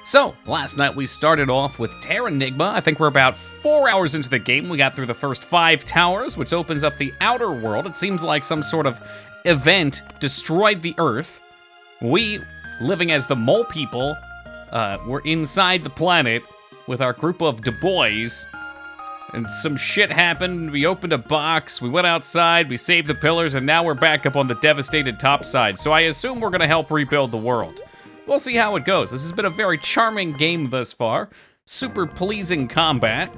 So, last night we started off with Terranigma. I think we're about 4 hours into the game. We got through the first 5 towers, which opens up the outer world. It seems like some sort of event destroyed the Earth. We, living as the mole people, were inside the planet with our group of Du Bois. And some shit happened. We opened a box, we went outside, we saved the pillars, and now we're back up on the devastated top side. So I assume we're gonna help rebuild the world. We'll see how it goes. This has been a very charming game thus far. Super pleasing combat.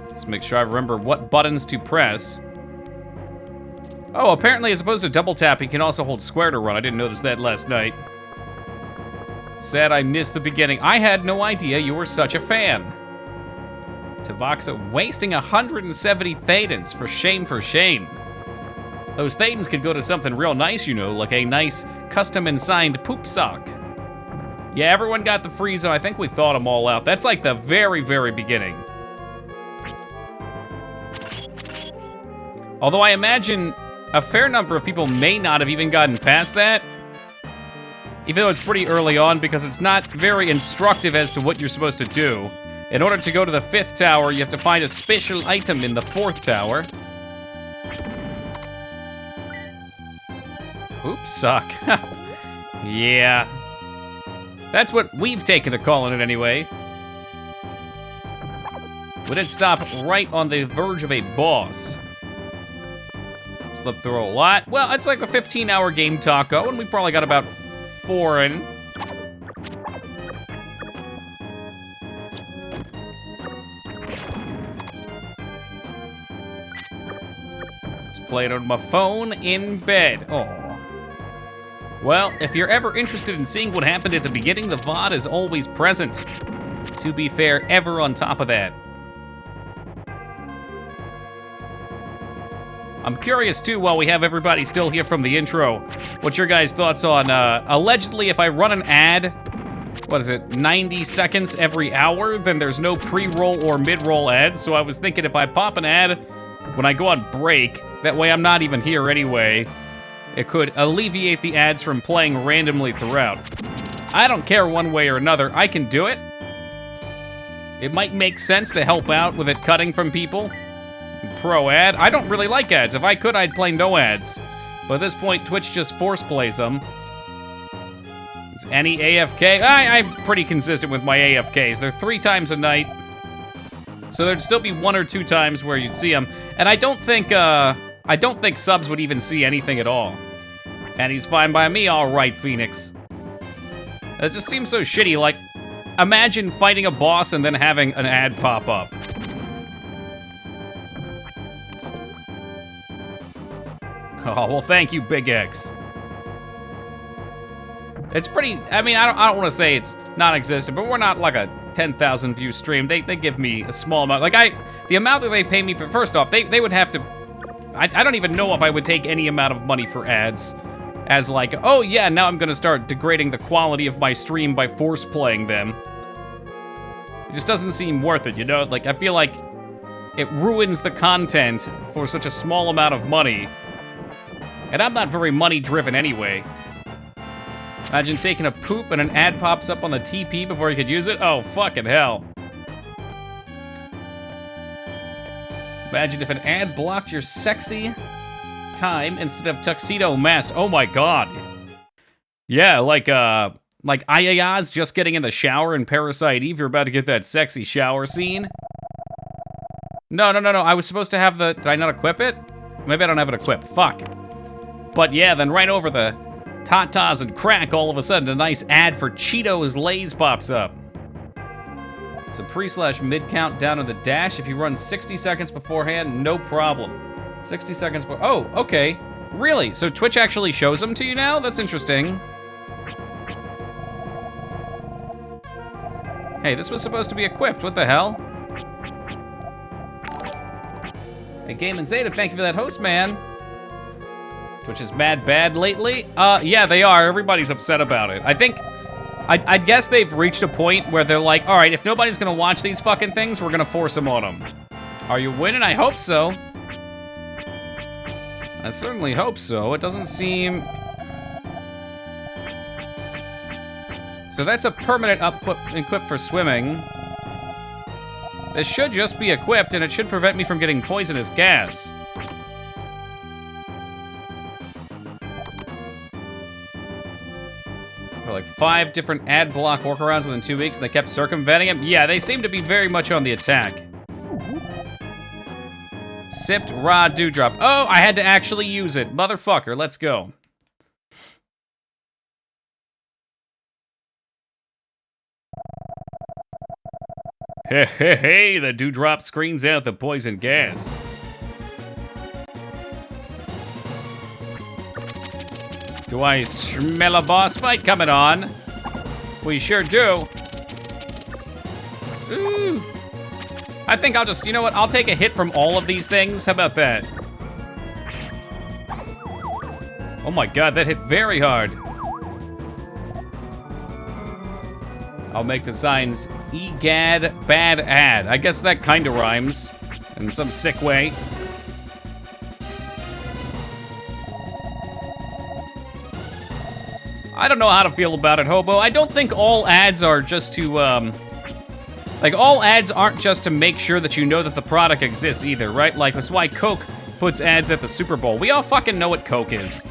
Let's make sure I remember what buttons to press. Oh, apparently as opposed to double tap, you can also hold square to run. I didn't notice that last night. Sad I missed the beginning. I had no idea you were such a fan. Tavoxa wasting 170 Thetans. For shame, for shame. Those Thetans could go to something real nice, you know, like a nice custom and signed poop sock. Yeah, everyone got the free zone. I think we thought them all out. That's like the very, very beginning. Although I imagine a fair number of people may not have even gotten past that. Even though it's pretty early on, because it's not very instructive as to what you're supposed to do. In order to go to the 5th tower, you have to find a special item in the 4th tower. Oops, suck. Yeah. That's what we've taken to calling it anyway. We did stop right on the verge of a boss. Slipped through a lot. Well, it's like a 15-hour game, Taco, and we probably got about 4 in. Just played on my phone in bed. Oh. Well, if you're ever interested in seeing what happened at the beginning, the VOD is always present. To be fair, ever on top of that. I'm curious, too, while we have everybody still here from the intro, what your guys' thoughts on, allegedly, if I run an ad, what is it, 90 seconds every hour, then there's no pre-roll or mid-roll ads, so I was thinking if I pop an ad when I go on break, that way I'm not even here anyway, it could alleviate the ads from playing randomly throughout. I don't care one way or another, I can do it. It might make sense to help out with it cutting from people. Pro ad. I don't really like ads. If I could, I'd play no ads. But at this point, Twitch just force plays them. Is any AFK? I'm pretty consistent with my AFKs. They're 3 times a night. So there'd still be 1 or 2 times where you'd see them. And I don't think subs would even see anything at all. And he's fine by me, all right, Phoenix. It just seems so shitty. Like, imagine fighting a boss and then having an ad pop up. Oh, well, thank you, Big X. It's pretty, I mean, I don't want to say it's non-existent, but we're not like a 10,000 view stream. They give me a small amount. Like, the amount that they pay me for, first off, they would have to, I don't even know if I would take any amount of money for ads. As like, oh yeah, now I'm gonna start degrading the quality of my stream by force playing them. It just doesn't seem worth it, you know? Like, I feel like it ruins the content for such a small amount of money. And I'm not very money-driven anyway. Imagine taking a poop and an ad pops up on the TP before you could use it? Oh, fucking hell. Imagine if an ad blocked your sexy time instead of tuxedo mask. Oh my god. Yeah, like Ayaya's just getting in the shower in Parasite Eve. You're about to get that sexy shower scene. No. I was supposed to have the... Did I not equip it? Maybe I don't have it equipped. Fuck. But yeah, then right over the tatas and crack, all of a sudden, a nice ad for Cheetos Lay's pops up. So pre/mid count down on the dash. If you run 60 seconds beforehand, no problem. 60 seconds before. Oh, okay. Really? So Twitch actually shows them to you now? That's interesting. Hey, this was supposed to be equipped. What the hell? Hey, Game and Zeta, thank you for that host, man. Twitch is mad bad lately? Yeah, they are. Everybody's upset about it. I think, I'd guess they've reached a point where they're like, all right, if nobody's gonna watch these fucking things, we're gonna force them on them. Are you winning? I hope so. I certainly hope so. It doesn't seem So that's a permanent equip for swimming. This should just be equipped, and it should prevent me from getting poisonous gas. For like 5 different ad block workarounds within 2 weeks, and they kept circumventing him. Yeah, they seem to be very much on the attack. Sipped raw dewdrop. Oh, I had to actually use it. Motherfucker, let's go. Hey, the dewdrop screens out the poison gas. Do I smell a boss fight coming on? We sure do. Ooh. I think I'll just, you know what? I'll take a hit from all of these things. How about that? Oh my god, that hit very hard. I'll make the signs EGAD bad ad. I guess that kind of rhymes in some sick way. I don't know how to feel about it, Hobo. I don't think all ads are just to, like, all ads aren't just to make sure that you know that the product exists either, right? Like, that's why Coke puts ads at the Super Bowl. We all fucking know what Coke is.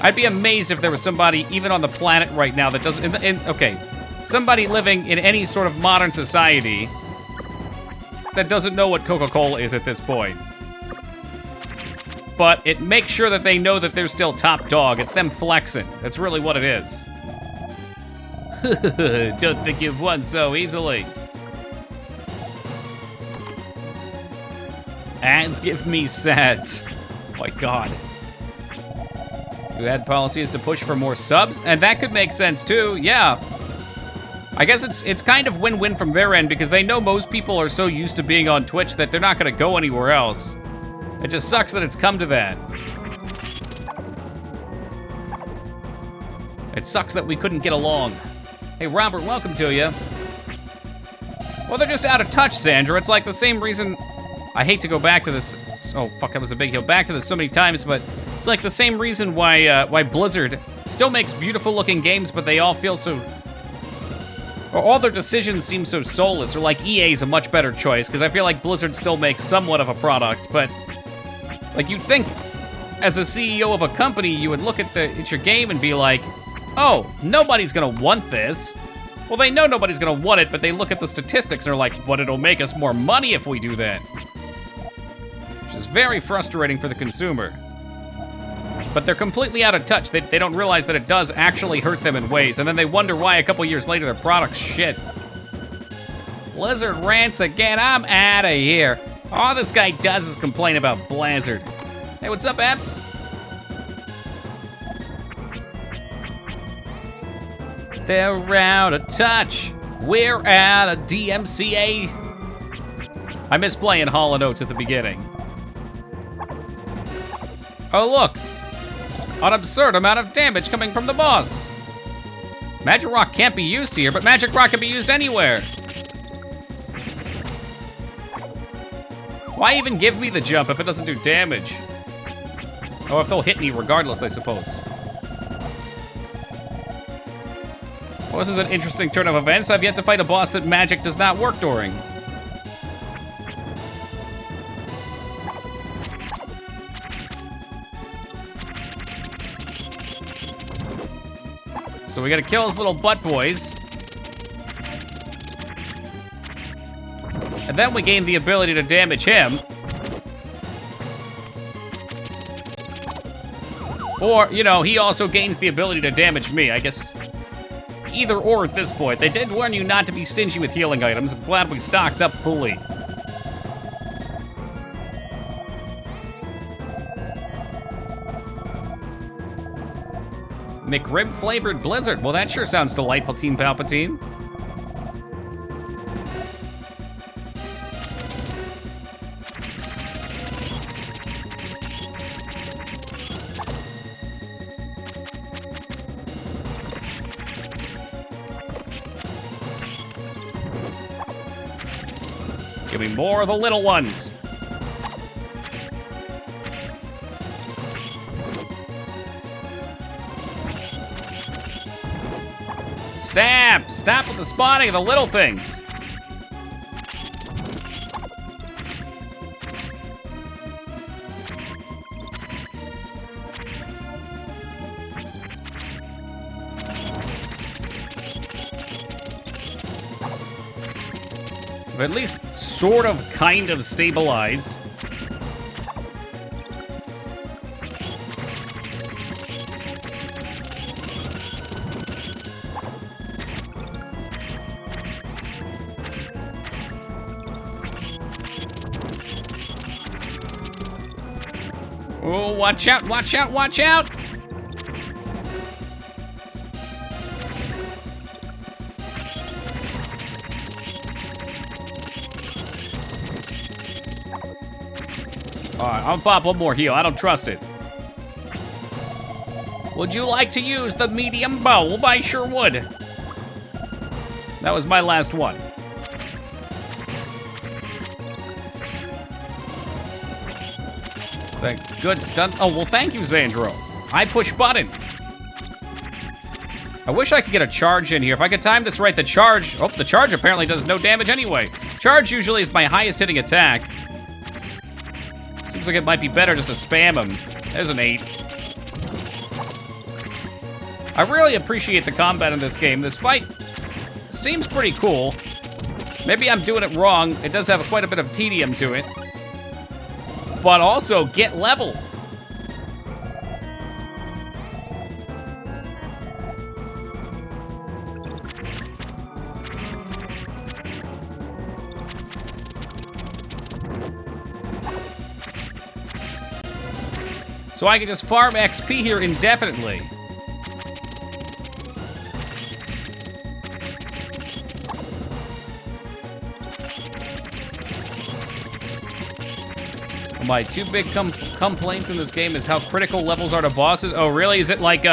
I'd be amazed if there was somebody, even on the planet right now, that doesn't, okay, somebody living in any sort of modern society that doesn't know what Coca-Cola is at this point. But it makes sure that they know that they're still top dog. It's them flexing. That's really what it is. Don't think you've won so easily. Ads give me sads. Oh my god. Your ad policy is to push for more subs, and that could make sense too, yeah. I guess it's kind of win-win from their end because they know most people are so used to being on Twitch that they're not gonna go anywhere else. It just sucks that it's come to that. It sucks that we couldn't get along. Hey, Robert, welcome to you. Well, they're just out of touch, Sandra. It's like the same reason... I hate to go back to this... Oh, fuck, that was a big hill. Back to this so many times, but it's like the same reason why Blizzard still makes beautiful-looking games, but they all feel so... Or all their decisions seem so soulless, or like EA's a much better choice, because I feel like Blizzard still makes somewhat of a product, but... Like, you'd think, as a CEO of a company, you would look at your game and be like, oh, nobody's gonna want this. Well, they know nobody's gonna want it, but they look at the statistics and are like, but it'll make us more money if we do that. Which is very frustrating for the consumer. But they're completely out of touch. They don't realize that it does actually hurt them in ways, and then they wonder why a couple years later their product's shit. Blizzard rants again. I'm out of here. All this guy does is complain about Blizzard. Hey, what's up, Abs? They're out of touch. We're out of DMCA. I miss playing Hollow Notes at the beginning. Oh, look. An absurd amount of damage coming from the boss. Magic Rock can't be used here, but Magic Rock can be used anywhere. Why even give me the jump if it doesn't do damage? Oh, if they'll hit me regardless, I suppose. Well, this is an interesting turn of events. I've yet to fight a boss that magic does not work during. So we gotta kill his little butt boys. And then we gain the ability to damage him. Or, you know, he also gains the ability to damage me. I guess either or at this point. They did warn you not to be stingy with healing items. I'm glad we stocked up fully. McRib-flavored Blizzard. Well, that sure sounds delightful, Team Palpatine. Give me more of the little ones. Stab! Stop with the spawning of the little things. At least sort of, kind of stabilized. Oh, watch out, watch out, watch out! Alright, I'll pop one more heal. I don't trust it. Would you like to use the medium bow? I sure would. That was my last one. Good stunt. Oh, well, thank you, Xandro. I push button. I wish I could get a charge in here. If I could time this right, the charge... Oh, the charge apparently does no damage anyway. Charge usually is my highest hitting attack. Seems like it might be better just to spam him. There's an 8. I really appreciate the combat in this game. This fight seems pretty cool. Maybe I'm doing it wrong. It does have quite a bit of tedium to it. But also, get level. So I can just farm XP here indefinitely. My two big complaints in this game is how critical levels are to bosses. Oh, really? Is it like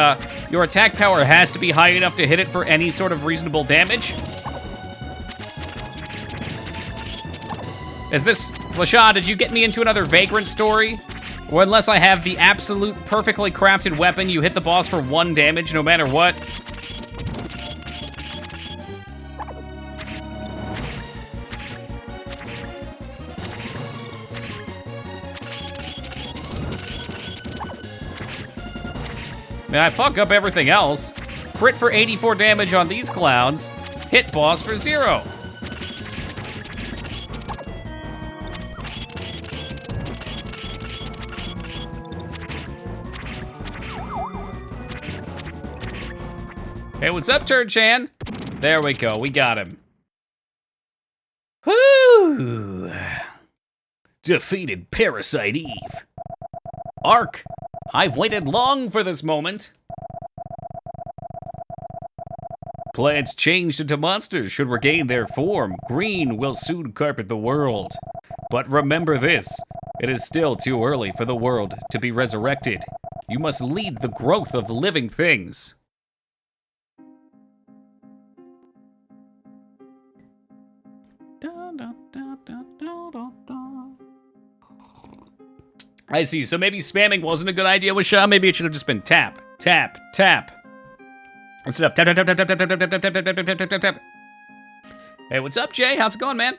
your attack power has to be high enough to hit it for any sort of reasonable damage? Is this... Lashaw, did you get me into another Vagrant story? Or unless I have the absolute perfectly crafted weapon, you hit the boss for 1 damage no matter what? Man, I fuck up everything else. Crit for 84 damage on these clowns. Hit boss for 0. Hey, what's up, Turd-chan? There we go, we got him. Whoo! Defeated Parasite Eve. Ark, I've waited long for this moment. Plants changed into monsters should regain their form. Green will soon carpet the world. But remember this, it is still too early for the world to be resurrected. You must lead the growth of living things. I see, so maybe spamming wasn't a good idea with Shaw. Maybe it should have just been tap, tap, tap. Instead of tap, tap, tap, tap, tap, tap, tap, tap, tap, tap, tap, tap, tap, tap. Hey, what's up, Jay? How's it going, man?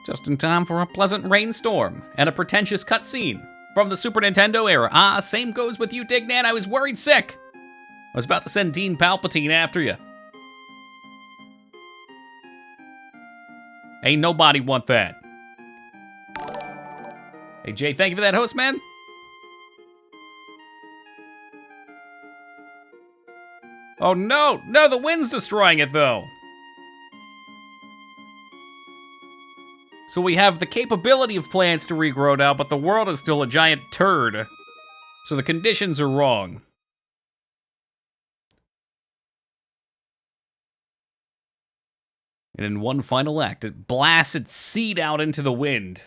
Just in time for a pleasant rainstorm and a pretentious cutscene from the Super Nintendo era. Ah, same goes with you, Dignan. I was worried sick. I was about to send Dean Palpatine after you. Ain't nobody want that. Hey, Jay, thank you for that host, man. Oh, no. No, the wind's destroying it, though. So we have the capability of plants to regrow now, but the world is still a giant turd. So the conditions are wrong. And in one final act, it blasts its seed out into the wind.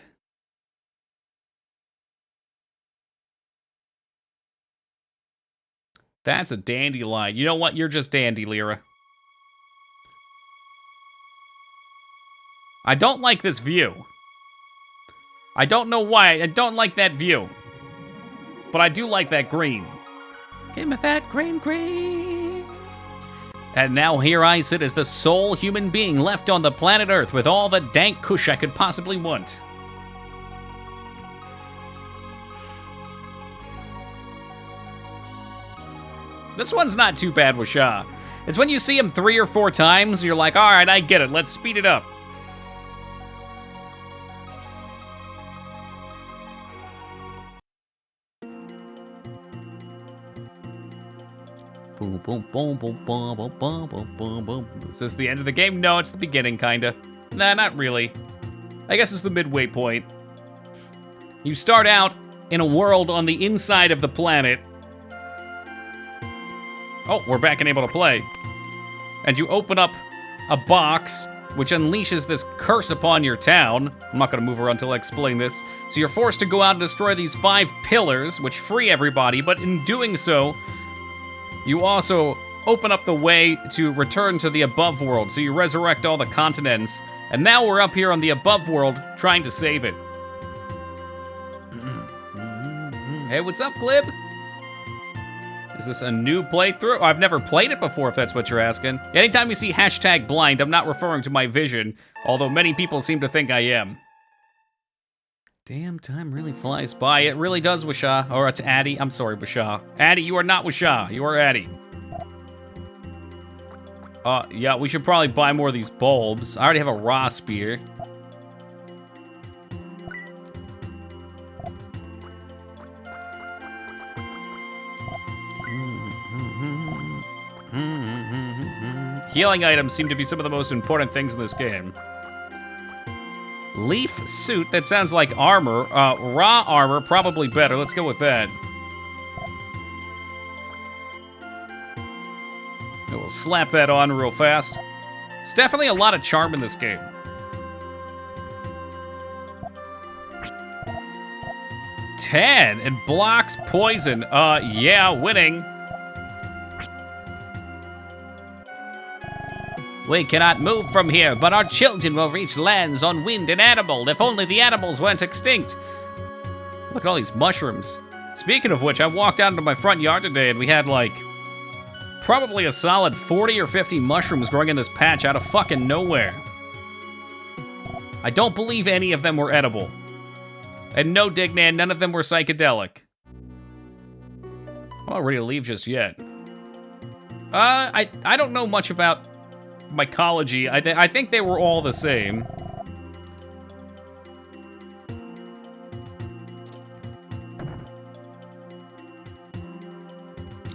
That's a dandelion. You know what? You're just dandy, Lyra. I don't like this view. I don't know why. I don't like that view. But I do like that green. Give me that green, green. And now here I sit as the sole human being left on the planet Earth with all the dank kush I could possibly want. This one's not too bad with Shah. It's when you see him 3 or 4 times, you're like, alright, I get it, let's speed it up. Boom, boom, boom, boom, boom, boom, boom, boom, boom, boom. Is this the end of the game? No, it's the beginning, kinda. Nah, not really. I guess it's the midway point. You start out in a world on the inside of the planet. Oh, we're back and able to play. And you open up a box, which unleashes this curse upon your town. I'm not gonna move around until I explain this. So you're forced to go out and destroy these 5 pillars, which free everybody, but in doing so, you also open up the way to return to the above world, so you resurrect all the continents. And now we're up here on the above world, trying to save it. Hey, what's up, Glib? Is this a new playthrough? I've never played it before, if that's what you're asking. Anytime you see #blind, I'm not referring to my vision, although many people seem to think I am. Damn, time really flies by. It really does, Wisha. Or it's Addy. I'm sorry, Wisha. Addy, you are not Wisha. You are Addy. Yeah, we should probably buy more of these bulbs. I already have a raw spear. Healing items seem to be some of the most important things in this game. Leaf suit, that sounds like armor. Raw armor, probably better. Let's go with that. We'll slap that on real fast. There's definitely a lot of charm in this game. $10 and blocks poison. Yeah, winning. We cannot move from here, but our children will reach lands on wind and animal. If only the animals weren't extinct. Look at all these mushrooms. Speaking of which, I walked out into my front yard today and we had like probably a solid 40 or 50 mushrooms growing in this patch out of fucking nowhere. I don't believe any of them were edible. And no, Dignan, none of them were psychedelic. I'm not ready to leave just yet. I don't know much about mycology. I think they were all the same.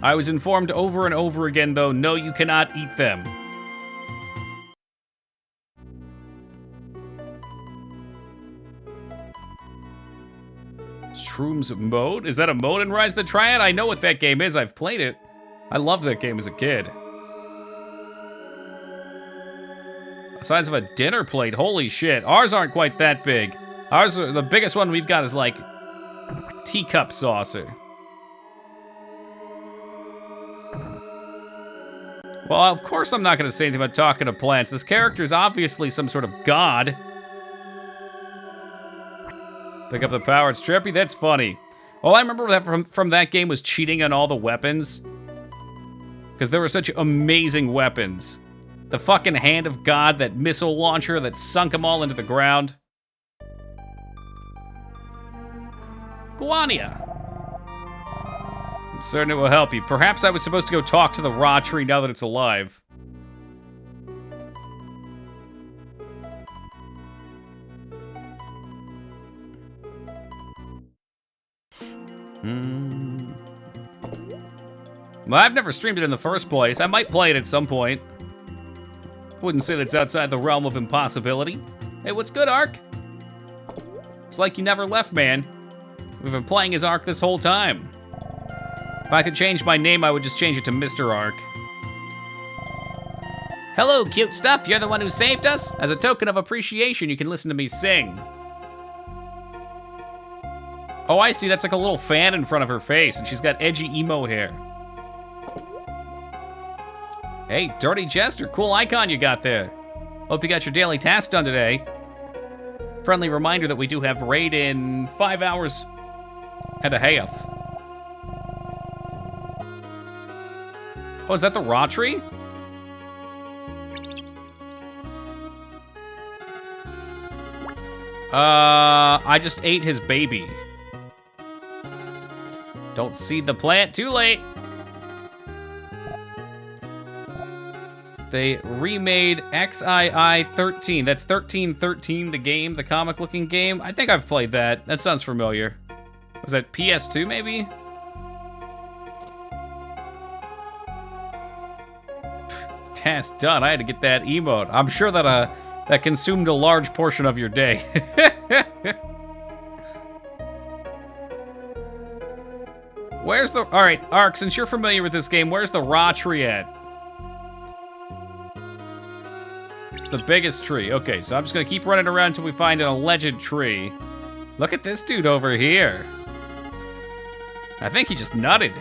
I was informed over and over again, though, no, you cannot eat them. Shrooms mode? Is that a mode in Rise of the Triad? I know what that game is. I've played it. I loved that game as a kid. The size of a dinner plate. Holy shit. Ours aren't quite that big. Ours, the biggest one we've got is like teacup saucer. Well, of course I'm not going to say anything about talking to plants. This character is obviously some sort of god. Pick up the power. It's trippy. That's funny. All I remember that from that game was cheating on all the weapons. Because there were such amazing weapons. The fucking Hand of God, that missile launcher that sunk them all into the ground. Guania. I'm certain it will help you. Perhaps I was supposed to go talk to the raw tree now that it's alive. Well, I've never streamed it in the first place. I might play it at some point. Wouldn't say that's outside the realm of impossibility. Hey, what's good, Ark? It's like you never left, man. We've been playing as Ark this whole time. If I could change my name, I would just change it to Mr. Ark. Hello, cute stuff. You're the one who saved us? As a token of appreciation, you can listen to me sing. Oh, I see. That's like a little fan in front of her face, and she's got edgy emo hair. Hey, Dirty Jester, cool icon you got there. Hope you got your daily task done today. Friendly reminder that we do have raid in 5 hours and a half. Oh, is that the raw tree? I just ate his baby. Don't seed the plant, too late. They remade XII 13. That's 1313, the game, the comic-looking game. I think I've played that. That sounds familiar. Was that PS2, maybe? Task done. I had to get that emote. I'm sure that that consumed a large portion of your day. Where's the... All right, Ark, since you're familiar with this game, where's the raw tree at? It's the biggest tree. Okay, so I'm just gonna keep running around until we find an alleged tree. Look at this dude over here. I think he just nutted.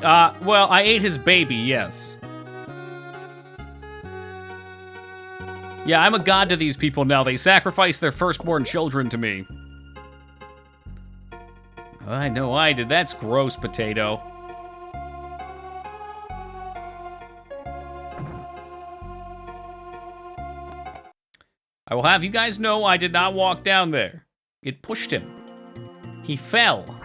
Well, I ate his baby, yes. Yeah, I'm a god to these people now. They sacrifice their firstborn children to me. I know I did. That's gross, potato. I will have you guys know I did not walk down there. It pushed him. He fell.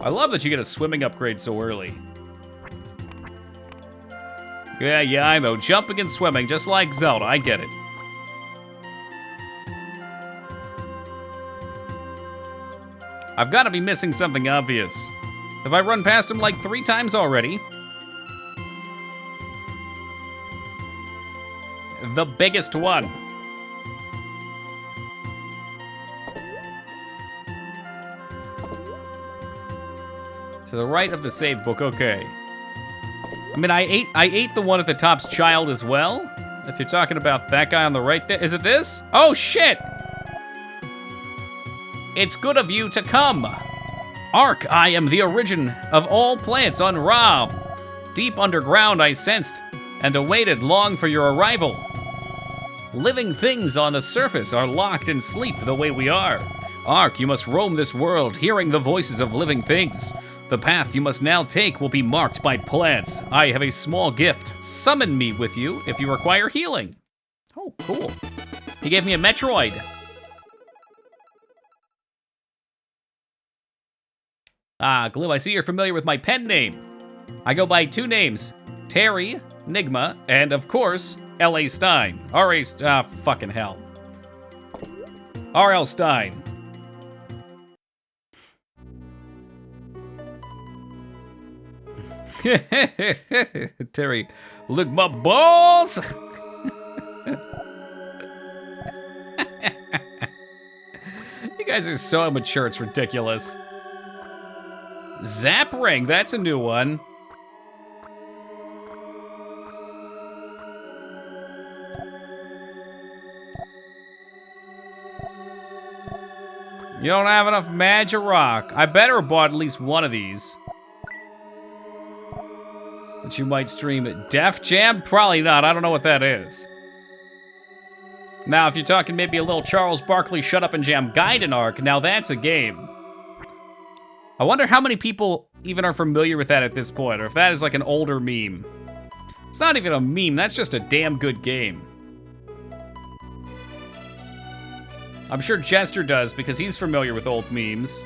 I love that you get a swimming upgrade so early. Yeah, I know. Jumping and swimming, just like Zelda. I get it. I've got to be missing something obvious. Have I run past him like 3 times already? The biggest one. To the right of the save book, okay. I mean, I ate the one at the top's child as well. If you're talking about that guy on the right there. Is it this? Oh, shit! It's good of you to come. Ark, I am the origin of all plants on Ra. Deep underground I sensed and awaited long for your arrival. Living things on the surface are locked in sleep the way we are. Ark, you must roam this world, hearing the voices of living things. The path you must now take will be marked by plants. I have a small gift. Summon me with you if you require healing. Oh, cool. He gave me a Metroid. Ah, Glue, I see you're familiar with my pen name. I go by 2 names, Terranigma, and of course, L.A. Stein. Fucking hell. R.L. Stein. Terry, look my balls! You guys are so immature, it's ridiculous. Zap Ring, that's a new one. You don't have enough Magic Rock. I better have bought at least one of these. That you might stream it. Def Jam? Probably not. I don't know what that is. Now, if you're talking maybe a little Charles Barkley Shut Up and Jam Gaiden arc, now that's a game. I wonder how many people even are familiar with that at this point, or if that is like an older meme. It's not even a meme, that's just a damn good game. I'm sure Jester does, because he's familiar with old memes.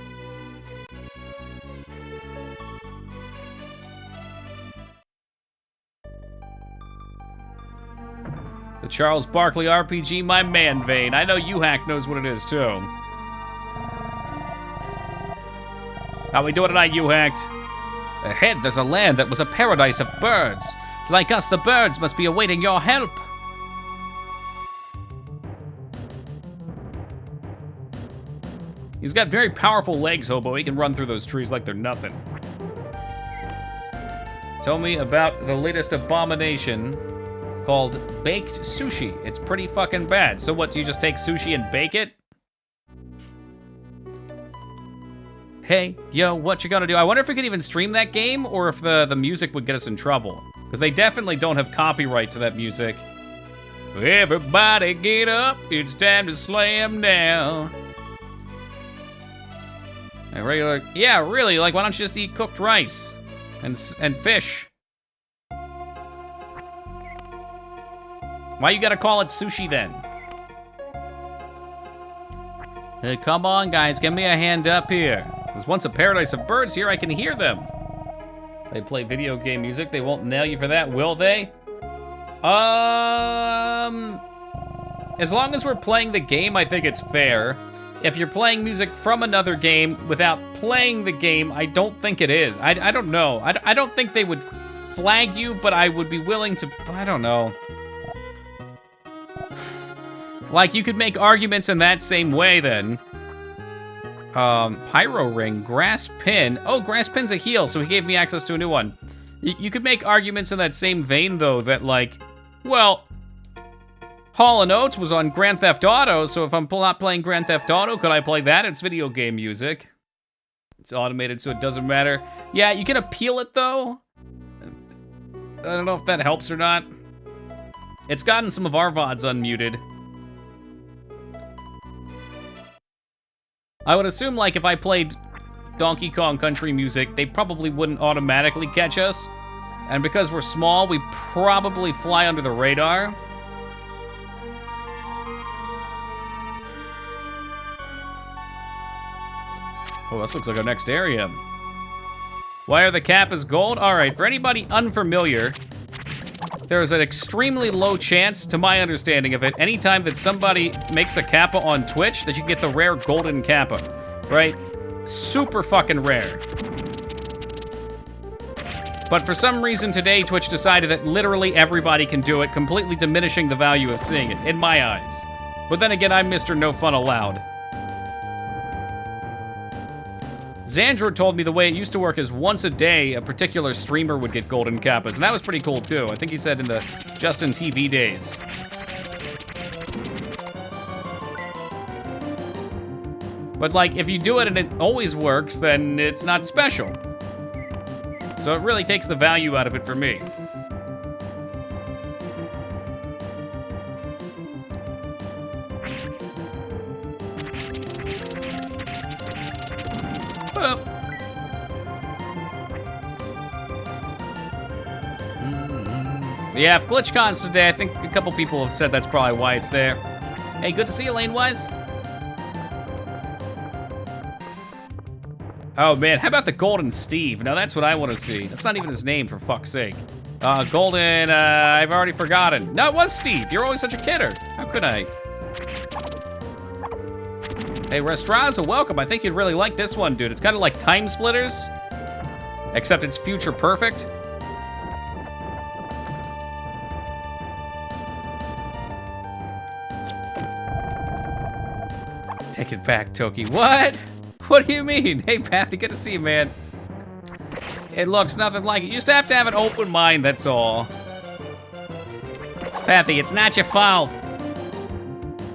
The Charles Barkley RPG, my man vein. I know U-Hack knows what it is, too. How we doing tonight, U-Hacked? Ahead, there's a land that was a paradise of birds. Like us, the birds must be awaiting your help. He's got very powerful legs, Hobo. He can run through those trees like they're nothing. Tell me about the latest abomination called baked sushi. It's pretty fucking bad. So what, do you just take sushi and bake it? Hey, yo, what you gonna do? I wonder if we could even stream that game, or if the music would get us in trouble. Because they definitely don't have copyright to that music. Everybody get up, it's time to slam down. A regular... Yeah, really, like, why don't you just eat cooked rice? And fish? Why you gotta call it sushi, then? Hey, come on, guys, give me a hand up here. There's once a paradise of birds here, I can hear them. They play video game music, they won't nail you for that, will they? As long as we're playing the game, I think it's fair. If you're playing music from another game without playing the game, I don't think it is. I don't know. I don't think they would flag you, but I would be willing to, I don't know. Like, you could make arguments in that same way, then. Pyro Ring, Grass Pin. Oh, Grass Pin's a heal, so he gave me access to a new one. You could make arguments in that same vein, though, that, like, well, Hall & Oates was on Grand Theft Auto, so if I'm not playing Grand Theft Auto, could I play that? It's video game music. It's automated, so it doesn't matter. Yeah, you can appeal it, though. I don't know if that helps or not. It's gotten some of our VODs unmuted. I would assume, like, if I played Donkey Kong Country music, they probably wouldn't automatically catch us. And because we're small, we probably fly under the radar. Oh, this looks like our next area. Why are the Kappas gold? All right, for anybody unfamiliar, there is an extremely low chance, to my understanding of it, anytime that somebody makes a Kappa on Twitch, that you get the rare golden Kappa, right? Super fucking rare. But for some reason today, Twitch decided that literally everybody can do it, completely diminishing the value of seeing it, in my eyes. But then again, I'm Mr. No Fun Allowed. Xandro told me the way it used to work is once a day, a particular streamer would get golden Kappas, and that was pretty cool too. I think he said in the Justin TV days. But like, if you do it and it always works, then it's not special. So it really takes the value out of it for me. Oh. Yeah, GlitchCon's today. I think a couple people have said that's probably why it's there. Hey, good to see you, Lane-wise. Oh, man, how about the Golden Steve? Now, that's what I want to see. That's not even his name, for fuck's sake. Golden, I've already forgotten. No, it was Steve. You're always such a kidder. How could I? Hey, Restraza, welcome. I think you'd really like this one, dude. It's kind of like Time Splitters, except it's future perfect. Take it back, Toki. What? What do you mean? Hey, Pathy, good to see you, man. It looks nothing like it. You just have to have an open mind, that's all. Pathy, it's not your fault.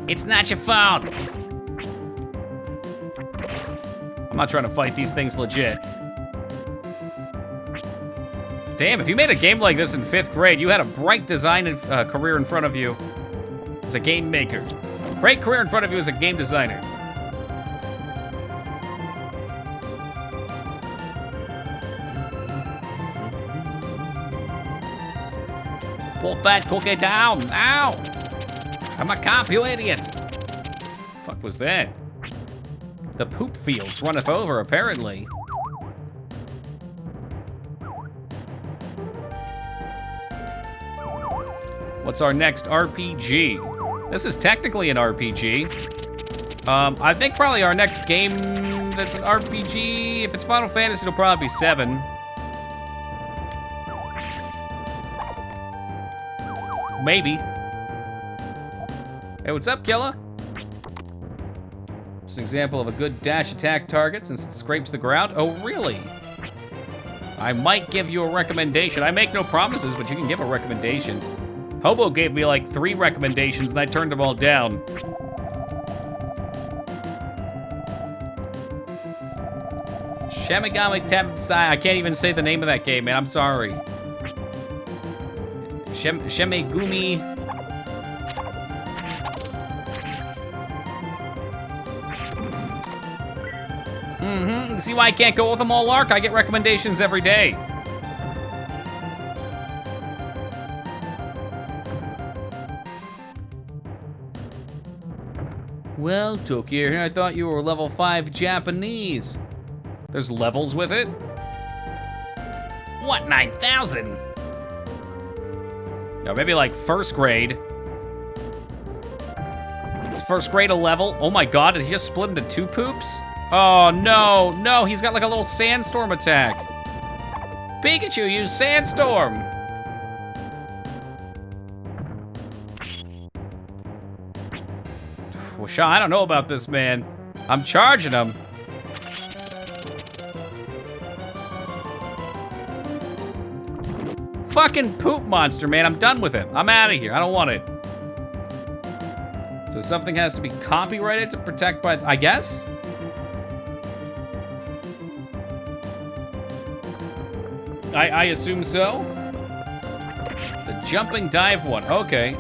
It's not your fault. I'm not trying to fight these things legit. Damn, if you made a game like this in 5th grade, you had a bright design career in front of you as a game maker. Great career in front of you as a game designer. Put that cookie down, now! I'm a cop, you idiot! The fuck was that? The poop fields runneth over, apparently. What's our next RPG? This is technically an RPG. I think probably our next game that's an RPG, if it's Final Fantasy, it'll probably be 7. Maybe. Hey, what's up, Killa? It's an example of a good dash attack target since it scrapes the ground. Oh, really? I might give you a recommendation. I make no promises, but you can give a recommendation. Hobo gave me like 3 recommendations and I turned them all down. Shamigami Tensei. I can't even say the name of that game, man. I'm sorry. Shemegumi. Mm-hmm. See why I can't go with them all, Lark? I get recommendations every day. Well, Tokyo, I thought you were level 5 Japanese. There's levels with it? What, 9,000? No, maybe like first grade. Is first grade a level? Oh my god, did he just split into 2 poops? Oh no, no, he's got like a little sandstorm attack. Pikachu, use sandstorm. Well, Shaw, I don't know about this, man. I'm charging him. Fucking poop monster, man. I'm done with it. I'm out of here. I don't want it. So something has to be copyrighted to protect by, I guess? I assume so. The jumping dive one. Okay.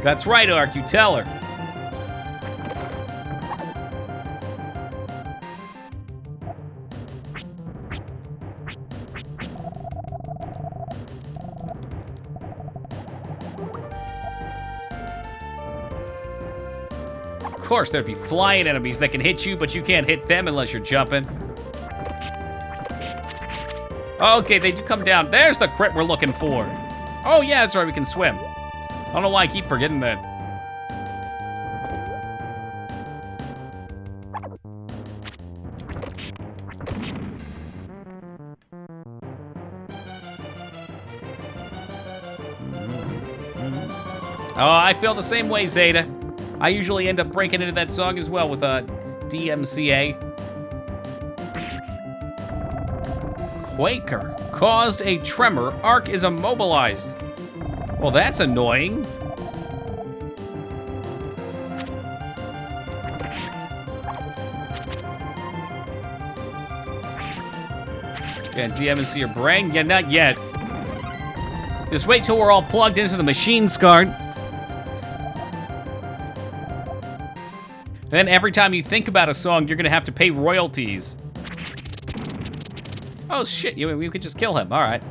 That's right, Ark. You tell her. Of course, there'd be flying enemies that can hit you, but you can't hit them unless you're jumping. Okay, they do come down. There's the crit we're looking for. Oh, yeah, that's right, we can swim. I don't know why I keep forgetting that. Oh, I feel the same way, Zeta. I usually end up breaking into that song as well with a DMCA. Quaker caused a tremor. Ark is immobilized. Well, that's annoying. Yeah, DMC your brain? Yeah, not yet. Just wait till we're all plugged into the machine, Scarred. Then every time you think about a song, you're gonna have to pay royalties. Oh shit, we could just kill him, all right.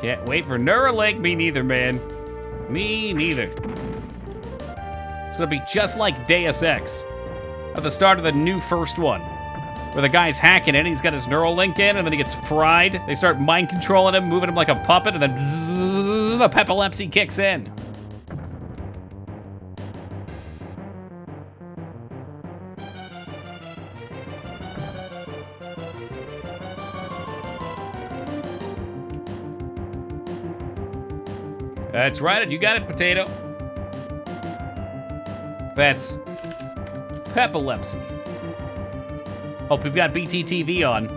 Can't wait for Neuralink, me neither, man. Me neither. It's gonna be just like Deus Ex at the start of the new first one, where the guy's hacking it, and he's got his Neuralink in, and then he gets fried. They start mind controlling him, moving him like a puppet, and then bzzz, the epilepsy kicks in. That's right, you got it, Potato. That's epilepsy. Hope we've got BTTV on.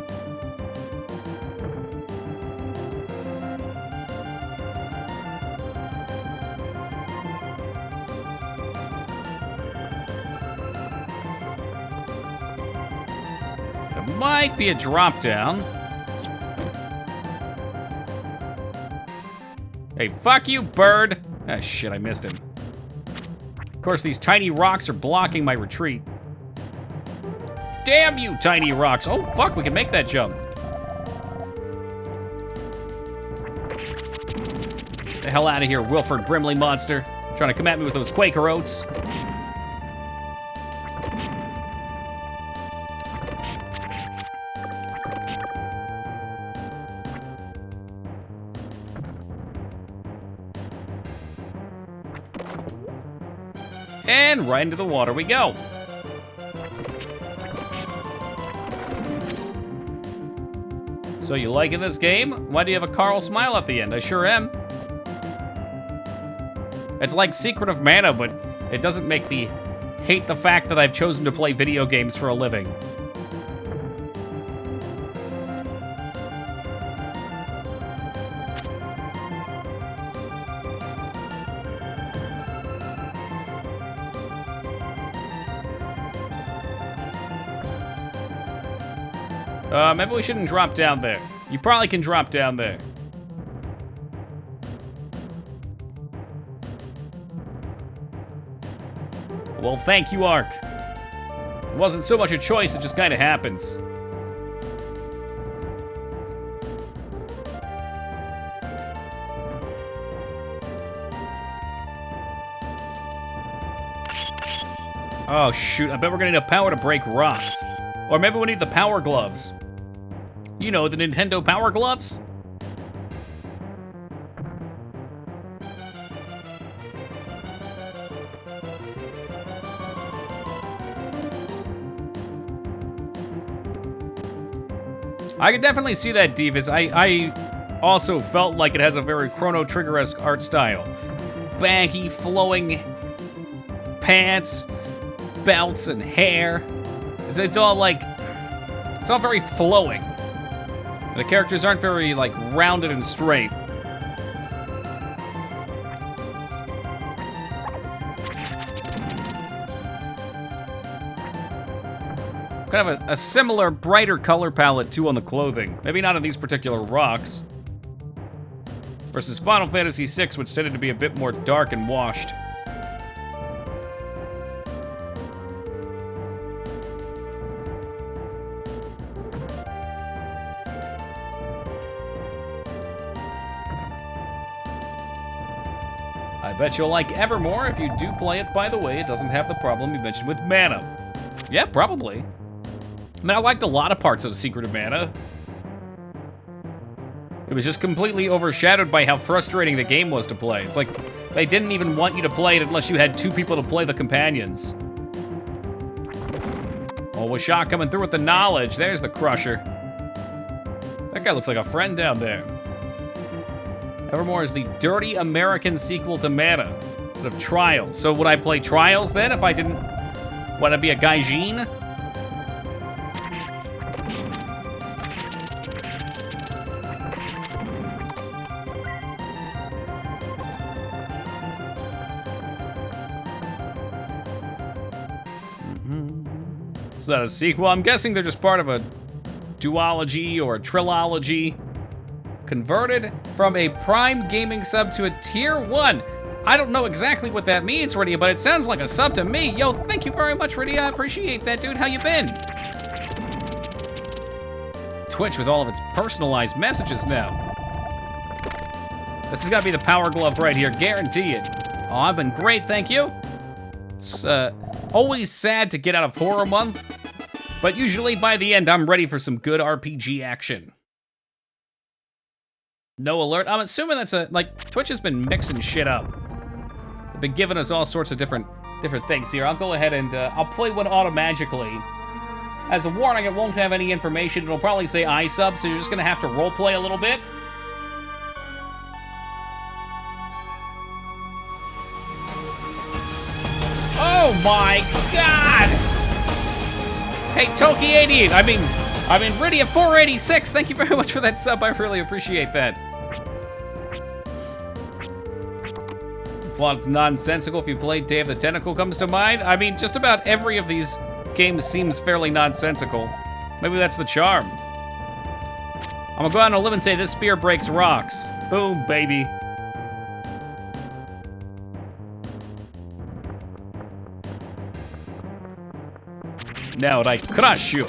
There might be a drop down. Hey, fuck you, bird! Ah, shit, I missed him. Of course, these tiny rocks are blocking my retreat. Damn you, tiny rocks! Oh, fuck, we can make that jump. Get the hell out of here, Wilford Brimley monster. Trying to come at me with those Quaker oats. And right into the water we go. So you liking this game? Why do you have a Carl smile at the end? I sure am. It's like Secret of Mana, but it doesn't make me hate the fact that I've chosen to play video games for a living. Maybe we shouldn't drop down there. You probably can drop down there. Well, thank you, Ark. It wasn't so much a choice, it just kind of happens. Oh, shoot. I bet we're gonna need a power to break rocks. Or maybe we need the power gloves. You know, the Nintendo Power Gloves? I could definitely see that, Divas. I also felt like it has a very Chrono Trigger-esque art style. Baggy, flowing pants, belts, and hair. It's all like... It's all very flowing. The characters aren't very, like, rounded and straight. Kind of a similar, brighter color palette, too, on the clothing. Maybe not on these particular rocks. Versus Final Fantasy VI, which tended to be a bit more dark and washed. I bet you'll like Evermore if you do play it. By the way, it doesn't have the problem you mentioned with mana. Yeah, probably. I mean, I liked a lot of parts of Secret of Mana. It was just completely overshadowed by how frustrating the game was to play. It's like, they didn't even want you to play it unless you had 2 people to play the companions. Oh, Washak coming through with the knowledge. There's the Crusher. That guy looks like a friend down there. Evermore is the dirty American sequel to Mana, instead of Trials. So would I play Trials then if I didn't want to be a gaijin? Is that a sequel? I'm guessing they're just part of a duology or a trilogy. Converted from a Prime Gaming sub to a Tier 1. I don't know exactly what that means, Rydia, but it sounds like a sub to me. Yo, thank you very much, Rydia. I appreciate that, dude. How you been? Twitch with all of its personalized messages now. This has got to be the Power Glove right here. Guarantee it. Oh, I've been great, thank you. It's always sad to get out of Horror Month, but usually by the end, I'm ready for some good RPG action. No alert. I'm assuming that's Twitch has been mixing shit up. They've been giving us all sorts of different things here. I'll go ahead and I'll play one automagically. As a warning, it won't have any information. It'll probably say iSub, so you're just gonna have to roleplay a little bit. Oh my god! Hey, Toki88, I mean Rydia486, thank you very much for that sub, I really appreciate that. Plot's nonsensical. If you played Day of the Tentacle comes to mind. I mean, just about every of these games seems fairly nonsensical. Maybe that's the charm. I'm gonna go out on a limb and say this spear breaks rocks. Boom, baby. Now I crush you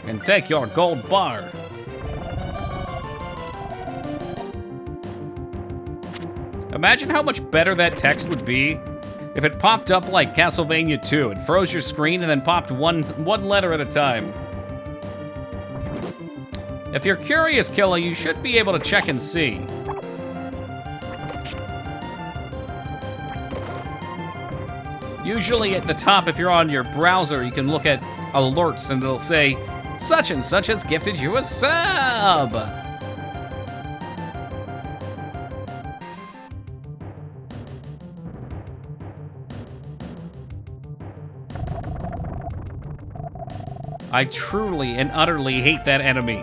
and take your gold bar. Imagine how much better that text would be if it popped up like Castlevania 2. It froze your screen and then popped one letter at a time. If you're curious, Killa, you should be able to check and see. Usually at the top, if you're on your browser, you can look at alerts and it'll say, such and such has gifted you a sub. I truly and utterly hate that enemy.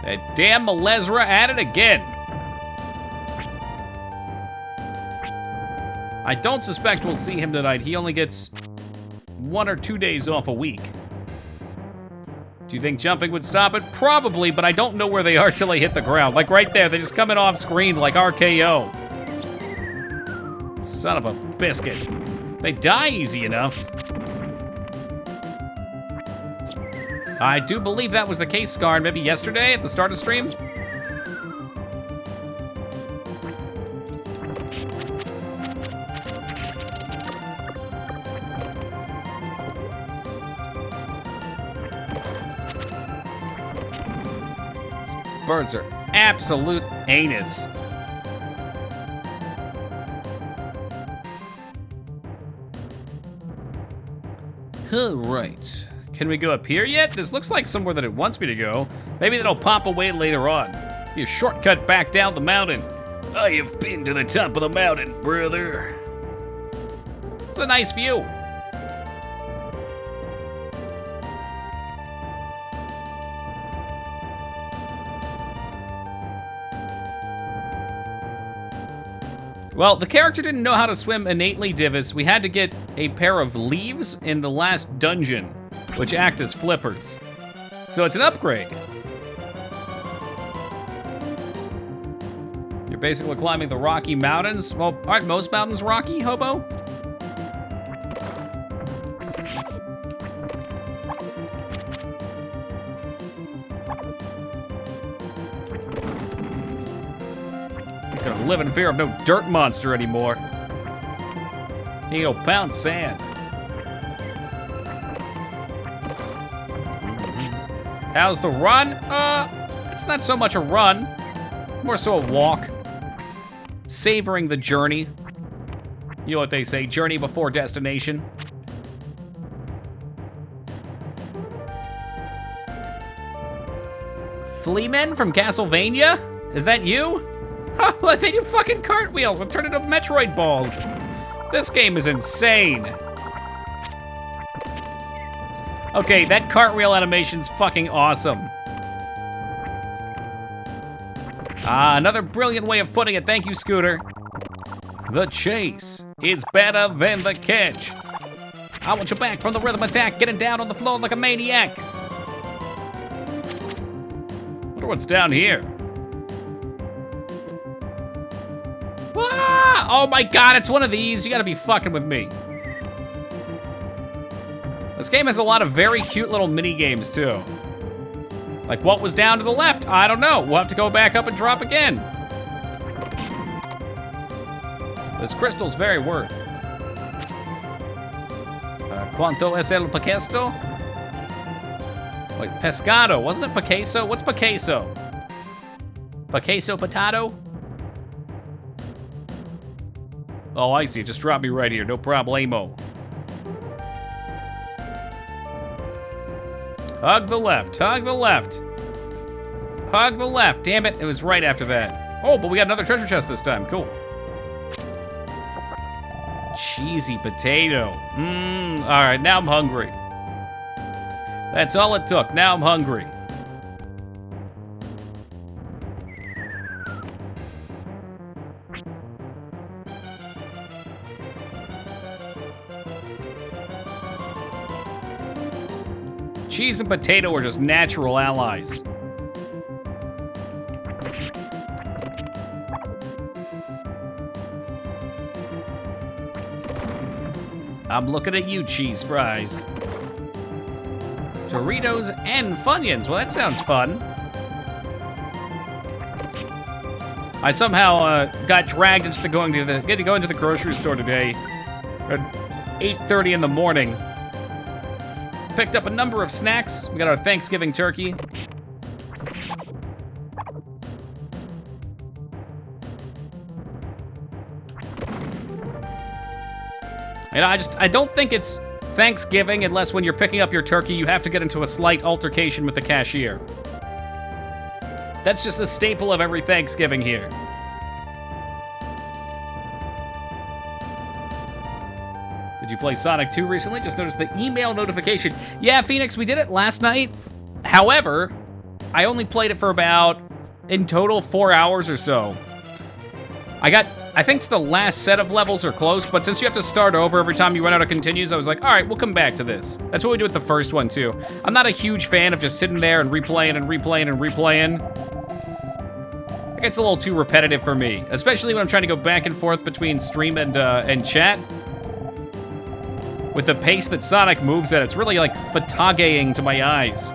That damn Malezra at it again. I don't suspect we'll see him tonight. He only gets 1 or 2 days off a week. Do you think jumping would stop it? Probably, but I don't know where they are till they hit the ground. Like right there, they're just coming off screen like RKO. Son of a biscuit. They die easy enough. I do believe that was the case, Scar, maybe yesterday at the start of stream. Birds are absolute anus. All right. Can we go up here yet? This looks like somewhere that it wants me to go. Maybe that'll pop away later on. Be a shortcut back down the mountain. I have been to the top of the mountain, brother. It's a nice view. Well, the character didn't know how to swim innately, Divis. We had to get a pair of leaves in the last dungeon, which act as flippers. So it's an upgrade. You're basically climbing the Rocky Mountains. Well, aren't most mountains rocky, Hobo? Gonna live in fear of no dirt monster anymore. Here you go, pound sand. How's the run? It's not so much a run, more so a walk. Savoring the journey. You know what they say, journey before destination. Fleamen from Castlevania? Is that you? Oh, they do fucking cartwheels and turn into Metroid balls. This game is insane. Okay, that cartwheel animation's fucking awesome. Another brilliant way of putting it. Thank you, Scooter. The chase is better than the catch. I want you back from the rhythm attack, getting down on the floor like a maniac. Wonder what's down here. Ah! Oh my god, it's one of these. You gotta be fucking with me. This game has a lot of very cute little mini games too. Like what was down to the left? I don't know. We'll have to go back up and drop again. This crystal's very worth. ¿Cuánto es el pequesto? Wait, pescado. Wasn't it pequeso? What's pequeso? Pequeso potato? Oh, I see. Just drop me right here. No problemo. Hug the left. Hug the left. Hug the left. Damn it. It was right after that. Oh, but we got another treasure chest this time. Cool. Cheesy potato. All right, now I'm hungry. That's all it took. Now I'm hungry. Cheese and potato are just natural allies. I'm looking at you, cheese fries. Doritos and Funyuns. Well, that sounds fun. I somehow got dragged into going to the grocery store today at 8:30 in the morning. Picked up a number of snacks. We got our Thanksgiving turkey. And I don't think it's Thanksgiving unless when you're picking up your turkey, you have to get into a slight altercation with the cashier. That's just a staple of every Thanksgiving here. Did you play Sonic 2 recently? Just noticed the email notification. Yeah, Phoenix, we did it last night. However, I only played it for about, in total, 4 hours or so. I got I think the last set of levels are close, but since you have to start over every time you run out of continues, I was like, all right, we'll come back to this. That's what we do with the first one, too. I'm not a huge fan of just sitting there and replaying and replaying and replaying. It gets a little too repetitive for me, especially when I'm trying to go back and forth between stream and chat. With the pace that Sonic moves at, it's really, like, fatiguing to my eyes.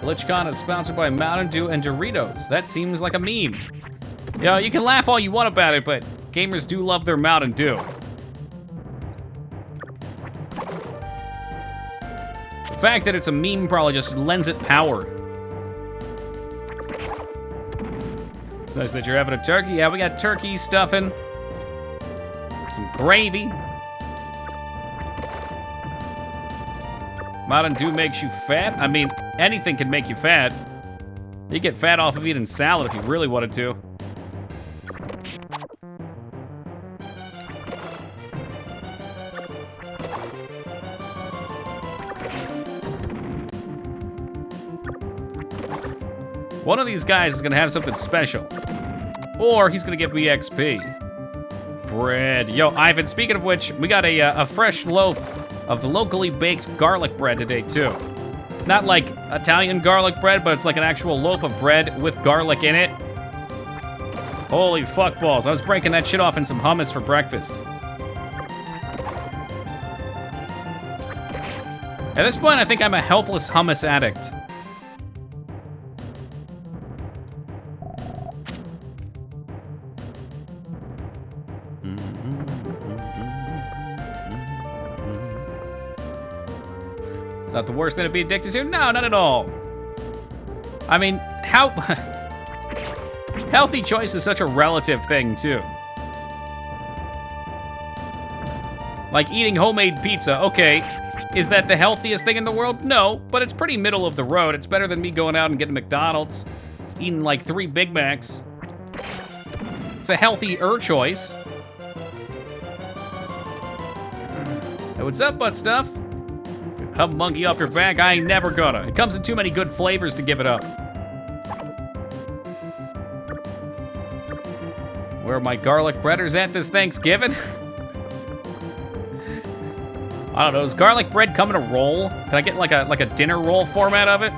GlitchCon is sponsored by Mountain Dew and Doritos. That seems like a meme. You know, you can laugh all you want about it, but gamers do love their Mountain Dew. The fact that it's a meme probably just lends it power. It's nice that you're having a turkey. Yeah, we got turkey stuffing. Some gravy. Mountain Dew makes you fat? I mean, anything can make you fat. You get fat off of eating salad if you really wanted to. One of these guys is gonna have something special. Or he's gonna give me XP. Bread. Yo, Ivan, speaking of which, we got a fresh loaf of locally baked garlic bread today, too. Not like Italian garlic bread, but it's like an actual loaf of bread with garlic in it. Holy fuck balls. I was breaking that shit off in some hummus for breakfast. At this point, I think I'm a helpless hummus addict. Is that the worst thing to be addicted to? No, not at all. I mean, how... Healthy choice is such a relative thing, too. Like eating homemade pizza, okay. Is that the healthiest thing in the world? No, but it's pretty middle of the road. It's better than me going out and getting McDonald's, eating like 3 Big Macs. It's a healthier choice. Hey, what's up, butt stuff? Hub monkey off your back? I ain't never gonna. It comes in too many good flavors to give it up. Where are my garlic breaders at this Thanksgiving? I don't know, does garlic bread come in a roll? Can I get like a dinner roll format of it?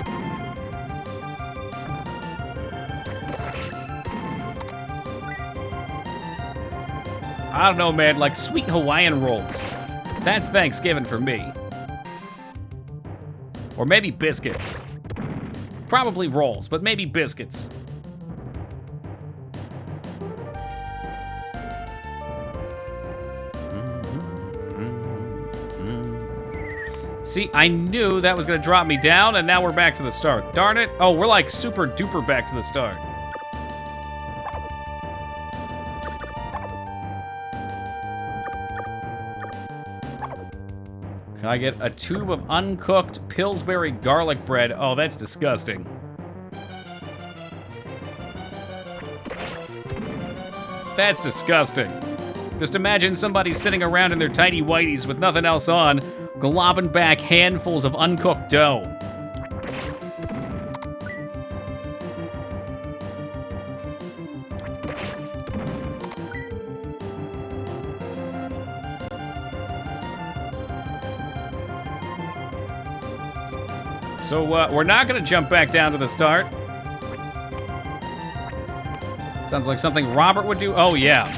I don't know, man, like sweet Hawaiian rolls. That's Thanksgiving for me. Or maybe biscuits. Probably rolls, but maybe biscuits. See, I knew that was gonna drop me down, and now we're back to the start. Darn it. Oh, we're like super duper back to the start. Can I get a tube of uncooked Pillsbury garlic bread? Oh, that's disgusting. That's disgusting. Just imagine somebody sitting around in their tidy whities with nothing else on, globbing back handfuls of uncooked dough. So, we're not gonna jump back down to the start. Sounds like something Robert would do. Oh, yeah.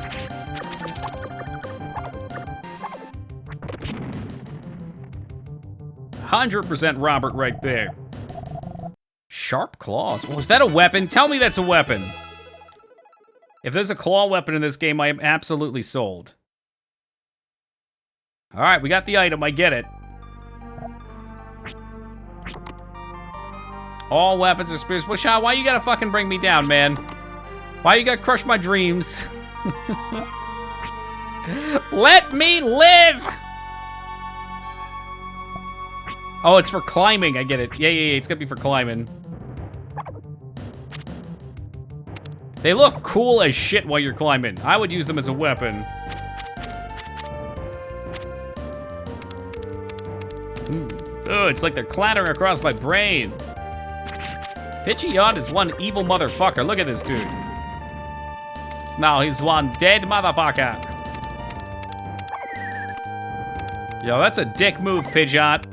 %100% Robert right there. Sharp claws. Oh, is that a weapon? Tell me that's a weapon. If there's a claw weapon in this game, I am absolutely sold. All right, we got the item. I get it. All weapons are spears. Well, Sean, why you gotta fucking bring me down, man? Why you gotta crush my dreams? Let me live! Oh, it's for climbing. I get it. Yeah. It's gonna be for climbing. They look cool as shit while you're climbing. I would use them as a weapon. Oh, it's like they're clattering across my brain. Pidgeot is one evil motherfucker. Look at this dude. Now he's one dead motherfucker. Yo, that's a dick move, Pidgeot.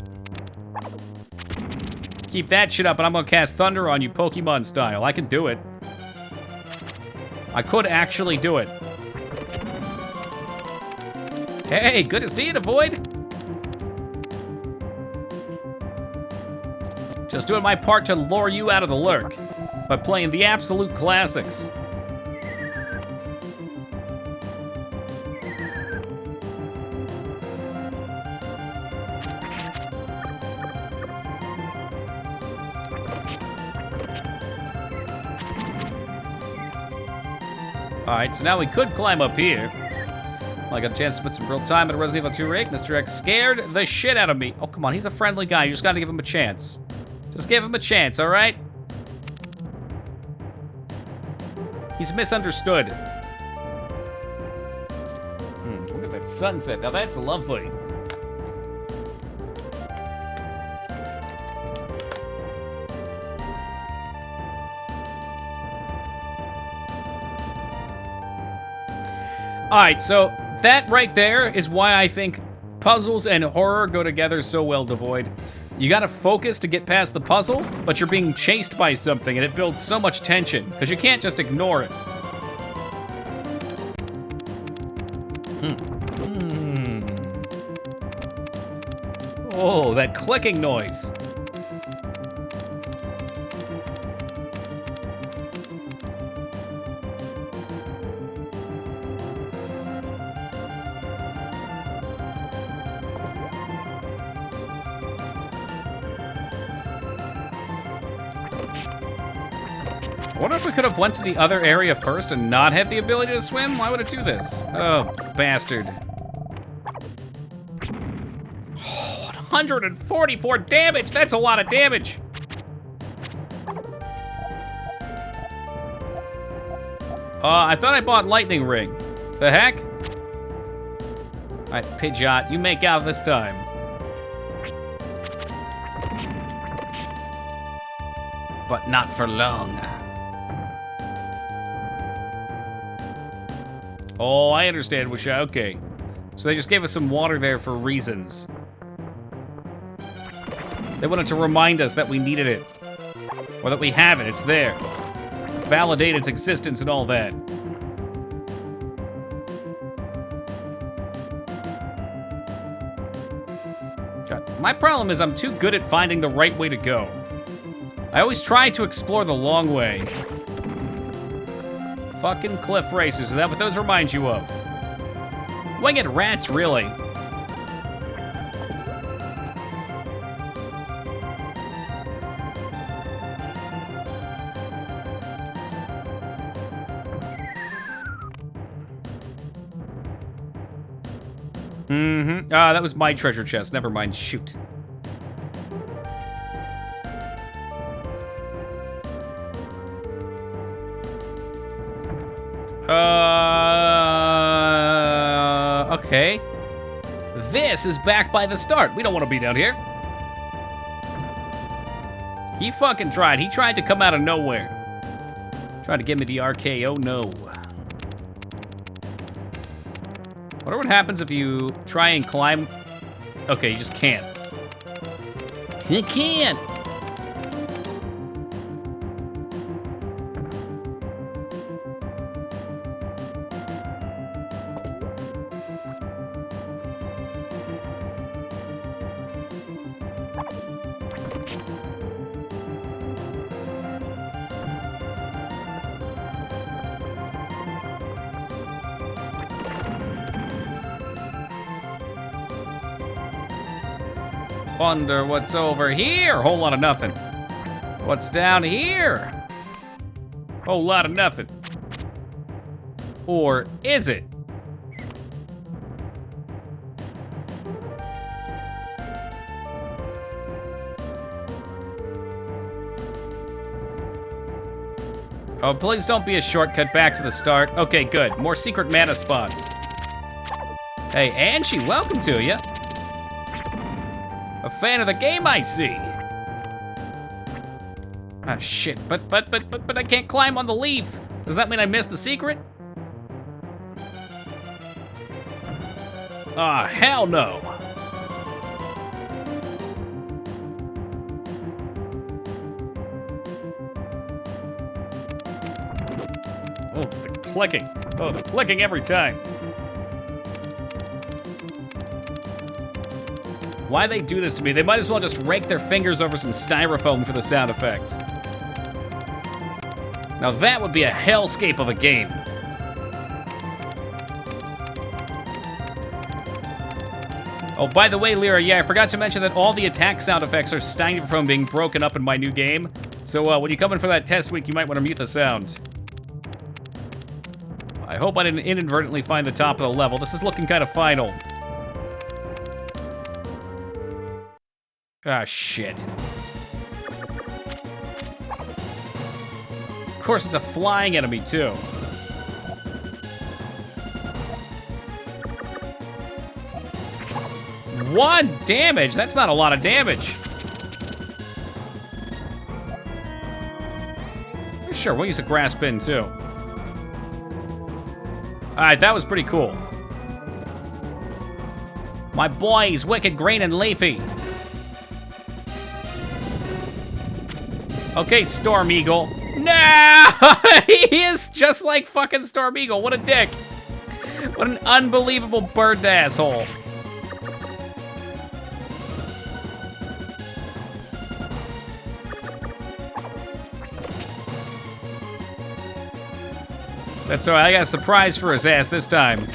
Keep that shit up and I'm gonna cast Thunder on you Pokemon style. I can do it. I could actually do it. Hey, good to see you, Devoid. Just doing my part to lure you out of the lurk by playing the absolute classics. Alright, so now we could climb up here. Well, I got a chance to put some real time into Resident Evil 2 Rake. Mr. X scared the shit out of me. Oh, come on, he's a friendly guy. You just gotta give him a chance. Just give him a chance, alright? He's misunderstood. Look at that sunset. Now that's lovely. Alright, so that right there is why I think puzzles and horror go together so well, Devoid. You gotta focus to get past the puzzle, but you're being chased by something, and it builds so much tension, because you can't just ignore it. Oh, that clicking noise. I wonder if we could have went to the other area first and not had the ability to swim? Why would it do this? Oh, bastard. 144 damage! That's a lot of damage! I thought I bought Lightning Ring. The heck? Alright, Pidgeot, you make out this time. But not for long. Oh, I understand, Wisha. Okay. So they just gave us some water there for reasons. They wanted to remind us that we needed it. Or that we have it, it's there. Validate its existence and all that. God, my problem is I'm too good at finding the right way to go. I always try to explore the long way. Fucking cliff racers, is that what those remind you of? Winged rats, really? Ah, that was my treasure chest. Never mind, shoot. Okay. This is back by the start. We don't want to be down here. He fucking tried. He tried to come out of nowhere. Tried to give me the RKO, no. Wonder what happens if you try and climb. Okay, you just can't. You can't. Wonder what's over here. Whole lot of nothing. What's down here? Whole lot of nothing. Or is it? Oh, please don't be a shortcut back to the start. Okay, good. More secret mana spots. Hey, Angie, welcome to you. A fan of the game, I see. Ah, shit. But I can't climb on the leaf. Does that mean I missed the secret? Ah, hell no. Oh, the clicking. Oh, the clicking every time. Why they do this to me? They might as well just rake their fingers over some styrofoam for the sound effect. Now that would be a hellscape of a game. Oh, by the way, Lyra, yeah, I forgot to mention that all the attack sound effects are styrofoam being broken up in my new game. So when you come in for that test week, you might want to mute the sound. I hope I didn't inadvertently find the top of the level. This is looking kind of final. Ah, shit. Of course, it's a flying enemy, too. One damage? That's not a lot of damage. Sure, we'll use a grass pin, too. Alright, that was pretty cool. My boys, wicked, green, and leafy. Okay, Storm Eagle. No! He is just like fucking Storm Eagle. What a dick. What an unbelievable bird asshole. That's all right, I got a surprise for his ass this time.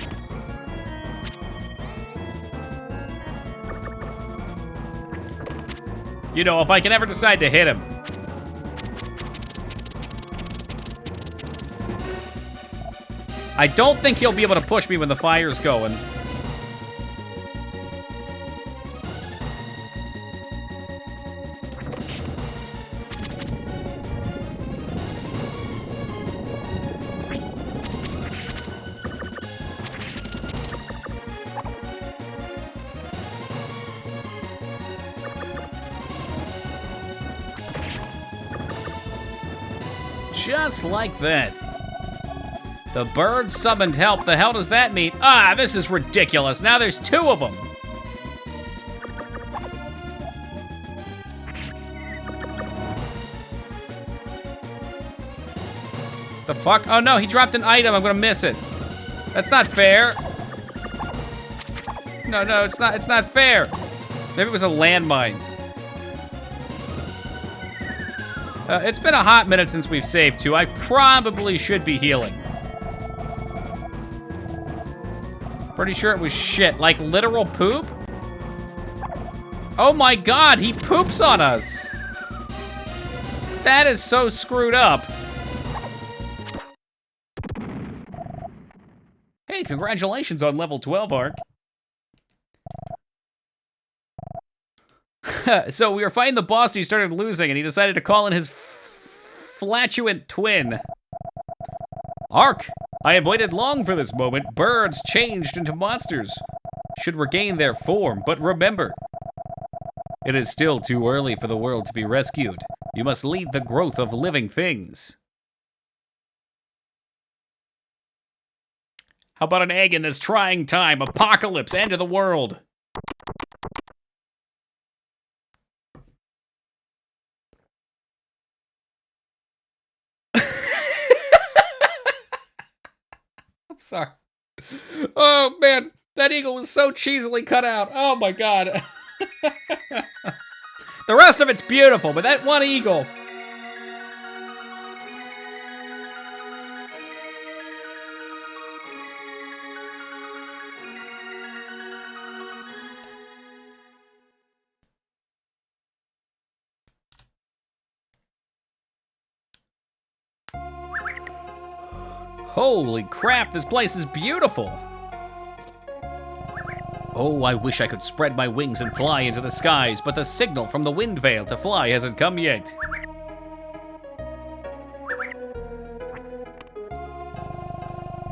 You know, if I can ever decide to hit him. I don't think he'll be able to push me when the fire's going. Just like that. The bird summoned help. The hell does that mean? Ah, this is ridiculous. Now there's two of them. The fuck? Oh no, he dropped an item. I'm gonna miss it. That's not fair. No, it's not fair. Maybe it was a landmine. It's been a hot minute since we've saved, too. I probably should be healing. Pretty sure it was shit. Like, literal poop? Oh my god, he poops on us! That is so screwed up. Hey, congratulations on level 12, Ark. So we were fighting the boss and he started losing and he decided to call in his flatulent twin. Ark, I have waited long for this moment. Birds changed into monsters should regain their form, but remember, it is still too early for the world to be rescued. You must lead the growth of living things. How about an egg in this trying time? Apocalypse, end of the world. Sorry. Oh, man. That eagle was so cheesily cut out. Oh, my God. The rest of it's beautiful, but that one eagle. Holy crap, this place is beautiful. Oh, I wish I could spread my wings and fly into the skies, but the signal from the wind veil to fly hasn't come yet.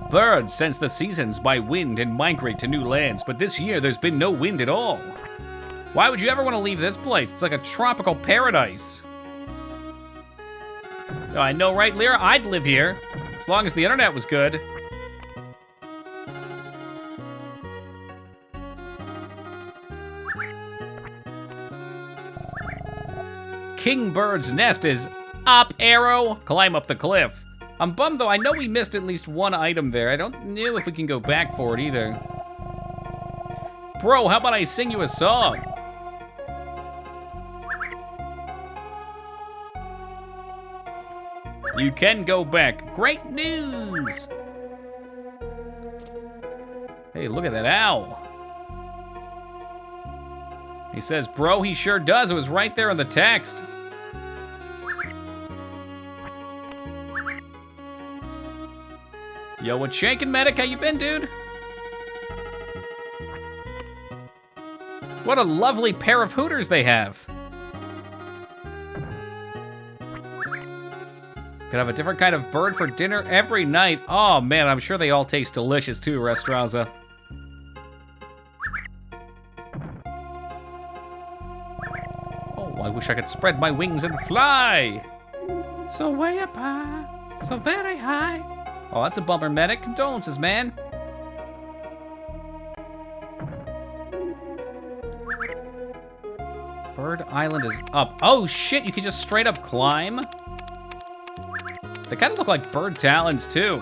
Birds sense the seasons by wind and migrate to new lands, but this year there's been no wind at all. Why would you ever want to leave this place? It's like a tropical paradise. Oh, I know, right, Lyra? I'd live here, as long as the internet was good. Kingbird's nest is up, arrow. Climb up the cliff. I'm bummed, though. I know we missed at least one item there. I don't know if we can go back for it, either. Bro, how about I sing you a song? You can go back. Great news! Hey, look at that owl. He says, bro, he sure does. It was right there in the text. Yo, what's shaking, medic? How you been, dude? What a lovely pair of hooters they have. Could have a different kind of bird for dinner every night. Oh, man, I'm sure they all taste delicious, too, Restraza. Oh, I wish I could spread my wings and fly. So way up high, so very high. Oh, that's a bummer, medic. Condolences, man. Bird Island is up. Oh, shit, you can just straight up climb? They kind of look like bird talons, too.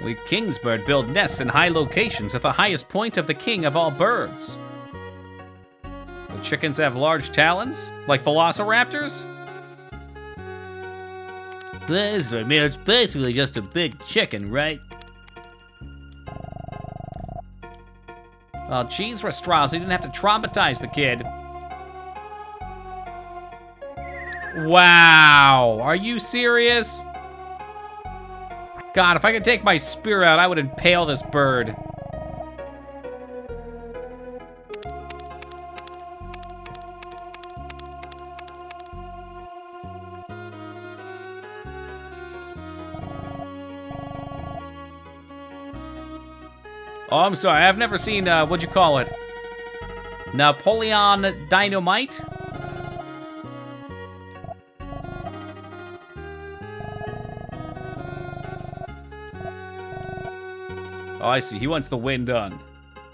We kingsbird build nests in high locations at the highest point of the king of all birds. The chickens have large talons, like velociraptors? I mean, it's basically just a big chicken, right? Well, geez, Restraza, you didn't have to traumatize the kid. Wow, are you serious? God, if I could take my spear out, I would impale this bird. Oh, I'm sorry, I've never seen, what'd you call it? Napoleon Dynamite? Oh, I see. He wants the win done.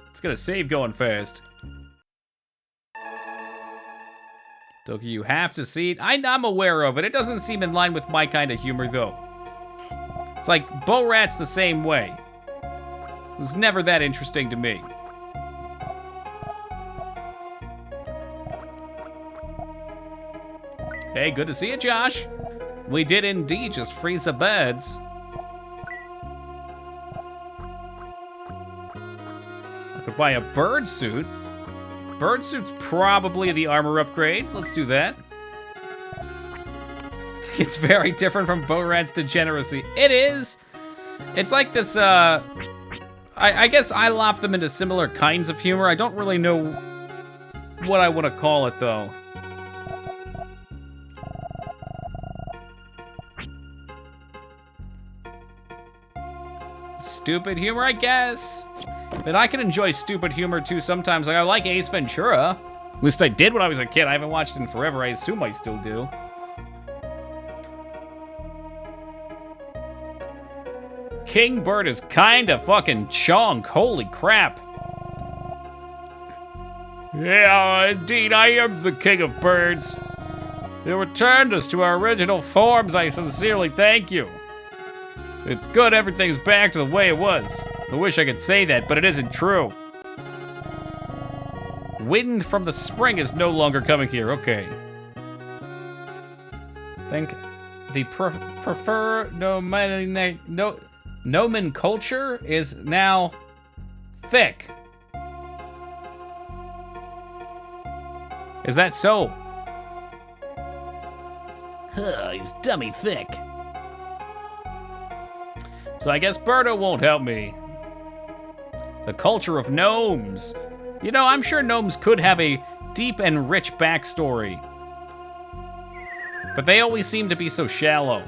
Let's get a save going first. Toki, you have to see it. I'm aware of it. It doesn't seem in line with my kind of humor, though. It's like Borat's the same way. It was never that interesting to me. Hey, good to see you, Josh. We did indeed just freeze the birds. Could buy a bird suit. Bird suit's probably the armor upgrade. Let's do that. It's very different from Borat's degeneracy. It is. It's like this, I guess I lop them into similar kinds of humor. I don't really know what I want to call it, though. Stupid humor, I guess. But I can enjoy stupid humor too sometimes. Like, I like Ace Ventura. At least I did when I was a kid. I haven't watched it in forever. I assume I still do. Kingbird is kinda fucking chonk. Holy crap. Yeah, indeed, I am the king of birds. You returned us to our original forms. I sincerely thank you. It's good everything's back to the way it was. I wish I could say that, but it isn't true. Wind from the spring is no longer coming here. Okay. Think the prefer nomenclature is now thick. Is that so? Huh, he's dummy thick. So I guess Birdo won't help me. The culture of gnomes. You know, I'm sure gnomes could have a deep and rich backstory. But they always seem to be so shallow.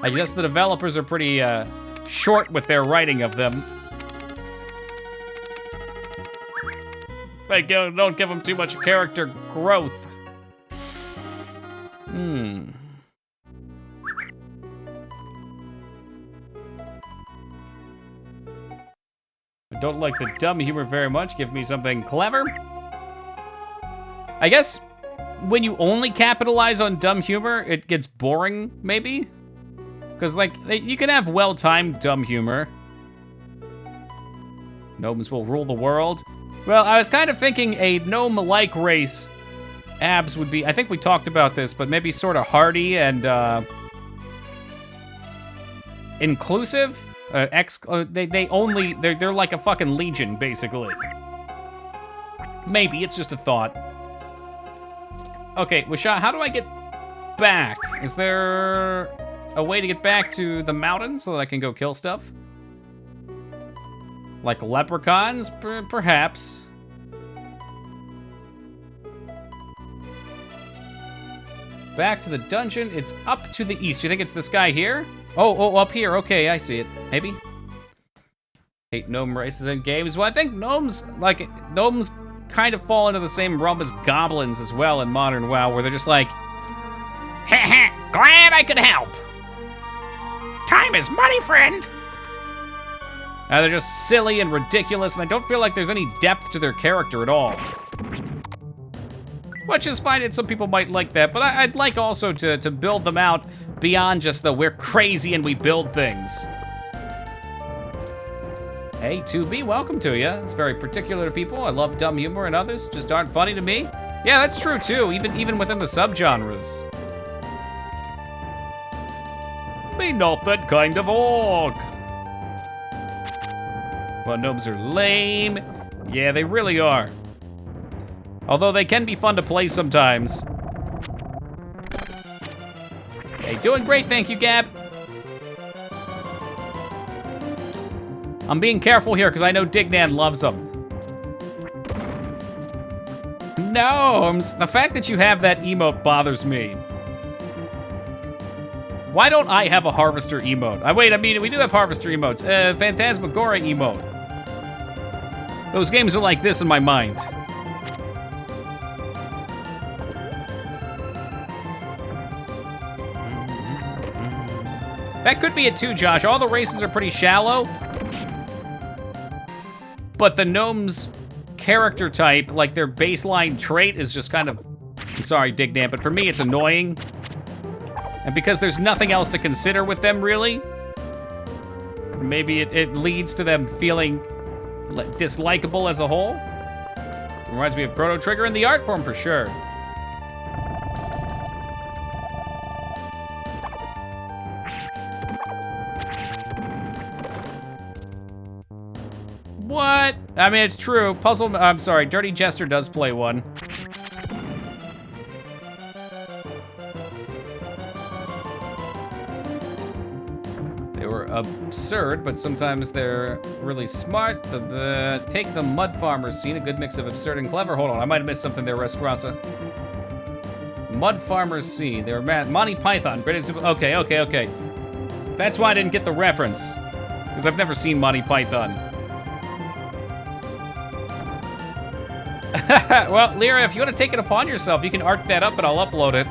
I guess the developers are pretty short with their writing of them. They don't give them too much character growth. I don't like the dumb humor very much. Give me something clever. I guess when you only capitalize on dumb humor, it gets boring, maybe? Because, like, you can have well-timed dumb humor. Gnomes will rule the world. Well, I was kind of thinking a gnome-like race. Abs would be, I think we talked about this, but maybe sort of hardy and inclusive. They're like a fucking legion, basically. Maybe, it's just a thought. Okay, Wisha, how do I get back? Is there a way to get back to the mountain so that I can go kill stuff? Like leprechauns, perhaps. Back to the dungeon. It's up to the east. You think it's this guy here? Oh, up here. Okay, I see it. Maybe. Hate gnome races in games. Well, I think gnomes kind of fall into the same realm as goblins as well in modern WoW, where they're just like, ha, glad I could help. Time is money, friend. They're just silly and ridiculous, and I don't feel like there's any depth to their character at all. Which is fine, and some people might like that, but I'd like also to build them out beyond just the we're crazy and we build things. Hey, 2B, welcome to you. It's very particular to people. I love dumb humor, and others just aren't funny to me. Yeah, that's true too, even within the subgenres. Me not that kind of orc. Well, gnomes are lame. Yeah, they really are. Although they can be fun to play sometimes. Hey, doing great, thank you, Gab. I'm being careful here because I know Dignan loves them. Gnomes, the fact that you have that emote bothers me. Why don't I have a Harvester emote? Wait, I mean, we do have Harvester emotes. Phantasmagoria emote. Those games are like this in my mind. That could be it too, Josh. All the races are pretty shallow. But the gnome's character type, like their baseline trait, is just kind of... I'm sorry, Dignan, but for me it's annoying. And because there's nothing else to consider with them, really, maybe it leads to them feeling dislikable as a whole. Reminds me of Chrono Trigger in the art form for sure. What? I mean, it's true. I'm sorry, Dirty Jester does play one. They were absurd, but sometimes they're really smart. Take the Mud Farmers scene, a good mix of absurd and clever. Hold on, I might have missed something there, Restrasa. Mud Farmers scene. They were mad. Monty Python. Okay. That's why I didn't get the reference. Because I've never seen Monty Python. Well, Lyra, if you want to take it upon yourself, you can art that up and I'll upload it.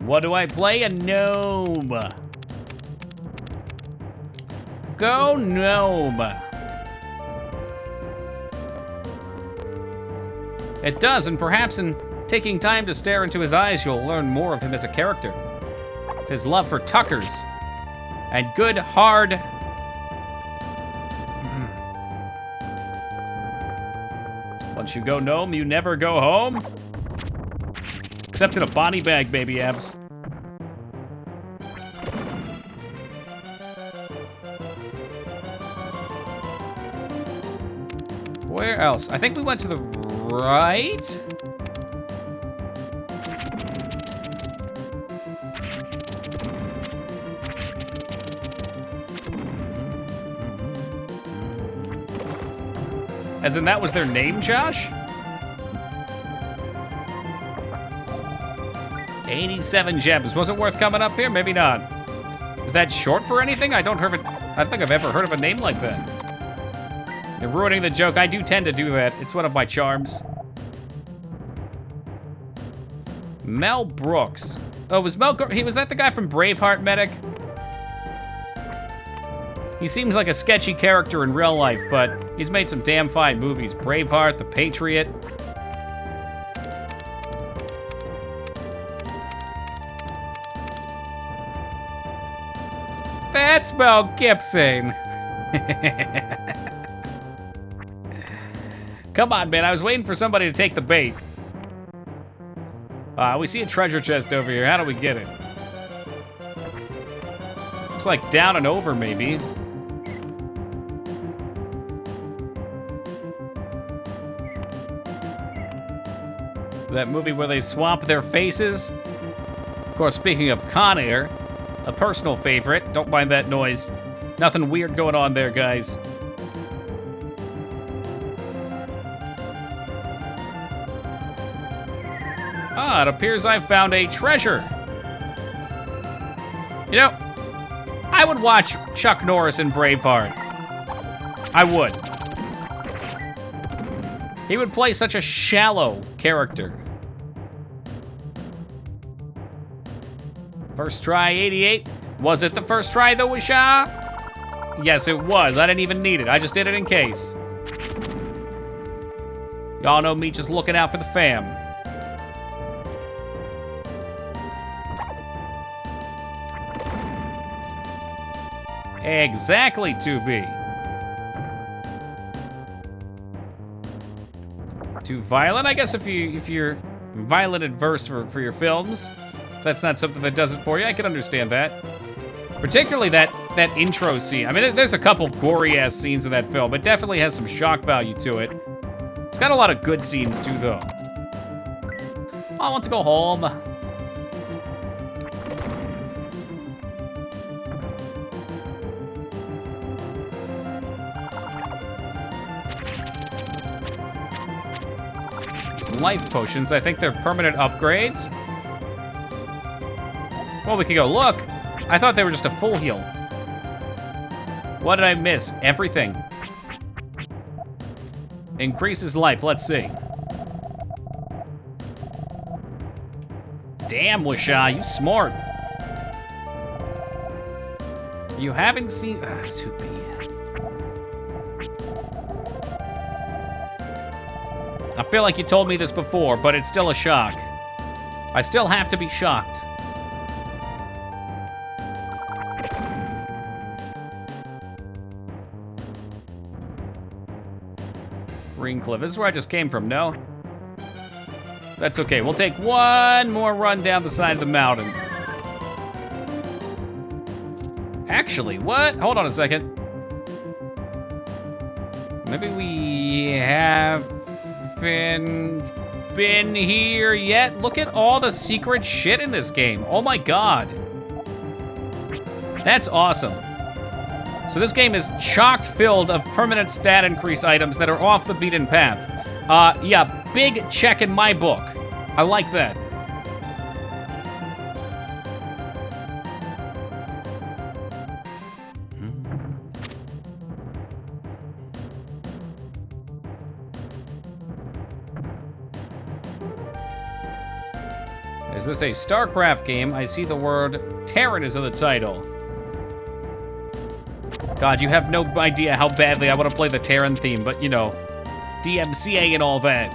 What do I play? A gnome. Go gnome. It does, and perhaps in taking time to stare into his eyes, you'll learn more of him as a character. His love for Tuckers. And good, hard... Once you go gnome, you never go home? Except in a body bag, baby abs. Where else? I think we went to the right? As in that was their name, Josh? 87 gems. Was it worth coming up here? Maybe not. Is that short for anything? I don't think I've ever heard of a name like that. You're ruining the joke. I do tend to do that. It's one of my charms. Mel Brooks. Oh, was that the guy from Braveheart, Medic? He seems like a sketchy character in real life, but he's made some damn fine movies. Braveheart, The Patriot. That's Mel Gibson. Come on, man. I was waiting for somebody to take the bait. We see a treasure chest over here. How do we get it? Looks like down and over, maybe. That movie where they swap their faces. Of course, speaking of Con Air, a personal favorite. Don't mind that noise. Nothing weird going on there, guys. It appears I've found a treasure. You know, I would watch Chuck Norris in Braveheart. I would. He would play such a shallow character. First try, 88. Was it the first try, though, Wisha? Yes, it was. I didn't even need it. I just did it in case. Y'all know me just looking out for the fam. Exactly, 2B. Too violent? I guess if you're violent adverse for your films, if that's not something that does it for you, I can understand that. Particularly that intro scene. I mean, there's a couple gory-ass scenes in that film. It definitely has some shock value to it. It's got a lot of good scenes, too, though. I want to go home. Life potions. I think they're permanent upgrades. Well, we could go look. I thought they were just a full heal. What did I miss? Everything. Increases life. Let's see. Damn, Wisha, you smart. You haven't seen... too bad. I feel like you told me this before, but it's still a shock. I still have to be shocked. Greencliff. This is where I just came from, no? That's okay. We'll take one more run down the side of the mountain. Actually, what? Hold on a second. Maybe we haven't been here yet. Look at all the secret shit in this game. Oh my god. That's awesome. So this game is chock filled of permanent stat increase items that are off the beaten path. Yeah, big check in my book. I like that. Is this a StarCraft game? I see the word Terran is in the title. God, you have no idea how badly I want to play the Terran theme, but you know, DMCA and all that.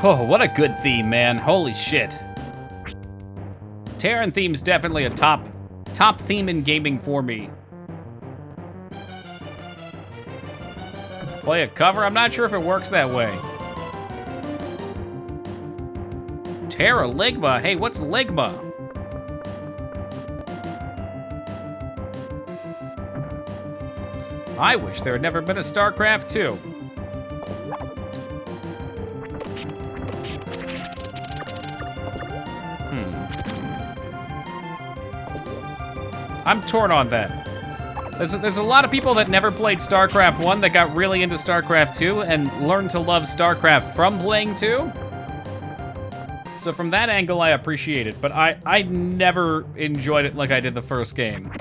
Oh, what a good theme, man. Holy shit. Terran theme's definitely a top theme in gaming for me. Play a cover? I'm not sure if it works that way. Terranigma? Hey, what's Ligma? I wish there had never been a StarCraft 2. I'm torn on that. There's a lot of people that never played StarCraft 1 that got really into StarCraft 2 and learned to love StarCraft from playing 2. So from that angle, I appreciate it, but I never enjoyed it like I did the first game.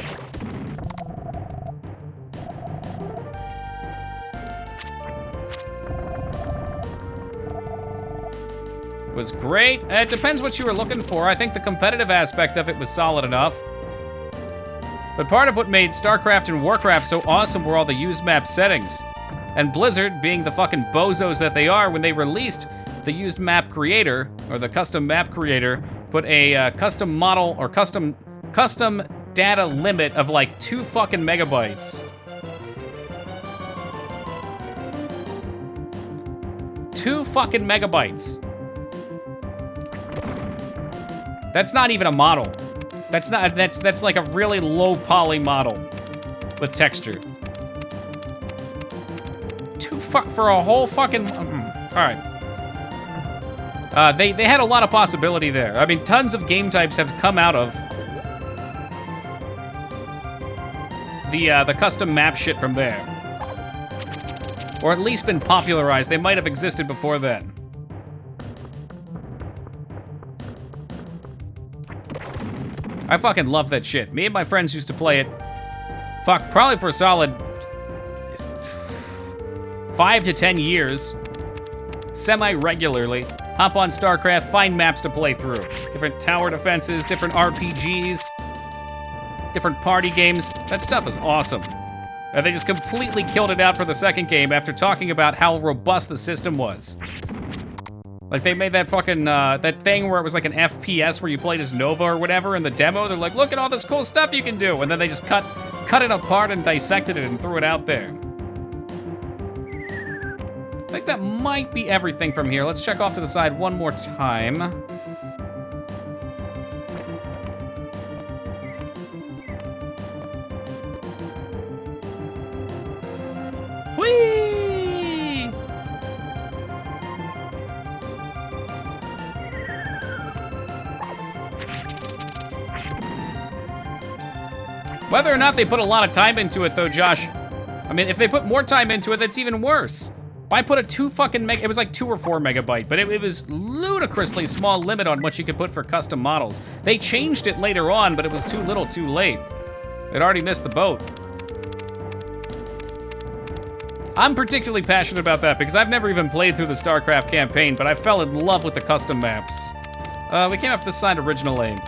It was great. It depends what you were looking for. I think the competitive aspect of it was solid enough. But part of what made StarCraft and Warcraft so awesome were all the used map settings. And Blizzard, being the fucking bozos that they are, when they released the used map creator, or the custom map creator, put a custom model or custom data limit of like 2 fucking megabytes. 2 fucking megabytes. That's not even a model. That's like a really low poly model with texture. For a whole fucking, all right. They had a lot of possibility there. I mean, tons of game types have come out of the custom map shit from there. Or at least been popularized. They might have existed before then. I fucking love that shit. Me and my friends used to play it, fuck, probably for a solid 5 to 10 years, semi-regularly. Hop on StarCraft, find maps to play through. Different tower defenses, different RPGs, different party games. That stuff is awesome. And they just completely killed it out for the second game after talking about how robust the system was. Like, they made that fucking, that thing where it was like an FPS where you played as Nova or whatever in the demo. They're like, look at all this cool stuff you can do. And then they just cut it apart and dissected it and threw it out there. I think that might be everything from here. Let's check off to the side one more time. Whee! Whether or not they put a lot of time into it, though, Josh, I mean, if they put more time into it, that's even worse. Why put a 2 fucking meg? It was like 2 or 4 megabyte, but it was ludicrously small limit on what you could put for custom models. They changed it later on, but it was too little, too late. It already missed the boat. I'm particularly passionate about that because I've never even played through the StarCraft campaign, but I fell in love with the custom maps. We came up this side original lane.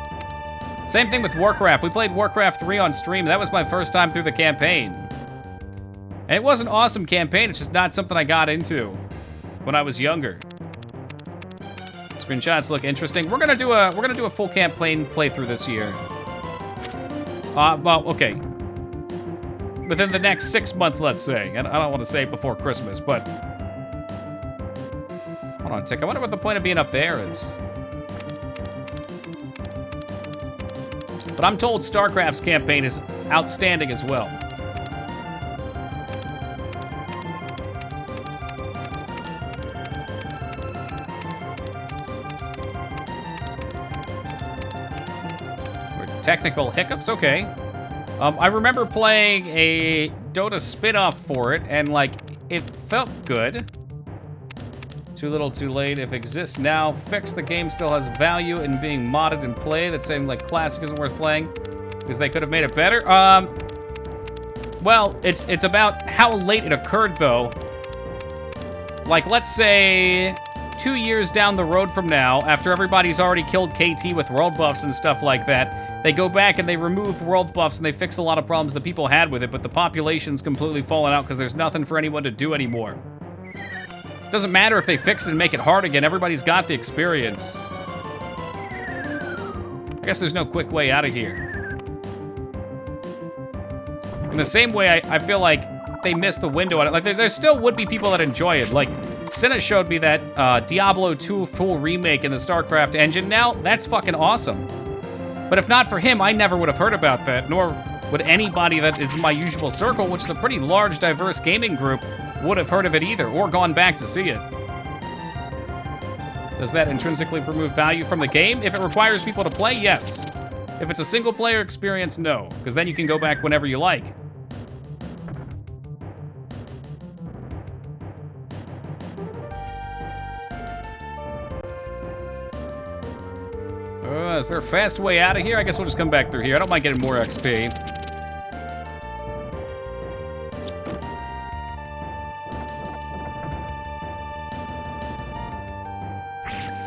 Same thing with Warcraft. We played Warcraft 3 on stream. That was my first time through the campaign. And it was an awesome campaign. It's just not something I got into when I was younger. Screenshots look interesting. We're gonna do a full campaign playthrough this year. Well, okay. Within the next 6 months, let's say. And I don't want to say before Christmas, but hold on a tick. I wonder what the point of being up there is. But I'm told StarCraft's campaign is outstanding as well. Technical hiccups, okay. I remember playing a Dota spin-off for it, and like, it felt good. Too little, too late. If exists now, fix. The game still has value in being modded and played. That saying like classic isn't worth playing because they could have made it better. Well, it's about how late it occurred though. Like, let's say 2 years down the road from now, after everybody's already killed KT with world buffs and stuff like that, they go back and they remove world buffs and they fix a lot of problems that people had with it, but the population's completely fallen out because there's nothing for anyone to do anymore. Doesn't matter if they fix it and make it hard again, everybody's got the experience. I guess there's no quick way out of here. In the same way, I feel like they missed the window on it. Like, there still would be people that enjoy it. Like, Cinna showed me that Diablo 2 full remake in the StarCraft engine. Now, that's fucking awesome. But if not for him, I never would have heard about that, nor would anybody that is in my usual circle, which is a pretty large, diverse gaming group, would have heard of it either, or gone back to see it. Does that intrinsically remove value from the game? If it requires people to play, yes. If it's a single-player experience, no, because then you can go back whenever you like. Is there a fast way out of here? I guess we'll just come back through here. I don't mind getting more XP.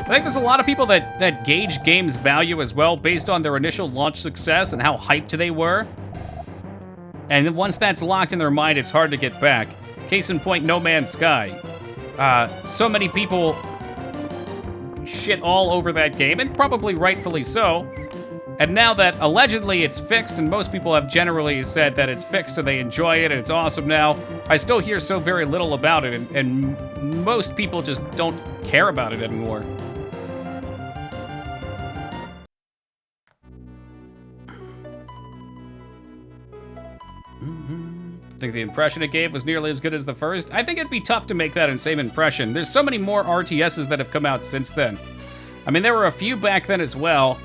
I think there's a lot of people that gauge games' value as well based on their initial launch success and how hyped they were. And then once that's locked in their mind, it's hard to get back. Case in point, No Man's Sky. So many people shit all over that game, and probably rightfully so. And now that allegedly it's fixed, and most people have generally said that it's fixed and they enjoy it and it's awesome now, I still hear so very little about it, and most people just don't care about it anymore. I think the impression it gave was nearly as good as the first. I think it'd be tough to make that same impression. There's so many more RTSs that have come out since then. I mean, there were a few back then as well.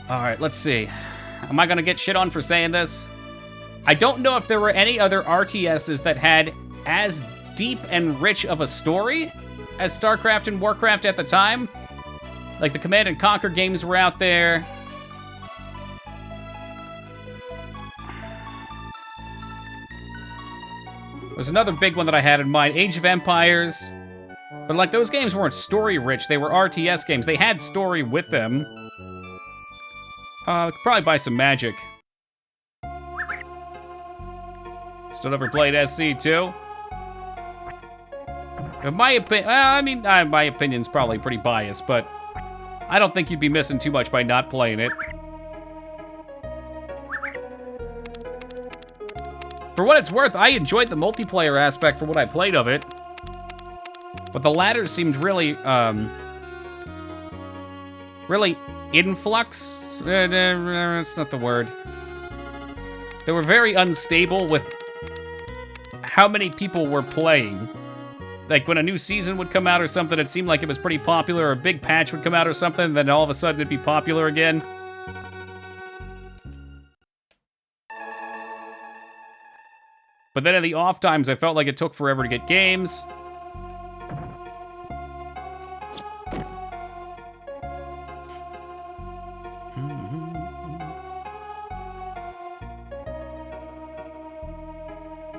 All right, let's see. Am I gonna get shit on for saying this? I don't know if there were any other RTSs that had as deep and rich of a story as StarCraft and Warcraft at the time. Like the Command and Conquer games were out there. There's another big one that I had in mind, Age of Empires. But like those games weren't story-rich, they were RTS games. They had story with them. Could probably buy some Magic. Still never played SC2. My opinion's probably pretty biased, but I don't think you'd be missing too much by not playing it. For what it's worth, I enjoyed the multiplayer aspect for what I played of it. But the latter seemed really, really influx? That's not the word. They were very unstable with how many people were playing. Like, when a new season would come out or something, it seemed like it was pretty popular, or a big patch would come out or something, then all of a sudden it'd be popular again. But then in the off times, I felt like it took forever to get games.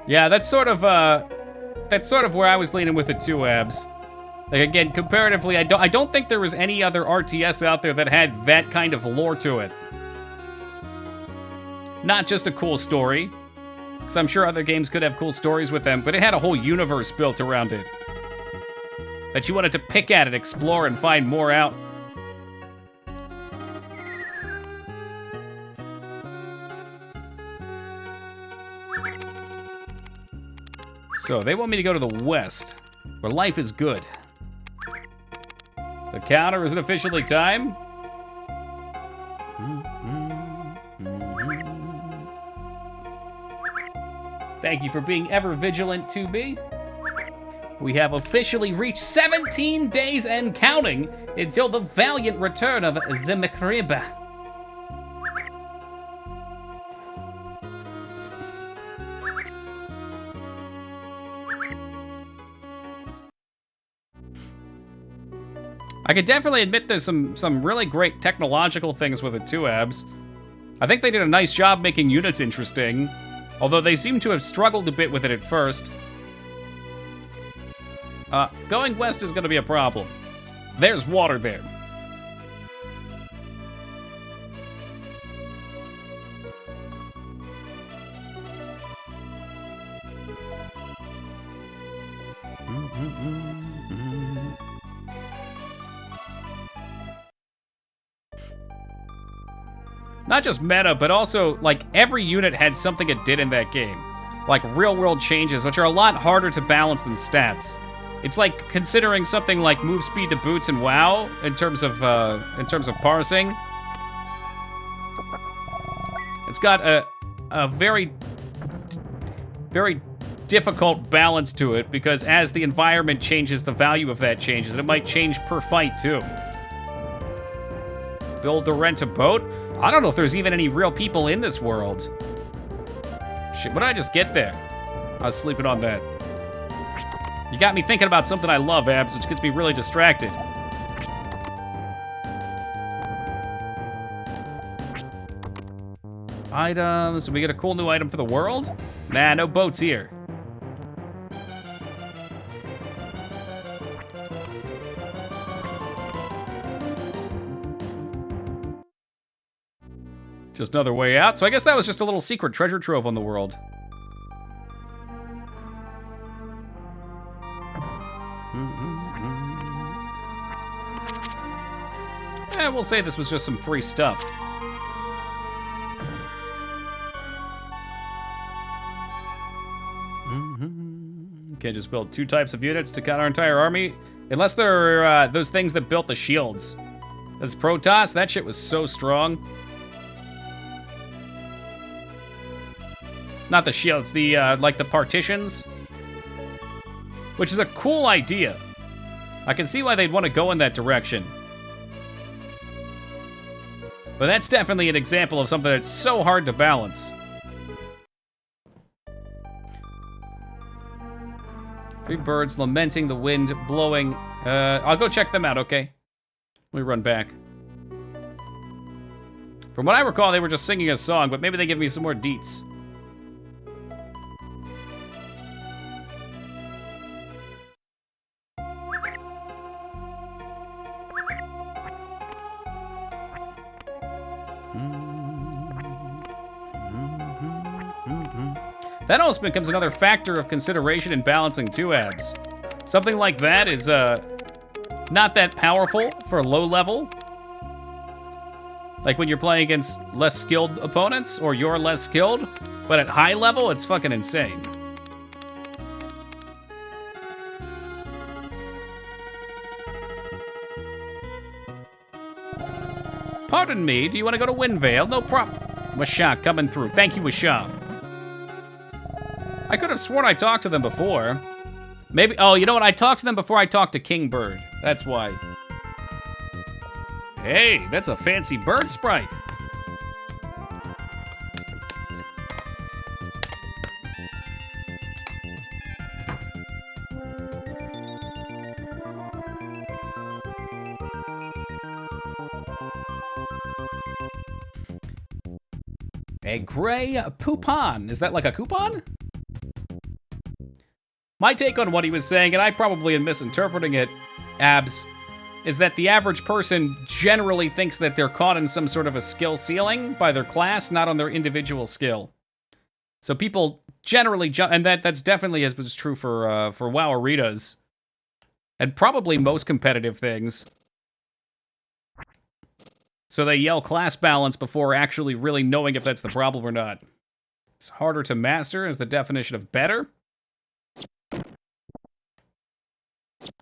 Yeah, that's sort of where I was leaning with it too, Abs. Like, again, comparatively, I don't think there was any other RTS out there that had that kind of lore to it. Not just a cool story, because I'm sure other games could have cool stories with them, but it had a whole universe built around it that you wanted to pick at and explore and find more out. So, they want me to go to the west, where life is good. The counter isn't officially time. Thank you for being ever vigilant, 2B. We have officially reached 17 days and counting until the valiant return of Zemekriba. I could definitely admit there's some really great technological things with it too, Abs. I think they did a nice job making units interesting, although they seem to have struggled a bit with it at first. Going west is going to be a problem. There's water there. Not just meta, but also, like, every unit had something it did in that game. Like, real-world changes, which are a lot harder to balance than stats. It's like considering something like move speed to boots in WoW, in terms of parsing. It's got a very difficult balance to it, because as the environment changes, the value of that changes, and it might change per fight, too. Build or rent a boat? I don't know if there's even any real people in this world. Shit, what did I just get there? I was sleeping on that. You got me thinking about something I love, Abs, which gets me really distracted. Items. Did we get a cool new item for the world? Nah, no boats here. Just another way out. So I guess that was just a little secret treasure trove on the world. We'll say this was just some free stuff. Can't just build 2 types of units to cut our entire army. Unless they're those things that built the shields. That's Protoss. That shit was so strong. Not the shields, the, like the partitions. Which is a cool idea. I can see why they'd want to go in that direction. But that's definitely an example of something that's so hard to balance. 3 birds lamenting, the wind blowing. I'll go check them out, okay? Let me run back. From what I recall, they were just singing a song, but maybe they give me some more deets. That almost becomes another factor of consideration in balancing 2 abs. Something like that is not that powerful for low level. Like when you're playing against less skilled opponents, or you're less skilled, but at high level, it's fucking insane. Pardon me, do you want to go to Windvale? No problem. Washak coming through. Thank you, Washak. I could have sworn I talked to them before. Maybe, oh, you know what? I talked to them before I talked to King Bird. That's why. Hey, that's a fancy bird sprite. A gray poupon. Is that like a coupon? My take on what he was saying, and I probably am misinterpreting it, Abs, is that the average person generally thinks that they're caught in some sort of a skill ceiling by their class, not on their individual skill. So people generally jump, and that's definitely as was true for WoW Arenas, and probably most competitive things. So they yell class balance before actually really knowing if that's the problem or not. It's harder to master is the definition of better.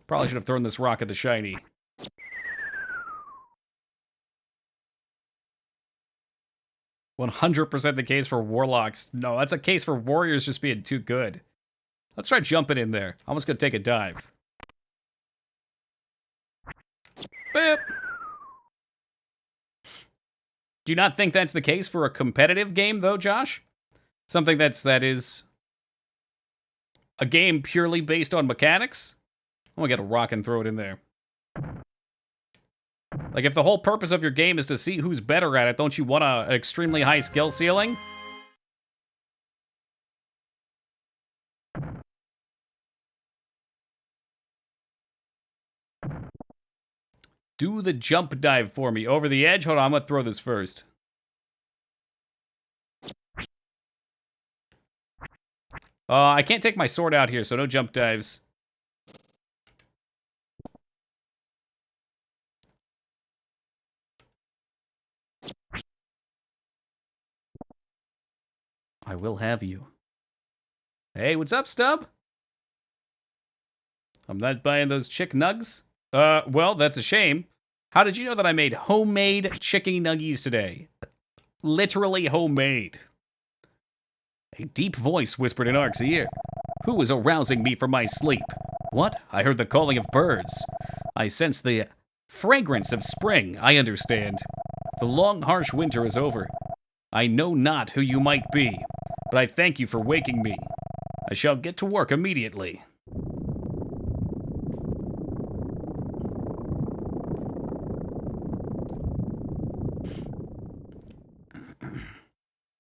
Probably should have thrown this rock at the shiny. "100% the case for warlocks." No, that's a case for warriors just being too good. Let's try jumping in there. I'm just gonna take a dive. Boop. Do you not think that's the case for a competitive game, though, Josh? Something that is a game purely based on mechanics? I'm gonna get a rock and throw it in there. Like, if the whole purpose of your game is to see who's better at it, don't you want an extremely high skill ceiling? Do the jump dive for me. Over the edge? Hold on, I'm gonna throw this first. I can't take my sword out here, so no jump dives. I will have you. Hey, what's up, Stub? I'm not buying those chick nugs. Well, that's a shame. How did you know that I made homemade chicken nuggies today? Literally homemade. A deep voice whispered in Ark's ear. Who is arousing me from my sleep? What? I heard the calling of birds. I sense the fragrance of spring, I understand. The long, harsh winter is over. I know not who you might be, but I thank you for waking me. I shall get to work immediately.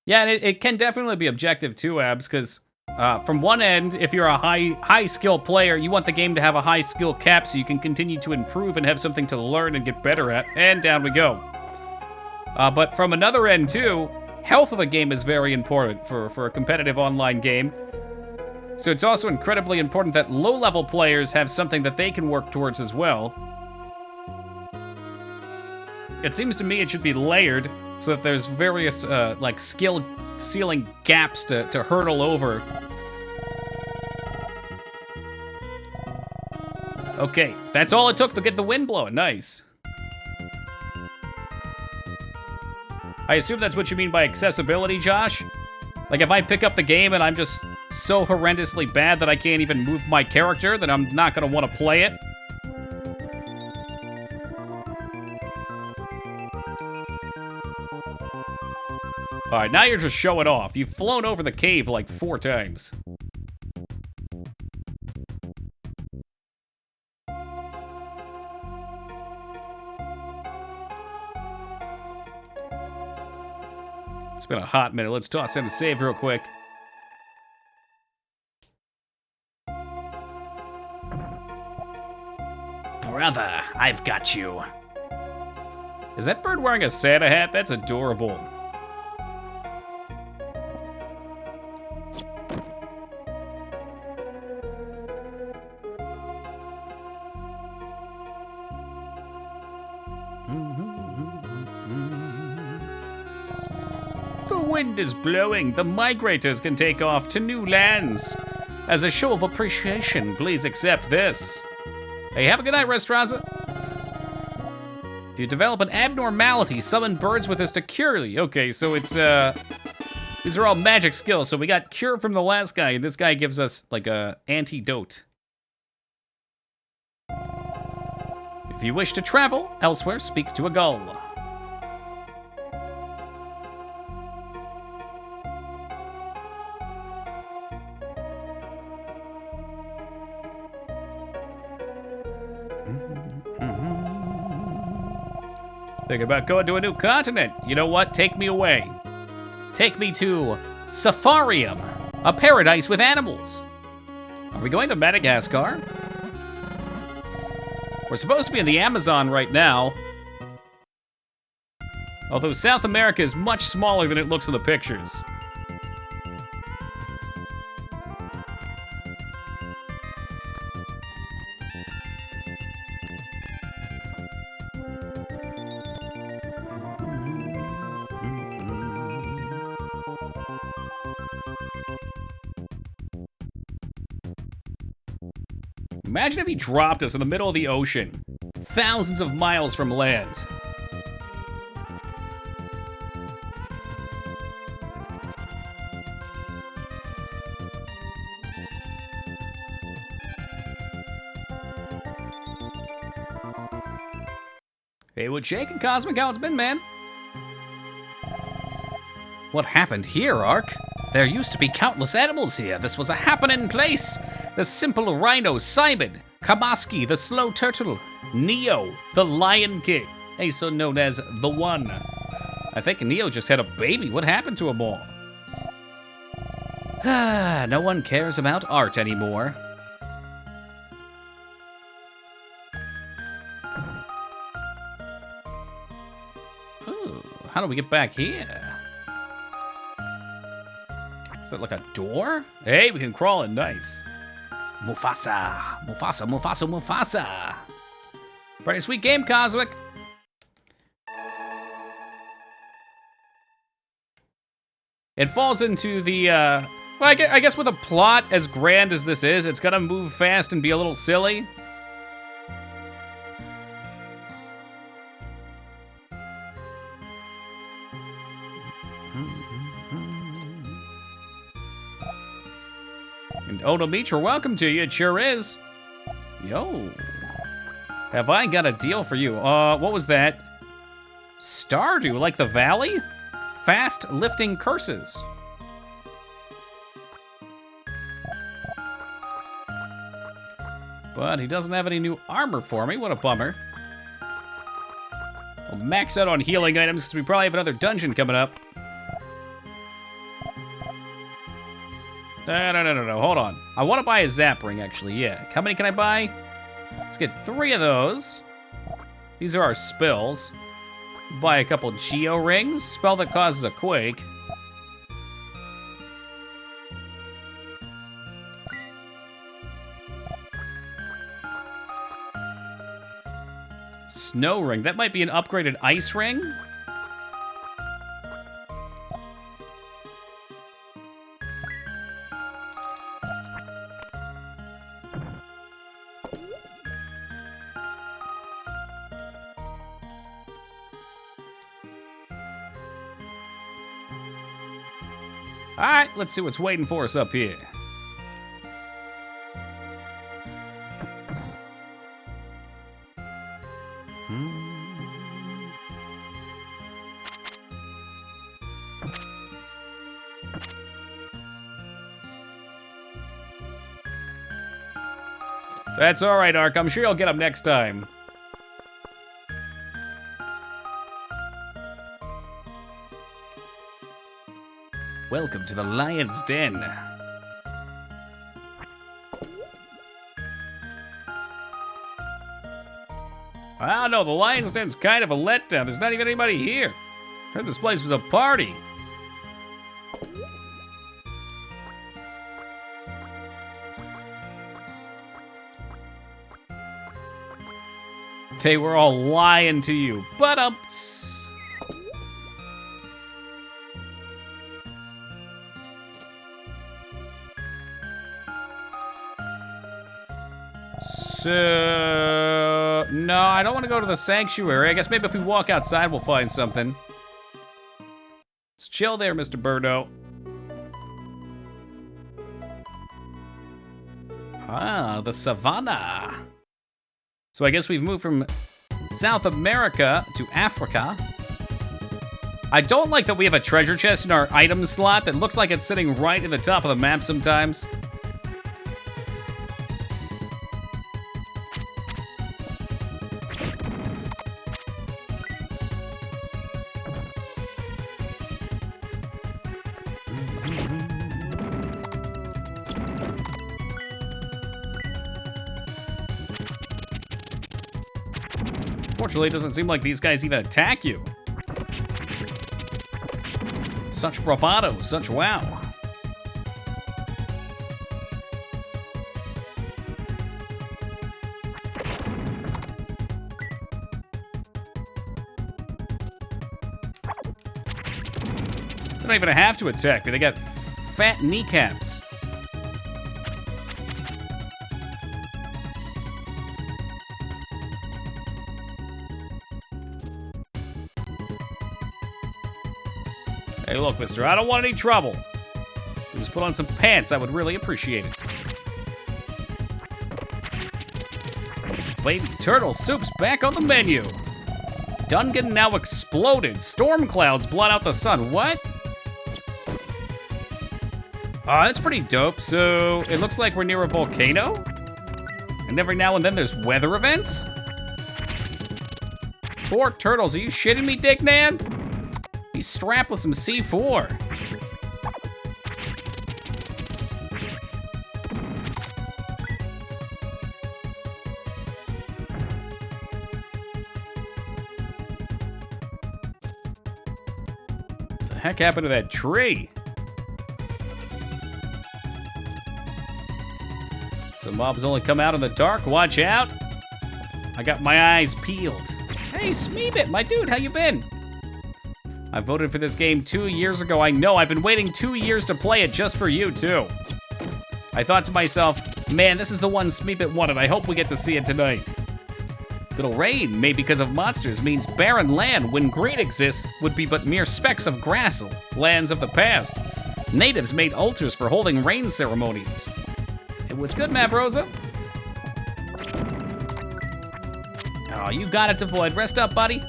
Yeah, and it can definitely be objective too, Abs, because from one end, if you're a high skill player, you want the game to have a high skill cap so you can continue to improve and have something to learn and get better at, and down we go. But from another end too, health of a game is very important for a competitive online game. So it's also incredibly important that low-level players have something that they can work towards as well. It seems to me it should be layered so that there's various, like, skill ceiling gaps to hurdle over. Okay, that's all it took to get the wind blowing. Nice. I assume that's what you mean by accessibility, Josh? Like, if I pick up the game and I'm just so horrendously bad that I can't even move my character, then I'm not going to want to play it? Alright, now you're just showing off. You've flown over the cave like 4 times. It's been a hot minute. Let's toss in a save real quick. Brother, I've got you. Is that bird wearing a Santa hat? That's adorable. The wind is blowing. The migrators can take off to new lands. As a show of appreciation, please accept this. Hey, have a good night, Restraza. If you develop an abnormality, summon birds with this to cure you. Okay, so it's, these are all magic skills. So we got cure from the last guy, and this guy gives us, like, a antidote. If you wish to travel elsewhere, speak to a gull. Thinking about going to a new continent. You know what? Take me away. Take me to Safarium, a paradise with animals. Are we going to Madagascar? We're supposed to be in the Amazon right now. Although South America is much smaller than it looks in the pictures. Imagine if he dropped us in the middle of the ocean, thousands of miles from land. Hey, what shaking, Cosmic? How it's been, man? What happened here, Ark? There used to be countless animals here. This was a happening place. The simple rhino, Simon. Kamaski, the slow turtle. Neo, the Lion King. Also known as the One. I think Neo just had a baby. What happened to them all? No one cares about art anymore. Ooh, how do we get back here? Is that like a door? Hey, we can crawl in. Nice. Mufasa, Mufasa, Mufasa, Mufasa. Pretty sweet game, Cosmic. It falls into the, well, I guess with a plot as grand as this is, it's gonna move fast and be a little silly. And Onomitra, welcome to you. It sure is. Yo. Have I got a deal for you? What was that? Stardew, like the valley? Fast lifting curses. But he doesn't have any new armor for me. What a bummer. I'll max out on healing items because we probably have another dungeon coming up. No. Hold on. I want to buy a zap ring, actually. Yeah. How many can I buy? Let's get 3 of those. These are our spells. Buy a couple geo rings. Spell that causes a quake. Snow ring. That might be an upgraded ice ring. All right, let's see what's waiting for us up here. That's all right, Ark. I'm sure you'll get them next time. Welcome to the Lion's Den. Wow, no, the Lion's Den's kind of a letdown. There's not even anybody here. Heard this place was a party. They were all lying to you. But-umps. So, no, I don't want to go to the sanctuary. I guess maybe if we walk outside, we'll find something. Let's chill there, Mr. Birdo. Ah, the savannah. So I guess we've moved from South America to Africa. I don't like that we have a treasure chest in our item slot that looks like it's sitting right in the top of the map sometimes. Fortunately, it doesn't seem like these guys even attack you. Such bravado, such wow. They don't even have to attack me. They got fat kneecaps. Hey, look, mister, I don't want any trouble. Just put on some pants. I would really appreciate it. Baby turtle soup's back on the menu. Dungan now exploded. Storm clouds blot out the sun. What? That's pretty dope. So it looks like we're near a volcano. And every now and then there's weather events. 4 turtles. Are you shitting me, Dick Man? He's strapped with some C4. What the heck happened to that tree? Some mobs only come out in the dark. Watch out. I got my eyes peeled. Hey, Smeebit, my dude, how you been? I voted for this game 2 years ago. I know, I've been waiting 2 years to play it just for you, too. I thought to myself, man, this is the one Smeebit wanted. I hope we get to see it tonight. Little rain, made because of monsters, means barren land when green exists would be but mere specks of grass, lands of the past. Natives made altars for holding rain ceremonies. Hey, what's good, Map Rosa? Oh, you got it, Devoid. Rest up, buddy.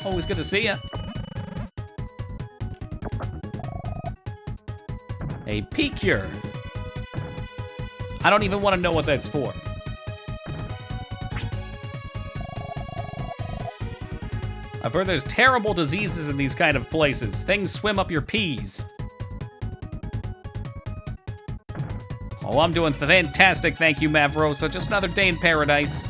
Always good to see ya. A P-Cure. I don't even want to know what that's for. I've heard there's terrible diseases in these kind of places. Things swim up your peas. Oh, I'm doing fantastic, thank you, Mavrosa. Just another day in paradise.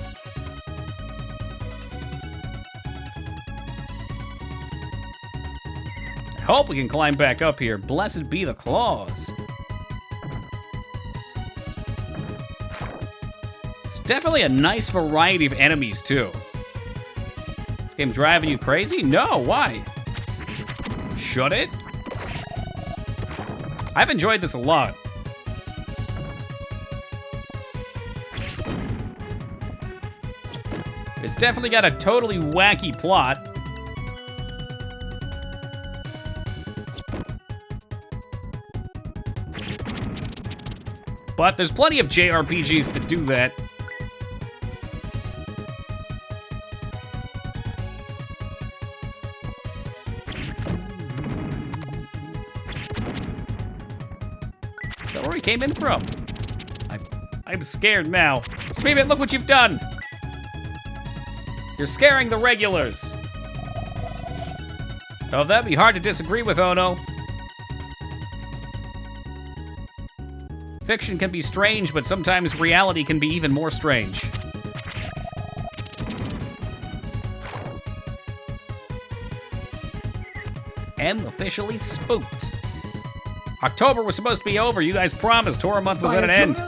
I hope we can climb back up here. Blessed be the claws. It's definitely a nice variety of enemies, too. This game driving you crazy? No, why? Should it? I've enjoyed this a lot. It's definitely got a totally wacky plot. But there's plenty of JRPGs that do that. Is that where we came in from? I'm scared now. Speedbit, look what you've done! You're scaring the regulars. Oh, that'd be hard to disagree with, Ono. Fiction can be strange, but sometimes reality can be even more strange. Am officially spooked. October was supposed to be over. You guys promised Horror Month was at an end. Hey,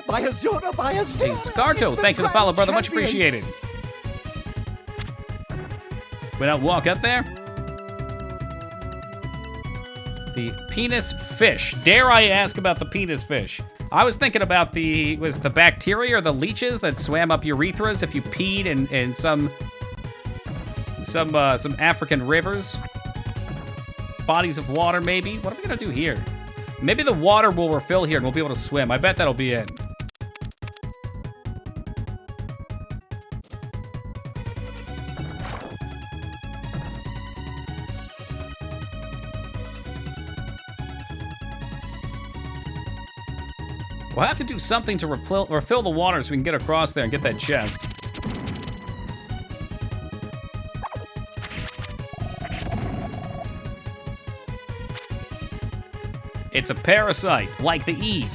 Scarto, thank you for the follow, brother. Much appreciated. We don't walk up there? The penis fish. Dare I ask about the penis fish? I was thinking about the bacteria or the leeches that swam up urethras if you peed in some African rivers. Bodies of water, maybe? What are we gonna do here? Maybe the water will refill here and we'll be able to swim. I bet that'll be it. We'll have to do something to refill the water so we can get across there and get that chest. It's a parasite, like the Eve.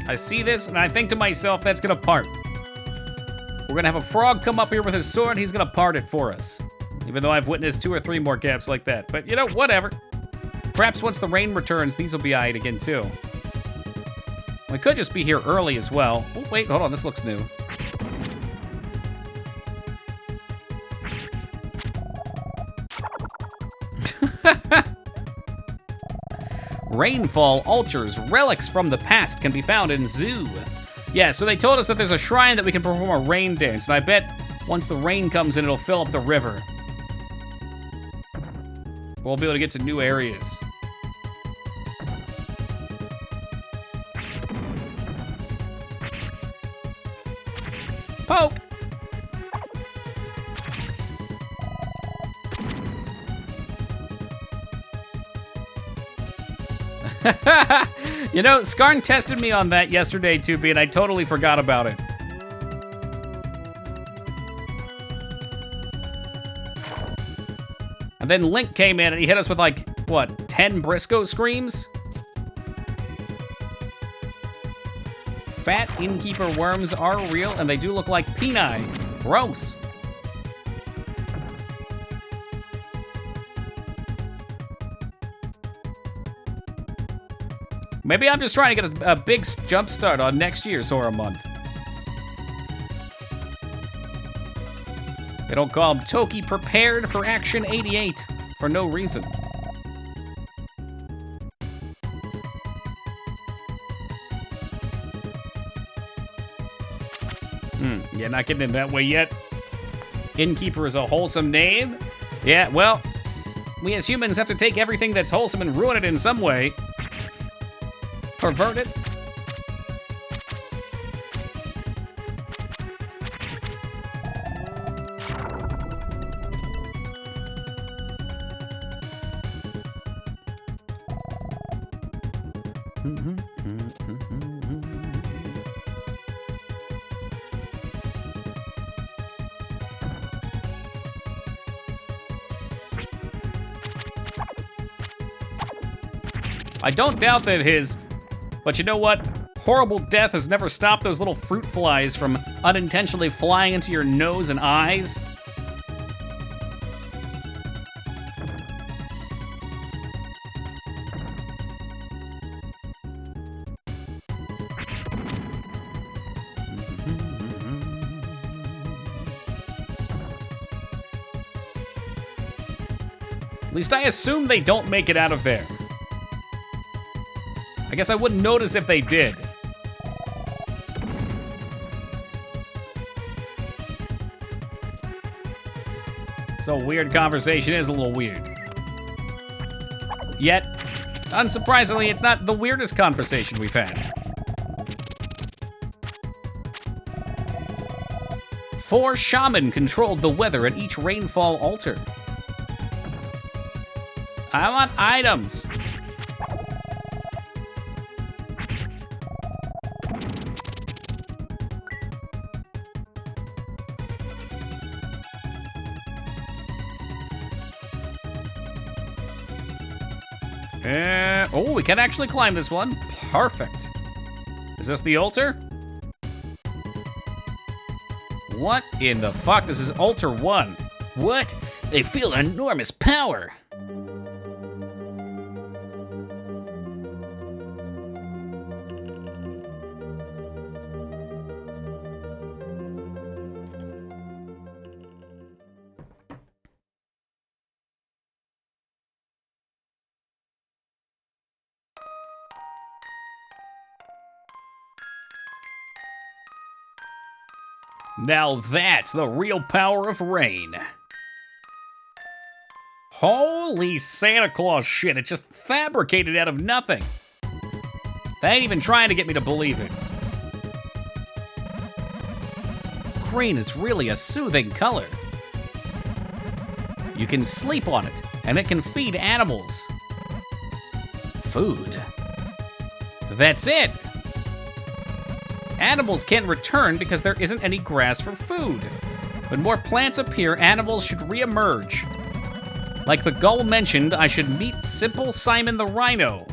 I see this and I think to myself, that's gonna part. We're gonna have a frog come up here with his sword, he's gonna part it for us. Even though I've witnessed 2 or 3 more gaps like that. But you know, whatever. Perhaps once the rain returns, these will be eyed again too. We could just be here early as well. Oh, wait, hold on, this looks new. Rainfall altars, relics from the past can be found in zoo. Yeah, so they told us that there's a shrine that we can perform a rain dance, and I bet once the rain comes in, it'll fill up the river. We'll be able to get to new areas. Poke! You know, Skarn tested me on that yesterday, 2B, and I totally forgot about it. And then Link came in and he hit us with like, what, 10 Briscoe screams? Fat innkeeper worms are real and they do look like peni. Gross. Maybe I'm just trying to get a big jump start on next year's Horror Month. They don't call him Toki prepared for Action 88 for no reason. Yeah, not getting in that way yet. Innkeeper is a wholesome name. Yeah, well, we as humans have to take everything that's wholesome and ruin it in some way. Pervert it. I don't doubt that it is, but you know what? Horrible death has never stopped those little fruit flies from unintentionally flying into your nose and eyes. At least I assume they don't make it out of there. I guess I wouldn't notice if they did. So weird conversation is a little weird. Yet, unsurprisingly, it's not the weirdest conversation we've had. 4 shaman controlled the weather at each rainfall altar. I want items. Oh, we can actually climb this one. Perfect. Is this the altar? What in the fuck? This is altar 1. What? They feel enormous power. Now that's the real power of rain. Holy Santa Claus shit, it just fabricated out of nothing. They ain't even trying to get me to believe it. Green is really a soothing color. You can sleep on it, and it can feed animals. Food. That's it. Animals can't return because there isn't any grass for food. When more plants appear, animals should re-emerge. Like the gull mentioned, I should meet Simple Simon the Rhino,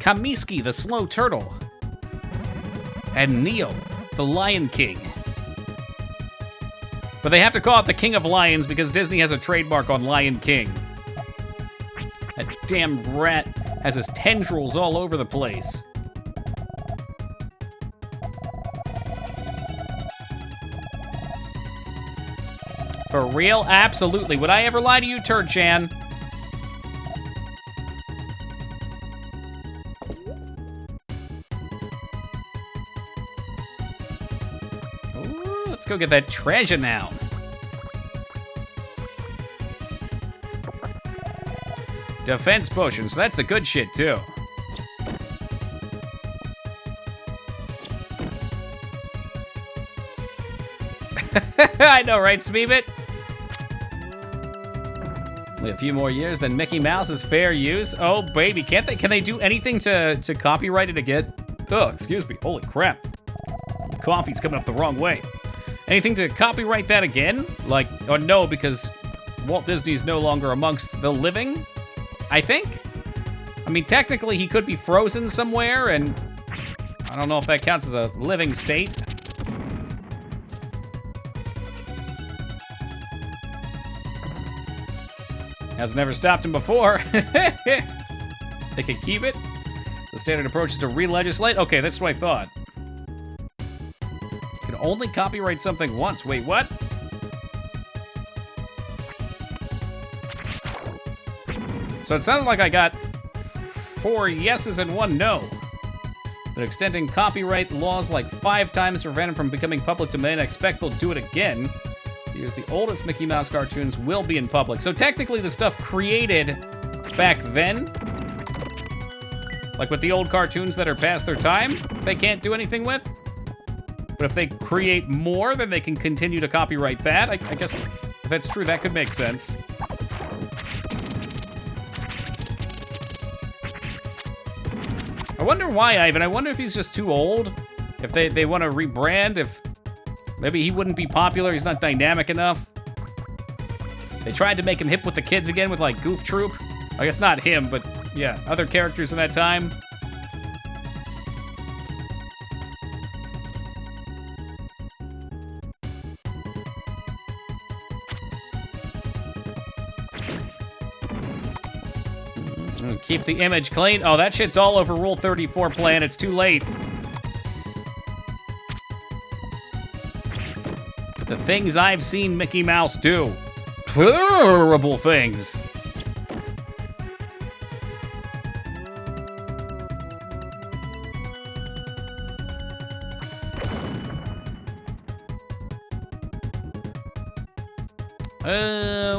Kamiski the Slow Turtle, and Neo the Lion King. But they have to call it the King of Lions because Disney has a trademark on Lion King. That damn rat has his tendrils all over the place. For real? Absolutely. Would I ever lie to you, Turd-chan? Ooh, let's go get that treasure now. Defense potion, so that's the good shit, too. I know, right, Smeebit? Only a few more years, then Mickey Mouse is fair use. Oh, baby, can't they? Can they do anything to copyright it again? Oh, excuse me. Holy crap. Coffee's coming up the wrong way. Anything to copyright that again? Like, or no, because Walt Disney's no longer amongst the living, I think? I mean, technically, he could be frozen somewhere, and I don't know if that counts as a living state. Has never stopped him before. They can keep it. The standard approach is to re-legislate. Okay, that's what I thought. Can only copyright something once. Wait, what? So it sounded like I got 4 yeses and 1 no. But extending copyright laws like 5 times to prevent them from becoming public domain, I expect they'll do it again. Because the oldest Mickey Mouse cartoons will be in public. So technically the stuff created back then, like with the old cartoons that are past their time, they can't do anything with. But if they create more, then they can continue to copyright that. I guess if that's true, that could make sense. I wonder why, Ivan. I wonder if he's just too old. If they want to rebrand, if maybe he wouldn't be popular, he's not dynamic enough. They tried to make him hip with the kids again with, like, Goof Troop. I guess not him, but yeah, other characters in that time. Keep the image clean. Oh, that shit's all over Rule 34 plan. It's too late. The things I've seen Mickey Mouse do. Terrible things.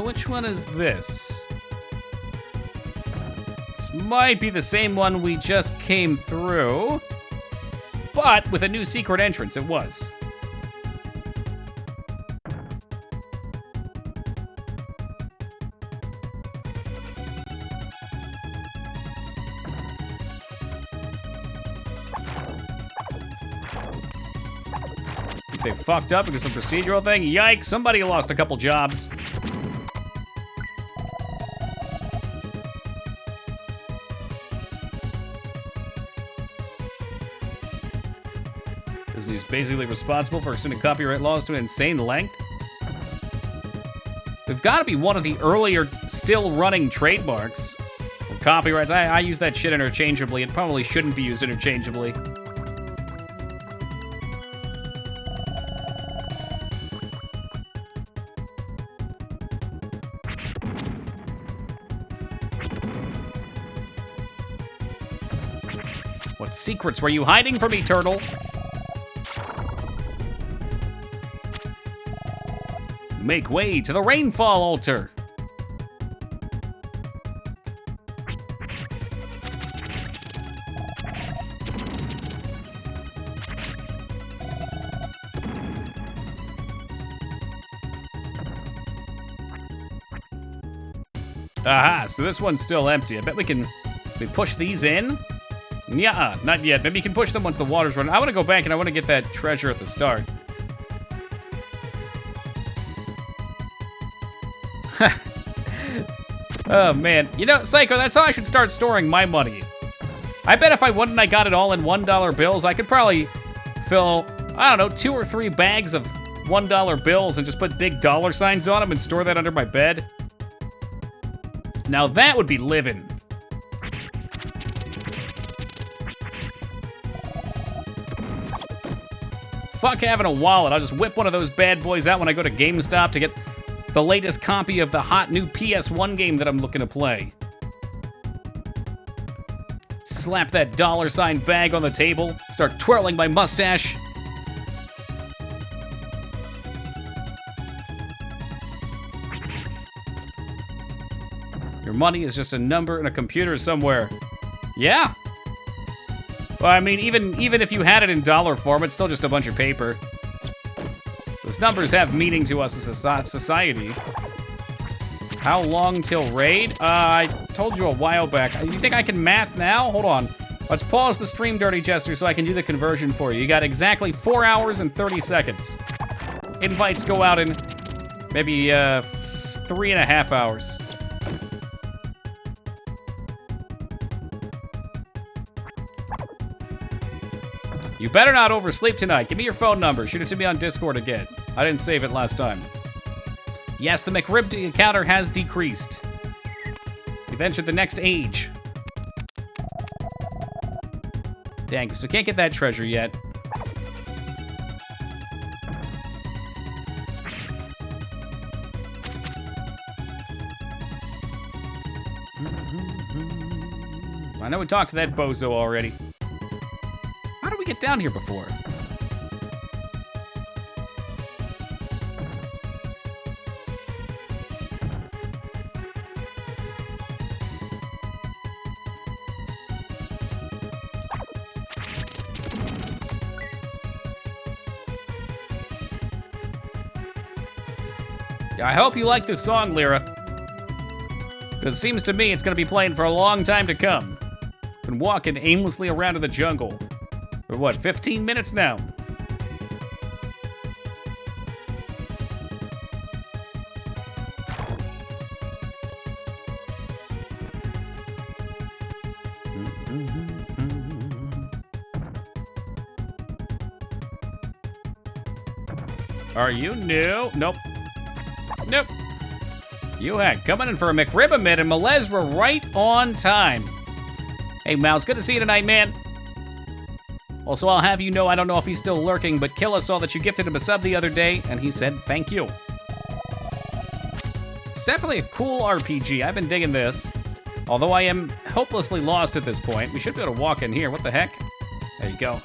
Which one is this? This might be the same one we just came through, but with a new secret entrance, it was. They fucked up because of a procedural thing? Yikes, somebody lost a couple jobs. Disney's basically responsible for extending copyright laws to an insane length. They've got to be one of the earlier still running trademarks. Or copyrights, I use that shit interchangeably. It probably shouldn't be used interchangeably. What secrets were you hiding from me, Turtle? Make way to the rainfall altar. Aha, so this one's still empty. I bet we push these in? Yeah, not yet. Maybe you can push them once the water's running. I want to go back and I want to get that treasure at the start. Oh, man. You know, Psycho, that's how I should start storing my money. I bet if I went and I got it all in $1 bills, I could probably fill, I don't know, 2 or 3 bags of $1 bills and just put big dollar signs on them and store that under my bed. Now that would be living. Fuck having a wallet. I'll just whip one of those bad boys out when I go to GameStop to get the latest copy of the hot new PS1 game that I'm looking to play. Slap that dollar sign bag on the table, start twirling my mustache. Your money is just a number in a computer somewhere. Yeah. Well, I mean, even if you had it in dollar form, it's still just a bunch of paper. Those numbers have meaning to us as a society. How long till raid? I told you a while back. You think I can math now? Hold on. Let's pause the stream, Dirty Jester, so I can do the conversion for you. You got exactly 4 hours and 30 seconds. Invites go out in maybe 3.5 hours. You better not oversleep tonight. Give me your phone number. Shoot it to me on Discord again. I didn't save it last time. Yes, the McRib counter has decreased. We've entered the next age. Dang, so we can't get that treasure yet. I know we talked to that bozo already. How did we get down here before? I hope you like this song, Lyra. Because it seems to me it's going to be playing for a long time to come. Been walking aimlessly around in the jungle. For what, 15 minutes now? Are you new? Nope. Nope. You had coming in for a McRibamid, and Melez were right on time. Hey, Mouse, good to see you tonight, man. Also, I'll have you know, I don't know if he's still lurking, but Killa saw that you gifted him a sub the other day, and he said thank you. It's definitely a cool RPG. I've been digging this. Although I am hopelessly lost at this point. We should be able to walk in here. What the heck? There you go.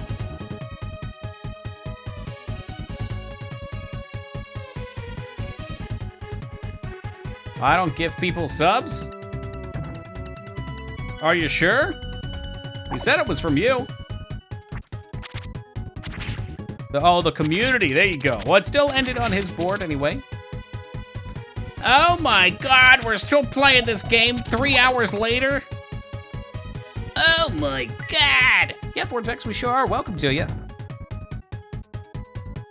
I don't give people subs? Are you sure? You said it was from you. The community. There you go. Well, it still ended on his board anyway. Oh my god, we're still playing this game 3 hours later? Oh my god! Yeah, Vortex, we sure are. Welcome to you.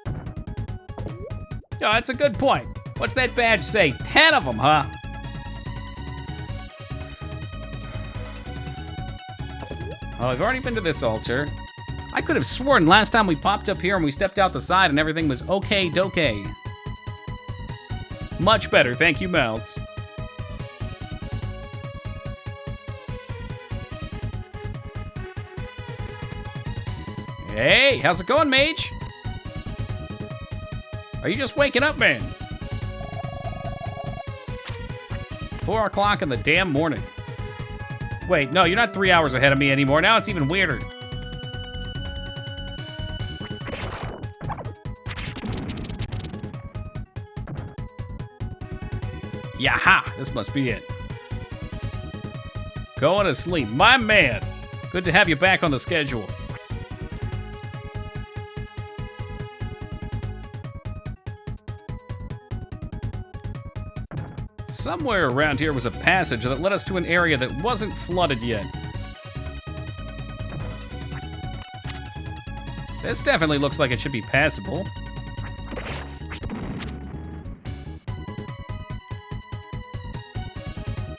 Oh, that's a good point. What's that badge say? 10 of them, huh? Oh, I've already been to this altar. I could have sworn last time we popped up here and we stepped out the side and everything was okay-dokay. Much better, thank you, Mouse. Hey, how's it going, Mage? Are you just waking up, man? 4 o'clock in the damn morning. Wait, no, you're not 3 hours ahead of me anymore. Now it's even weirder. Yaha! This must be it. Going to sleep. My man! Good to have you back on the schedule. Somewhere around here was a passage that led us to an area that wasn't flooded yet. This definitely looks like it should be passable.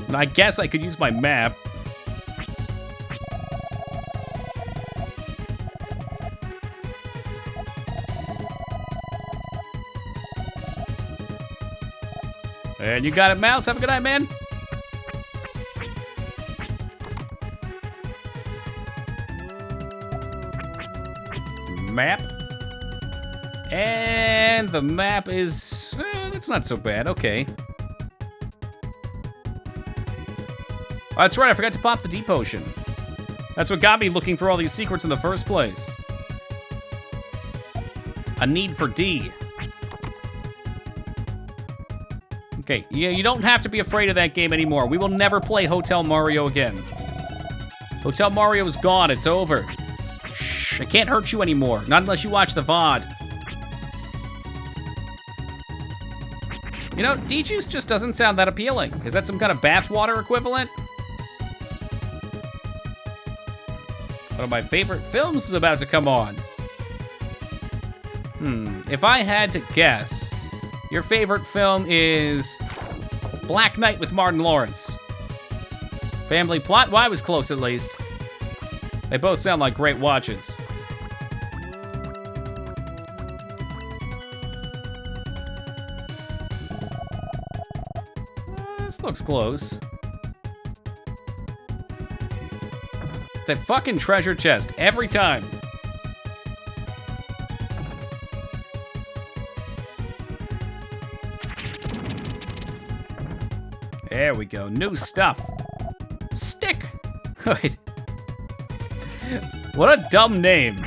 And I guess I could use my map. And you got it, Mouse. Have a good night, man. Map. And the map is... it's not so bad. Okay. Oh, that's right. I forgot to pop the D potion. That's what got me looking for all these secrets in the first place. A need for D. Okay, yeah, you don't have to be afraid of that game anymore. We will never play Hotel Mario again. Hotel Mario is gone. It's over. Shh, it can't hurt you anymore. Not unless you watch the VOD. You know, D-Juice just doesn't sound that appealing. Is that some kind of bathwater equivalent? One of my favorite films is about to come on. If I had to guess, your favorite film is Black Knight with Martin Lawrence. Family Plot? Well, I was close at least. They both sound like great watches. This looks close. That fucking treasure chest every time. There we go. New stuff. Stick. Wait. What a dumb name.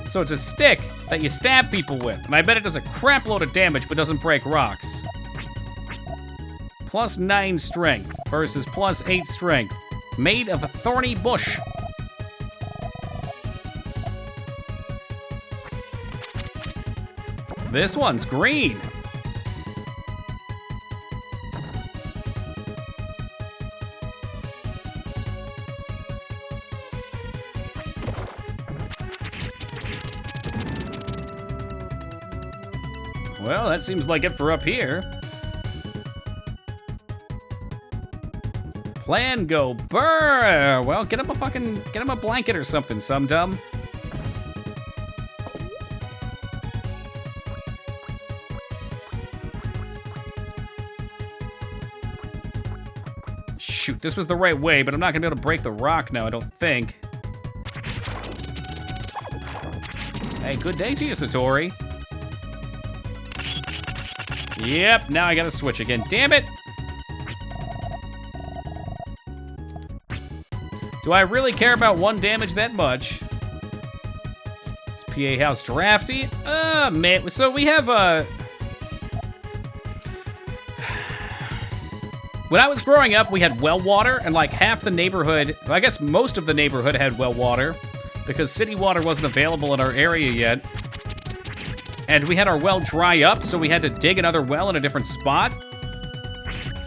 So it's a stick that you stab people with, and I bet it does a crap load of damage but doesn't break rocks. Plus 9 strength versus plus 8 strength. Made of a thorny bush. This one's green. Well, that seems like it for up here. Plan go burr. Well, get him a blanket or something, some dumb. this was the right way, but I'm not gonna be able to break the rock now, I don't think. Hey, good day to you, Satori. Yep, now I gotta switch again. Damn it! Do I really care about 1 damage that much? It's PA House Drafty. Man, so we have, when I was growing up, we had well water, and like half the neighborhood, I guess most of the neighborhood had well water, because city water wasn't available in our area yet. And we had our well dry up, so we had to dig another well in a different spot,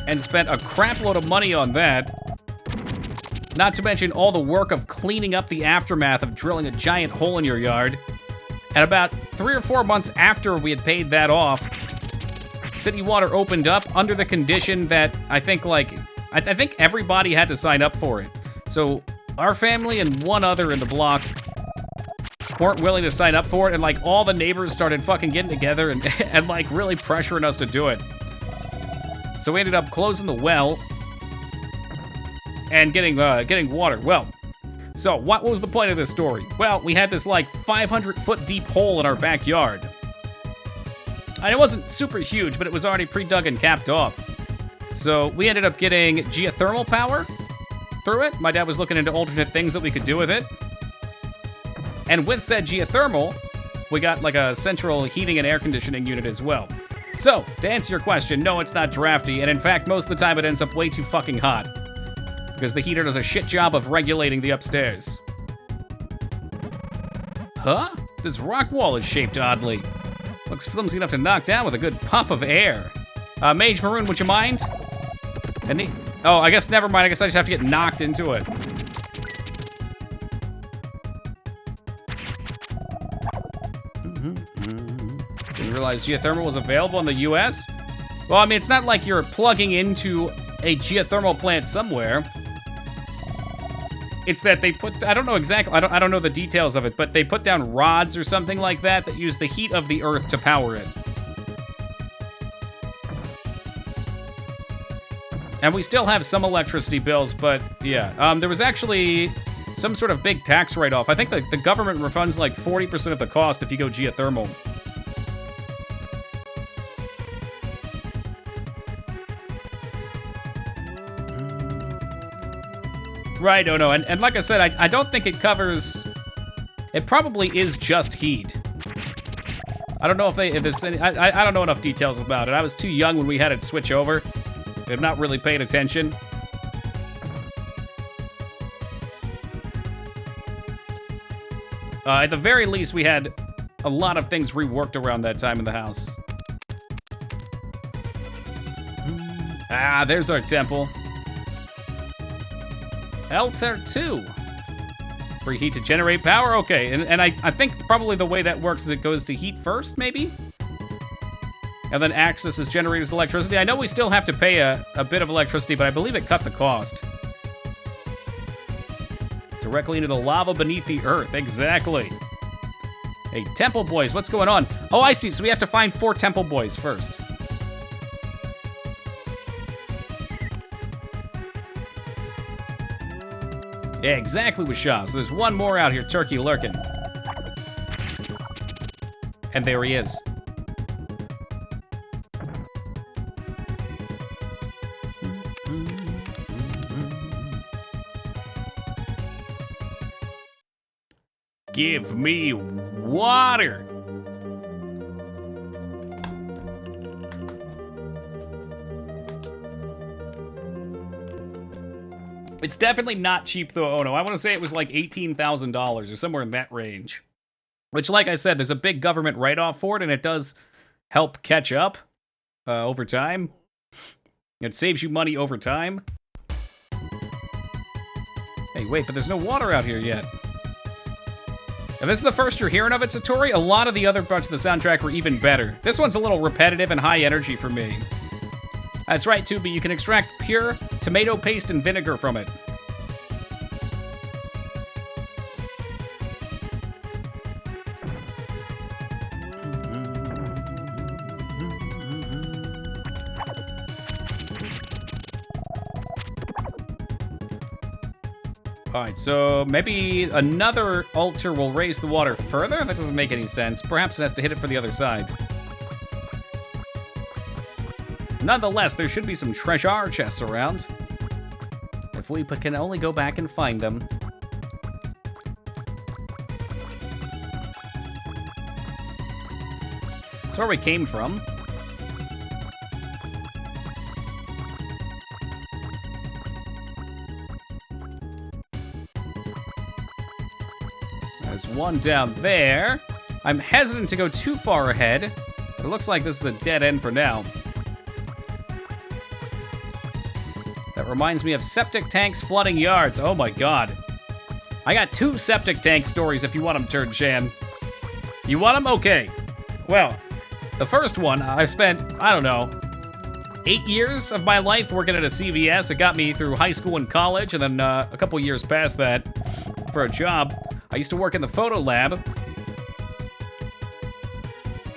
and spent a crap load of money on that. Not to mention all the work of cleaning up the aftermath of drilling a giant hole in your yard. And about 3 or 4 months after we had paid that off, city water opened up under the condition that I think I think everybody had to sign up for it. So our family and one other in the block weren't willing to sign up for it, and like all the neighbors started fucking getting together and like really pressuring us to do it. So we ended up closing the well and getting water. Well, so what was the point of this story? Well, we had this like 500-foot deep hole in our backyard. And it wasn't super huge, but it was already pre-dug and capped off. So we ended up getting geothermal power through it. My dad was looking into alternate things that we could do with it. And with said geothermal, we got like a central heating and air conditioning unit as well. So, to answer your question, no, it's not drafty, and in fact, most of the time it ends up way too fucking hot. Because the heater does a shit job of regulating the upstairs. Huh? This rock wall is shaped oddly. Looks flimsy enough to knock down with a good puff of air. Mage Maroon, would you mind? Oh, I guess never mind. I guess I just have to get knocked into it. Didn't realize geothermal was available in the US? Well, I mean, it's not like you're plugging into a geothermal plant somewhere. It's that they put, I don't know exactly, I don't know the details of it, but they put down rods or something like that that use the heat of the earth to power it. And we still have some electricity bills, but yeah. There was actually some sort of big tax write-off. I think the government refunds like 40% of the cost if you go geothermal. Right, oh no, and like I said, I don't think it covers... It probably is just heat. I don't know if there's any... I don't know enough details about it. I was too young when we had it switch over. I've not really paid attention. At the very least, we had a lot of things reworked around that time in the house. Ah, there's our temple. Altar 2. Free heat to generate power? Okay, and I think probably the way that works is it goes to heat first, maybe? And then accesses generates electricity. I know we still have to pay a bit of electricity, but I believe it cut the cost. Directly into the lava beneath the earth, exactly. Hey, temple boys, what's going on? Oh, I see, so we have to find 4 temple boys first. Yeah, exactly, Wishaw. So there's one more out here, turkey lurking. And there he is. Give me water. It's definitely not cheap, though. Oh, no. I want to say it was like $18,000 or somewhere in that range. Which, like I said, there's a big government write-off for it, and it does help catch up over time. It saves you money over time. Hey, wait, but there's no water out here yet. If this is the first you're hearing of it, Satori, a lot of the other parts of the soundtrack were even better. This one's a little repetitive and high energy for me. That's right, too, but you can extract pure tomato paste and vinegar from it. Alright, so maybe another altar will raise the water further? That doesn't make any sense. Perhaps it has to hit it for the other side. Nonetheless, there should be some treasure chests around. If we can only go back and find them. That's where we came from. There's one down there. I'm hesitant to go too far ahead. It looks like this is a dead end for now. That reminds me of septic tanks flooding yards. Oh my god. I got 2 septic tank stories if you want them, Turd Chan. You want them? Okay. Well, the first one, I spent, I don't know, 8 years of my life working at a CVS. It got me through high school and college, and then a couple years past that for a job. I used to work in the photo lab.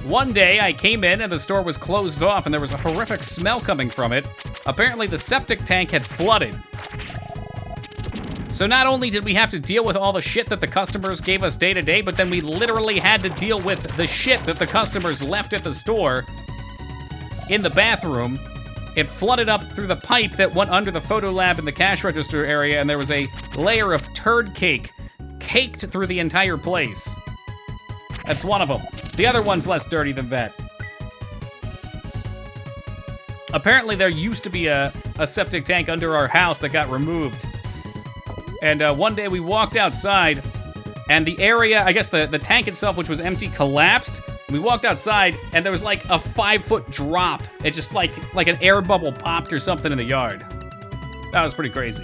One day, I came in and the store was closed off and there was a horrific smell coming from it. Apparently, the septic tank had flooded. So not only did we have to deal with all the shit that the customers gave us day to day, but then we literally had to deal with the shit that the customers left at the store in the bathroom. It flooded up through the pipe that went under the photo lab in the cash register area, and there was a layer of turd cake caked through the entire place. That's one of them. The other one's less dirty than that. Apparently there used to be a septic tank under our house that got removed. And one day we walked outside, and the area, I guess the tank itself, which was empty, collapsed. We walked outside, and there was like a 5-foot drop. It just like an air bubble popped or something in the yard. That was pretty crazy.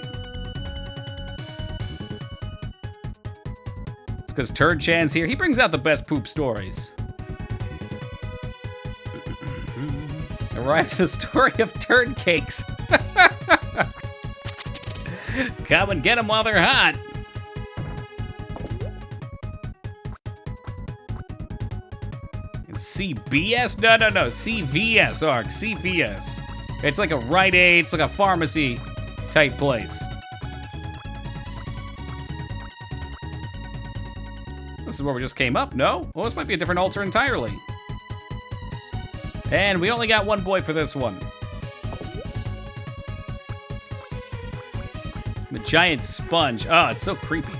It's because Turd Chan's here. He brings out the best poop stories. Arrived to the story of turd cakes. Come and get them while they're hot. CBS? No. CVS, Ark. CVS. It's like a Rite Aid. It's like a pharmacy type place. This is where we just came up, no? Well, this might be a different altar entirely. And we only got one boy for this one. The giant sponge. Oh, it's so creepy.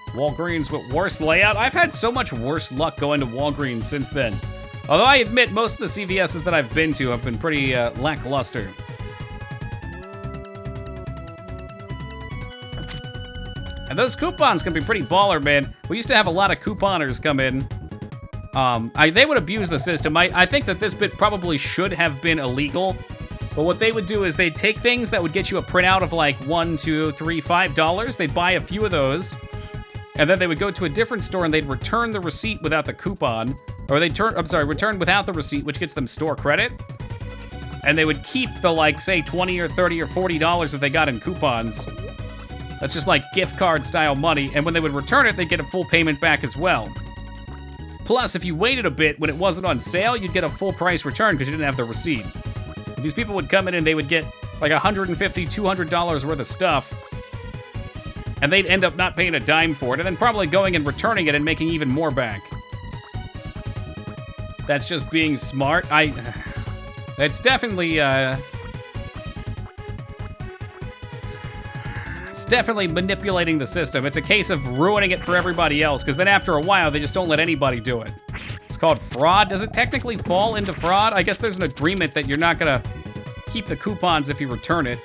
Walgreens with worse layout. I've had so much worse luck going to Walgreens since then. Although I admit most of the CVS's that I've been to have been pretty lackluster. And those coupons can be pretty baller, man. We used to have a lot of couponers come in. They would abuse the system. I think that this bit probably should have been illegal. But what they would do is they'd take things that would get you a printout of like $1, $2, $3, $5. They'd buy a few of those. And then they would go to a different store and they'd return the receipt without the coupon. Or they'd return without the receipt, which gets them store credit. And they would keep the, like, say, $20 or $30 or $40 that they got in coupons. That's just like gift card style money. And when they would return it, they'd get a full payment back as well. Plus, if you waited a bit when it wasn't on sale, you'd get a full price return because you didn't have the receipt. These people would come in and they would get like $150, $200 worth of stuff. And they'd end up not paying a dime for it, and then probably going and returning it and making even more back. That's just being smart. It's definitely, it's definitely manipulating the system. It's a case of ruining it for everybody else, because then after a while, they just don't let anybody do it. It's called fraud. Does it technically fall into fraud? I guess there's an agreement that you're not gonna keep the coupons if you return it.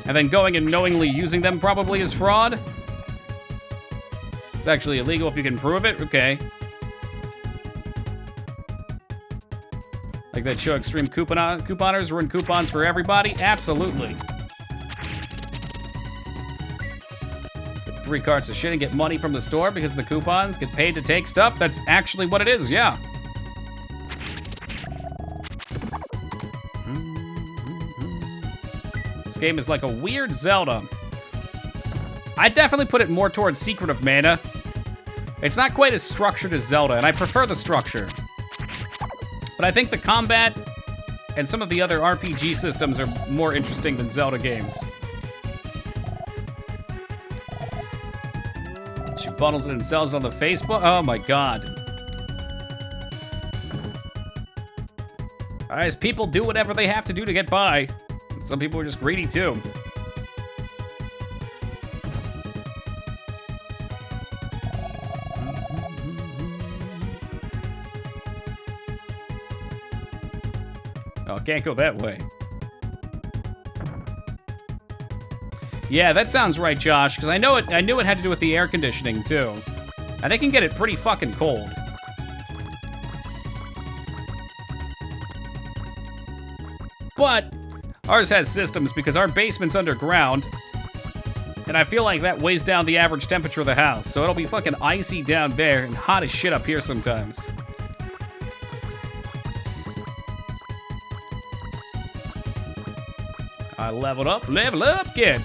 And then going and knowingly using them probably is fraud. It's actually illegal if you can prove it. Okay. Like that show Extreme Couponers ruin coupons for everybody? Absolutely. Get 3 carts of shit and get money from the store because the coupons get paid to take stuff? That's actually what it is, yeah. This game is like a weird Zelda. I definitely put it more towards Secret of Mana. It's not quite as structured as Zelda, and I prefer the structure. But I think the combat and some of the other RPG systems are more interesting than Zelda games. bundles it and sells it on the Facebook. Oh my god. As people do whatever they have to do to get by. Some people are just greedy too. Oh, can't go that way. Yeah, that sounds right, Josh, because I knew it had to do with the air conditioning too. And they can get it pretty fucking cold. But ours has systems because our basement's underground. And I feel like that weighs down the average temperature of the house. So it'll be fucking icy down there and hot as shit up here sometimes. I leveled up, kid.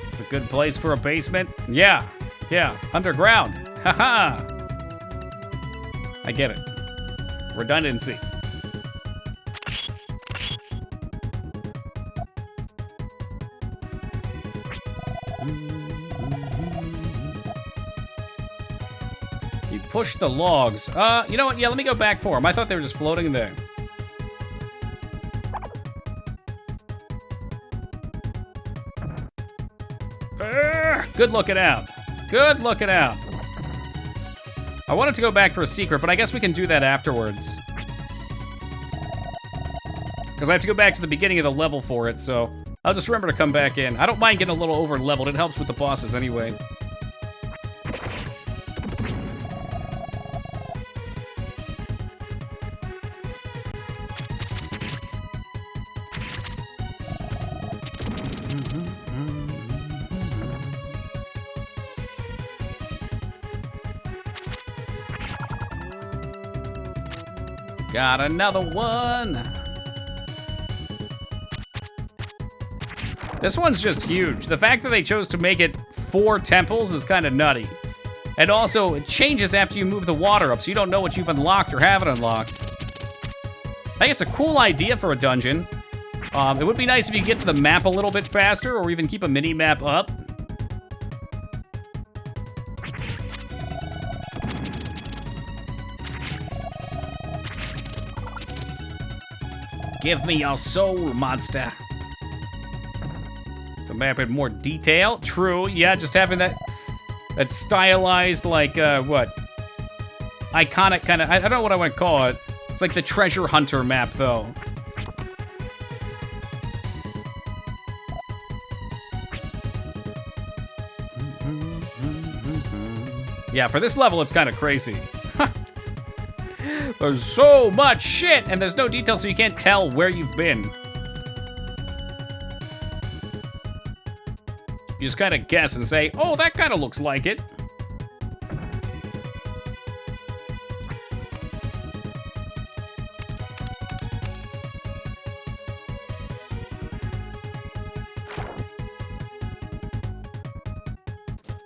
It's a good place for a basement. Yeah, underground. Haha. I get it. Redundancy. You push the logs. You know what? Yeah, let me go back for them. I thought they were just floating there. Good looking out. Good looking out. I wanted to go back for a secret, but I guess we can do that afterwards. Because I have to go back to the beginning of the level for it, so I'll just remember to come back in. I don't mind getting a little over-leveled. It helps with the bosses anyway. Got another one. This one's just huge. The fact that they chose to make it 4 temples is kind of nutty. And also, it changes after you move the water up, so you don't know what you've unlocked or haven't unlocked. I think it's a cool idea for a dungeon. It would be nice if you could get to the map a little bit faster, or even keep a mini-map up. Give me your soul, monster. The map in more detail. True, yeah, just having that stylized, like, what? Iconic kind of, I don't know what I want to call it. It's like the treasure hunter map, though. Yeah, for this level, it's kind of crazy. There's so much shit, and there's no detail, so you can't tell where you've been. You just kind of guess and say, oh, that kind of looks like it.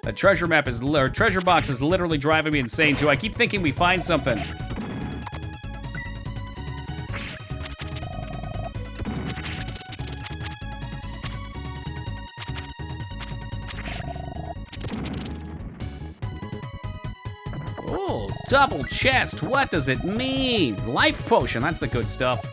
That treasure map is, or treasure box is literally driving me insane, too. I keep thinking we find something. Double chest, what does it mean? Life potion, that's the good stuff.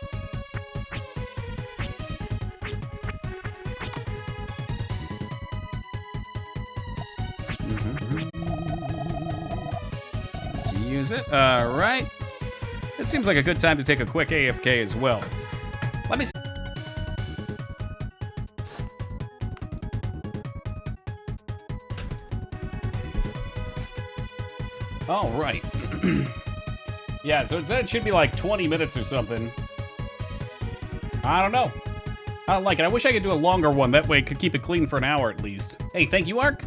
Let's use it, all right. It seems like a good time to take a quick AFK as well. Let me see. All right. Yeah, so it said it should be like 20 minutes or something. I don't know. I don't like it. I wish I could do a longer one. That way I could keep it clean for an hour at least. Hey, thank you, Ark.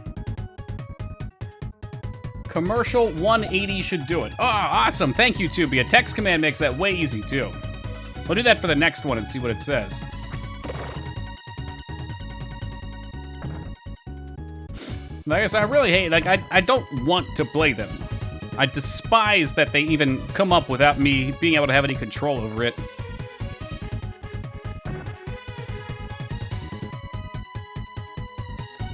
Commercial 180 should do it. Oh, awesome. Thank you, Tubi. A text command makes that way easy, too. We'll do that for the next one and see what it says. Like I said, I really hate, like, I don't want to play them. I despise that they even come up without me being able to have any control over it.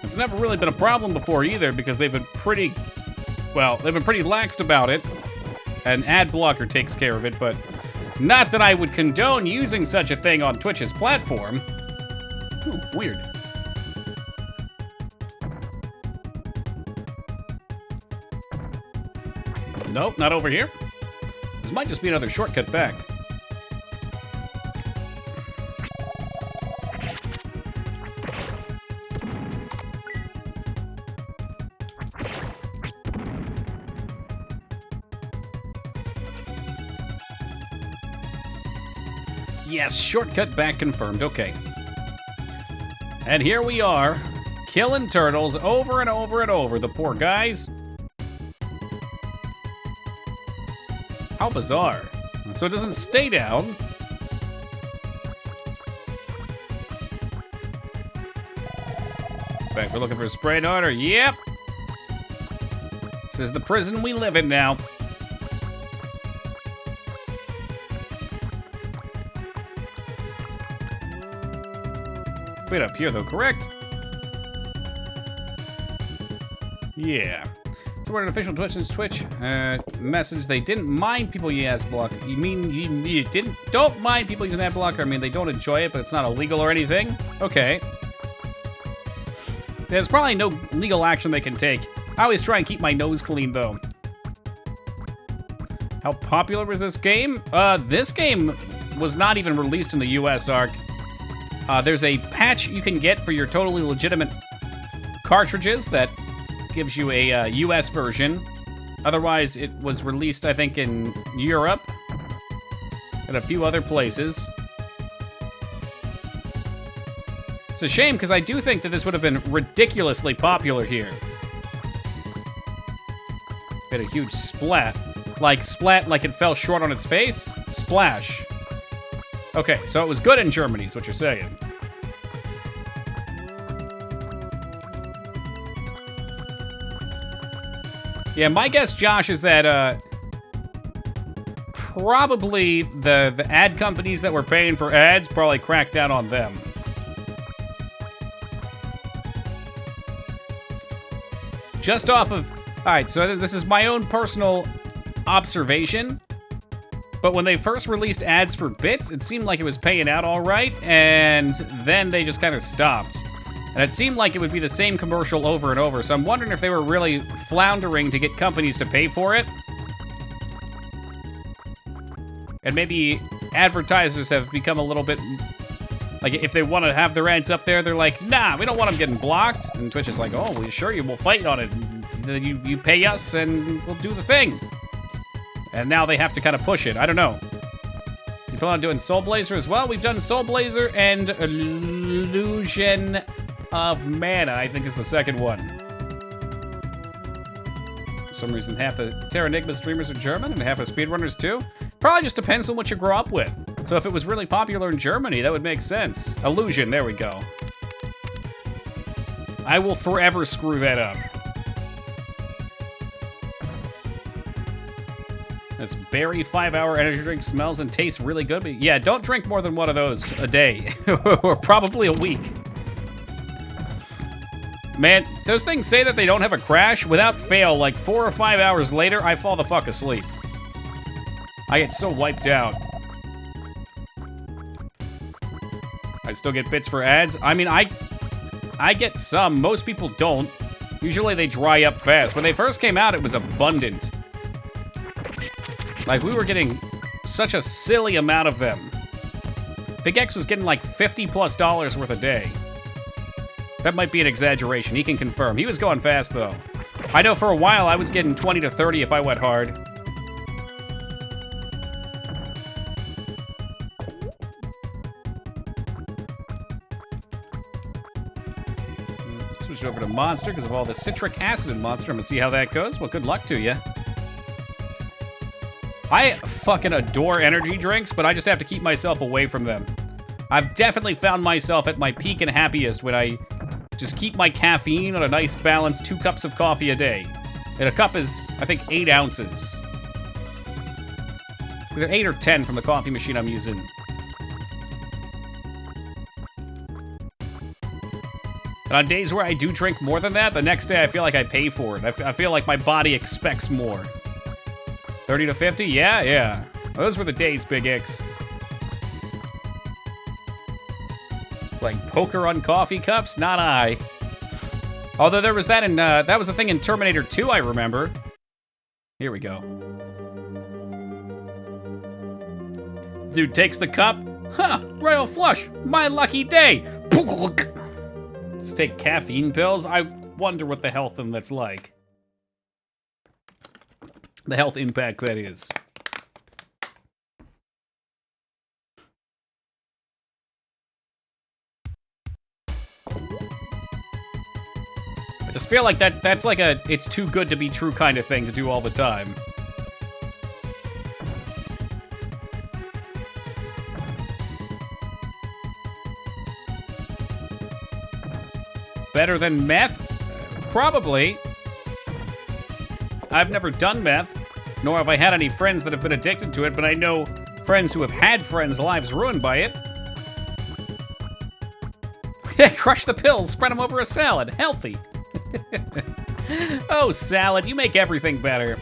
It's never really been a problem before either because they've been pretty, well, they've been pretty laxed about it. An ad blocker takes care of it, but not that I would condone using such a thing on Twitch's platform. Ooh, weird. Nope, not over here. This might just be another shortcut back. Yes, shortcut back confirmed. Okay. And here we are, killing turtles over and over and over. The poor guys. How bizarre. So it doesn't stay down. Back, we're looking for a spray order. Yep. This is the prison we live in now. Wait up here, though, correct? Yeah. So we're an official Twitch message. They didn't mind people using ad block. You mean you don't mind people using ad blocker? I mean, they don't enjoy it, but it's not illegal or anything? Okay. There's probably no legal action they can take. I always try and keep my nose clean, though. How popular was this game? This game was not even released in the US, Ark. There's a patch you can get for your totally legitimate cartridges that gives you a US version. Otherwise, it was released, I think, in Europe and a few other places. It's a shame, because I do think that this would have been ridiculously popular here. Had a huge splat. Like it fell short on its face? Splash. Okay, so it was good in Germany, is what you're saying. Yeah, my guess, Josh, is that probably the ad companies that were paying for ads probably cracked down on them. Just off of... Alright, so this is my own personal observation. But when they first released ads for bits, it seemed like it was paying out all right, and then they just kind of stopped. And it seemed like it would be the same commercial over and over, so I'm wondering if they were really floundering to get companies to pay for it. And maybe advertisers have become a little bit... Like, if they want to have their ads up there, they're like, nah, we don't want them getting blocked. And Twitch is like, oh, well, sure, you will fight on it. You pay us, and we'll do the thing. And now they have to kind of push it. I don't know. You plan on doing Soul Blazer as well? We've done Soul Blazer and Illusion of Mana, I think is the second one. For some reason, half the Terranigma streamers are German and half the speedrunners too. Probably just depends on what you grow up with. So if it was really popular in Germany, that would make sense. Illusion, there we go. I will forever screw that up. This berry 5-hour energy drink smells and tastes really good, but yeah, don't drink more than one of those a day, or probably a week. Man, those things say that they don't have a crash. Without fail, like 4 or 5 hours later, I fall the fuck asleep. I get so wiped out. I still get bits for ads. I mean, I get some. Most people don't. Usually they dry up fast. When they first came out, it was abundant. Like, we were getting such a silly amount of them. Big X was getting like $50+ worth a day. That might be an exaggeration. He can confirm. He was going fast, though. I know for a while I was getting 20 to 30 if I went hard. Switch over to Monster because of all the citric acid in Monster. I'm going to see how that goes. Well, good luck to you. I fucking adore energy drinks, but I just have to keep myself away from them. I've definitely found myself at my peak and happiest when I just keep my caffeine on a nice balanced 2 cups of coffee a day. And a cup is, I think, 8 ounces. Either 8 or 10 from the coffee machine I'm using. And on days where I do drink more than that, the next day I feel like I pay for it. I feel like my body expects more. 30 to 50? Yeah, yeah. Those were the days, Big X. Like poker on coffee cups? Not I. Although there was that in, that was the thing in Terminator 2, I remember. Here we go. Dude takes the cup. Huh, royal flush. My lucky day. Just take caffeine pills. I wonder what the health in that's like. The health impact, that is. I just feel like that's like a it's too good to be true kind of thing to do all the time. Better than meth? Probably. I've never done meth, nor have I had any friends that have been addicted to it, but I know friends who have had friends' lives ruined by it. Crush the pills, spread them over a salad. Healthy. Oh, salad, you make everything better.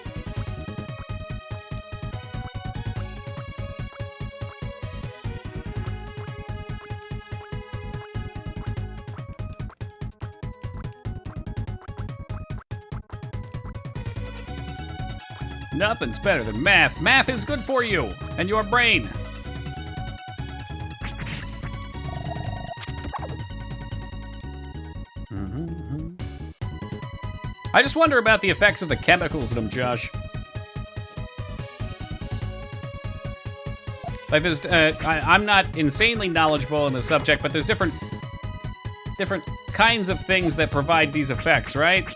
Nothing's better than math. Math is good for you and your brain. I just wonder about the effects of the chemicals in them, Josh. Like, there's, I'm not insanely knowledgeable in the subject, but there's different kinds of things that provide these effects, right?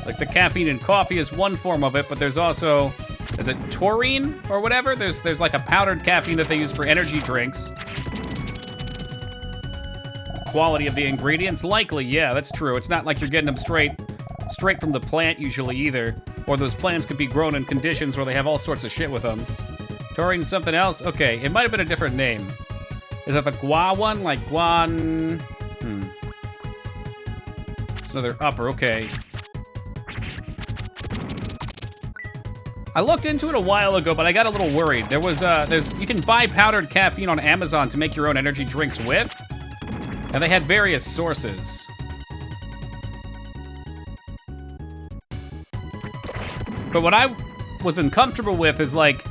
Like the caffeine in coffee is one form of it, but there's also, is it taurine or whatever? There's like a powdered caffeine that they use for energy drinks. Quality of the ingredients, likely, yeah, that's true. It's not like you're getting them straight from the plant usually either. Or those plants could be grown in conditions where they have all sorts of shit with them. Taurine's something else? Okay, it might have been a different name. Is it the gua one? Like guan? It's another upper, okay. I looked into it a while ago, but I got a little worried. There was, you can buy powdered caffeine on Amazon to make your own energy drinks with. And they had various sources. But what I was uncomfortable with is like,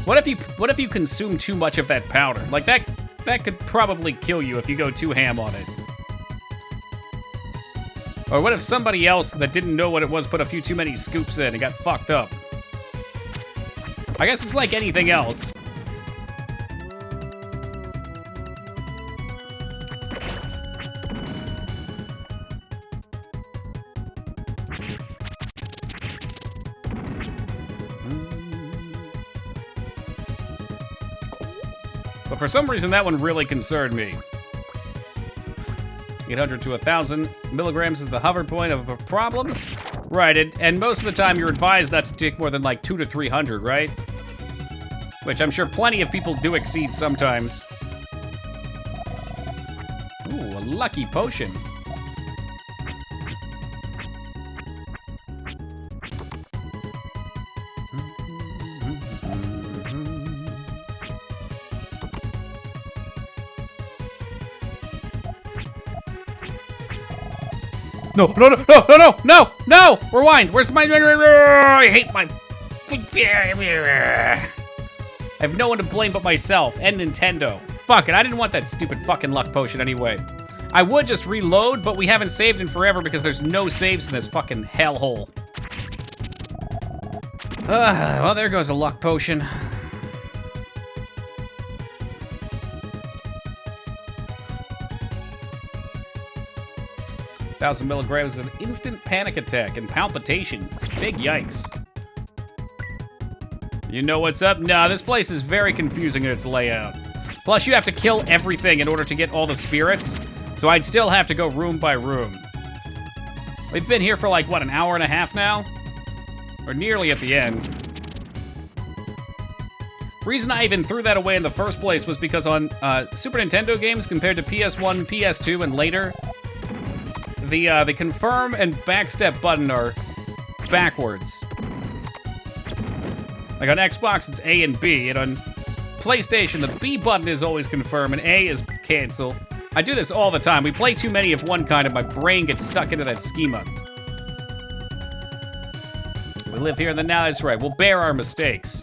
what if you consume too much of that powder? Like that could probably kill you if you go too ham on it. Or what if somebody else that didn't know what it was put a few too many scoops in and got fucked up? I guess it's like anything else. But for some reason, that one really concerned me. 800 to 1,000 milligrams is the hover point of problems. Right, and most of the time you're advised not to take more than like 200 to 300, right? Which I'm sure plenty of people do exceed sometimes. Ooh, a lucky potion. No, no, no, no, no, no, no, no! Rewind! Where's my... I hate my... I have no one to blame but myself and Nintendo. Fuck it, I didn't want that stupid fucking luck potion anyway. I would just reload, but we haven't saved in forever because there's no saves in this fucking hellhole. Well, there goes a luck potion. Thousand milligrams of instant panic attack and palpitations. Big yikes. You know what's up? Nah, this place is very confusing in its layout. Plus, you have to kill everything in order to get all the spirits, so I'd still have to go room by room. We've been here for like, what, an hour and a half now? Or nearly at the end. Reason I even threw that away in the first place was because on Super Nintendo games compared to PS1, PS2, and later, the confirm and backstep button are backwards. Like on Xbox, it's A and B, and on PlayStation, the B button is always confirm and A is cancel. I do this all the time. We play too many of one kind and my brain gets stuck into that schema. We live here in the now, that's right. We'll bear our mistakes.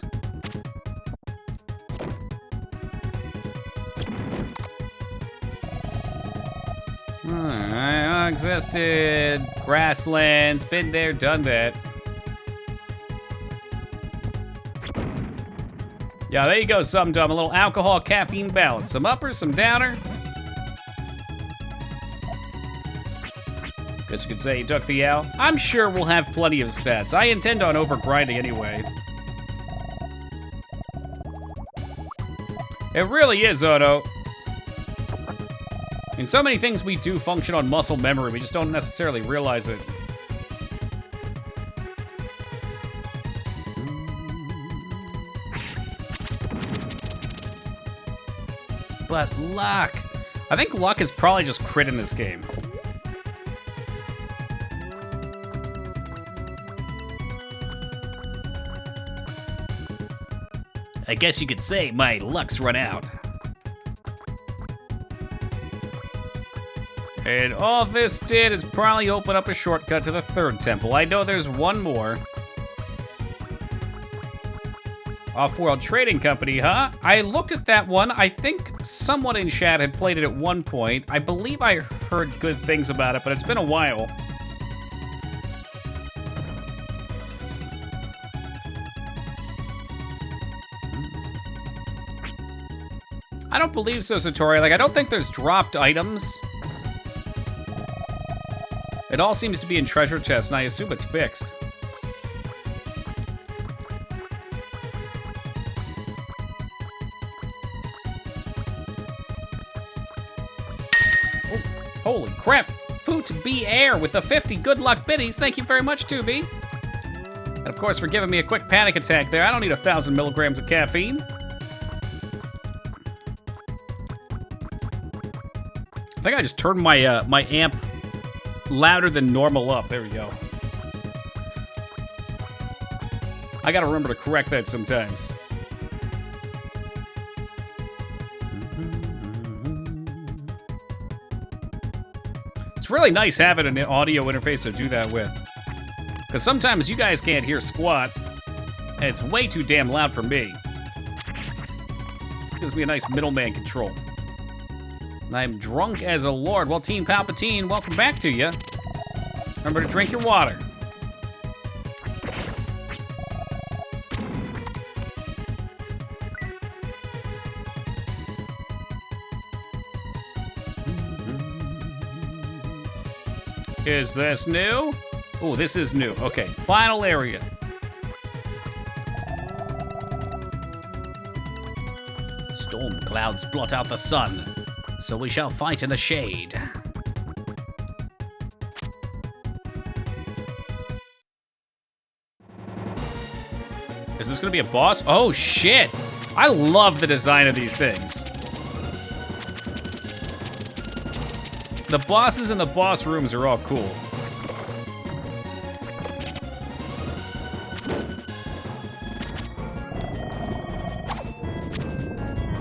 Existed. Grasslands. Been there, done that. Yeah, there you go, something dumb. A little alcohol, caffeine balance. Some upper, some downer. Guess you could say he took the L. I'm sure we'll have plenty of stats. I intend on over-grinding anyway. It really is, Odo. In so many things we do function on muscle memory, we just don't necessarily realize it. But luck. I think luck is probably just crit in this game. I guess you could say my luck's run out. And all this did is probably open up a shortcut to the third temple. I know there's one more. Off-World Trading Company, huh? I looked at that one. I think someone in chat had played it at one point. I believe I heard good things about it, but it's been a while. I don't believe so, Satori. Like, I don't think there's dropped items. It all seems to be in treasure chests, and I assume it's fixed. Oh, holy crap! Foot B Air with the 50 good luck biddies. Thank you very much, 2B. And of course for giving me a quick panic attack there. I don't need 1,000 milligrams of caffeine. I think I just turned my my amp louder than normal up. There we go. I gotta remember to correct that sometimes. It's really nice having an audio interface to do that with. Because sometimes you guys can't hear squat, and it's way too damn loud for me. This gives me a nice middleman control. I'm drunk as a lord. Well, Team Palpatine, welcome back to you. Remember to drink your water. Is this new? Oh, this is new. Okay, final area. Storm clouds blot out the sun. So we shall fight in the shade. Is this gonna be a boss? Oh shit! I love the design of these things. The bosses in the boss rooms are all cool.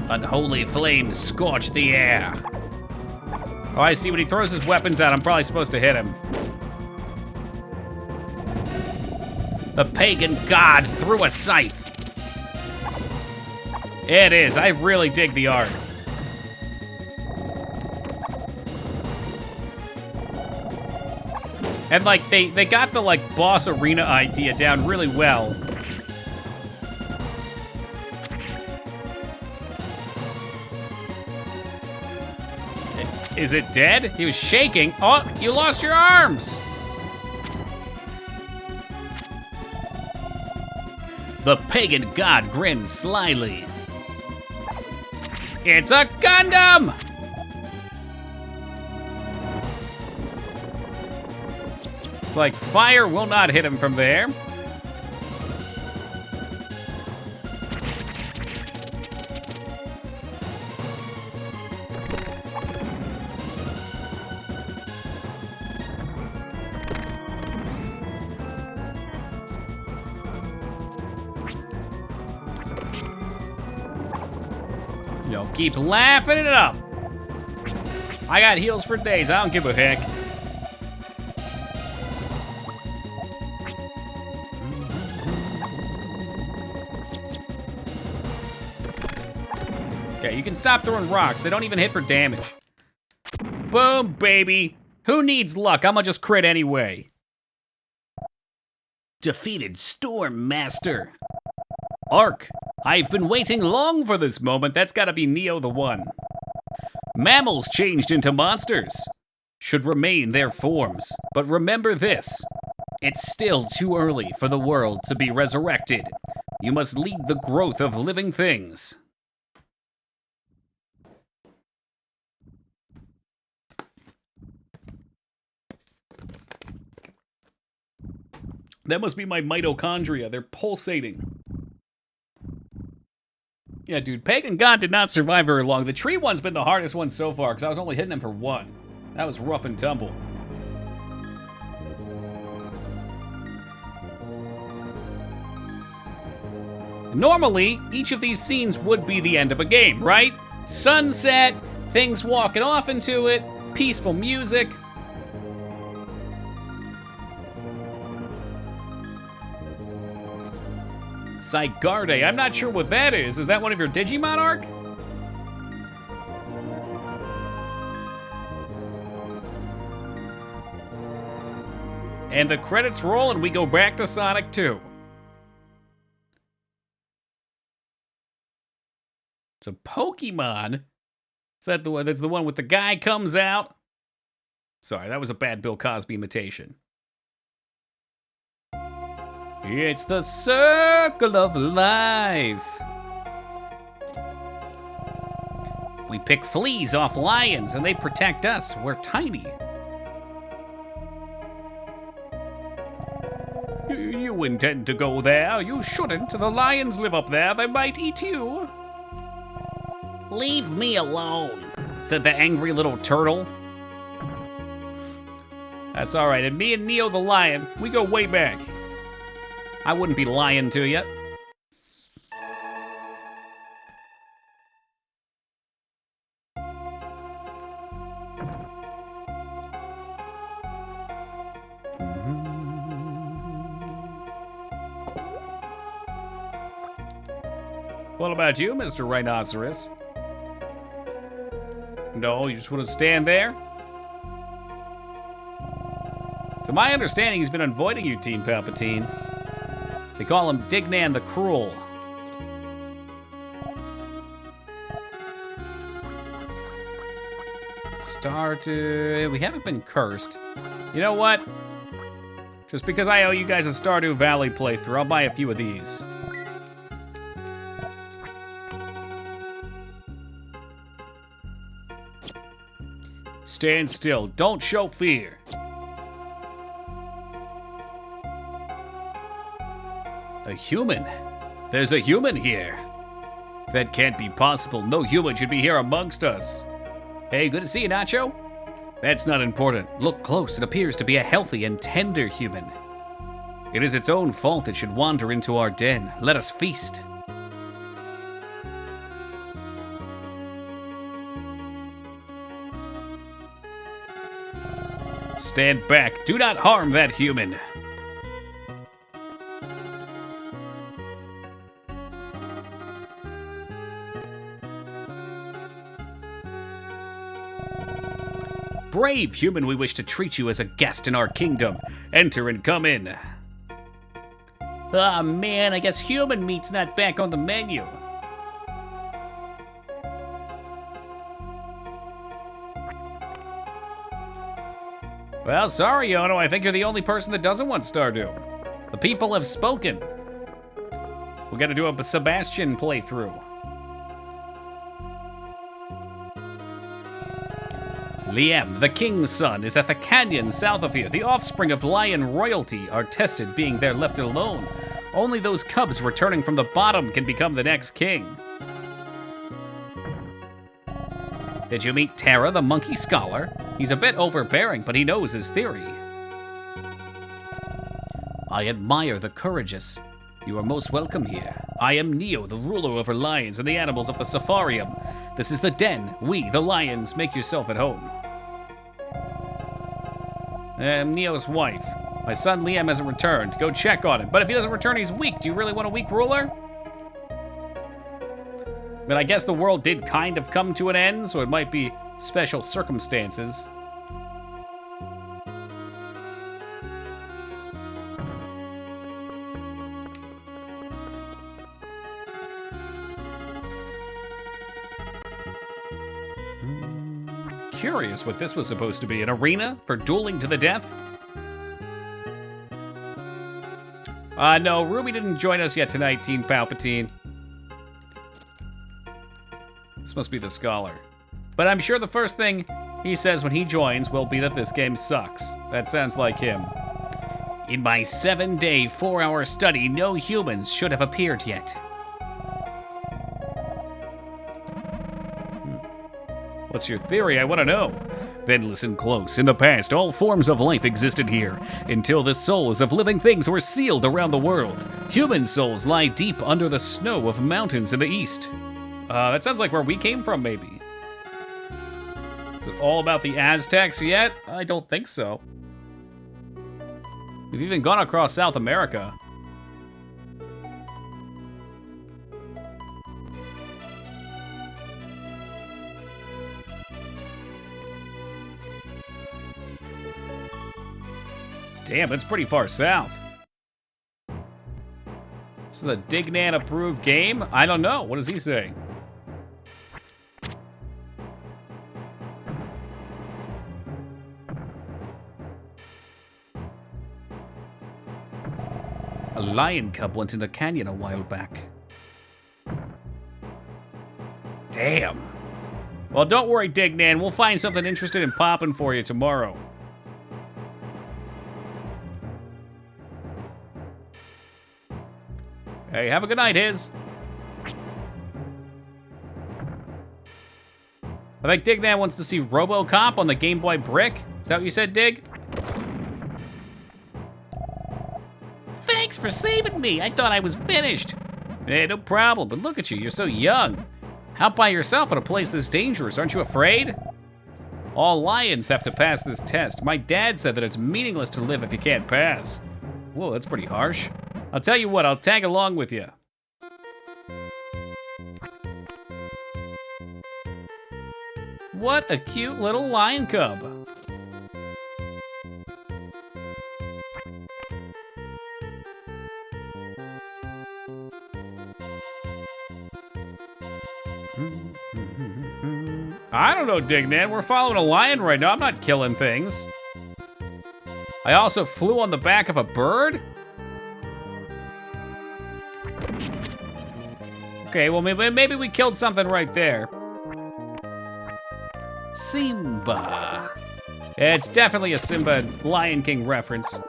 Unholy flames scorch the air. Oh, I see. When he throws his weapons out, I'm probably supposed to hit him. The pagan god threw a scythe. It is. I really dig the art. And like they got the like boss arena idea down really well. Is it dead? He was shaking. Oh, you lost your arms. The pagan god grins slyly. It's a Gundam! It's like fire will not hit him from there. No, keep laughing it up. I got heals for days. I don't give a heck. Okay, you can stop throwing rocks. They don't even hit for damage. Boom, baby. Who needs luck? I'ma just crit anyway. Defeated Storm Master. Ark, I've been waiting long for this moment. That's gotta be Neo the One. Mammals changed into monsters should remain their forms. But remember this. It's still too early for the world to be resurrected. You must lead the growth of living things. That must be my mitochondria. They're pulsating. Yeah, dude, Pagan God did not survive very long. The tree one's been the hardest one so far, because I was only hitting him for one. That was rough and tumble. Normally, each of these scenes would be the end of a game, right? Sunset, things walking off into it, peaceful music. Zygarde, I'm not sure what that is. Is that one of your Digimon, Ark? And the credits roll and we go back to Sonic 2. It's a Pokemon. Is that the one? That's the one with the guy comes out? Sorry, that was a bad Bill Cosby imitation. It's the circle of life. We pick fleas off lions and they protect us. We're tiny. You intend to go there? You shouldn't. The lions live up there. They might eat you. Leave me alone, said the angry little turtle. That's all right. And me and Neo the lion, we go way back. I wouldn't be lying to you. What about you, Mr. Rhinoceros? No, you just want to stand there? To my understanding, he's been avoiding you, Teen Palpatine. They call him Dignan the Cruel. We haven't been cursed. You know what? Just because I owe you guys a Stardew Valley playthrough, I'll buy a few of these. Stand still. Don't show fear. A human? There's a human here. That can't be possible. No human should be here amongst us. Hey, good to see you, Nacho. That's not important. Look close. It appears to be a healthy and tender human. It is its own fault it should wander into our den. Let us feast. Stand back. Do not harm that human. Brave human, we wish to treat you as a guest in our kingdom. Enter and come in. Aw, man, I guess human meat's not back on the menu. Well, sorry, Yono, I think you're the only person that doesn't want Stardew. The people have spoken. We gotta do a Sebastian playthrough. Liam, the king's son, is at the canyon south of here. The offspring of lion royalty are tested, being there left alone. Only those cubs returning from the bottom can become the next king. Did you meet Terra, the monkey scholar? He's a bit overbearing, but he knows his theory. I admire the courageous. You are most welcome here. I am Neo, the ruler over lions and the animals of the safarium. This is the den. We, the lions, make yourself at home. I'm Neo's wife. My son Liam hasn't returned. Go check on him. But if he doesn't return, he's weak. Do you really want a weak ruler? But I guess the world did kind of come to an end, so it might be special circumstances. Curious what this was supposed to be. An arena for dueling to the death? No, Ruby didn't join us yet tonight, Teen Palpatine. This must be the scholar. But I'm sure the first thing he says when he joins will be that this game sucks. That sounds like him. In my 7-day, 4-hour study, no humans should have appeared yet. What's your theory? I want to know. Then listen close. In the past, all forms of life existed here, until the souls of living things were sealed around the world. Human souls lie deep under the snow of mountains in the east. That sounds like where we came from, maybe. Is it all about the Aztecs yet? I don't think so. We've even gone across South America. Damn, that's pretty far south. This is a Dignan approved game? I don't know. What does he say? A lion cub went in the canyon a while back. Damn. Well, don't worry, Dignan. We'll find something interesting and popping for you tomorrow. Hey, have a good night, Hiz. I think Dignan wants to see RoboCop on the Game Boy Brick. Is that what you said, Dig? Thanks for saving me. I thought I was finished. Hey, no problem, but look at you. You're so young. Out by yourself in a place this dangerous. Aren't you afraid? All lions have to pass this test. My dad said that it's meaningless to live if you can't pass. Whoa, that's pretty harsh. I'll tell you what, I'll tag along with you. What a cute little lion cub. I don't know, Dignan. We're following a lion right now. I'm not killing things. I also flew on the back of a bird? Okay, well, maybe we killed something right there. Simba. It's definitely a Simba Lion King reference.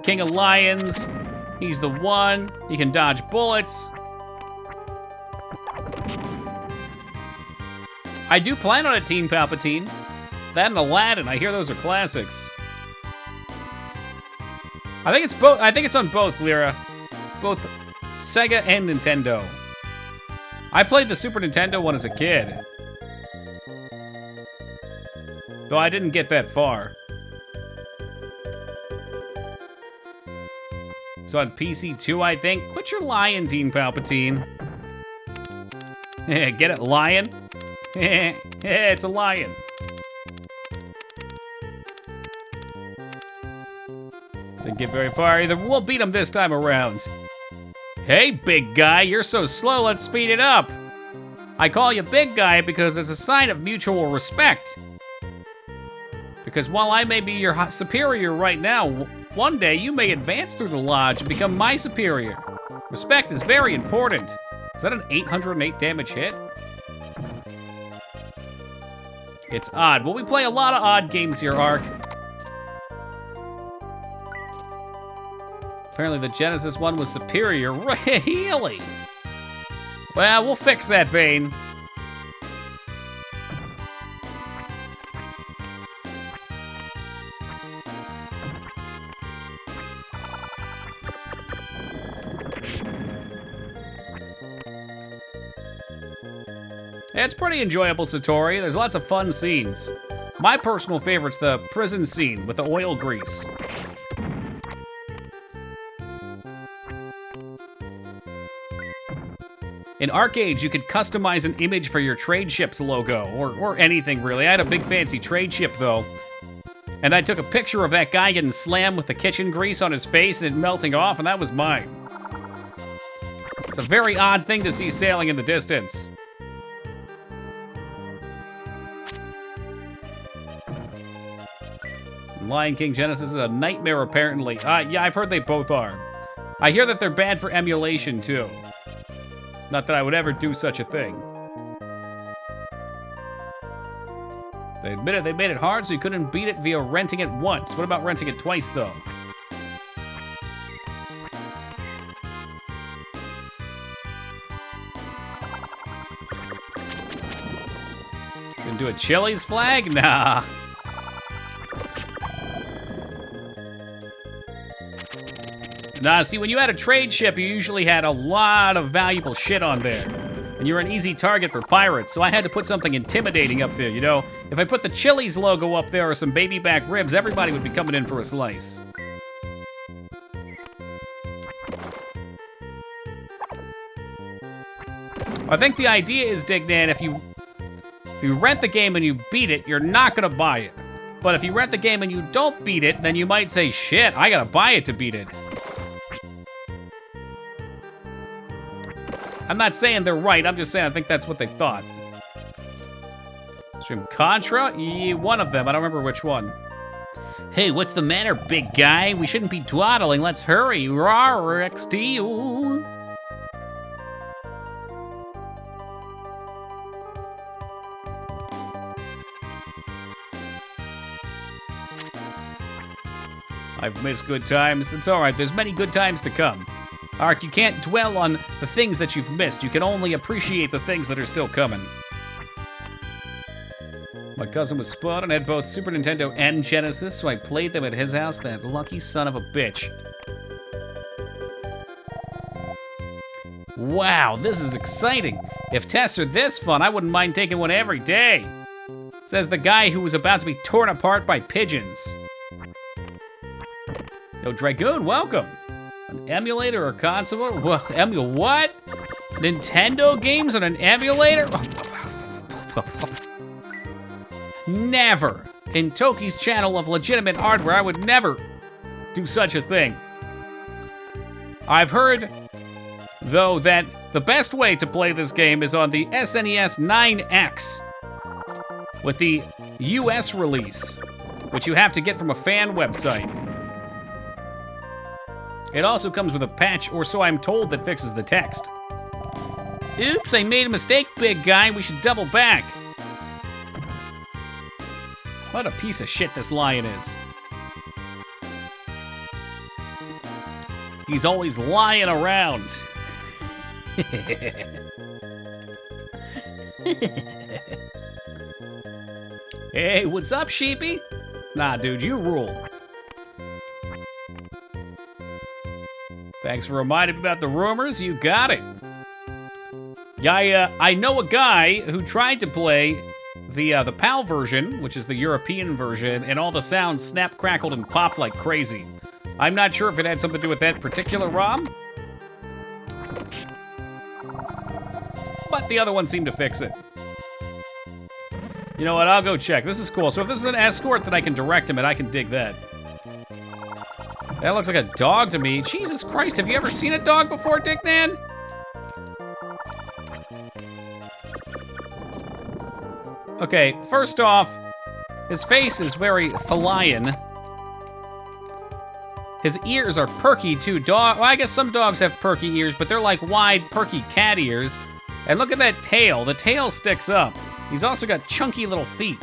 King of Lions. He's the one. He can dodge bullets. I do plan on a Teen Palpatine. That and Aladdin. I hear those are classics. I think it's both. I think it's on both, Lyra. Both Sega and Nintendo. I played the Super Nintendo one as a kid. Though I didn't get that far. It's on PC too, I think. Quit your lying, Teen Palpatine. Get it, lion? It's a lion. Didn't get very far either. We'll beat him this time around. Hey, big guy, you're so slow, let's speed it up. I call you big guy because it's a sign of mutual respect. Because while I may be your superior right now, one day you may advance through the lodge and become my superior. Respect is very important. Is that an 808 damage hit? It's odd. Well, we play a lot of odd games here, Ark. Apparently the Genesis one was superior. Really? Well, we'll fix that, Vane. It's pretty enjoyable, Satori. There's lots of fun scenes. My personal favorite's the prison scene with the oil grease. In Arcade, you could customize an image for your trade ship's logo, or anything really. I had a big fancy trade ship though. And I took a picture of that guy getting slammed with the kitchen grease on his face and it melting off, and that was mine. It's a very odd thing to see sailing in the distance. Lion King Genesis is a nightmare, apparently. Yeah, I've heard they both are. I hear that they're bad for emulation, too. Not that I would ever do such a thing. They admitted they made it hard, so you couldn't beat it via renting it once. What about renting it twice, though? Gonna do a Chili's flag? Nah. Nah, see, when you had a trade ship, you usually had a lot of valuable shit on there. And you're an easy target for pirates, so I had to put something intimidating up there, you know? If I put the Chili's logo up there or some baby back ribs, everybody would be coming in for a slice. I think the idea is, Dignan, if you rent the game and you beat it, you're not gonna buy it. But if you rent the game and you don't beat it, then you might say, shit, I gotta buy it to beat it. I'm not saying they're right, I'm just saying I think that's what they thought. Stream Contra? One of them, I don't remember which one. Hey, what's the matter, big guy? We shouldn't be dawdling, let's hurry. Rawr, XD. Ooh. I've missed good times. It's alright, there's many good times to come. Ark, you can't dwell on the things that you've missed. You can only appreciate the things that are still coming. My cousin was spot and had both Super Nintendo and Genesis, so I played them at his house, that lucky son of a bitch. Wow, this is exciting. If tests are this fun, I wouldn't mind taking one every day. Says the guy who was about to be torn apart by pigeons. Yo, Dragoon, welcome. An emulator or console? Well, what? Nintendo games on an emulator? Never. In Toki's channel of legitimate hardware, I would never do such a thing. I've heard, though, that the best way to play this game is on the SNES 9X with the US release, which you have to get from a fan website. It also comes with a patch, or so I'm told, that fixes the text. Oops, I made a mistake, big guy. We should double back. What a piece of shit this lion is. He's always lying around. Hey, what's up, sheepy? Nah, dude, you rule. Thanks for reminding me about the rumors. You got it. Yeah, I know a guy who tried to play the PAL version, which is the European version, and all the sounds snap, crackled, and popped like crazy. I'm not sure if it had something to do with that particular ROM, but the other one seemed to fix it. You know what? I'll go check. This is cool. So if this is an escort that I can direct him, and I can dig that. That looks like a dog to me. Jesus Christ, have you ever seen a dog before, Dicknan? Okay, first off, his face is very feline. His ears are perky, too. Well, I guess some dogs have perky ears, but they're like wide, perky cat ears. And look at that tail. The tail sticks up. He's also got chunky little feet.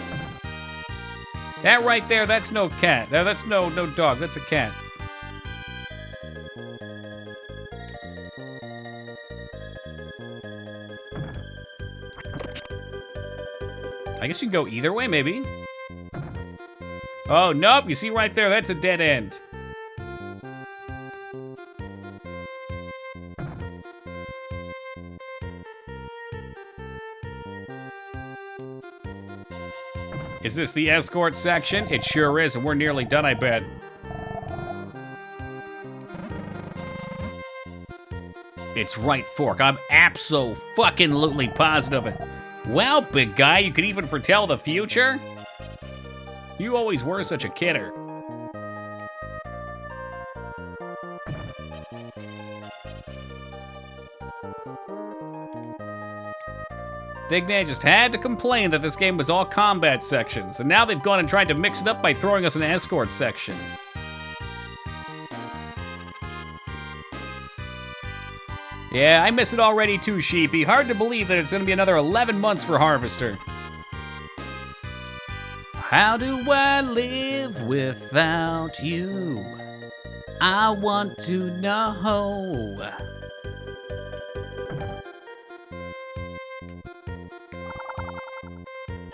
That right there, that's no cat. That's no dog, that's a cat. I guess you can go either way, maybe. Oh, nope, you see right there, that's a dead end. Is this the escort section? It sure is, and we're nearly done, I bet. It's right, Fork. I'm abso-fucking-lutely positive it. Well, big guy, you could even foretell the future? You always were such a kidder. Dignan just had to complain that this game was all combat sections, and now they've gone and tried to mix it up by throwing us an escort section. Yeah, I miss it already too, Sheepy. Hard to believe that it's gonna be another 11 months for Harvester. How do I live without you? I want to know.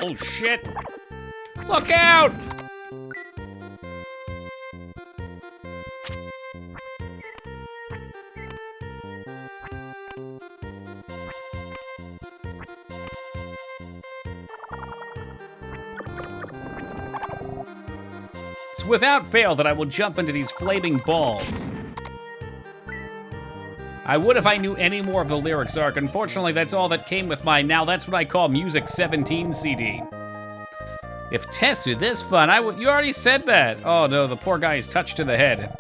Oh shit! Look out! It's without fail that I will jump into these flaming balls. I would if I knew any more of the lyrics arc. Unfortunately, that's all that came with my Now That's What I Call Music 17 CD. If tests are this fun, you already said that. Oh no, the poor guy is touched to the head.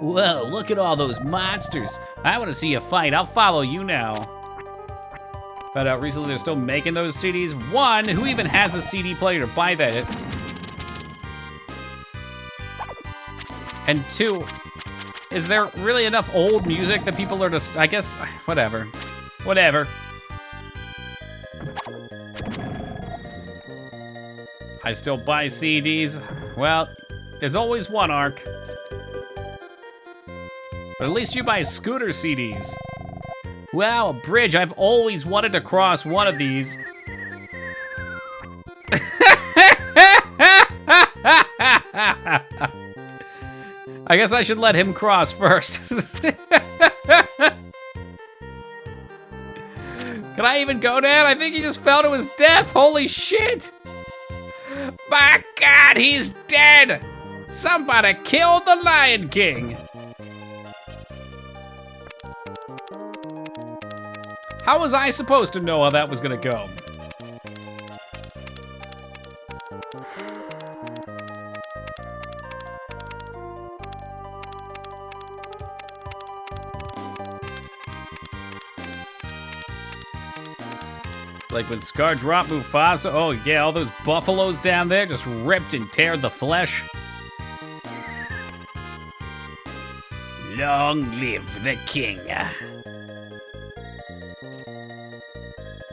Whoa, look at all those monsters. I want to see a fight. I'll follow you now. Found out recently they're still making those CDs. One, who even has a CD player to buy that? And two, is there really enough old music that people are just, I guess, whatever. Whatever. I still buy CDs. Well, there's always one, Ark. But at least you buy scooter CDs. Wow, a bridge. I've always wanted to cross one of these. I guess I should let him cross first. Can I even go down? I think he just fell to his death. Holy shit. My God, he's dead. Somebody killed the Lion King. How was I supposed to know how that was gonna go? Like when Scar dropped Mufasa. Oh yeah, all those buffaloes down there just ripped and tear the flesh. Long live the king.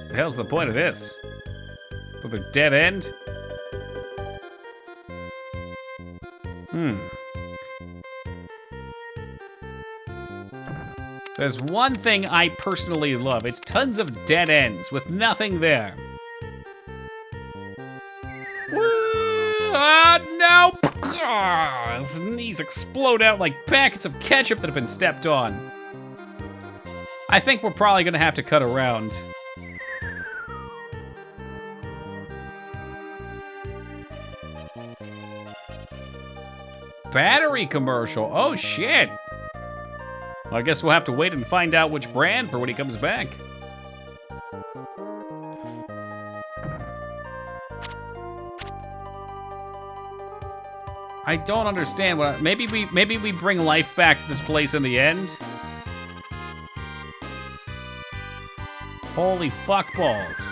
The hell's the point of this? With a dead end? There's one thing I personally love. It's tons of dead ends with nothing there. Woo! No! His knees explode out like packets of ketchup that have been stepped on. I think we're probably gonna have to cut around. Battery commercial. Oh shit. I guess we'll have to wait and find out which brand for when he comes back. I don't understand what. Maybe we bring life back to this place in the end. Holy fuck balls.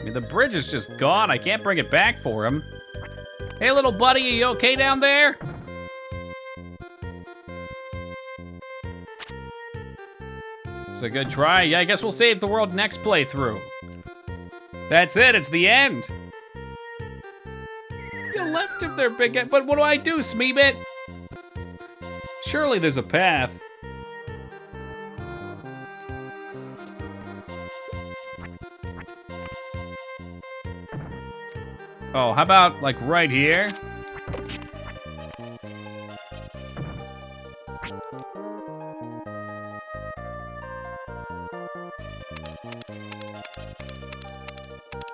The bridge is just gone. I can't bring it back for him. Hey, little buddy, are you okay down there? It's a good try. Yeah, I guess we'll save the world next playthrough. That's it. It's the end. You left him there, big guy. But what do I do, Smeebit? Surely there's a path. Oh, how about, like, right here?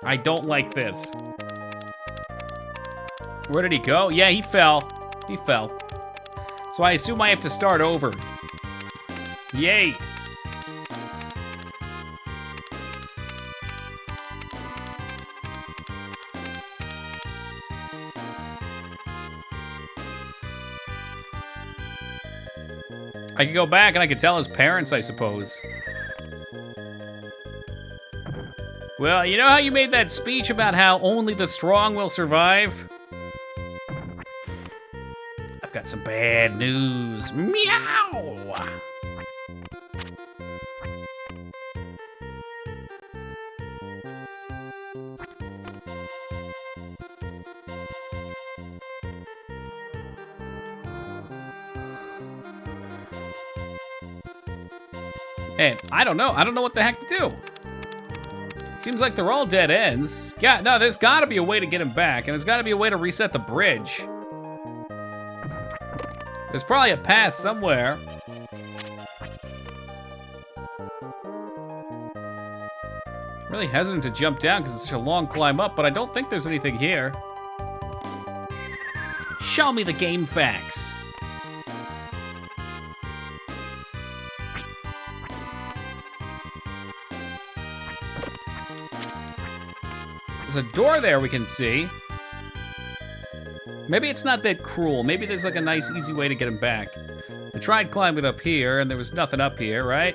I don't like this. Where did he go? Yeah, he fell. He fell. So I assume I have to start over. Yay. I could go back and I could tell his parents, I suppose. Well, you know how you made that speech about how only the strong will survive? I've got some bad news. Meow! And I don't know. I don't know what the heck to do. Seems like they're all dead ends. Yeah, no, there's got to be a way to get him back, and there's got to be a way to reset the bridge. There's probably a path somewhere. Really hesitant to jump down because it's such a long climb up, but I don't think there's anything here. Show me the game facts. There's a door there we can see. Maybe it's not that cruel. Maybe there's like a nice, easy way to get him back. I tried climbing up here, and there was nothing up here, right?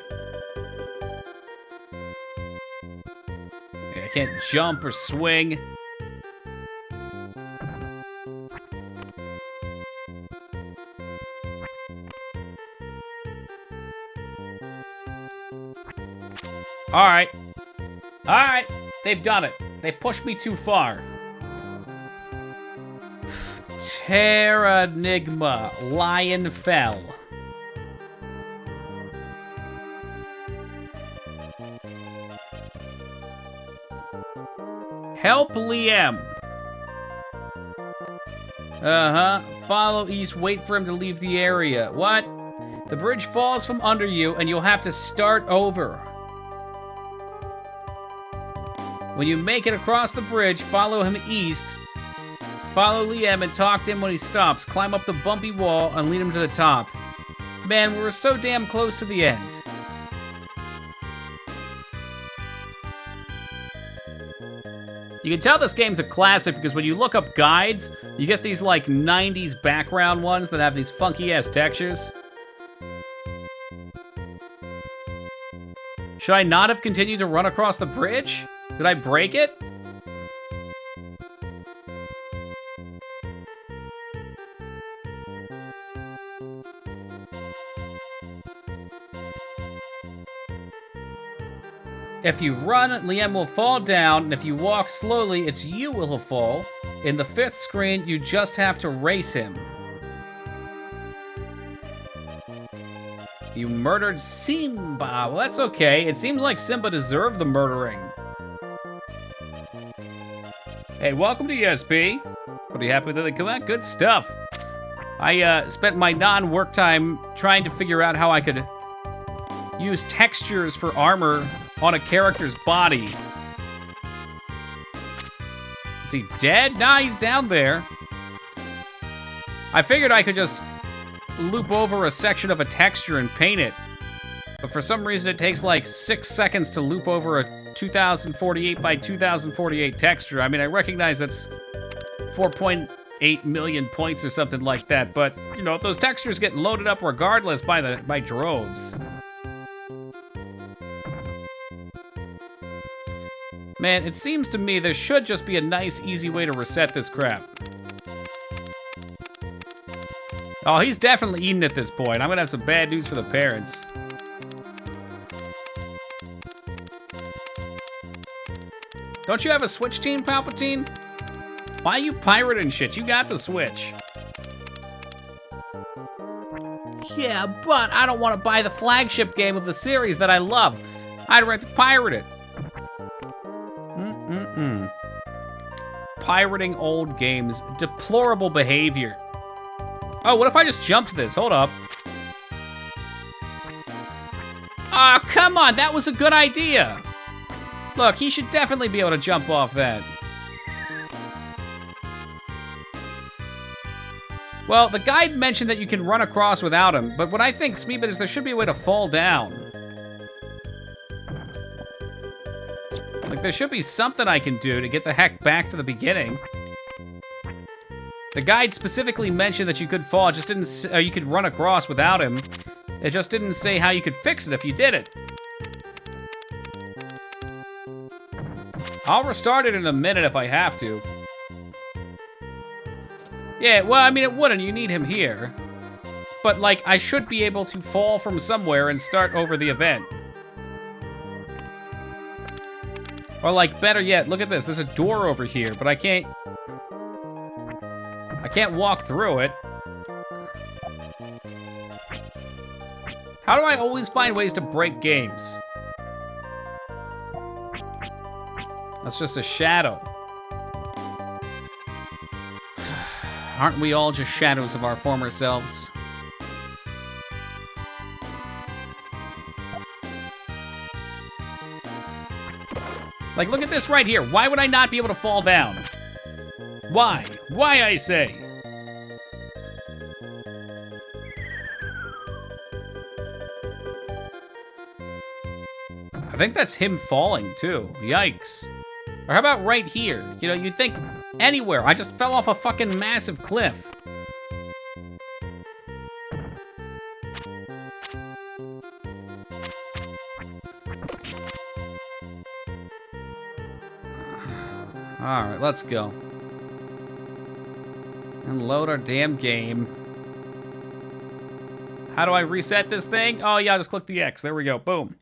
I can't jump or swing. All right. All right. They've done it. They pushed me too far. Terranigma. Lion fell. Help Liam. Uh-huh. Follow east, wait for him to leave the area. What? The bridge falls from under you, and you'll have to start over. When you make it across the bridge, follow him east. Follow Liam and talk to him when he stops. Climb up the bumpy wall and lead him to the top. Man, we were so damn close to the end. You can tell this game's a classic because when you look up guides, you get these like 90s background ones that have these funky ass textures. Should I not have continued to run across the bridge? Did I break it? If you run, Liam will fall down, and if you walk slowly, it's you will fall. In the 5th screen, you just have to race him. You murdered Simba. Well, that's okay. It seems like Simba deserved the murdering. Hey, welcome to ESP. Pretty happy that they come out. Good stuff. I spent my non-work time trying to figure out how I could use textures for armor on a character's body. Is he dead? Nah, he's down there. I figured I could just loop over a section of a texture and paint it. But for some reason it takes like 6 seconds to loop over a 2048 by 2048 texture. I mean, I recognize that's 4.8 million points or something like that, but you know, those textures get loaded up regardless by droves. Man, it seems to me there should just be a nice, easy way to reset this crap. Oh, he's definitely eating at this point. I'm gonna have some bad news for the parents. Don't you have a Switch team, Palpatine? Why are you pirating shit? You got the Switch. Yeah, but I don't want to buy the flagship game of the series that I love. I'd rather pirate it. Pirating old games. Deplorable behavior. Oh, what if I just jumped this? Hold up. Oh, come on. That was a good idea. Look, he should definitely be able to jump off that. Well, the guide mentioned that you can run across without him, but what I think, Smeebit, is there should be a way to fall down. Like, there should be something I can do to get the heck back to the beginning. The guide specifically mentioned that you could fall, just didn't, you could run across without him. It just didn't say how you could fix it if you did it. I'll restart it in a minute if I have to. Yeah, well, I mean, it wouldn't. You need him here. But, like, I should be able to fall from somewhere and start over the event. Or, like, better yet, look at this. There's a door over here, but I can't walk through it. How do I always find ways to break games? That's just a shadow. Aren't we all just shadows of our former selves? Like, look at this right here. Why would I not be able to fall down? Why? Why, I say? I think that's him falling, too. Yikes. Or how about right here? You know, you'd think anywhere. I just fell off a fucking massive cliff. Alright, let's go. And load our damn game. How do I reset this thing? Oh yeah, just click the X. There we go. Boom.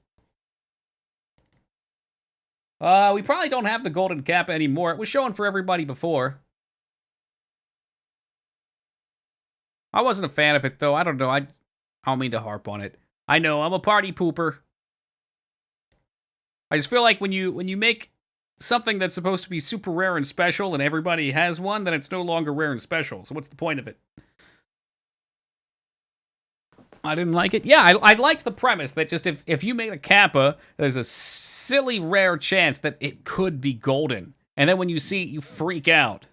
We probably don't have the golden cap anymore. It was showing for everybody before. I wasn't a fan of it, though. I don't know. I don't mean to harp on it. I know, I'm a party pooper. I just feel like when you make something that's supposed to be super rare and special and everybody has one, then it's no longer rare and special. So what's the point of it? I didn't like it. Yeah, I liked the premise that just if you made a Kappa, there's a silly rare chance that it could be golden. And then when you see it, you freak out.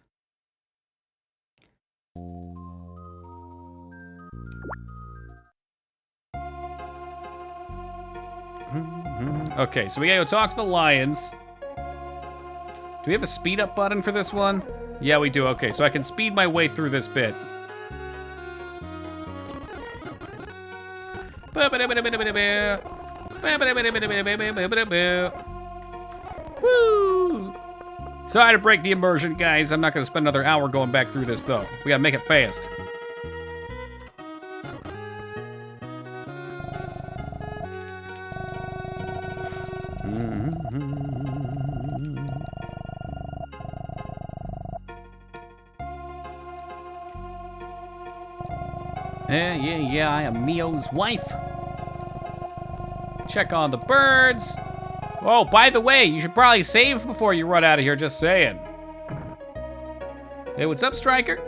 Okay, so we gotta go talk to the lions. Do we have a speed up button for this one? Yeah, we do. Okay, so I can speed my way through this bit. Woo! Sorry to break the immersion, guys. I'm not gonna spend another hour going back through this, though. We gotta make it fast. Yeah, I am Neo's wife. Check on the birds. Oh, by the way, you should probably save before you run out of here, just saying. Hey, what's up, Striker?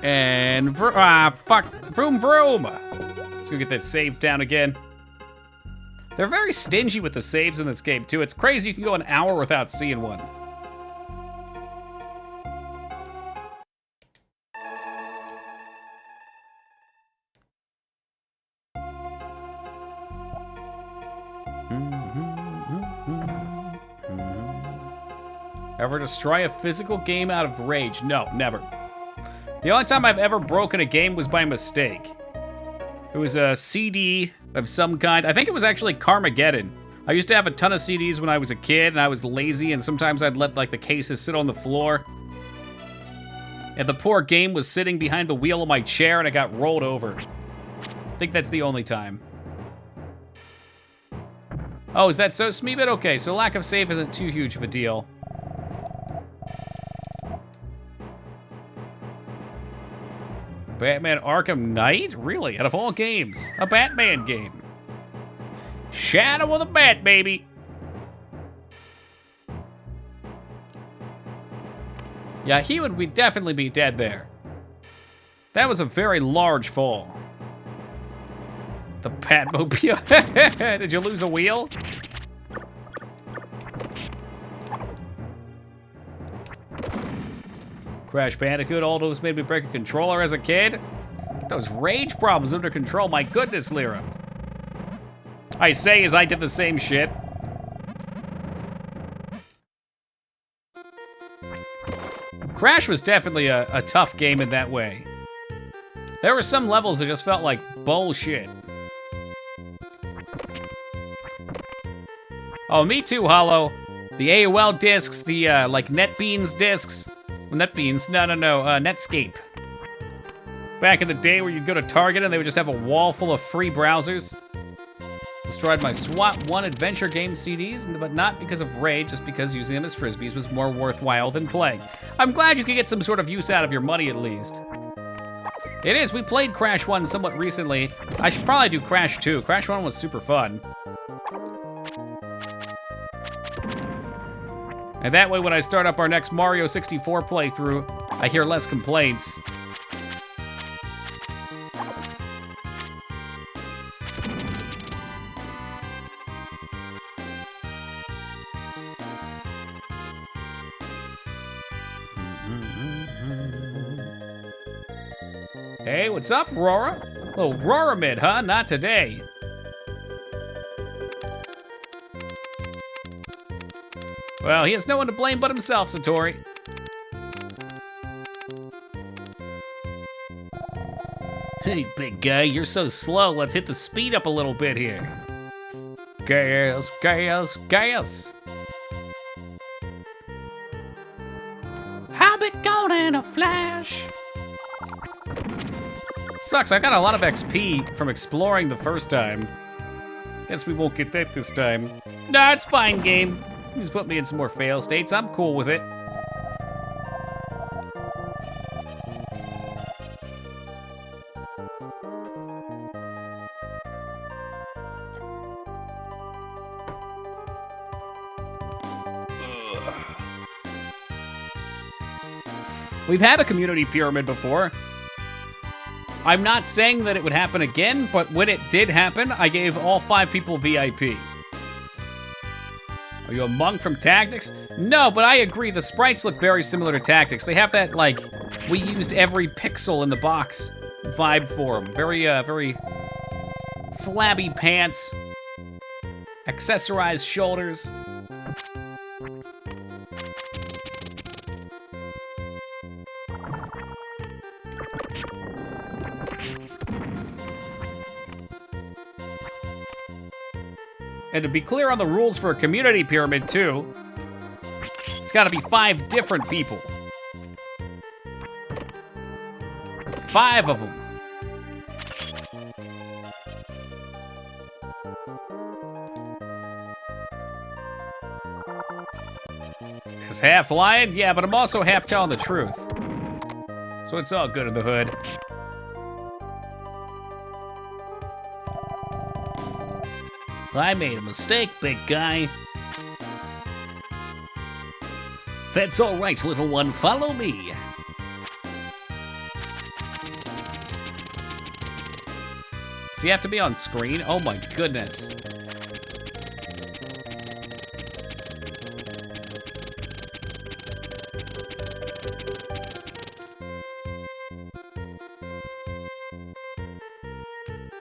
And, vroom vroom. Let's go get that save down again. They're very stingy with the saves in this game, too. It's crazy you can go an hour without seeing one. Ever destroy a physical game out of rage? No, never. The only time I've ever broken a game was by mistake. It was a CD of some kind. I think it was actually Carmageddon. I used to have a ton of CDs when I was a kid, and I was lazy, and sometimes I'd let, like, the cases sit on the floor. And the poor game was sitting behind the wheel of my chair, and it got rolled over. I think that's the only time. Oh, is that so, Smeebit? Okay, so lack of save isn't too huge of a deal. Batman Arkham Knight? Really? Out of all games, a Batman game. Shadow of the Bat, baby. Yeah, he would definitely be dead there. That was a very large fall. The Batmobile. Did you lose a wheel? Crash Bandicoot, all those made me break a controller as a kid. Those rage problems under control, my goodness, Lyra. I say as I did the same shit. Crash was definitely a tough game in that way. There were some levels that just felt like bullshit. Oh, me too, Hollow. The AOL discs, the, like, NetBeans discs. NetBeans, no, Netscape. Back in the day where you'd go to Target and they would just have a wall full of free browsers. Destroyed my SWAT 1 adventure game CDs, but not because of rage, just because using them as frisbees was more worthwhile than playing. I'm glad you could get some sort of use out of your money at least. It is, we played Crash 1 somewhat recently. I should probably do Crash 2. Crash 1 was super fun. And that way when I start up our next Mario 64 playthrough, I hear less complaints. Hey, what's up, Rora? Oh, Rora mid, huh? Not today. Well, he has no one to blame but himself, Satori. Hey, big guy, you're so slow. Let's hit the speed up a little bit here. Gas, gas, gas. Hobbit gone in a flash. Sucks, I got a lot of XP from exploring the first time. Guess we won't get that this time. Nah, it's fine, game. Just put me in some more fail states. I'm cool with it. We've had a community pyramid before. I'm not saying that it would happen again, but when it did happen, I gave all 5 people VIP. Are you a monk from Tactics? No, but I agree, the sprites look very similar to Tactics. They have that, like, we used every pixel in the box vibe for them. Very, very flabby pants, accessorized shoulders. And to be clear on the rules for a community pyramid, too, it's got to be 5 different people. 5 of them. Is half lying? Yeah, but I'm also half telling the truth. So it's all good in the hood. I made a mistake, big guy. That's all right, little one. Follow me. So you have to be on screen? Oh my goodness.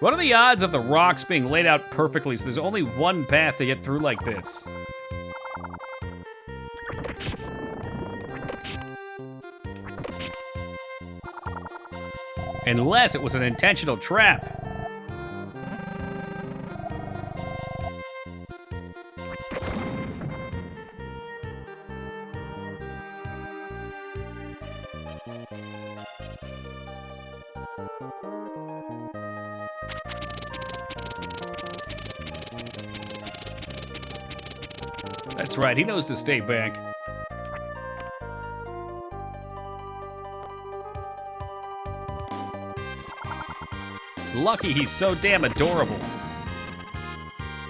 What are the odds of the rocks being laid out perfectly so there's only one path to get through like this? Unless it was an intentional trap. That's right, he knows to stay back. It's lucky he's so damn adorable.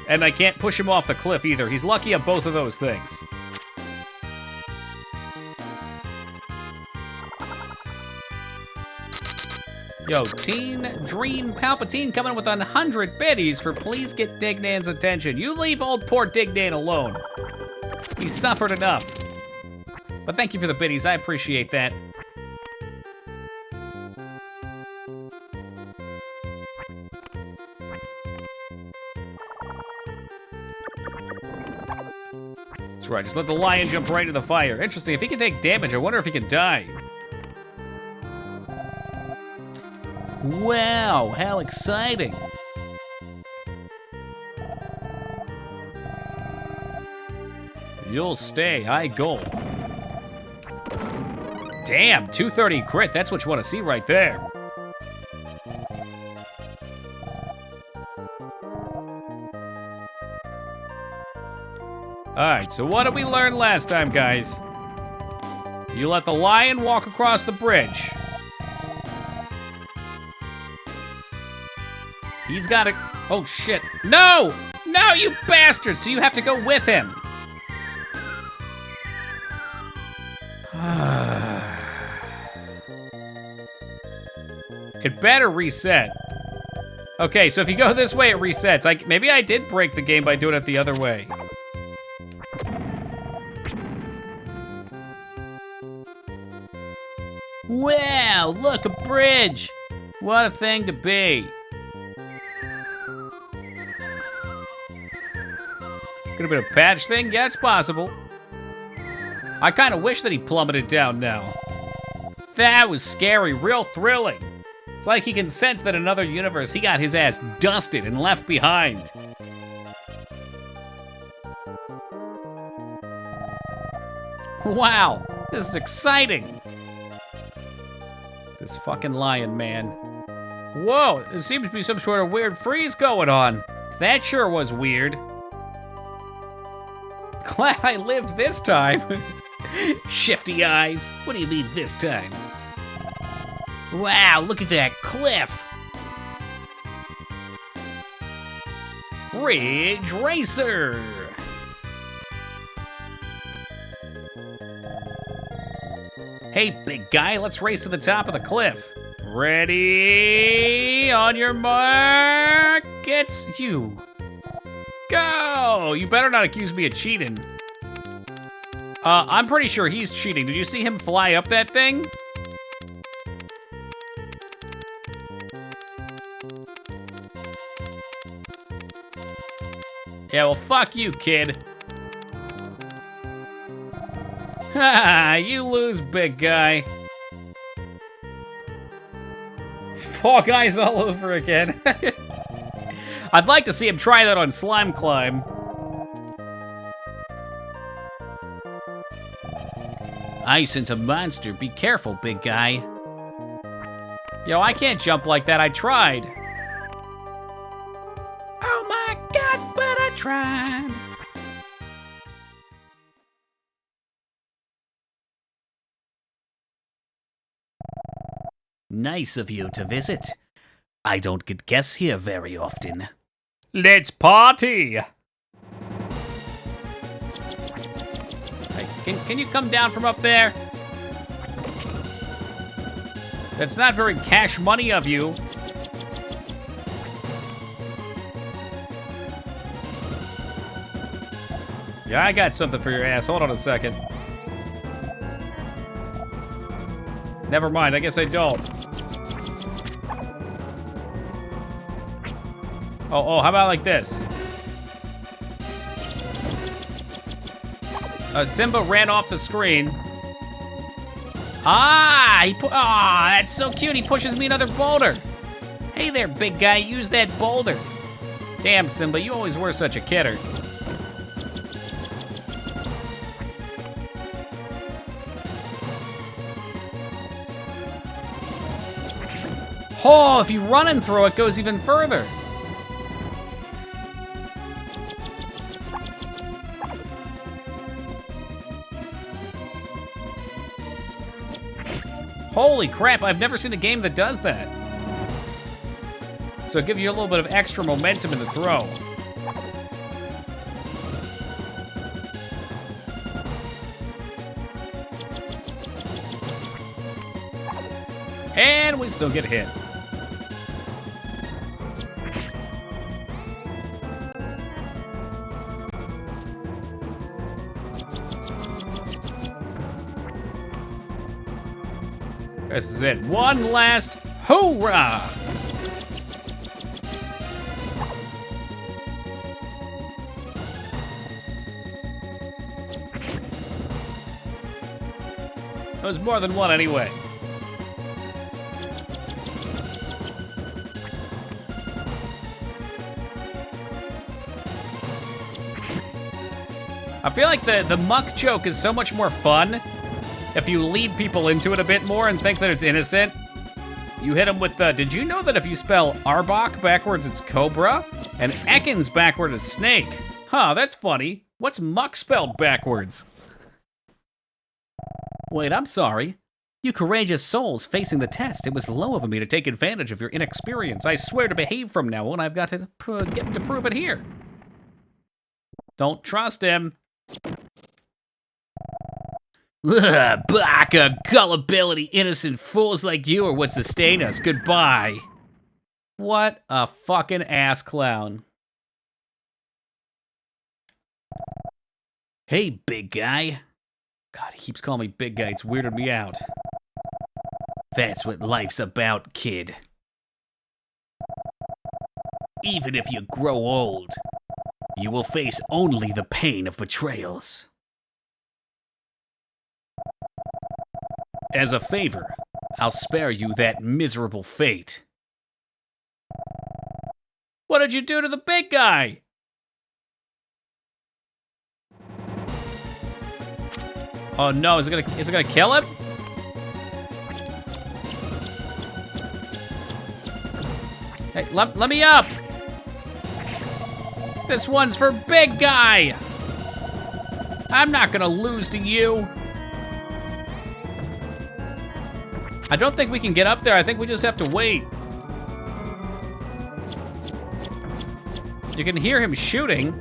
And I can't push him off the cliff either. He's lucky at both of those things. Yo, Teen Dream Palpatine coming with 100 biddies for please get Dignan's attention. You leave old poor Dignan alone. He suffered enough. But thank you for the biddies, I appreciate that. That's right, just let the lion jump right into the fire. Interesting, if he can take damage, I wonder if he can die. Wow, how exciting. You'll stay, I go. Damn, 230 crit, that's what you want to see right there. Alright, so what did we learn last time, guys? You let the lion walk across the bridge. He's gotta... Oh, shit. No! No, you bastard! So you have to go with him. It better reset. Okay, so if you go this way, it resets. Maybe I did break the game by doing it the other way. Wow, look, a bridge. What a thing to be. Could have been a patch thing? Yeah, it's possible. I kind of wish that he plummeted down now. That was scary, real thrilling. It's like he can sense that in another universe he got his ass dusted and left behind. Wow, this is exciting. This fucking lion, man. Whoa, there seems to be some sort of weird freeze going on. That sure was weird. Glad I lived this time. Shifty eyes. What do you mean this time? Wow, look at that cliff. Ridge Racer. Hey, big guy, let's race to the top of the cliff. Ready? On your mark, it's you. Go! You better not accuse me of cheating. I'm pretty sure he's cheating. Did you see him fly up that thing? Yeah, well, fuck you, kid. Ha! You lose, big guy. It's Fall Guys all over again. I'd like to see him try that on Slime Climb. I sense a monster. Be careful, big guy. Yo, I can't jump like that. I tried. Oh my god, but I tried. Nice of you to visit. I don't get guests here very often. Let's party! Can you come down from up there? That's not very cash money of you. Yeah, I got something for your ass. Hold on a second. Never mind, I guess I don't. Oh, how about like this? Simba ran off the screen. That's so cute. He pushes me another boulder. Hey there, big guy. Use that boulder. Damn, Simba, you always were such a kidder. Oh, if you run and throw, it goes even further. Holy crap, I've never seen a game that does that. So it gives you a little bit of extra momentum in the throw. And we still get hit. This is it. One last hoorah! It was more than one anyway. I feel like the muck joke is so much more fun if you lead people into it a bit more and think that it's innocent. You hit them with the, did you know that if you spell Arbok backwards it's Cobra? And Ekans backward is Snake? Huh, that's funny. What's muck spelled backwards? Wait, I'm sorry. You courageous souls facing the test. It was low of me to take advantage of your inexperience. I swear to behave from now on. I've got to get to prove it here. Don't trust him. Ugh, baka, gullibility, innocent fools like you are what sustain us. Goodbye. What a fucking ass clown. Hey, big guy. God, he keeps calling me big guy. It's weirded me out. That's what life's about, kid. Even if you grow old, you will face only the pain of betrayals. As a favor, I'll spare you that miserable fate. What did you do to the big guy? Oh no, is it gonna kill him? Hey, let me up! This one's for big guy! I'm not gonna lose to you! I don't think we can get up there, I think we just have to wait. You can hear him shooting.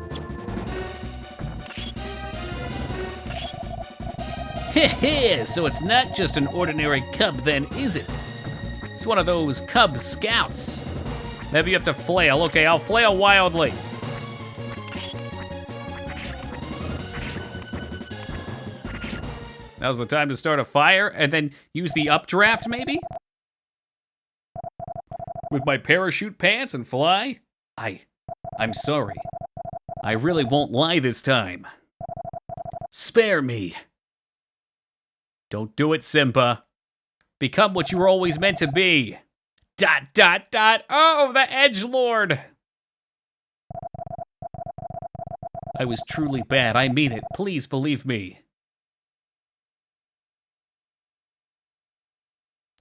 Heh, so it's not just an ordinary cub then, is it? It's one of those Cub Scouts. Maybe you have to flail. Okay, I'll flail wildly. Now's the time to start a fire and then use the updraft, maybe? With my parachute pants and fly? I'm sorry. I really won't lie this time. Spare me. Don't do it, Simba. Become what you were always meant to be. ... Oh, the edgelord! I was truly bad. I mean it. Please believe me.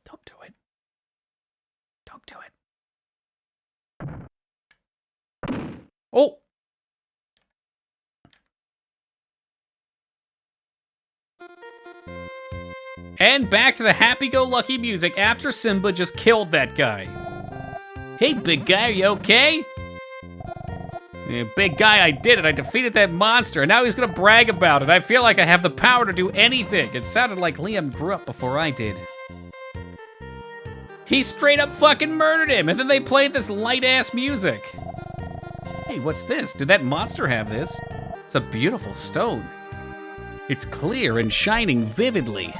Don't do it. Don't do it. Oh! And back to the happy-go-lucky music after Simba just killed that guy. Hey, big guy, are you okay? Yeah, big guy, I did it. I defeated that monster, and now he's gonna brag about it. I feel like I have the power to do anything. It sounded like Liam grew up before I did. He straight up fucking murdered him, and then they played this light-ass music. Hey, what's this? Did that monster have this? It's a beautiful stone. It's clear and shining vividly.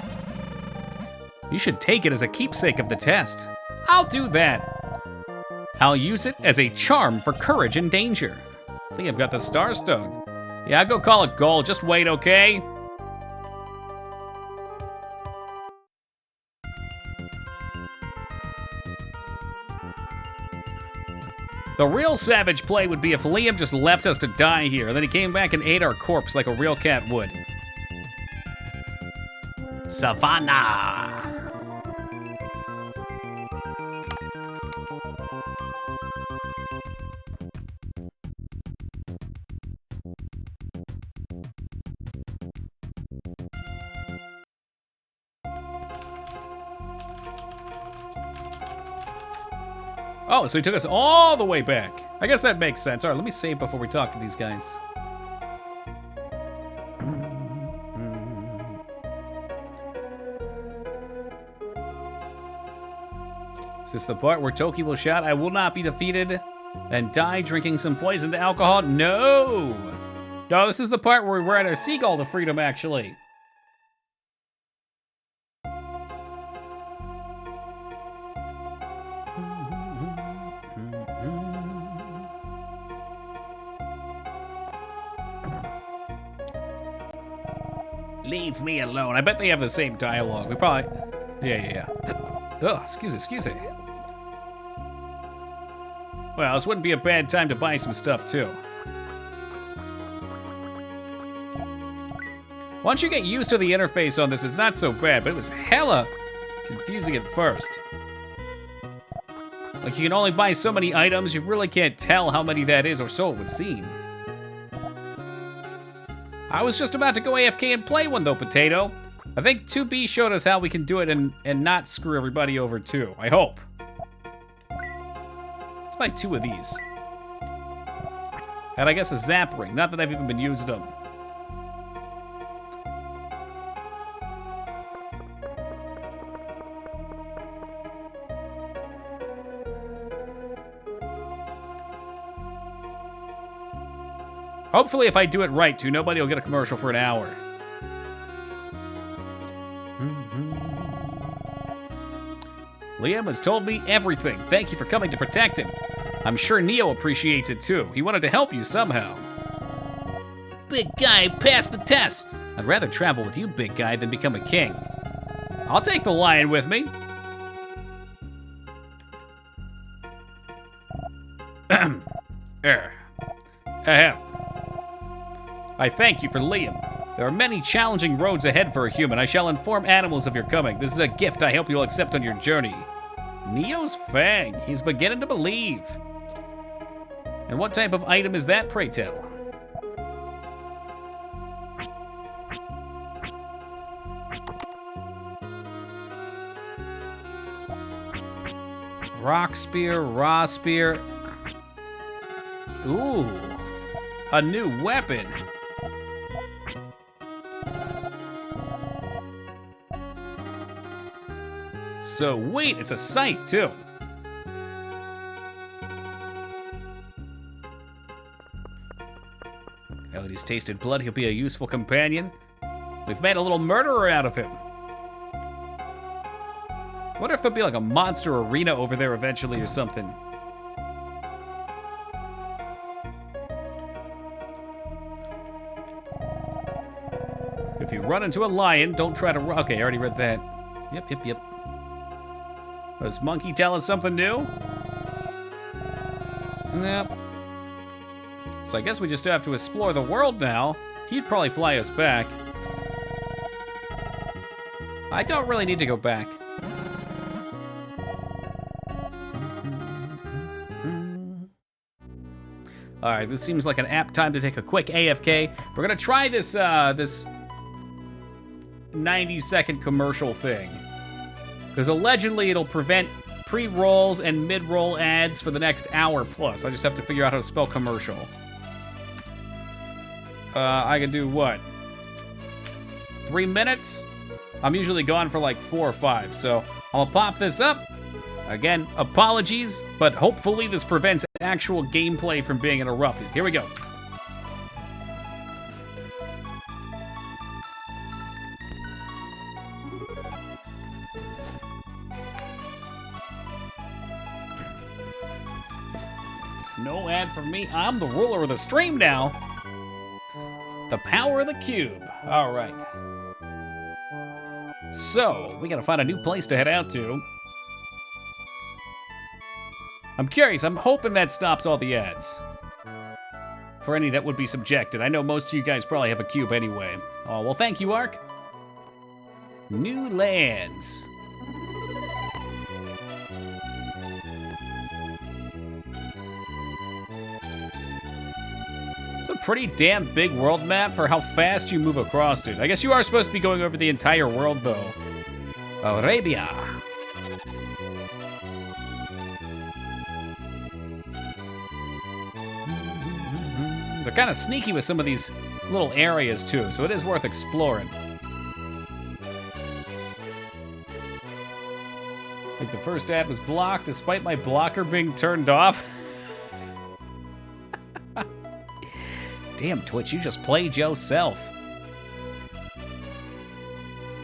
You should take it as a keepsake of the test. I'll do that. I'll use it as a charm for courage and danger. I think I've got the Star Stone. Yeah, I'll go call it gold. Just wait, okay? The real savage play would be if Liam just left us to die here, and then he came back and ate our corpse like a real cat would. Savannah! Oh, so he took us all the way back. I guess that makes sense. All right, let me save before we talk to these guys. Is this the part where Toki will shout, "I will not be defeated," and die drinking some poisoned alcohol? No! No, this is the part where we're at our seagull to freedom, actually. Leave me alone. I bet they have the same dialogue. We probably... Yeah. Oh, excuse me. Well, this wouldn't be a bad time to buy some stuff, too. Once you get used to the interface on this, it's not so bad, but it was hella confusing at first. Like, you can only buy so many items, you really can't tell how many that is, or so it would seem. I was just about to go AFK and play one, though, Potato. I think 2B showed us how we can do it and not screw everybody over, too. I hope. Let's buy 2 of these. And I guess a zap ring. Not that I've even been using them. Hopefully, if I do it right, too, nobody will get a commercial for an hour. Liam has told me everything. Thank you for coming to protect him. I'm sure Neo appreciates it, too. He wanted to help you somehow. Big guy, pass the test. I'd rather travel with you, big guy, than become a king. I'll take the lion with me. I thank you for Liam. There are many challenging roads ahead for a human. I shall inform animals of your coming. This is a gift I hope you'll accept on your journey. Neo's Fang. He's beginning to believe. And what type of item is that, pray tell? Rock spear, raw spear. Ooh, a new weapon. So wait, it's a scythe too. Now that he's tasted blood, he'll be a useful companion. We've made a little murderer out of him. Wonder if there'll be like a monster arena over there eventually or something. If you run into a lion, don't try to run. Okay, I already read that. Yep. Does Monkey tell us something new? Nope. So I guess we just have to explore the world now. He'd probably fly us back. I don't really need to go back. All right, this seems like an apt time to take a quick AFK. We're gonna try this this 90-second commercial thing. Because allegedly it'll prevent pre-rolls and mid-roll ads for the next hour plus. I just have to figure out how to spell commercial. I can do what? 3 minutes? I'm usually gone for like 4 or 5, so I'll pop this up. Again, apologies, but hopefully this prevents actual gameplay from being interrupted. Here we go. No ad for me. I'm the ruler of the stream now. The power of the cube. All right. So, we gotta find a new place to head out to. I'm curious. I'm hoping that stops all the ads. For any that would be subjected. I know most of you guys probably have a cube anyway. Oh, well, thank you, Ark. New lands. It's a pretty damn big world map for how fast you move across it. I guess you are supposed to be going over the entire world, though. Arabia. They're kind of sneaky with some of these little areas, too, so it is worth exploring. I think the first ad was blocked despite my blocker being turned off. Damn, Twitch, you just played yourself.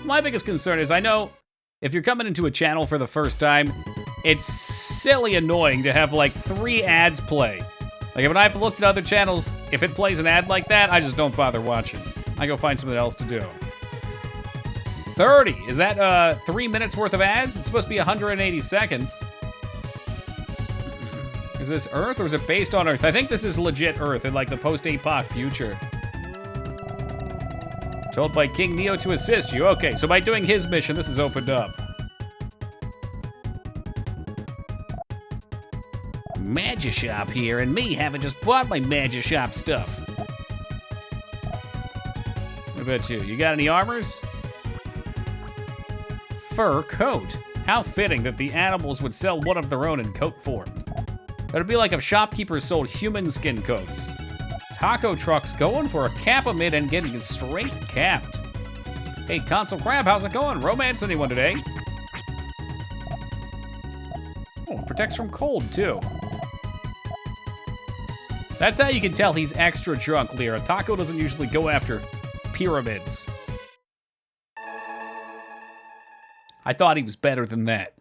My biggest concern is I know if you're coming into a channel for the first time, it's silly annoying to have like 3 ads play. Like when I've looked at other channels, if it plays an ad like that, I just don't bother watching. I go find something else to do. 30. Is that 3 minutes worth of ads? It's supposed to be 180 seconds. Is this Earth or is it based on Earth? I think this is legit Earth in like the post-APOC future. Told by King Neo to assist you. Okay, so by doing his mission, this is opened up. Magic shop here, and me haven't just bought my magic shop stuff. What about you? You got any armors? Fur coat. How fitting that the animals would sell one of their own in coat form. That'd be like if shopkeepers sold human skin coats. Taco trucks going for a cap-a-mid and getting it straight capped. Hey, Console Crab, how's it going? Romance anyone today? Oh, protects from cold, too. That's how you can tell he's extra drunk, Lyra. Taco doesn't usually go after pyramids. I thought he was better than that.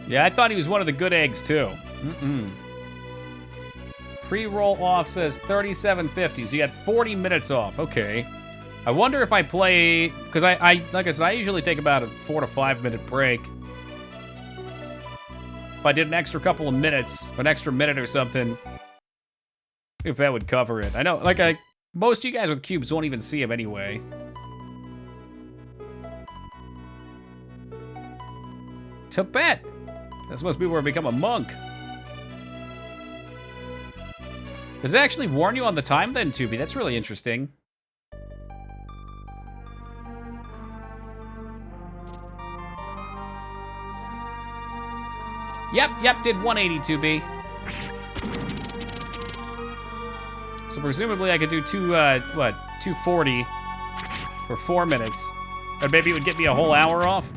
Yeah, I thought he was one of the good eggs, too. Pre-roll off says 37.50, so you got 40 minutes off. Okay. I wonder if I play... Because like I said, I usually take about a 4 to 5 minute break. If I did an extra couple of minutes, an extra minute or something, if that would cover it. I know, like, most of you guys with cubes won't even see him anyway. Tibet! That's supposed to be where I become a monk. Does it actually warn you on the time then, Tubi? That's really interesting. Yep, did 180, Tubi. So presumably I could do 240 for 4 minutes. Or maybe it would get me a whole hour off.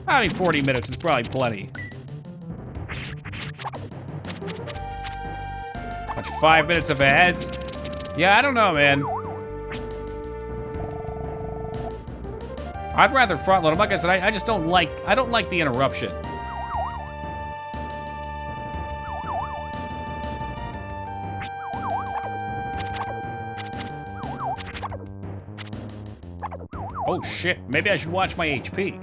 I mean, 40 minutes is probably plenty. Watch 5 minutes of ads? Yeah, I don't know, man. I'd rather front load them. Like I said, I just don't like the interruption. Oh shit, maybe I should watch my HP.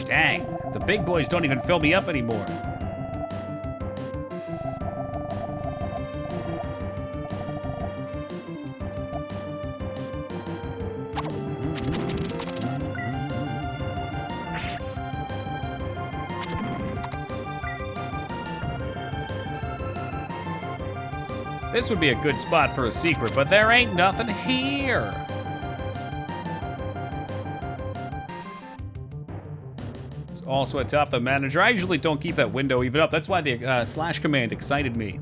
Dang, the big boys don't even fill me up anymore. This would be a good spot for a secret, but there ain't nothing here. It's also atop the manager. I usually don't keep that window even up. That's why the slash command excited me.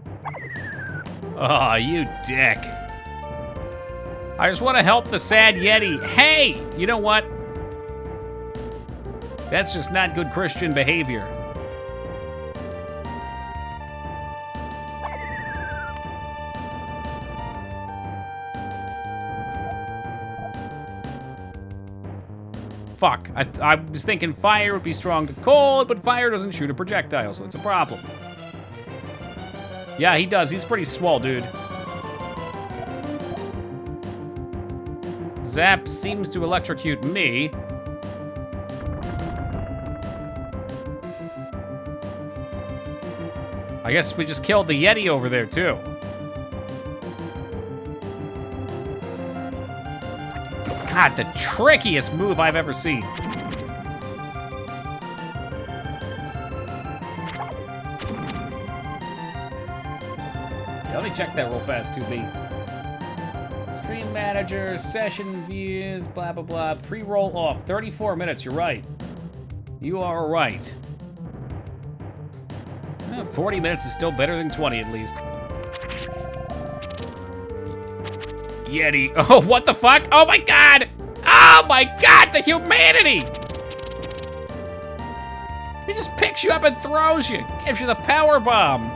Aw, you dick. I just want to help the sad Yeti. Hey, you know what? That's just not good Christian behavior. Fuck, I was thinking fire would be strong to cold, but fire doesn't shoot a projectile, so it's a problem. Yeah, he does. He's pretty swole, dude. Zap seems to electrocute me. I guess we just killed the Yeti over there, too. God, the trickiest move I've ever seen. Yeah, let me check that real fast, 2B. Stream manager, session views, blah, blah, blah. Pre-roll off, 34 minutes, you're right. You are right. 40 minutes is still better than 20, at least. Yeti. Oh, what the fuck? Oh my god! Oh my god, the humanity! He just picks you up and throws you. Gives you the power bomb.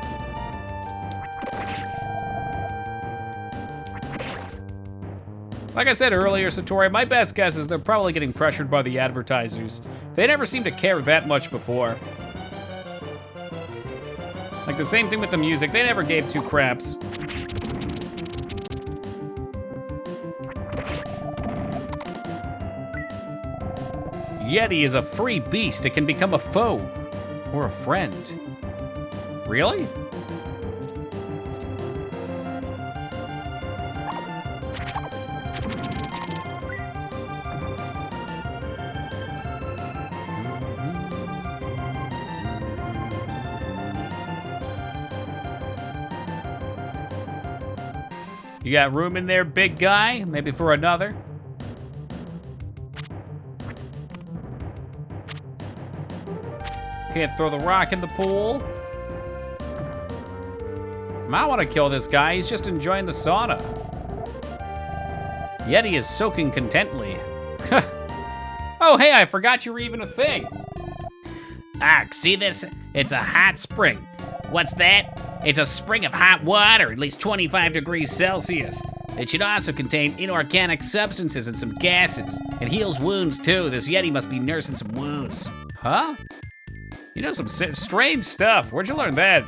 Like I said earlier, Satori, my best guess is they're probably getting pressured by the advertisers. They never seemed to care that much before. Like the same thing with the music, they never gave two craps. Yeti is a free beast. It can become a foe or a friend. Really? You got room in there, big guy? Maybe for another? Can't throw the rock in the pool. Might want to kill this guy. He's just enjoying the sauna. Yeti is soaking contently. Oh, hey, I forgot you were even a thing. Ah, see this? It's a hot spring. What's that? It's a spring of hot water, at least 25 degrees Celsius. It should also contain inorganic substances and some gases. It heals wounds, too. This Yeti must be nursing some wounds. Huh? You know some strange stuff. Where'd you learn that?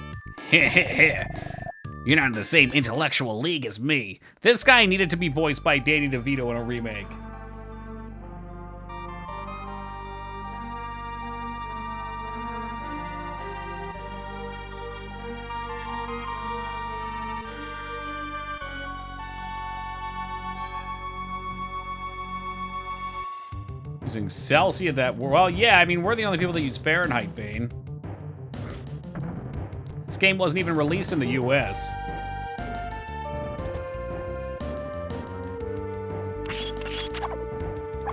You're not in the same intellectual league as me. This guy needed to be voiced by Danny DeVito in a remake. Using Celsius that, well, yeah, I mean, we're the only people that use Fahrenheit, Vane. This game wasn't even released in the US.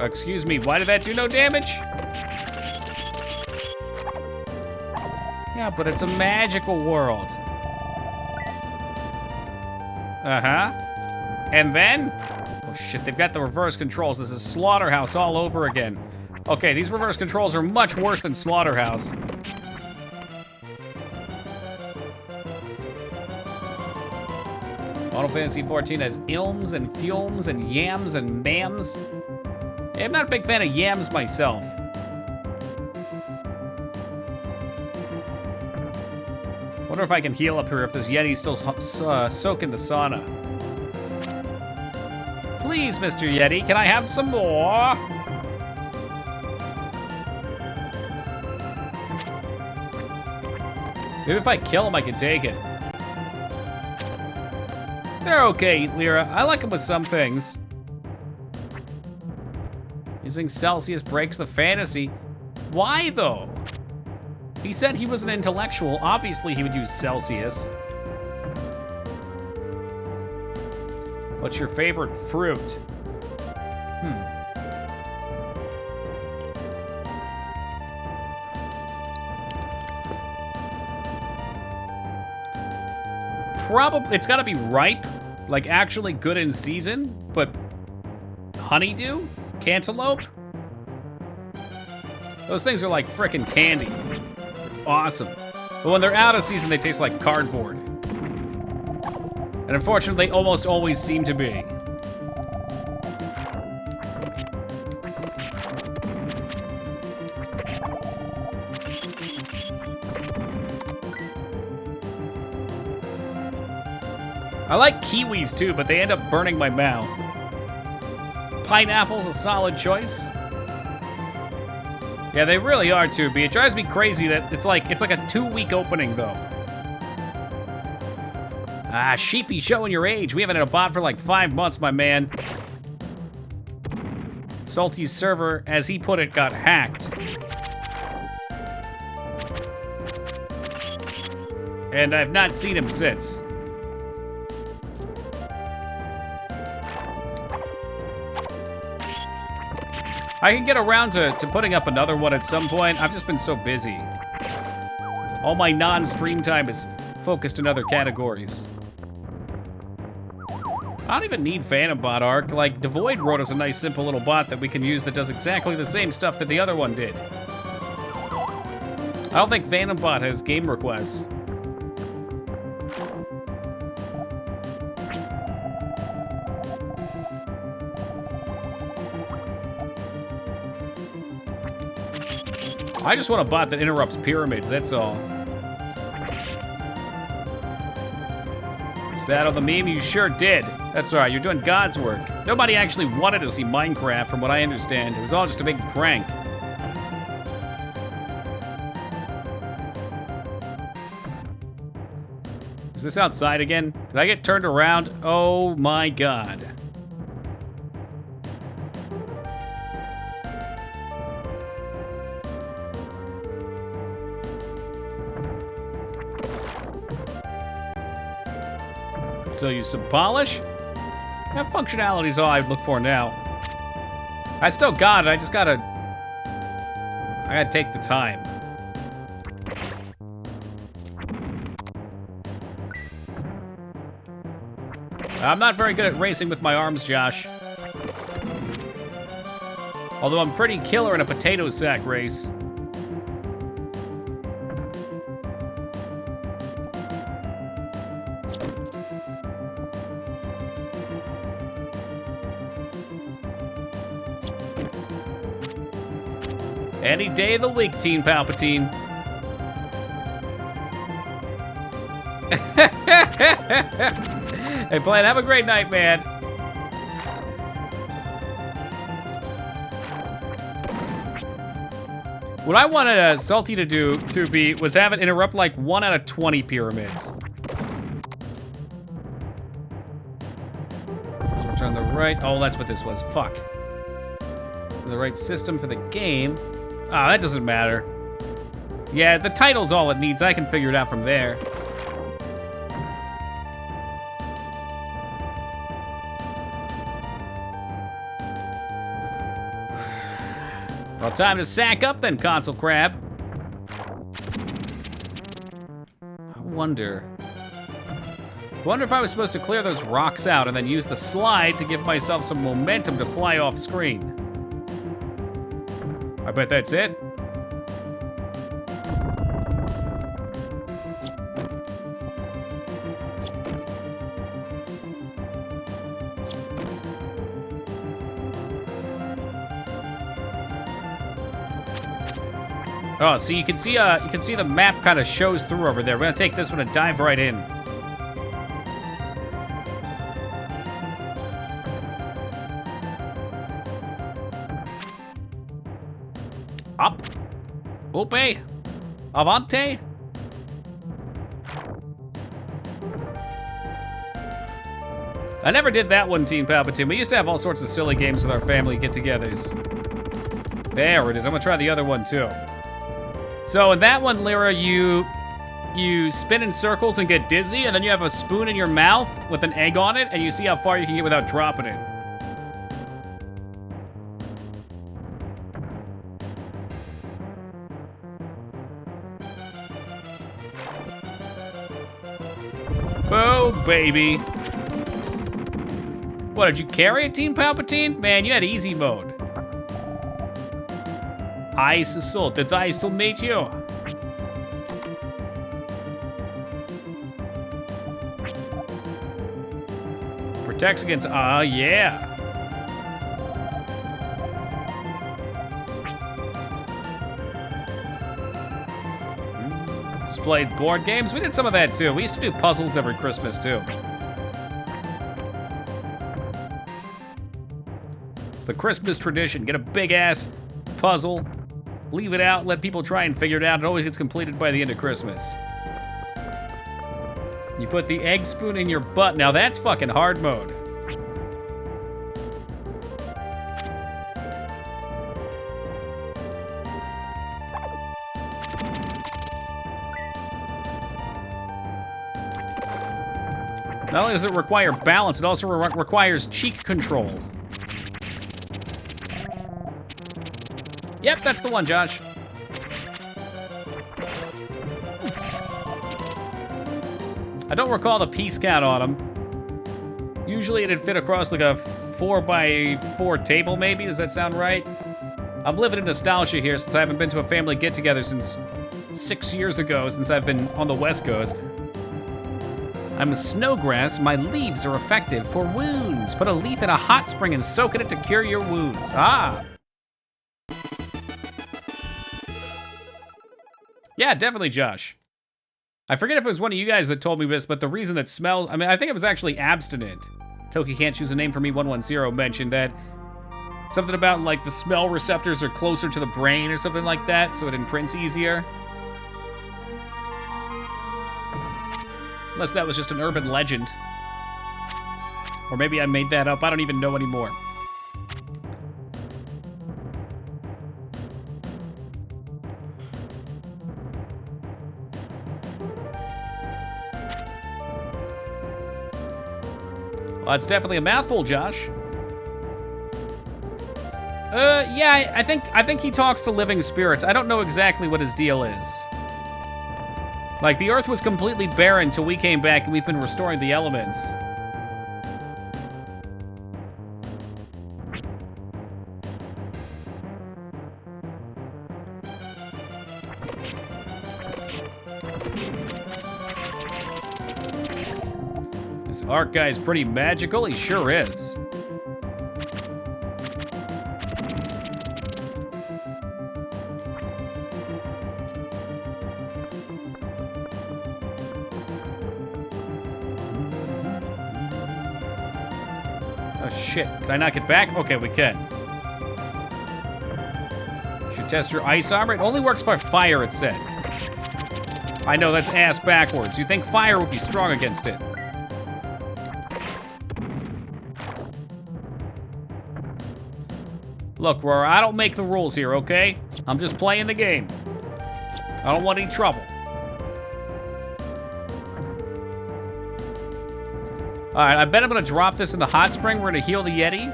Excuse me, why did that do no damage? Yeah, but it's a magical world. Uh-huh. And then? Oh shit, they've got the reverse controls. This is Slaughterhouse all over again. Okay, these reverse controls are much worse than Slaughterhouse. Final Fantasy XIV has ilms and fumes and yams and mams. Yeah, I'm not a big fan of yams myself. Wonder if I can heal up here if this Yeti's still soaking the sauna. Please, Mr. Yeti, can I have some more? Maybe if I kill him, I can take it. They're okay, Lyra. I like them with some things. Using Celsius breaks the fantasy. Why, though? He said he was an intellectual. Obviously, he would use Celsius. What's your favorite fruit? Probably, it's gotta be ripe, like actually good in season, but honeydew? Cantaloupe? Those things are like frickin' candy. They're awesome. But when they're out of season, they taste like cardboard. And unfortunately, almost always seem to be. I like kiwis too, but they end up burning my mouth. Pineapple's a solid choice. Yeah, they really are too, B. It drives me crazy that it's like a 2-week opening though. Ah, sheepy showing your age. We haven't had a bot for like 5 months, my man. Salty's server, as he put it, got hacked. And I've not seen him since. I can get around to putting up another one at some point. I've just been so busy. All my non-stream time is focused in other categories. I don't even need Phantom Bot Arc. Like, Devoid wrote us a nice simple little bot that we can use that does exactly the same stuff that the other one did. I don't think PhantomBot has game requests. I just want a bot that interrupts pyramids, that's all. Stat on the meme, you sure did. That's alright, you're doing God's work. Nobody actually wanted to see Minecraft, from what I understand. It was all just a big prank. Is this outside again? Did I get turned around? Oh my god. So use some polish? That functionality is all I'd look for now. I still got it, I gotta take the time. I'm not very good at racing with my arms, Josh. Although I'm pretty killer in a potato sack race. Any day of the week, Teen Palpatine. Hey, Plan, have a great night, man. What I wanted Salty to do was have it interrupt like 1 out of 20 pyramids. So we'll turn the right. Oh, that's what this was. Fuck. The right system for the game. Ah, that doesn't matter. Yeah, the title's all it needs. I can figure it out from there. Well, time to sack up then, Console Crab. I wonder if I was supposed to clear those rocks out and then use the slide to give myself some momentum to fly off screen. I bet that's it. Oh, so you can see the map kind of shows through over there. We're gonna take this one and dive right in. Up. Ope. Avante. I never did that one, Team Palpatine. We used to have all sorts of silly games with our family get-togethers. There it is. I'm gonna try the other one too. So in that one, Lyra, you spin in circles and get dizzy, and then you have a spoon in your mouth with an egg on it, and you see how far you can get without dropping it. Oh, baby. What, did you carry it, Team Palpatine? Man, you had easy mode. Ice assault, it's nice to meet you. Protects against, yeah. Displayed board games, we did some of that too. We used to do puzzles every Christmas too. It's the Christmas tradition, get a big ass puzzle, leave it out, let people try and figure it out. It always gets completed by the end of Christmas. You put the egg spoon in your butt. Now that's fucking hard mode. Not only does it require balance, it also requires cheek control. Yep, that's the one, Josh. I don't recall the piece count on them. Usually it'd fit across like a 4x4 table, maybe? Does that sound right? I'm living in nostalgia here since I haven't been to a family get-together since 6 years ago since I've been on the West Coast. I'm a snowgrass. My leaves are effective for wounds. Put a leaf in a hot spring and soak in it to cure your wounds. Ah. Yeah, definitely, Josh. I forget if it was one of you guys that told me this, but the reason that smells... I mean, I think it was actually abstinent. Toki Can't Choose a Name for Me 110 mentioned that something about, like, the smell receptors are closer to the brain or something like that, so it imprints easier. Unless that was just an urban legend. Or maybe I made that up. I don't even know anymore. Well, it's definitely a mouthful, Josh. Yeah, I think he talks to living spirits. I don't know exactly what his deal is. Like, the Earth was completely barren till we came back, and we've been restoring the elements. This Ark guy's pretty magical. He sure is. Oh, shit. Can I not get back? Okay, we can. Should test your ice armor. It only works by fire, it said. I know, that's ass backwards. You'd think fire would be strong against it. Look, Roar, I don't make the rules here, okay? I'm just playing the game. I don't want any trouble. All right, I bet I'm gonna drop this in the hot spring. We're gonna heal the Yeti.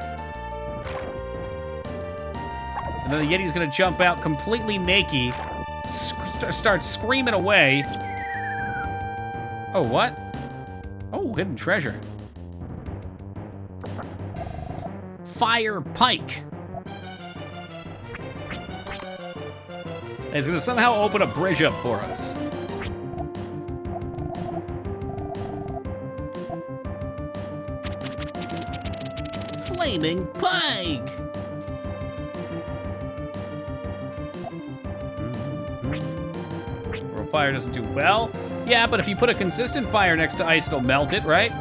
And then the Yeti's gonna jump out completely naked, start screaming away. Oh, what? Oh, hidden treasure. Fire pike. And it's gonna somehow open a bridge up for us. Flaming pike! Or fire doesn't do well. Yeah, but if you put a consistent fire next to ice, it'll melt it, right?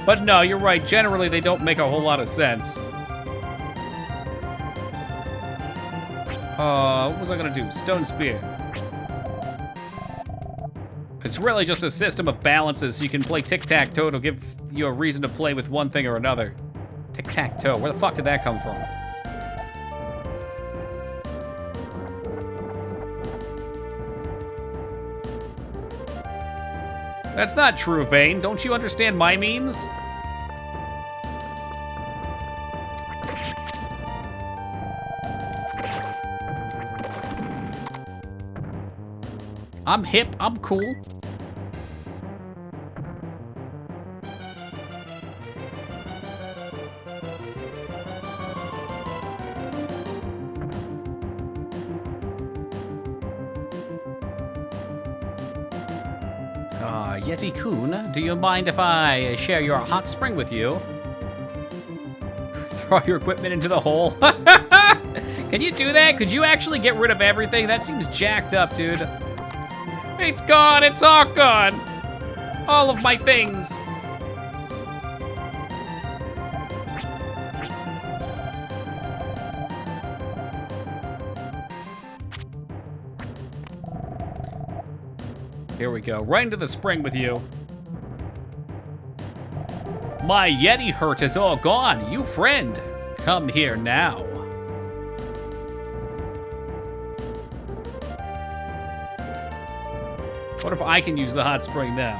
But no, you're right. Generally, they don't make a whole lot of sense. What was I gonna do? Stone spear. It's really just a system of balances so you can play tic-tac-toe. It'll give you a reason to play with one thing or another. Tic-tac-toe, where the fuck did that come from? That's not true, Vane. Don't you understand my memes? I'm hip, I'm cool. Yeti-kun, do you mind if I share your hot spring with you? Throw your equipment into the hole. Can you do that? Could you actually get rid of everything? That seems jacked up, dude. It's gone, it's all gone. All of my things. Here we go, right into the spring with you. My Yeti hurt is all gone. You friend, come here now. What if I can use the hot spring now?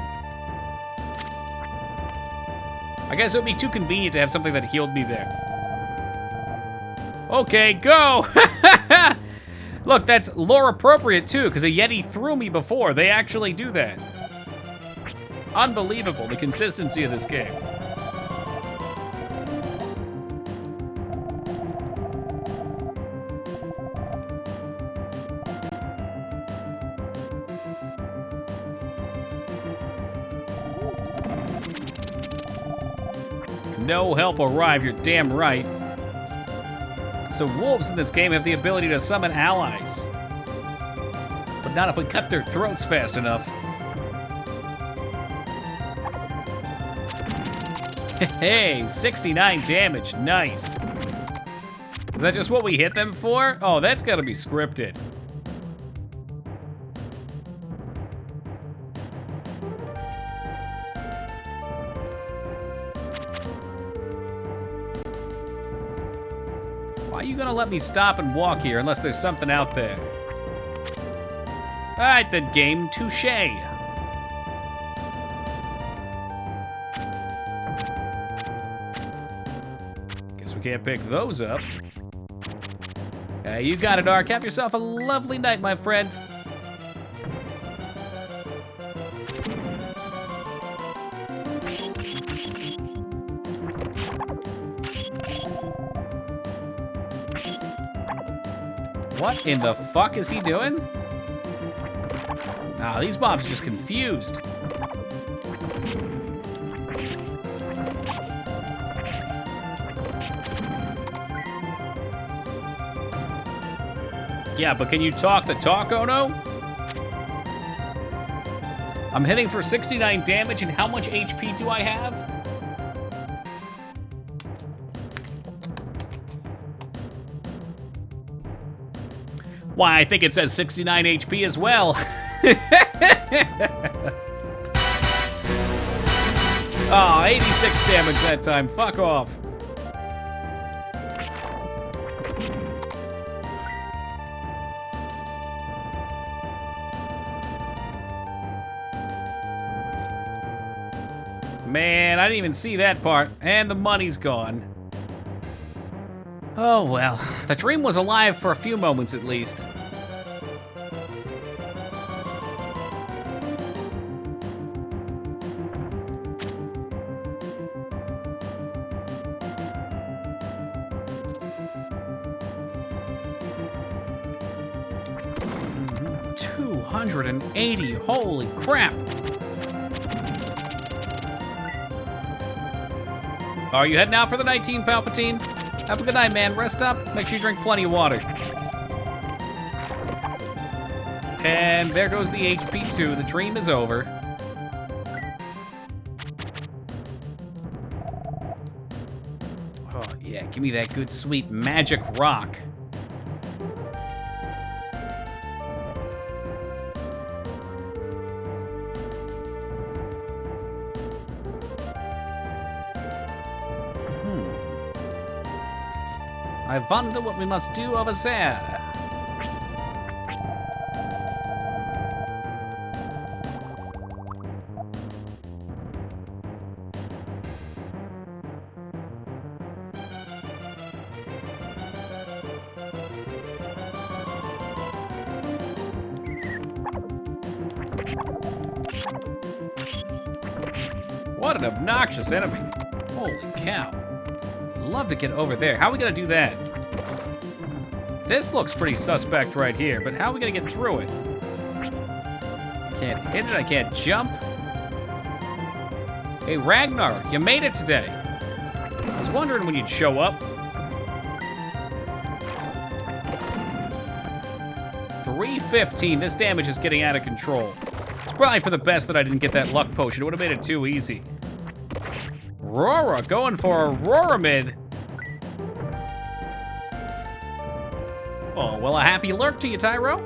I guess it would be too convenient to have something that healed me there. Okay, go! Look, that's lore appropriate too, because a Yeti threw me before. They actually do that. Unbelievable, the consistency of this game. No help arrive, you're damn right. So wolves in this game have the ability to summon allies. But not if we cut their throats fast enough. Hey, 69 damage, nice. Is that just what we hit them for? Oh, that's gotta be scripted. Why are you gonna let me stop and walk here unless there's something out there? All right then, game, touche. Guess we can't pick those up. You got it, Ark. Have yourself a lovely night, my friend. What in the fuck is he doing? Nah, these mobs are just confused. Yeah, but can you talk the talk, Ono? I'm hitting for 69 damage, and how much HP do I have? Why, I think it says 69 HP as well. Oh, 86 damage that time. Fuck off. Man, I didn't even see that part, and the money's gone. Oh well, the dream was alive for a few moments at least. $280, holy crap. Are you heading out for the 19, Palpatine? Have a good night, man. Rest up. Make sure you drink plenty of water. And there goes the HP too. The dream is over. Oh, yeah. Give me that good, sweet magic rock. I wonder what we must do over there. What an obnoxious enemy. Holy cow. Love to get over there. How are we gonna do that? This looks pretty suspect right here, but how are we gonna get through it? Can't hit it, I can't jump. Hey, Ragnar, you made it today. I was wondering when you'd show up. 315, this damage is getting out of control. It's probably for the best that I didn't get that luck potion. It would have made it too easy. Aurora, going for Aurora mid. Oh, well, a happy lurk to you, Tyro.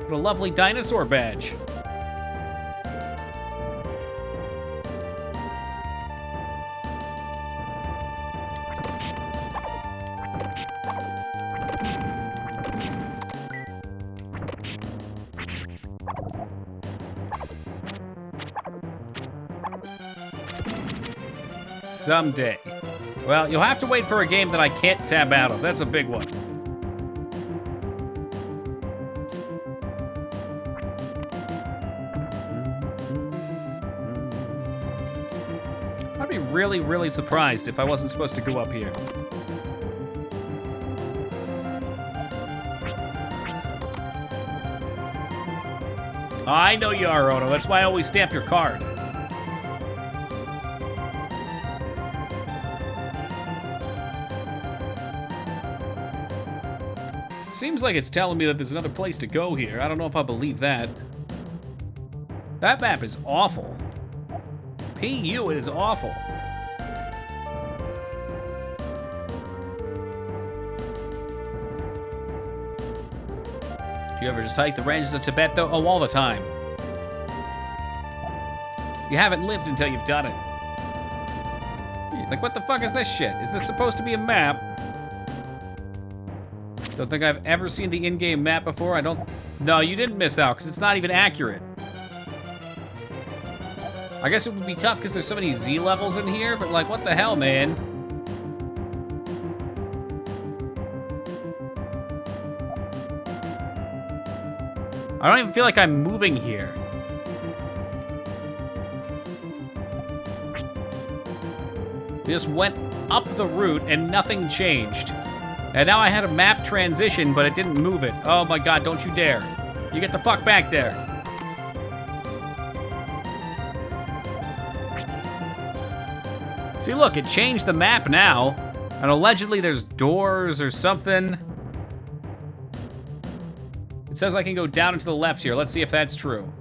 What a lovely dinosaur badge. Someday. Well, you'll have to wait for a game that I can't tab out of. That's a big one. I'd be really, really surprised if I wasn't supposed to go up here. I know you are, Ono. That's why I always stamp your card. seems like it's telling me that there's another place to go here. I don't know if I believe that. That map is awful. PU, it is awful. You ever just hike the ranges of Tibet, though? Oh, all the time. You haven't lived until you've done it. Like, what the fuck is this shit? Is this supposed to be a map? Don't think I've ever seen the in-game map before. I don't... No, you didn't miss out, because it's not even accurate. I guess it would be tough because there's so many Z levels in here, but like, what the hell, man? I don't even feel like I'm moving here. We just went up the route and nothing changed. And now I had a map transition, but it didn't move it. Oh my god, don't you dare. You get the fuck back there. See, look, it changed the map now. And allegedly there's doors or something. It says I can go down and to the left here. Let's see if that's true.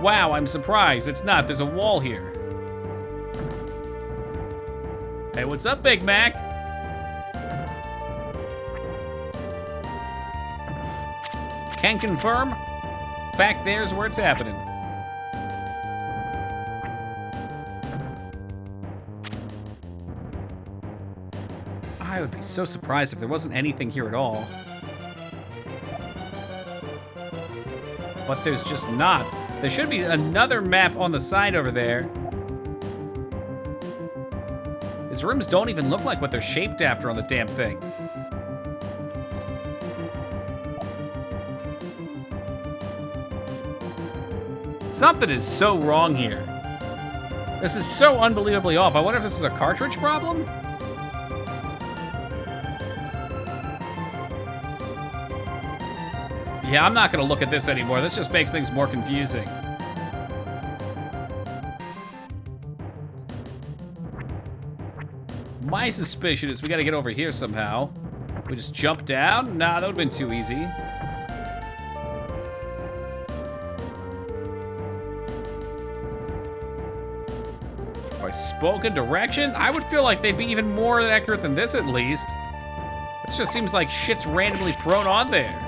Wow, I'm surprised. It's not. There's a wall here. Hey, what's up, Big Mac? Can confirm. Back there's where it's happening. I would be so surprised if there wasn't anything here at all. But there's just not. There should be another map on the side over there. These rooms don't even look like what they're shaped after on the damn thing. Something is so wrong here. This is so unbelievably off. I wonder if this is a cartridge problem? Yeah, I'm not gonna look at this anymore. This just makes things more confusing. My suspicion is we gotta get over here somehow. We just jump down? Nah, that would've been too easy. By spoken direction? I would feel like they'd be even more accurate than this at least. This just seems like shit's randomly thrown on there.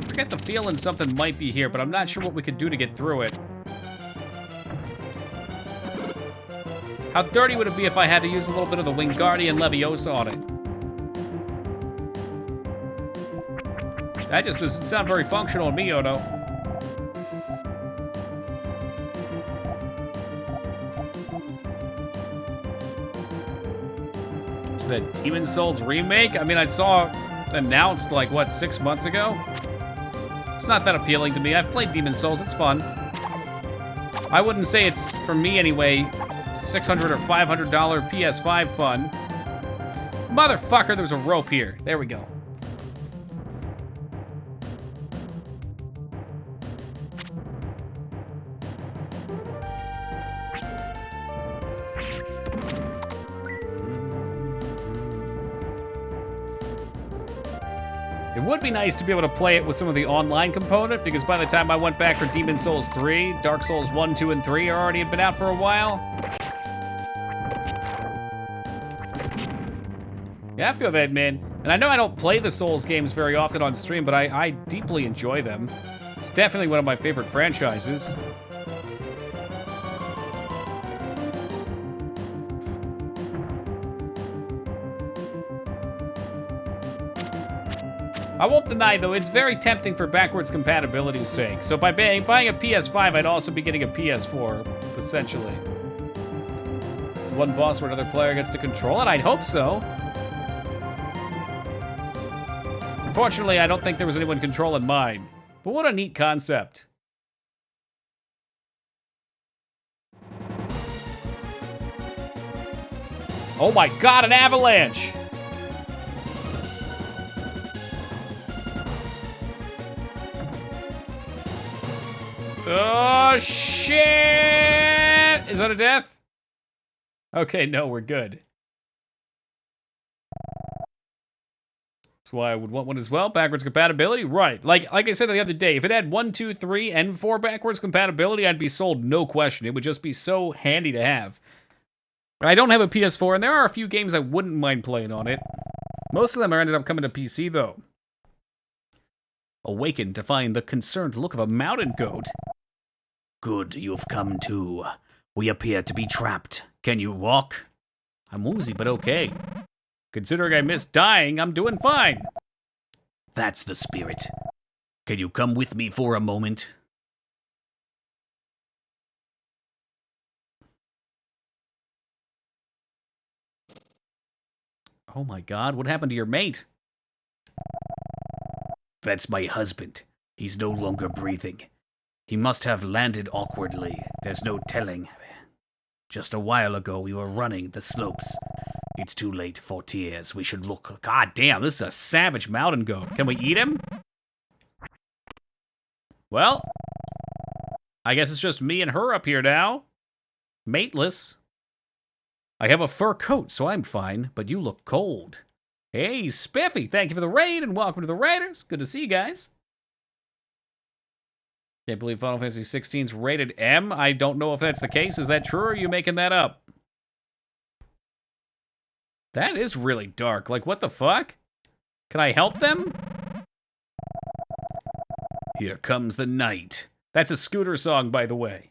I get the feeling something might be here, but I'm not sure what we could do to get through it. How dirty would it be if I had to use a little bit of the Wingardium Leviosa on it? That just doesn't sound very functional to me, Odo. So that Demon Souls remake? I mean, I saw announced like, what, 6 months ago? It's not that appealing to me. I've played Demon Souls, it's fun. I wouldn't say it's, for me anyway, $600 or $500 PS5 fun. Motherfucker, there's a rope here. There we go. It would be nice to be able to play it with some of the online component, because by the time I went back for Demon Souls 3, Dark Souls 1, 2, and 3 already have been out for a while. Yeah, I feel that, man. And I know I don't play the Souls games very often on stream, but I deeply enjoy them. It's definitely one of my favorite franchises. I won't deny, though, it's very tempting for backwards compatibility's sake. So by buying a PS5, I'd also be getting a PS4, essentially. One boss where another player gets to control it? I'd hope so. Unfortunately, I don't think there was anyone controlling mine. But what a neat concept. Oh my god, an avalanche! Oh, shit! Is that a death? Okay, no, we're good. That's why I would want one as well. Backwards compatibility? Right. Like I said the other day, if it had 1, 2, 3, and 4 backwards compatibility, I'd be sold, no question. It would just be so handy to have. But I don't have a PS4, and there are a few games I wouldn't mind playing on it. Most of them are ended up coming to PC, though. Awakened to find the concerned look of a mountain goat. Good, you've come to. We appear to be trapped. Can you walk? I'm woozy, but okay. Considering I missed dying, I'm doing fine. That's the spirit. Can you come with me for a moment? Oh my god, what happened to your mate? That's my husband. He's no longer breathing. He must have landed awkwardly. There's no telling. Just a while ago, we were running the slopes. It's too late for tears. We should look. God damn, this is a savage mountain goat. Can we eat him? Well, I guess it's just me and her up here now. Mateless. I have a fur coat, so I'm fine, but you look cold. Hey, Spiffy, thank you for the raid, and welcome to the Raiders. Good to see you guys. Can't believe Final Fantasy 16's rated M. I don't know if that's the case. Is that true, or are you making that up? That is really dark. Like, what the fuck? Can I help them? Here comes the night. That's a Scooter song, by the way.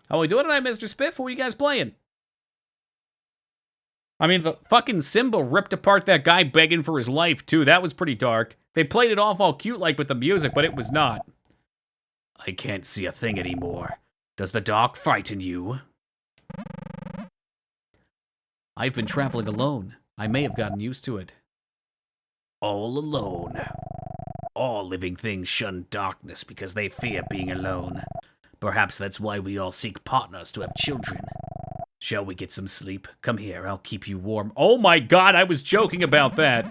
How are we doing tonight, Mr. Spiff? What are you guys playing? I mean, the fucking Simba ripped apart that guy begging for his life, too. That was pretty dark. They played it off all cute-like with the music, but it was not. I can't see a thing anymore. Does the dark frighten you? I've been traveling alone. I may have gotten used to it. All alone. All living things shun darkness because they fear being alone. Perhaps that's why we all seek partners to have children. Shall we get some sleep? Come here, I'll keep you warm. Oh my god, I was joking about that.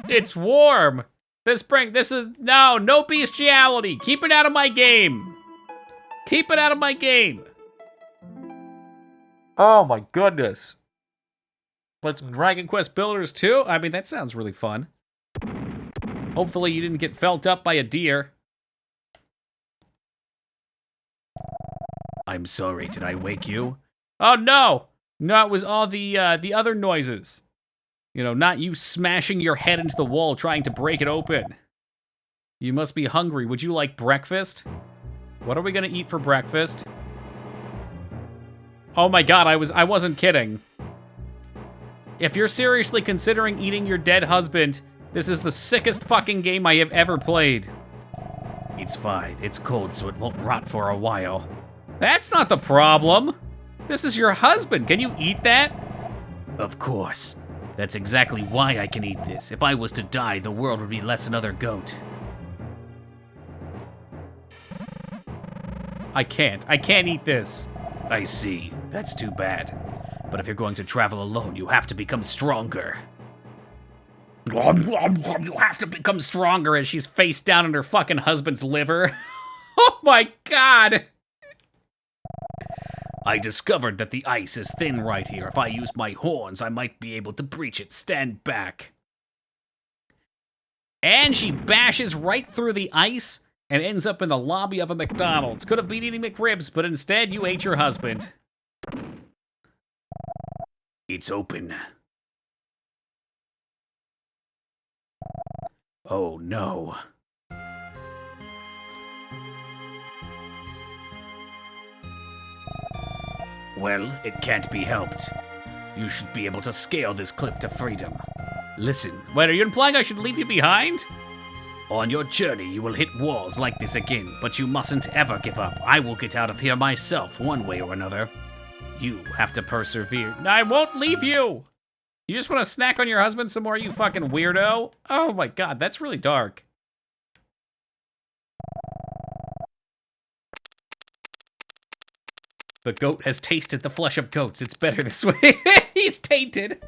It's warm. This is, no bestiality. Keep it out of my game. Keep it out of my game. Oh my goodness. Let's Dragon Quest Builders 2? I mean, that sounds really fun. Hopefully you didn't get felt up by a deer. I'm sorry, did I wake you? Oh no! No, it was all the other noises. You know, not you smashing your head into the wall trying to break it open. You must be hungry. Would you like breakfast? What are we gonna eat for breakfast? Oh my god, I wasn't kidding. If you're seriously considering eating your dead husband, this is the sickest fucking game I have ever played. It's fine. It's cold, so it won't rot for a while. That's not the problem. This is your husband. Can you eat that? Of course. That's exactly why I can eat this. If I was to die, the world would be less another goat. I can't eat this. I see. That's too bad. But if you're going to travel alone, you have to become stronger. You have to become stronger as she's face down in her fucking husband's liver. Oh my god. I discovered that the ice is thin right here. If I used my horns, I might be able to breach it. Stand back. And she bashes right through the ice and ends up in the lobby of a McDonald's. Could have been eating McRibs, but instead you ate your husband. It's open. Oh no. Well, it can't be helped. You should be able to scale this cliff to freedom. Listen. Wait, are you implying I should leave you behind? On your journey, you will hit walls like this again, but you mustn't ever give up. I will get out of here myself, one way or another. You have to persevere. I won't leave you! You just want to snack on your husband some more, you fucking weirdo? Oh my god, that's really dark. The goat has tasted the flesh of goats. It's better this way. He's tainted.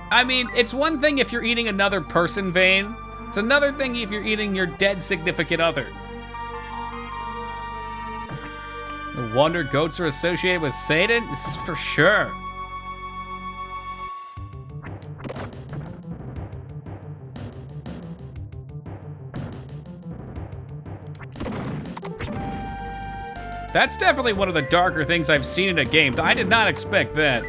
I mean, it's one thing if you're eating another person, Vane. It's another thing if you're eating your dead significant other. No wonder goats are associated with Satan? It's for sure. That's definitely one of the darker things I've seen in a game. I did not expect that.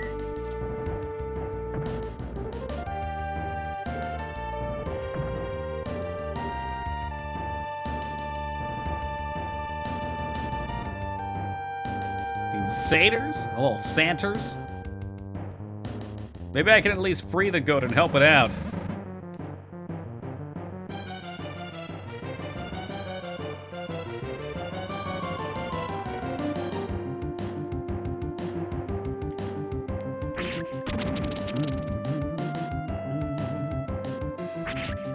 Satyrs? A little Santers? Maybe I can at least free the goat and help it out.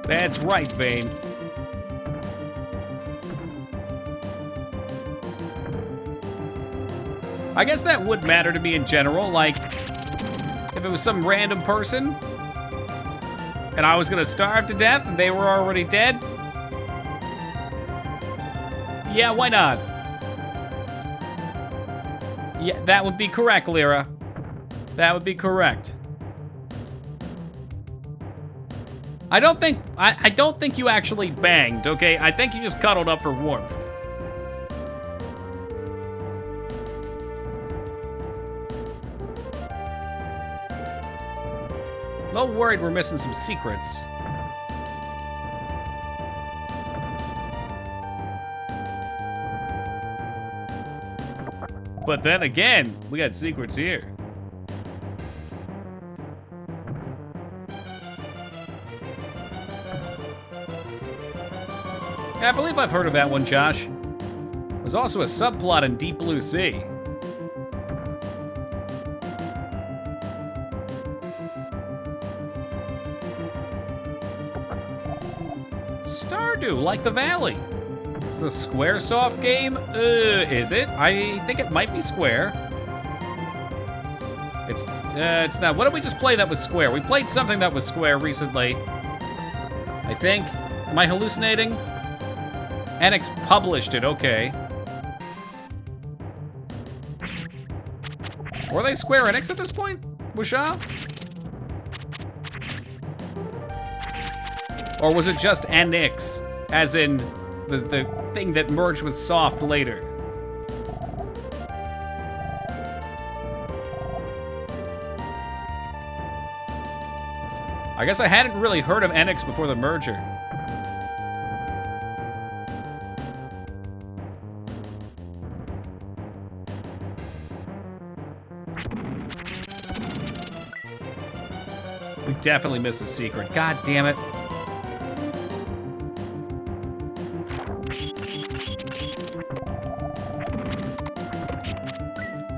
That's right, Vane. I guess that would matter to me in general, like, if it was some random person, and I was gonna starve to death, and they were already dead. Yeah, why not? Yeah, that would be correct, Lyra. That would be correct. I don't think you actually banged, okay? I think you just cuddled up for warmth. A little worried we're missing some secrets. But then again, we got secrets here. Yeah, I believe I've heard of that one, Josh. There's also a subplot in Deep Blue Sea. Stardew, like the Valley. It's a Squaresoft game? Is it? I think it might be Square. It's not. What did we just play that was Square? We played something that was Square recently. I think. Am I hallucinating? Enix published it, okay. Were they Square Enix at this point? Wusha? Or was it just Enix, as in the thing that merged with Soft later? I guess I hadn't really heard of Enix before the merger. We definitely missed a secret. God damn it.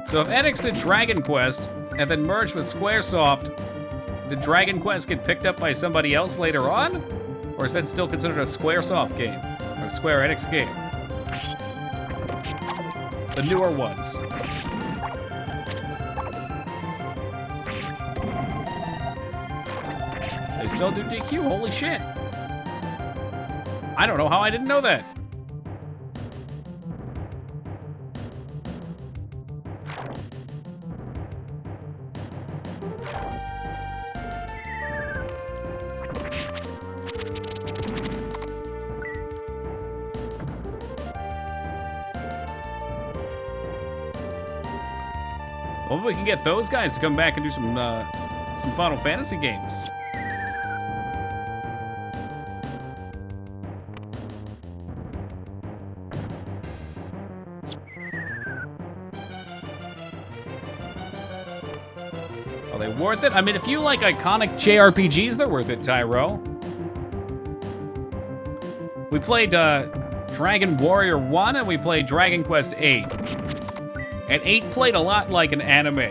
So if Enix did Dragon Quest and then merged with Squaresoft, did Dragon Quest get picked up by somebody else later on? Or is that still considered a Squaresoft game? Or a Square Enix game? The newer ones. They still do DQ? Holy shit. I don't know how I didn't know that. Well, we can get those guys to come back and do some Final Fantasy games. Are they worth it? I mean, if you like iconic JRPGs, they're worth it, Tyro. We played Dragon Warrior 1 and we played Dragon Quest 8. And 8 played a lot like an anime.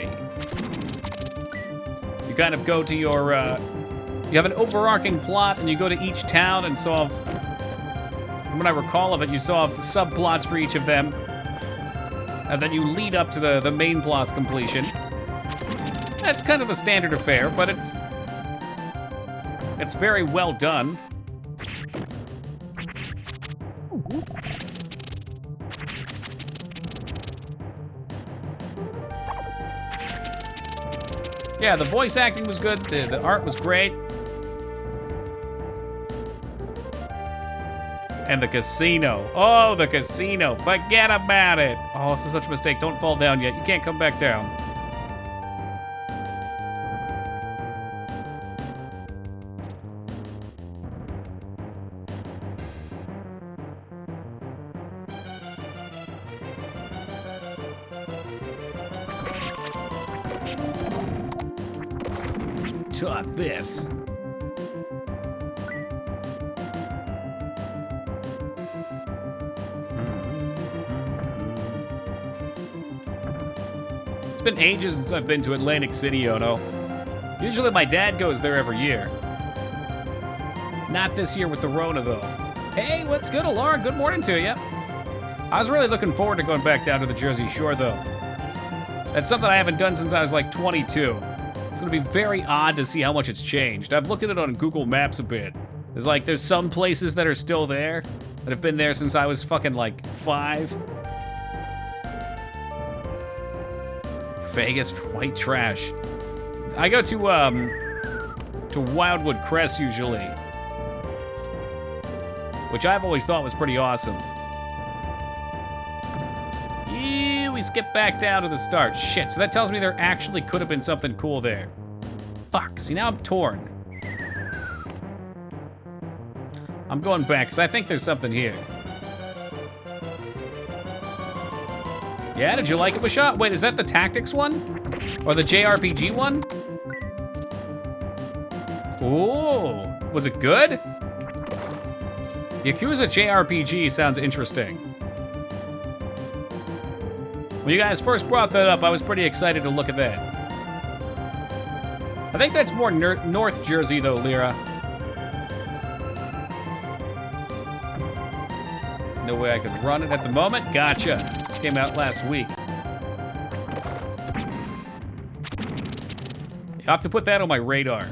You kind of go to your, you have an overarching plot and you go to each town and solve, from what I recall of it, you solve subplots for each of them. And then you lead up to the main plot's completion. That's kind of a standard affair, but it's very well done. Yeah, the voice acting was good. The art was great. And the casino. Oh, the casino. Forget about it. Oh, this is such a mistake. Don't fall down yet. You can't come back down. Taught this. It's been ages since I've been to Atlantic City, Ono. Usually my dad goes there every year. Not this year with the Rona, though. Hey, what's good, Alara? Good morning to you. I was really looking forward to going back down to the Jersey Shore, though. That's something I haven't done since I was like 22. It's gonna be very odd to see how much it's changed. I've looked at it on Google Maps a bit. There's some places that are still there that have been there since I was fucking like 5. Vegas for white trash. I go to Wildwood Crest usually, which I've always thought was pretty awesome. We skip back down to the start. Shit, so that tells me there actually could have been something cool there. Fuck, see, now I'm torn. I'm going back, because I think there's something here. Yeah, did you like it, Bashot? Wait, is that the Tactics one? Or the JRPG one? Ooh, was it good? Yakuza JRPG sounds interesting. When you guys first brought that up, I was pretty excited to look at that. I think that's more North Jersey, though, Lyra. No way I could run it at the moment. Gotcha. This came out last week. You have to put that on my radar.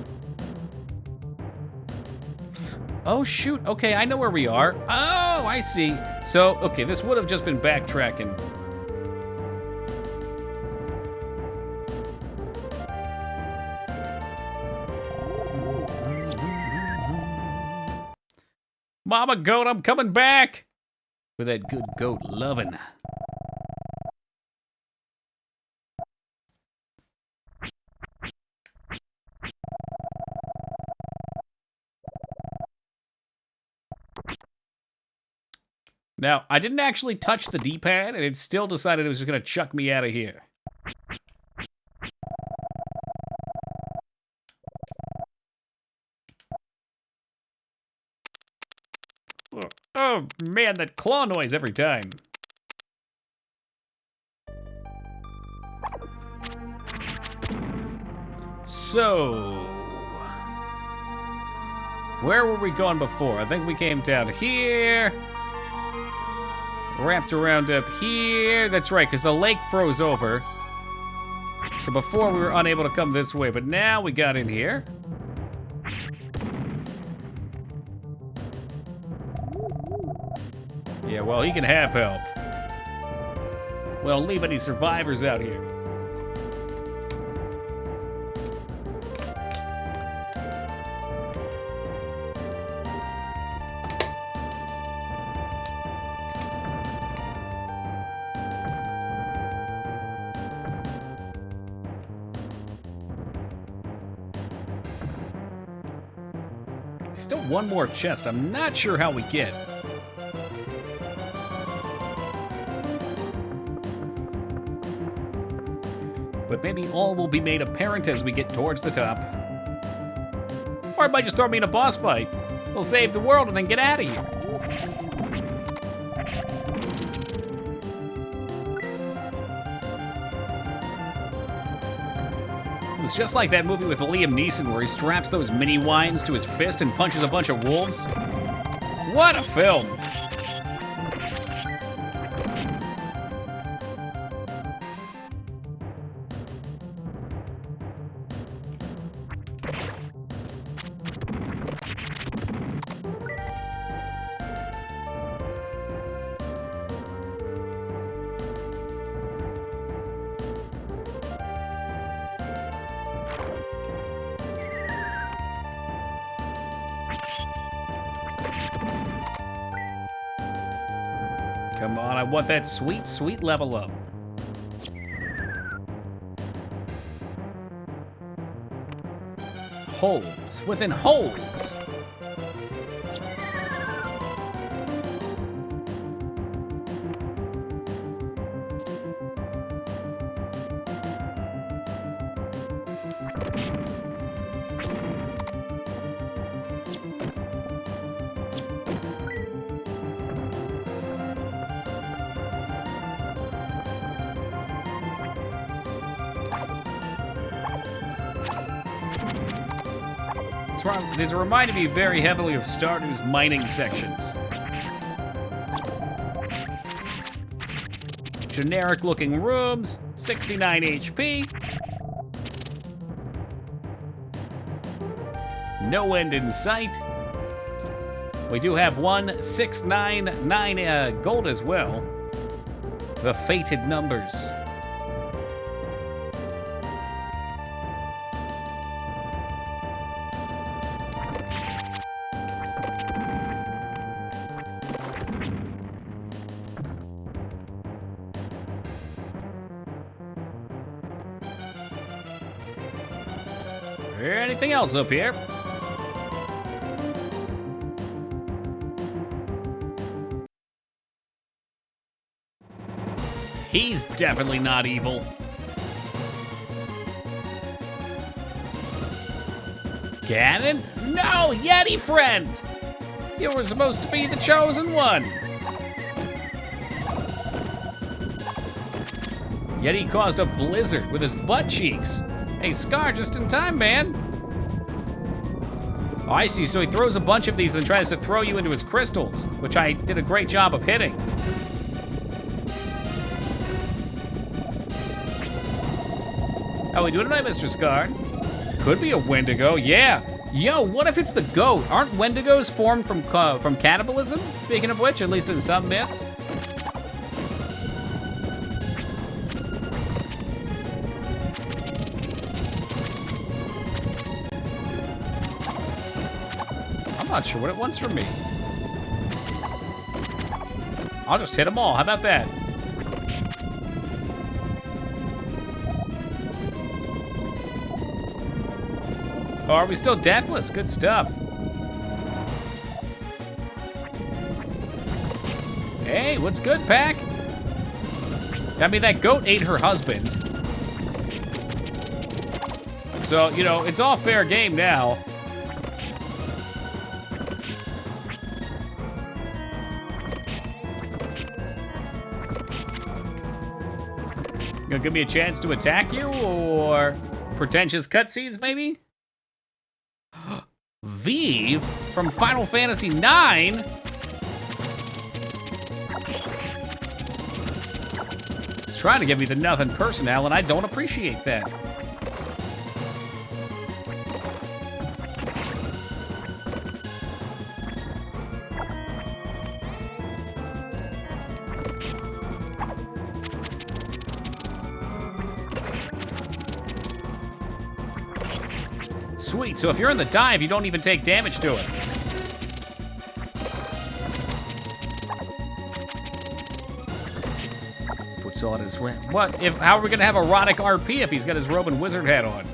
Oh, shoot. Okay, I know where we are. Oh, I see. So, okay, this would have just been backtracking. Mama goat, I'm coming back! With that good goat lovin'. Now, I didn't actually touch the D-pad, and it still decided it was just gonna chuck me out of here. Oh, man, that claw noise every time. So, where were we going before? I think we came down here, wrapped around up here. That's right, because the lake froze over. So before we were unable to come this way, but now we got in here. Yeah, well, he can have help. We don't leave any survivors out here. Still one more chest. I'm not sure how we get. But maybe all will be made apparent as we get towards the top. Or it might just throw me in a boss fight. We'll save the world and then get out of here. This is just like that movie with Liam Neeson where he straps those mini wines to his fist and punches a bunch of wolves. What a film! Come on, I want that sweet, sweet level up. Holes within holes. These reminded me very heavily of Stardew's mining sections. Generic looking rooms, 69 HP. No end in sight. We do have 1699 gold as well. The fated numbers. Anything else up here? He's definitely not evil. Ganon? No, Yeti friend! You were supposed to be the chosen one. Yeti caused a blizzard with his butt cheeks. Hey, Scar, just in time, man. Oh, I see. So he throws a bunch of these and then tries to throw you into his crystals, which I did a great job of hitting. How we doing tonight, Mr. Scar? Could be a Wendigo, yeah. Yo, what if it's the goat? Aren't Wendigos formed from cannibalism? Speaking of which, at least in some myths. I'm not sure what it wants from me. I'll just hit them all. How about that? Oh, are we still deathless? Good stuff. Hey, what's good, Pack? I mean, that goat ate her husband. So, you know, it's all fair game now. Gonna give me a chance to attack you, or pretentious cutscenes, maybe? Vive from Final Fantasy IX? He's trying to give me the nothing personnel, and I don't appreciate that. Sweet, so if you're in the dive, you don't even take damage to it. Puts on his... What? How are we gonna have erotic RP if he's got his robe and wizard hat on?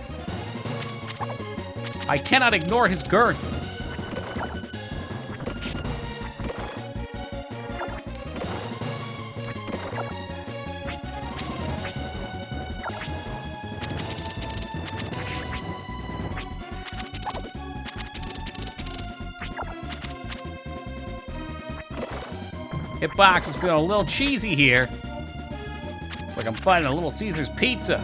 I cannot ignore his girth. Hitbox is feeling a little cheesy here. It's like I'm fighting a Little Caesar's pizza.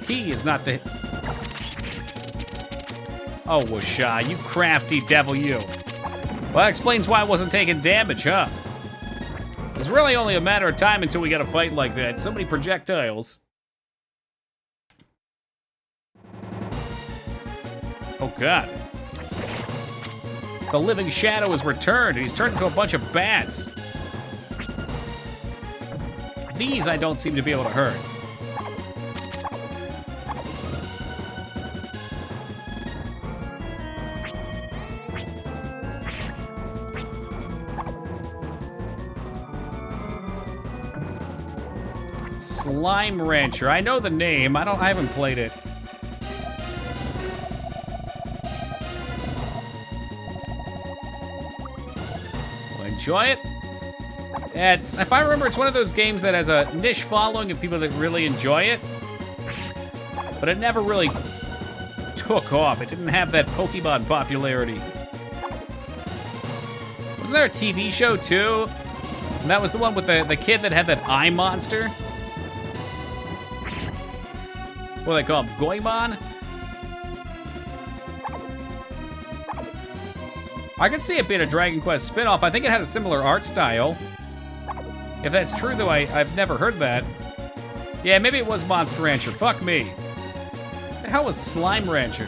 He is not the... Oh, Washa, you crafty devil, you. Well, that explains why I wasn't taking damage, huh? It's really only a matter of time until we get a fight like that. So many projectiles. Oh, God. The living shadow has returned, and he's turned into a bunch of bats. These I don't seem to be able to hurt. Slime Rancher. I know the name. I haven't played it. Will I enjoy it? If I remember, it's one of those games that has a niche following of people that really enjoy it. But it never really took off. It didn't have that Pokemon popularity. Wasn't there a TV show, too? And that was the one with the kid that had that eye monster? What do they call him? Goemon? I could see it being a Dragon Quest spin-off. I think it had a similar art style. If that's true, though, I've never heard that. Yeah, maybe it was Monster Rancher. Fuck me. What the hell was Slime Rancher?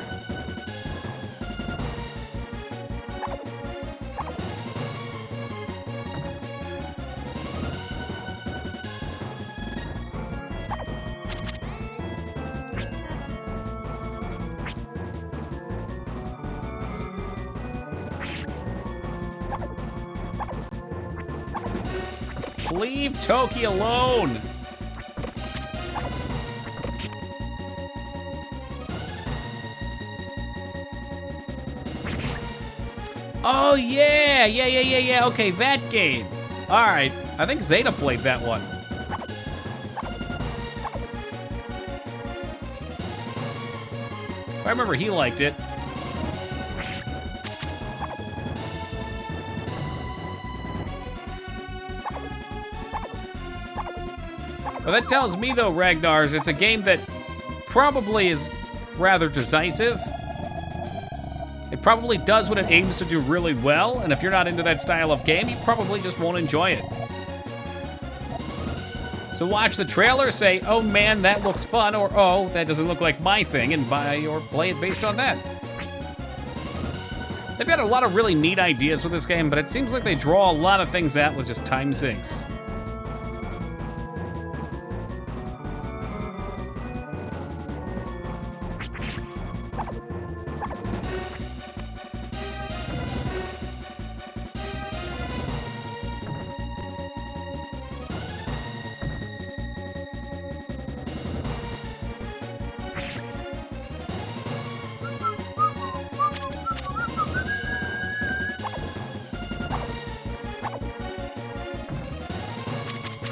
Leave Toki alone! Oh, yeah! Yeah. Okay, that game. Alright, I think Zeta played that one. I remember he liked it. Well, that tells me, though, Ragnars, it's a game that probably is rather decisive. It probably does what it aims to do really well, and if you're not into that style of game, you probably just won't enjoy it. So watch the trailer, say, oh man, that looks fun, or oh, that doesn't look like my thing, and buy or play it based on that. They've got a lot of really neat ideas with this game, but it seems like they draw a lot of things out with just time sinks.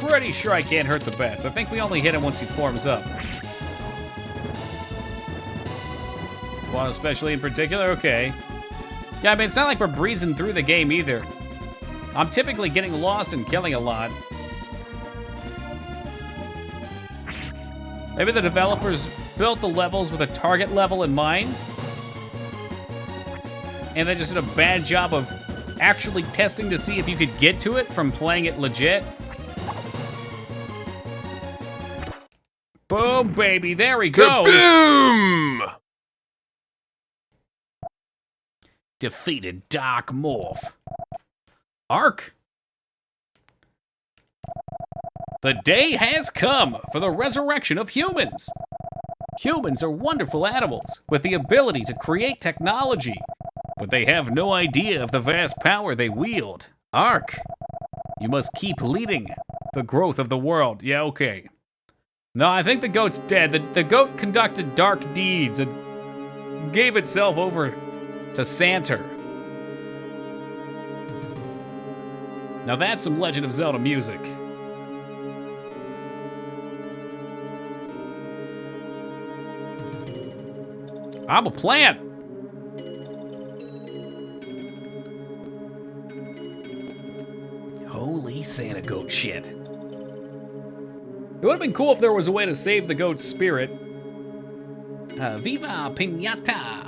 Pretty sure I can't hurt the bats. I think we only hit him once he forms up. One especially in particular? Okay. Yeah, I mean, it's not like we're breezing through the game either. I'm typically getting lost and killing a lot. Maybe the developers built the levels with a target level in mind, and they just did a bad job of actually testing to see if you could get to it from playing it legit. Boom, baby, there he goes. Boom! Defeated Dark Morph. Ark. The day has come for the resurrection of humans. Humans are wonderful animals with the ability to create technology, but they have no idea of the vast power they wield. Ark, you must keep leading the growth of the world. Yeah, okay. No, I think the goat's dead. The goat conducted dark deeds and gave itself over to Santa. Now that's some Legend of Zelda music. I'm a plant. Holy Santa goat shit. It would have been cool if there was a way to save the goat's spirit. Viva Pinata.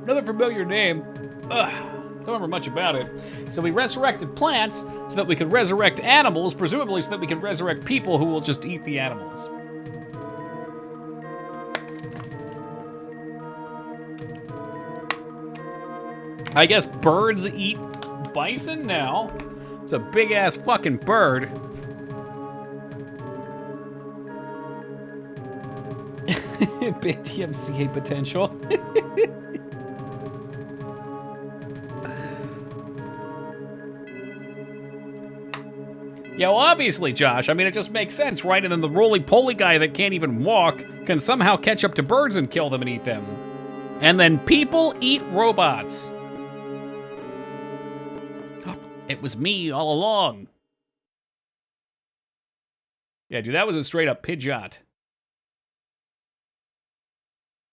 Another familiar name. Don't remember much about it. So we resurrected plants so that we could resurrect animals, presumably so that we could resurrect people who will just eat the animals. I guess birds eat bison now. It's a big-ass fucking bird. Big DMCA potential. Yeah, well, obviously, Josh. I mean, it just makes sense, right? And then the roly-poly guy that can't even walk can somehow catch up to birds and kill them and eat them. And then people eat robots. It was me all along. Yeah, dude, that was a straight-up Pidgeot.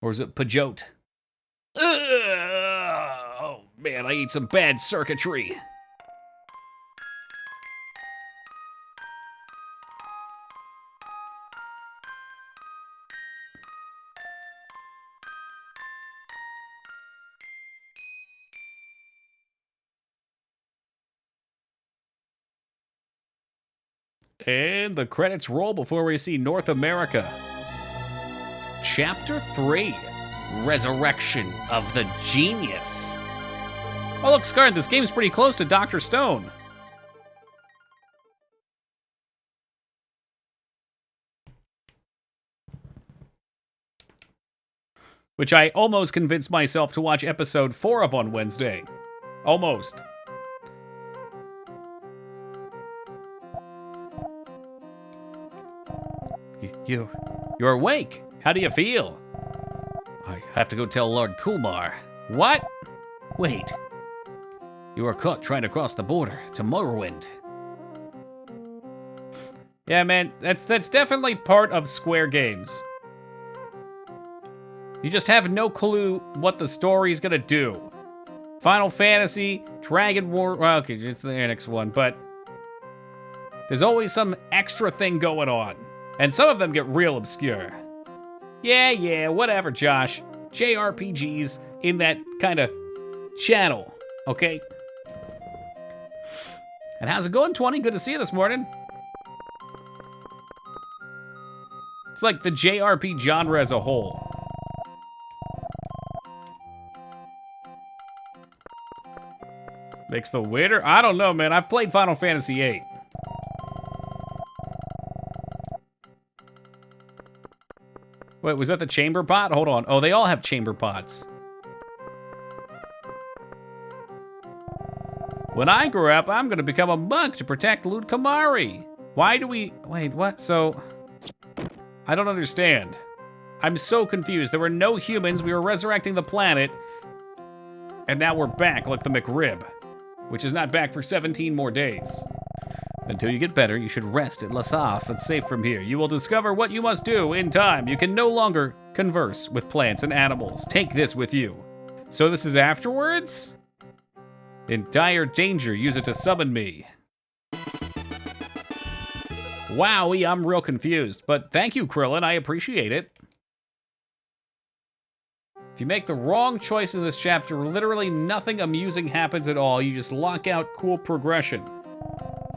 Or is it Pidgeot? Oh, man, I ate some bad circuitry. And the credits roll before we see North America. Chapter 3, Resurrection of the Genius. Oh, look, Scarred, this game's pretty close to Dr. Stone. Which I almost convinced myself to watch episode 4 of on Wednesday. Almost. You're awake. How do you feel? I have to go tell Lord Kumar. What? Wait. You were caught trying to cross the border to Morrowind. Yeah, man, that's definitely part of Square Games. You just have no clue what the story's gonna do. Final Fantasy, Dragon War, well, okay, it's the next one, but there's always some extra thing going on. And some of them get real obscure. Yeah, whatever, Josh. JRPGs in that kind of channel, okay? And how's it going, 20? Good to see you this morning. It's like the JRPG genre as a whole. Makes the winner? I don't know, man. I've played Final Fantasy VIII. Wait, was that the chamber pot? Hold on. Oh, they all have chamber pots. When I grow up, I'm gonna become a monk to protect Lud Kamari. Why do we... Wait, what? So... I don't understand. I'm so confused. There were no humans. We were resurrecting the planet. And now we're back like the McRib. Which is not back for 17 more days. Until you get better, you should rest at Lasaf. It's safe from here. You will discover what you must do in time. You can no longer converse with plants and animals. Take this with you. So this is afterwards? In dire danger, use it to summon me. Wowie, I'm real confused. But thank you, Krillin. I appreciate it. If you make the wrong choice in this chapter, literally nothing amusing happens at all. You just lock out cool progression.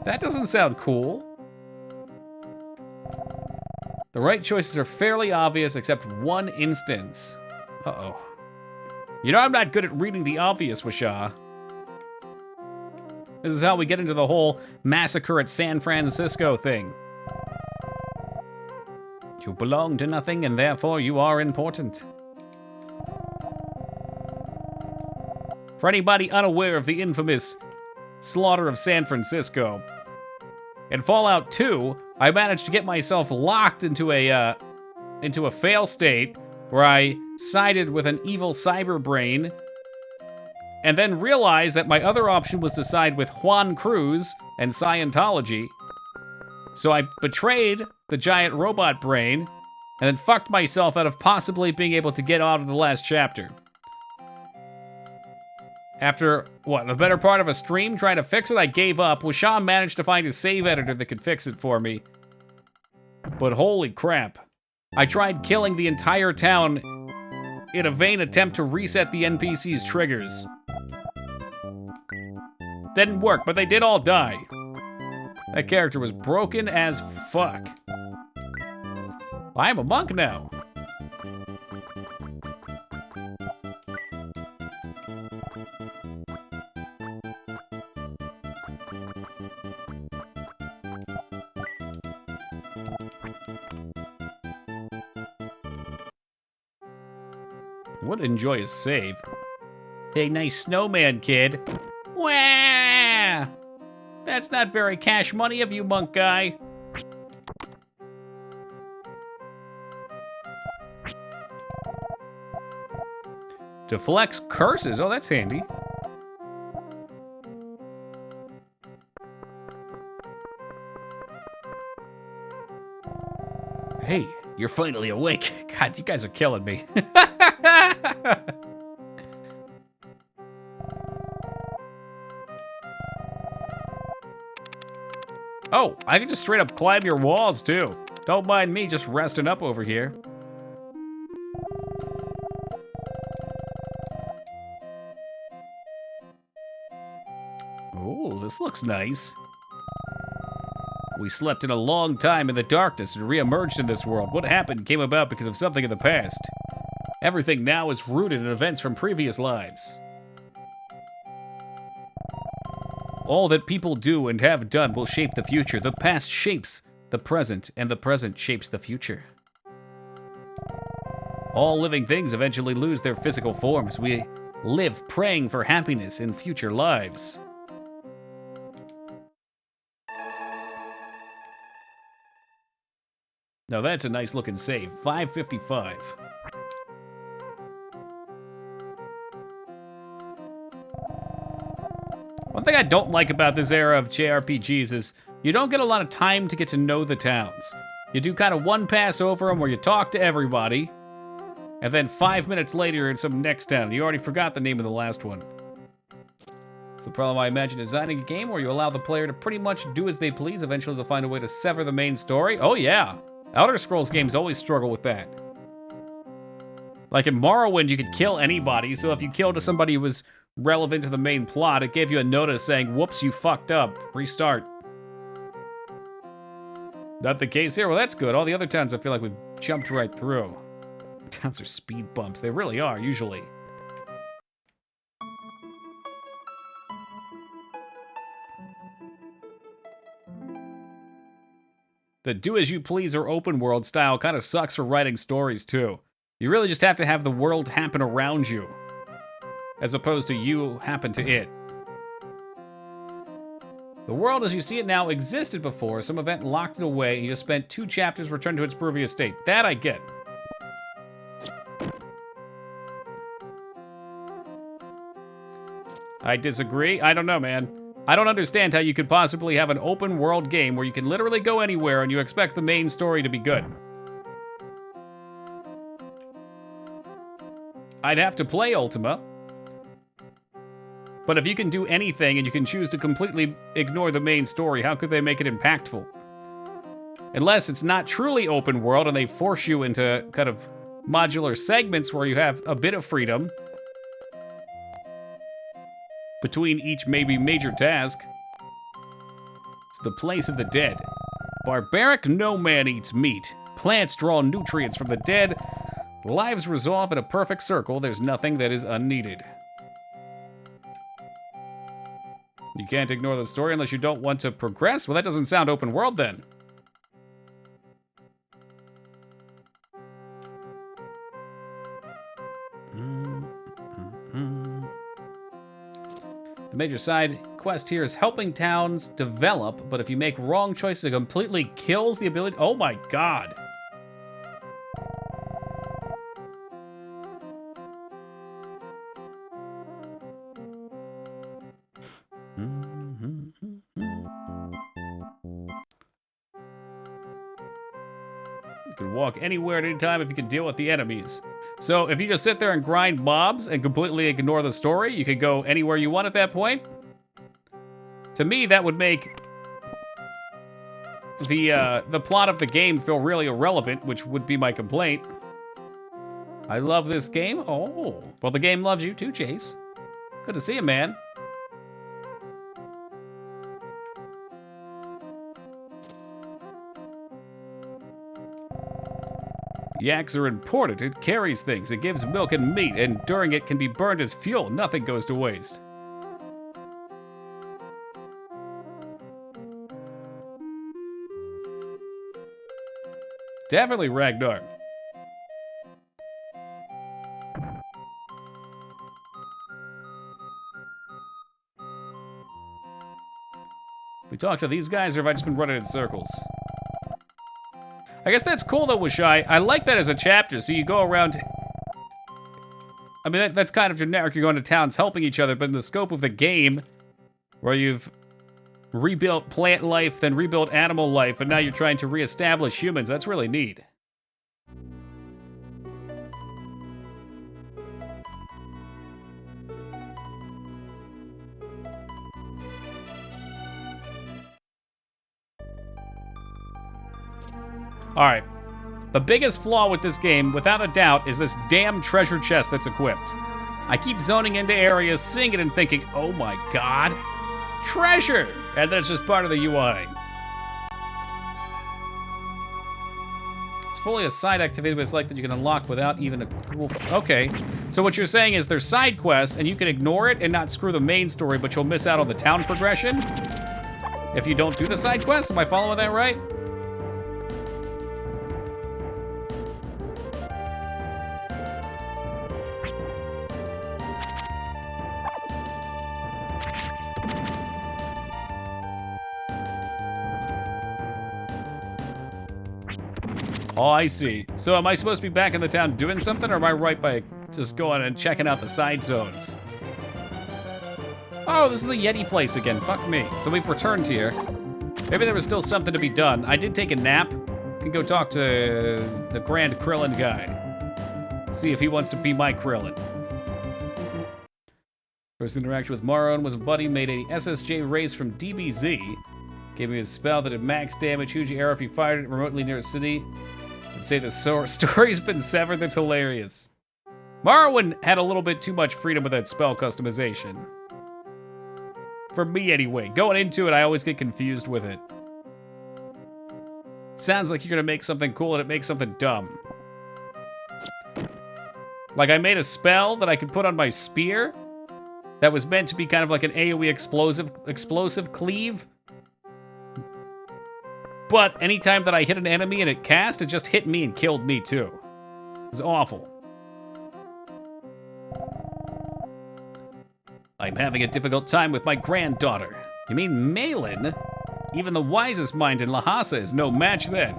That doesn't sound cool. The right choices are fairly obvious, except one instance. Uh-oh. You know I'm not good at reading the obvious, Wishaw. This is how we get into the whole massacre at San Francisco thing. You belong to nothing, and therefore you are important. For anybody unaware of the infamous slaughter of San Francisco, in Fallout 2, I managed to get myself locked into a fail state where I sided with an evil cyber brain, and then realized that my other option was to side with Juan Cruz and Scientology. So I betrayed the giant robot brain, and then fucked myself out of possibly being able to get out of the last chapter. After, what, the better part of a stream trying to fix it, I gave up. Wisham managed to find a save editor that could fix it for me. But holy crap. I tried killing the entire town in a vain attempt to reset the NPC's triggers. Didn't work, but they did all die. That character was broken as fuck. I'm a monk now. Would enjoy a save. Hey, nice snowman, kid. Wah! That's not very cash money of you, monk guy. Deflects curses. Oh, that's handy. Hey, you're finally awake. God, you guys are killing me. Oh, I can just straight up climb your walls, too. Don't mind me just resting up over here. Oh, this looks nice. We slept in a long time in the darkness and re-emerged in this world. What happened came about because of something in the past. Everything now is rooted in events from previous lives. All that people do and have done will shape the future. The past shapes the present, and the present shapes the future. All living things eventually lose their physical forms. We live praying for happiness in future lives. Now that's a nice looking save. 555. One thing I don't like about this era of JRPGs is you don't get a lot of time to get to know the towns. You do kind of one pass over them where you talk to everybody, and then 5 minutes later you're in some next town. You already forgot the name of the last one. It's the problem I imagine designing a game where you allow the player to pretty much do as they please. Eventually they'll find a way to sever the main story. Oh yeah, Elder Scrolls games always struggle with that. Like in Morrowind, you could kill anybody, so if you killed somebody who was relevant to the main plot, it gave you a notice saying, whoops, you fucked up, restart. Not the case here. Well, that's good. All the other towns I feel like we've jumped right through. Towns are speed bumps. They really are, usually. The do-as-you-please or open-world style kind of sucks for writing stories, too. You really just have to have the world happen around you, as opposed to you happen to it. The world as you see it now existed before. Some event locked it away, and you just spent 2 chapters returned to its previous state. That I get. I disagree. I don't know, man. I don't understand how you could possibly have an open world game where you can literally go anywhere and you expect the main story to be good. I'd have to play Ultima. But if you can do anything and you can choose to completely ignore the main story, how could they make it impactful? Unless it's not truly open world and they force you into kind of modular segments where you have a bit of freedom between each maybe major task. It's the place of the dead. Barbaric, no man eats meat. Plants draw nutrients from the dead. Lives resolve in a perfect circle. There's nothing that is unneeded. You can't ignore the story unless you don't want to progress? Well, that doesn't sound open world then. The major side quest here is helping towns develop, but if you make wrong choices, it completely kills the ability. Oh my god. You can walk anywhere at any time if you can deal with the enemies. So if you just sit there and grind mobs and completely ignore the story, you can go anywhere you want at that point. To me, that would make the plot of the game feel really irrelevant, which would be my complaint. I love this game. Oh, well, the game loves you too, Chase. Good to see you, man. Yaks are important. It carries things. It gives milk and meat, and during it can be burned as fuel. Nothing goes to waste. Definitely Ragnar. talk to these guys, or have I just been running in circles? I guess that's cool, though, Wishai. I like that as a chapter, so you go around... I mean, that's kind of generic. You're going to towns helping each other, but in the scope of the game, where you've rebuilt plant life, then rebuilt animal life, and now you're trying to reestablish humans, that's really neat. Alright. The biggest flaw with this game, without a doubt, is this damn treasure chest that's equipped. I keep zoning into areas, seeing it and thinking, oh my god, treasure! And that's just part of the UI. It's fully a side activity, but it's like that you can unlock without even a cool... Okay, so what you're saying is there's side quests, and you can ignore it and not screw the main story, but you'll miss out on the town progression? If you don't do the side quests? Am I following that right? Oh, I see. So am I supposed to be back in the town doing something, or am I right by just going and checking out the side zones? Oh, this is the Yeti place again. Fuck me. So we've returned here. Maybe there was still something to be done. I did take a nap. Can go talk to the Grand Krillin guy. See if he wants to be my Krillin. First interaction with Maron was a buddy made a SSJ race from DBZ. Gave me a spell that did max damage, huge arrow if he fired it remotely near a city. I'd say the story's been severed, that's hilarious. Morrowind had a little bit too much freedom with that spell customization. For me, anyway. Going into it, I always get confused with it. Sounds like you're gonna make something cool and it makes something dumb. Like, I made a spell that I could put on my spear that was meant to be kind of like an AoE explosive cleave. But anytime that I hit an enemy and it cast, it just hit me and killed me too. It was awful. I'm having a difficult time with my granddaughter. You mean Malin? Even the wisest mind in Lhasa is no match then.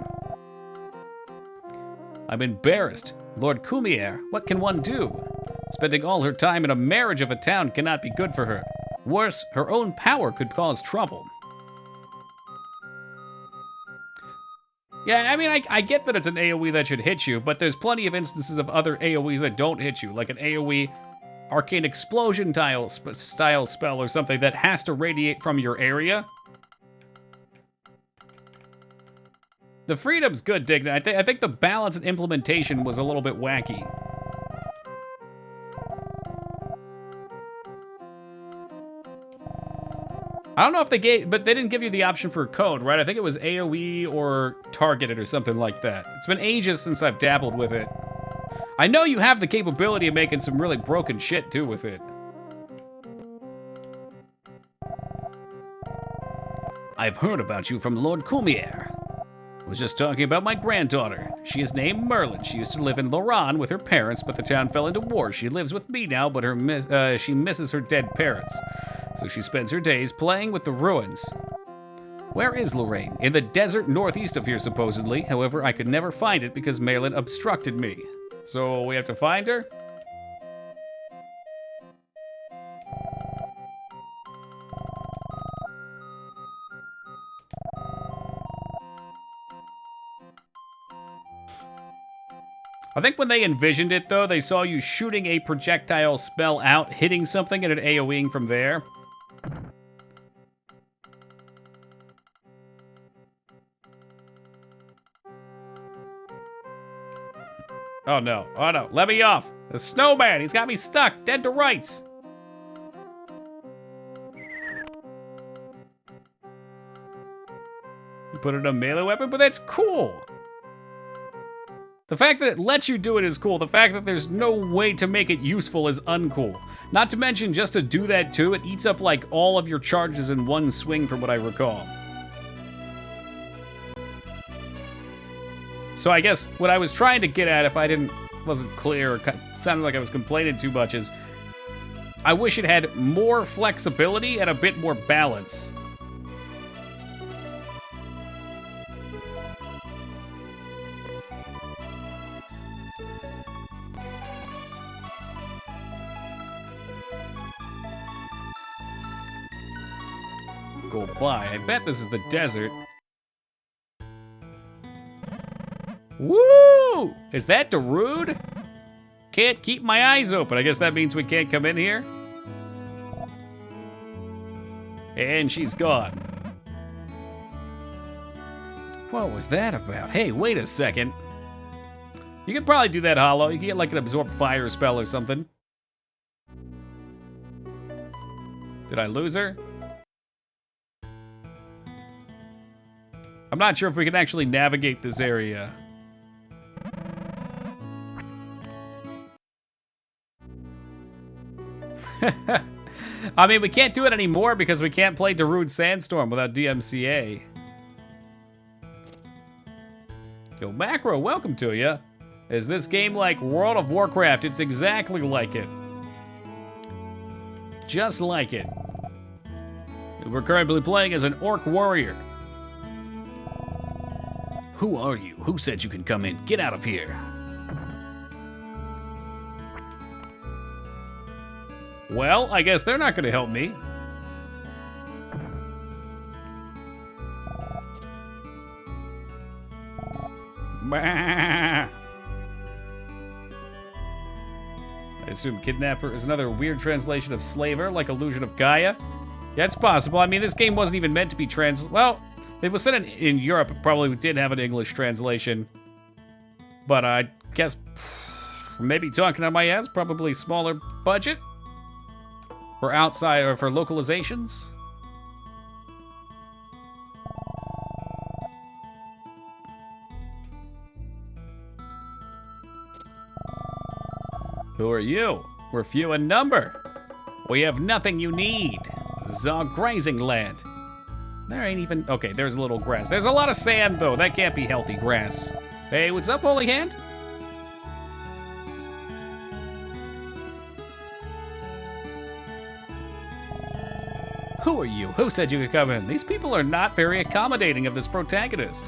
I'm embarrassed. Lord Cumier, what can one do? Spending all her time in a marriage of a town cannot be good for her. Worse, her own power could cause trouble. Yeah, I mean, I get that it's an AoE that should hit you, but there's plenty of instances of other AoEs that don't hit you, like an AoE arcane explosion style spell or something that has to radiate from your area. The freedom's good, Digna. I think the balance and implementation was a little bit wacky. I don't know if they gave, but they didn't give you the option for code, right? I think it was AoE or targeted or something like that. It's been ages since I've dabbled with it. I know you have the capability of making some really broken shit, too, with it. I've heard about you from Lord Cumier. I was just talking about my granddaughter. She is named Merlin. She used to live in Loran with her parents, but the town fell into war. She lives with me now, but she misses her dead parents. So she spends her days playing with the ruins. Where is Lorraine? In the desert northeast of here, supposedly. However, I could never find it because Malin obstructed me. So we have to find her? I think when they envisioned it, though, they saw you shooting a projectile spell out, hitting something, and it AoEing from there. Oh no, let me off. The snowman, he's got me stuck, dead to rights. You put it in a melee weapon, but that's cool. The fact that it lets you do it is cool. The fact that there's no way to make it useful is uncool. Not to mention, just to do that too, it eats up like all of your charges in one swing from what I recall. So I guess what I was trying to get at, if I wasn't clear, or sounded like I was complaining too much, is I wish it had more flexibility and a bit more balance. go by. I bet this is the desert. Woo! Is that Darude? Can't keep my eyes open. I guess that means we can't come in here. And she's gone. What was that about? Hey, wait a second. You could probably do that, Hollow. You could get like an absorb fire spell or something. Did I lose her? I'm not sure if we can actually navigate this area. I mean, we can't do it anymore because we can't play Darude Sandstorm without DMCA. Yo, Macro, welcome to ya. Is this game like World of Warcraft? It's exactly like it. Just like it. We're currently playing as an orc warrior. Who are you? Who said you can come in? Get out of here. Well, I guess they're not going to help me. Bah. I assume kidnapper is another weird translation of slaver, like Illusion of Gaia. That's possible. I mean, this game wasn't even meant to be well, it was set in Europe. It probably did have an English translation. But I guess maybe talking on my ass, probably smaller budget. For outside or for localizations. Who are you? We're few in number. We have nothing you need. This is our grazing land. There ain't even... Okay, there's a little grass. There's a lot of sand, though. That can't be healthy grass. Hey, what's up, Holy Hand? Who are you? Who said you could come in? These people are not very accommodating of this protagonist.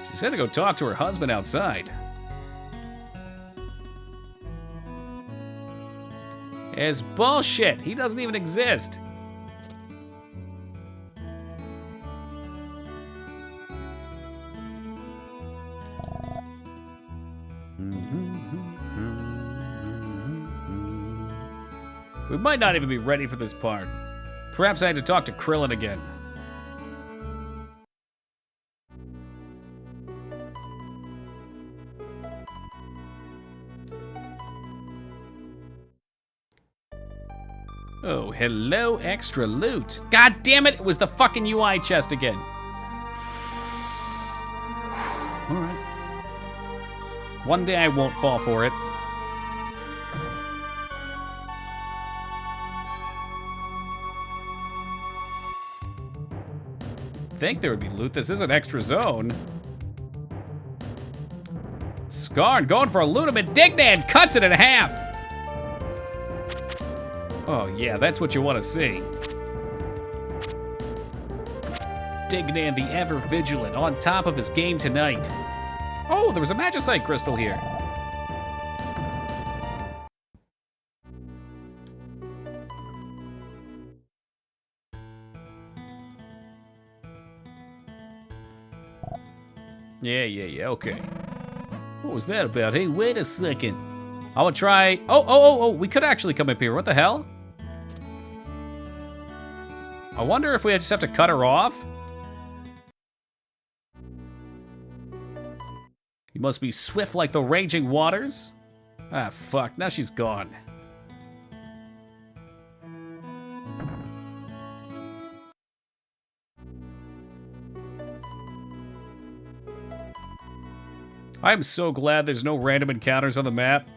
She said to go talk to her husband outside. It's bullshit. He doesn't even exist. We might not even be ready for this part. Perhaps I had to talk to Krillin again. Oh, hello, extra loot. God damn it, it was the fucking UI chest again. Alright. One day I won't fall for it. I think there would be loot. This is an extra zone. Skarn going for a Lunament. Dignan cuts it in half. Oh yeah, that's what you want to see. Dignan the ever vigilant on top of his game tonight. Oh, there was a Magicite crystal here. Yeah, okay. What was that about? Hey, wait a second. I will try... Oh, we could actually come up here. What the hell? I wonder if we just have to cut her off. You must be swift like the raging waters. Ah, fuck. Now she's gone. I'm so glad there's no random encounters on the map.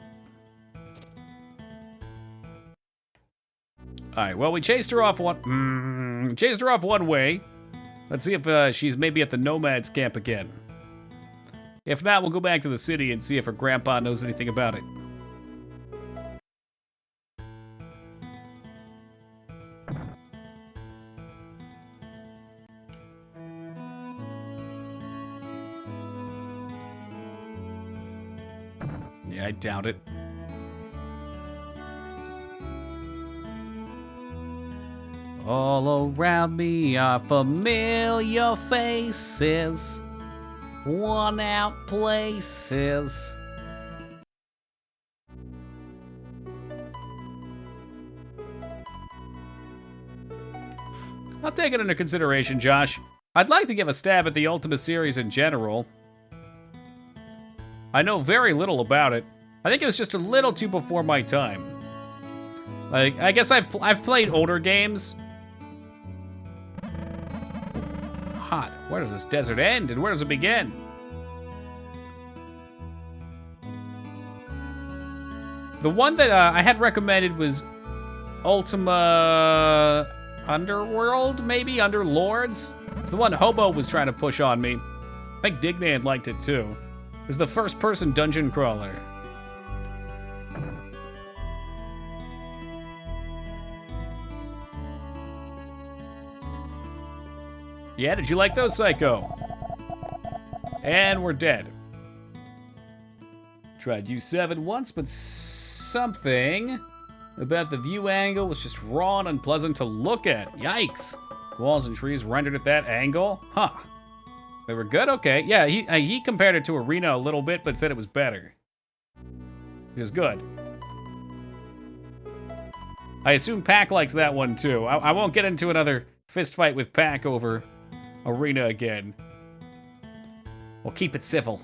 Alright, well, we chased her off one way. Let's see if she's maybe at the Nomad's camp again. If not, we'll go back to the city and see if her grandpa knows anything about it. Yeah, I doubt it. All around me are familiar faces, worn out places. I'll take it into consideration, Josh. I'd like to give a stab at the Ultima series in general. I know very little about it. I think it was just a little too before my time. Like, I guess I've played older games. Hot. Where does this desert end and where does it begin? The one that I had recommended was Ultima Underworld, maybe? Underlords? It's the one Hobo was trying to push on me. I think Dignan liked it too. It was the first-person dungeon crawler. Yeah, did you like those, Psycho? And we're dead. Tried U7 once, but something about the view angle was just raw and unpleasant to look at. Yikes. Walls and trees rendered at that angle? Huh. They were good? Okay. Yeah, he compared it to Arena a little bit, but said it was better. Which is good. I assume Pac likes that one too. I won't get into another fist fight with Pac over Arena again. We'll keep it civil.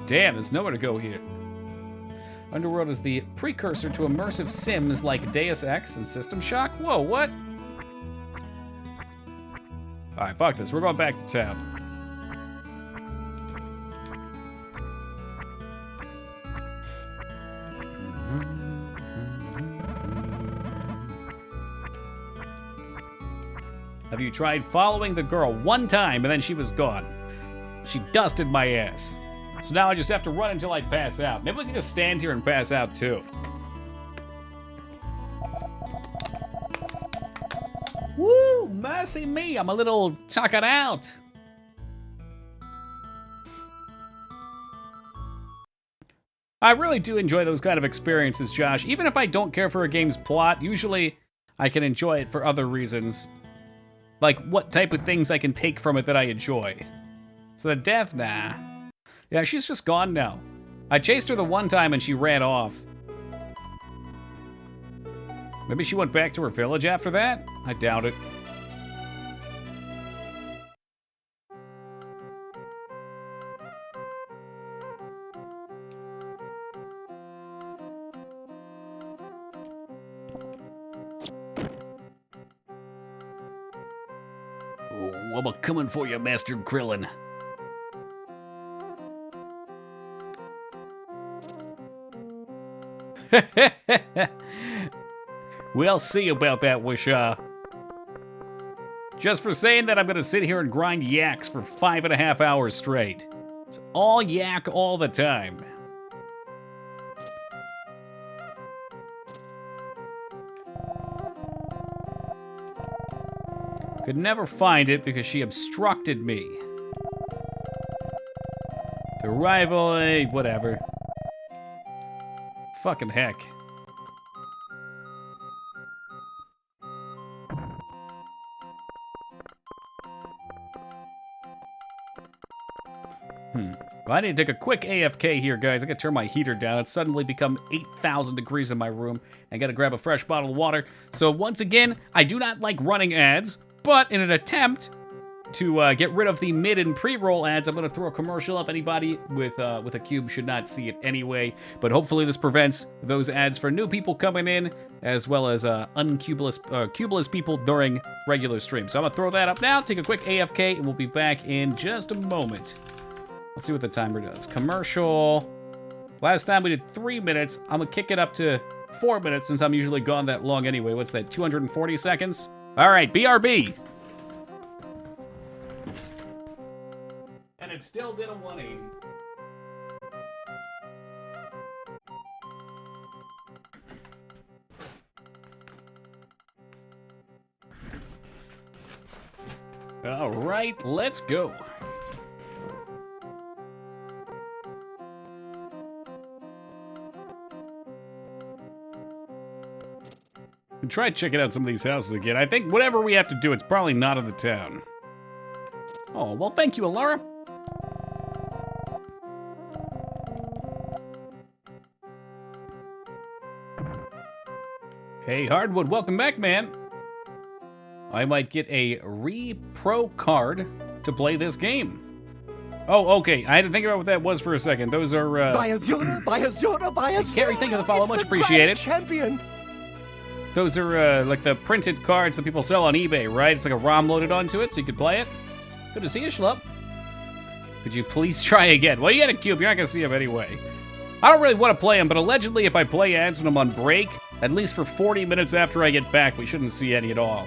Damn, there's nowhere to go here. Underworld is the precursor to immersive sims like Deus Ex and System Shock. Whoa, what? Alright, fuck this. We're going back to town. Have you tried following the girl one time and then she was gone? She dusted my ass. So now I just have to run until I pass out. Maybe we can just stand here and pass out too. Woo! Mercy me! I'm a little tuckered out. I really do enjoy those kind of experiences, Josh. Even if I don't care for a game's plot, usually I can enjoy it for other reasons. Like what type of things I can take from it that I enjoy. So the death, nah. Yeah, she's just gone now. I chased her the one time and she ran off. Maybe she went back to her village after that? I doubt it. Oh, I'm a-coming for you, Master Krillin. We'll see about that, Wisha. Just for saying that, I'm gonna sit here and grind yaks for 5.5 hours straight. It's all yak all the time. Could never find it because she obstructed me. The rival, whatever. Fucking heck. Well, I need to take a quick AFK here, guys. I gotta turn my heater down. It's suddenly become 8,000 degrees in my room. I gotta grab a fresh bottle of water. So once again, I do not like running ads, but in an attempt to get rid of the mid and pre-roll ads, I'm gonna throw a commercial up. Anybody with a cube should not see it anyway, but hopefully this prevents those ads for new people coming in, as well as cubeless people during regular streams. So I'm gonna throw that up now, take a quick AFK, and we'll be back in just a moment. Let's see what the timer does. Commercial. Last time we did 3 minutes. I'm gonna kick it up to 4 minutes since I'm usually gone that long anyway. What's that, 240 seconds? All right, BRB. And it still did a 180. All right, let's go. And try checking out some of these houses again. I think whatever we have to do, it's probably not in the town. Oh, well, thank you, Alara. Hey, Hardwood, welcome back, man. I might get a Re-Pro card to play this game. Oh, okay. I had to think about what that was for a second. Those are, By Azura, by Azura, by Azura! Carrie, thank you for the follow. Much appreciated. Champion! Those are, like the printed cards that people sell on eBay, right? It's like a ROM loaded onto it, so you could play it. Good to see you, Schlup. Could you please try again? Well, you got a cube. You're not going to see him anyway. I don't really want to play him, but allegedly if I play ads when I'm on break, at least for 40 minutes after I get back, we shouldn't see any at all.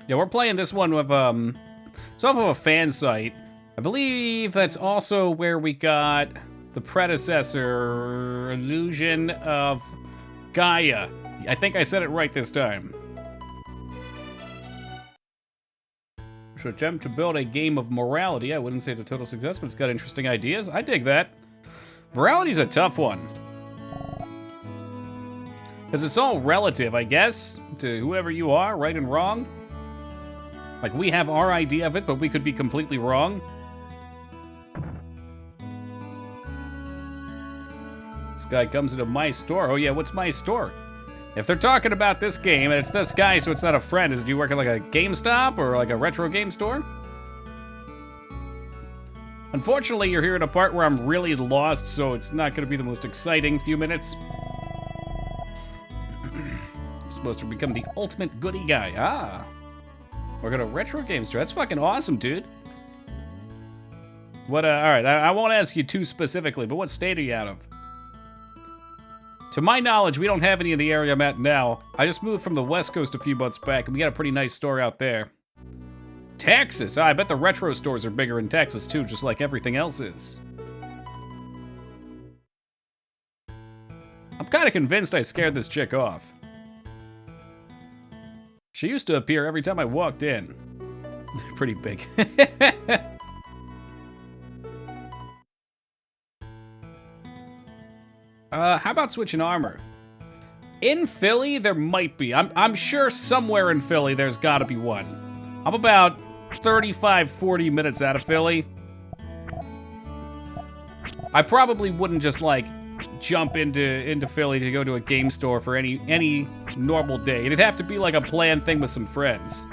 Yeah, we're playing this one with, it's off of a fan site. I believe that's also where we got the predecessor, Illusion of Gaia. I think I said it right this time. To attempt to build a game of morality. I wouldn't say it's a total success, but it's got interesting ideas. I dig that. Morality's a tough one. Because it's all relative, I guess, to whoever you are, right and wrong. Like, we have our idea of it, but we could be completely wrong. This guy comes into my store. Oh yeah, what's my store? If they're talking about this game, and it's this guy, so it's not a friend, do you work at like a GameStop or like a retro game store? Unfortunately, you're here at a part where I'm really lost, so it's not going to be the most exciting few minutes. I'm supposed to become the ultimate goodie guy. Ah. We're at a retro game store. That's fucking awesome, dude. What, alright, I won't ask you too specifically, but what state are you out of? To my knowledge, we don't have any in the area I'm at now. I just moved from the West Coast a few months back, and we got a pretty nice store out there. Texas? I bet the retro stores are bigger in Texas, too, just like everything else is. I'm kind of convinced I scared this chick off. She used to appear every time I walked in. Pretty big. How about switching armor? In Philly, there might be. I'm sure somewhere in Philly there's gotta be one. I'm about 35, 40 minutes out of Philly. I probably wouldn't just, like, jump into Philly to go to a game store for any normal day. It'd have to be like a planned thing with some friends.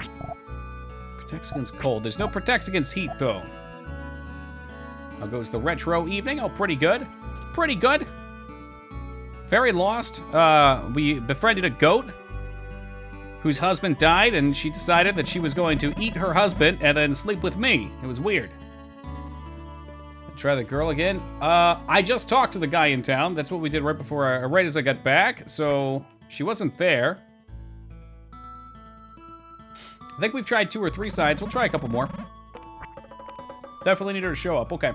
Protects against cold. There's no protects against heat, though. How goes the retro evening? Oh, pretty good. Pretty good. Very lost. We befriended a goat whose husband died, and she decided that she was going to eat her husband and then sleep with me. It was weird. Try the girl again. I just talked to the guy in town. That's what we did right before, right as I got back. So she wasn't there. I think we've tried 2 or 3 sides. We'll try a couple more. Definitely need her to show up. Okay.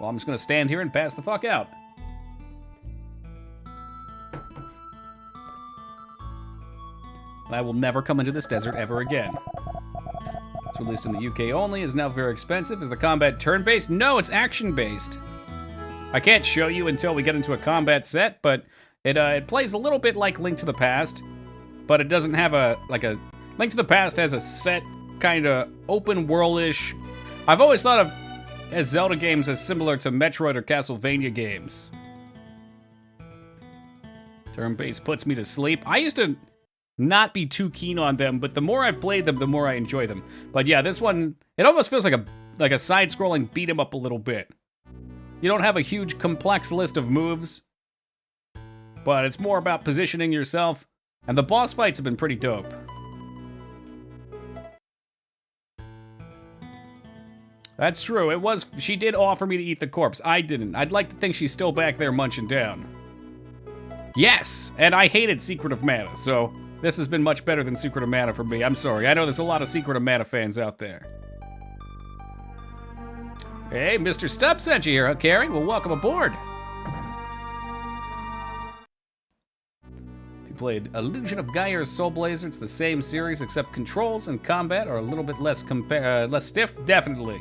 Well, I'm just gonna stand here and pass the fuck out. And I will never come into this desert ever again. It's released in the UK only, is now very expensive. Is the combat turn-based? No, it's action-based. I can't show you until we get into a combat set, but it plays a little bit like Link to the Past, but it doesn't have a Link to the Past has a set kind of open world-ish. I've always thought of as Zelda games as similar to Metroid or Castlevania games. Turn-based puts me to sleep. I used to not be too keen on them, but the more I've played them, the more I enjoy them. But yeah, this one, it almost feels like a side-scrolling beat 'em up a little bit. You don't have a huge complex list of moves, but it's more about positioning yourself, and the boss fights have been pretty dope. That's true, she did offer me to eat the corpse. I didn't. I'd like to think she's still back there munching down. Yes, and I hated Secret of Mana, so this has been much better than Secret of Mana for me. I'm sorry. I know there's a lot of Secret of Mana fans out there. Hey, Mr. Stubb sent you here, huh, Carrie? Well, welcome aboard. If you played Illusion of Gaia or Soul Blazer, it's the same series, except controls and combat are a little bit less stiff, definitely.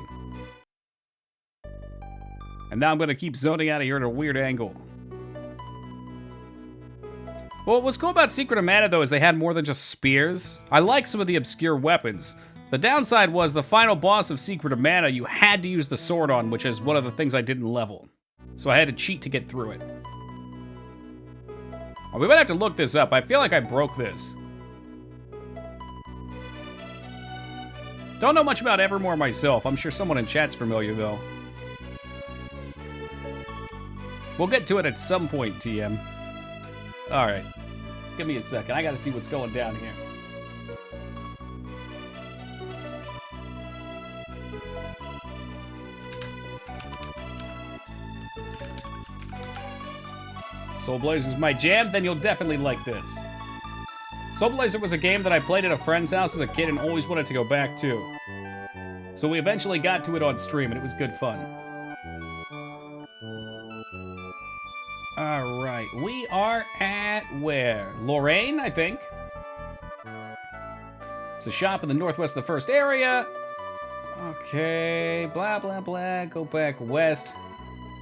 And now I'm going to keep zoning out of here at a weird angle. Well, what was cool about Secret of Mana, though, is they had more than just spears. I like some of the obscure weapons. The downside was the final boss of Secret of Mana, you had to use the sword on, which is one of the things I didn't level. So I had to cheat to get through it. Oh, we might have to look this up. I feel like I broke this. Don't know much about Evermore myself. I'm sure someone in chat's familiar, though. We'll get to it at some point, TM. Alright. Give me a second. I gotta see what's going down here. Soul Blazer's my jam, then you'll definitely like this. Soul Blazer was a game that I played at a friend's house as a kid and always wanted to go back to. So we eventually got to it on stream, and it was good fun. Alright, we are at where? Lorraine, I think. It's a shop in the northwest of the first area. Okay, blah, blah, blah. Go back west.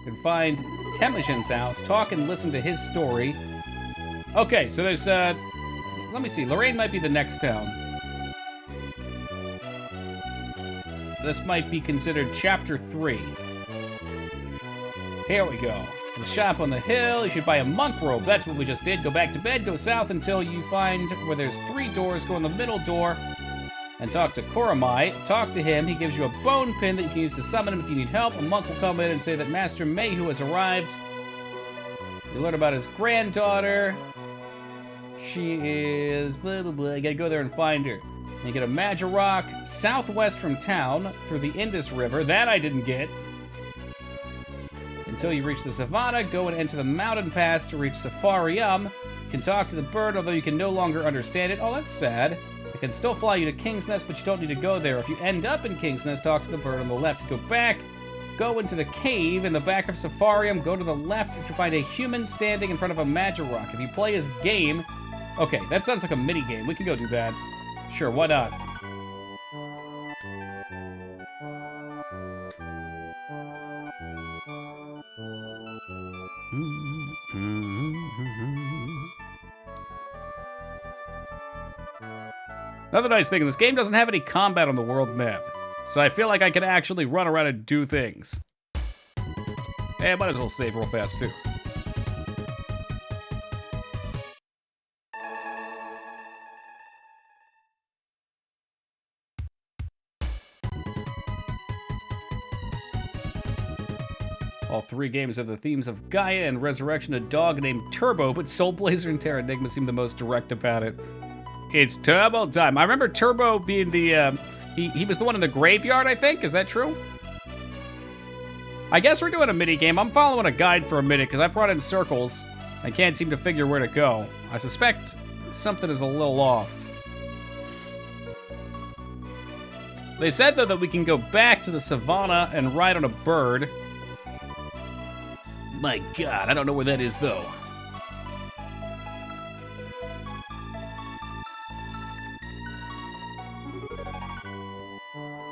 You can find Temujin's house, talk and listen to his story. Okay, so there's, let me see. Lorraine might be the next town. This might be considered Chapter 3. Here we go. The shop on the hill. You should buy a monk robe. That's what we just did. Go back to bed, go south until you find where there's 3 doors. Go in the middle door and talk to Koramai. Talk to him. He gives you a bone pin that you can use to summon him if you need help. A monk will come in and say that Master Mayhu has arrived. You learn about his granddaughter. She is blah, blah, blah. You gotta go there and find her. And you get a Majorok southwest from town through the Indus River. That I didn't get. Until you reach the savannah, go and enter the mountain pass to reach Safarium. You can talk to the bird, although you can no longer understand it. Oh, that's sad. It can still fly you to King's Nest, but you don't need to go there. If you end up in King's Nest, talk to the bird on the left. Go back, go into the cave in the back of Safarium, go to the left to find a human standing in front of a Majorok. If you play his game... Okay, that sounds like a mini-game. We can go do that. Sure, why not? Another nice thing, this game doesn't have any combat on the world map, so I feel like I can actually run around and do things. Hey, I might as well save real fast, too. All 3 games have the themes of Gaia and resurrection, a dog named Turbo, but Soul Blazer and Terranigma seem the most direct about it. It's Turbo time. I remember Turbo being the, he was the one in the graveyard, I think. Is that true? I guess we're doing a mini-game. I'm following a guide for a minute, because I've run in circles. I can't seem to figure where to go. I suspect something is a little off. They said, though, that we can go back to the savannah and ride on a bird. My God, I don't know where that is, though.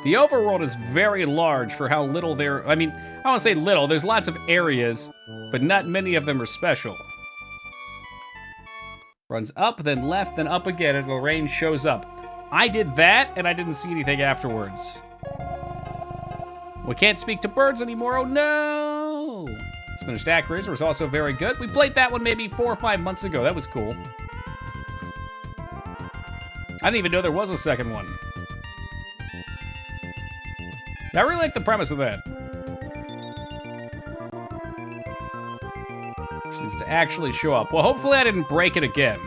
The overworld is very large for how little there... I mean, I don't want to say little. There's lots of areas, but not many of them are special. Runs up, then left, then up again, and Lorraine shows up. I did that, and I didn't see anything afterwards. We can't speak to birds anymore. Oh, no! Finished Act Razor was also very good. We played that one maybe 4 or 5 months ago. That was cool. I didn't even know there was a second one. I really like the premise of that. She needs to actually show up. Well, hopefully I didn't break it again.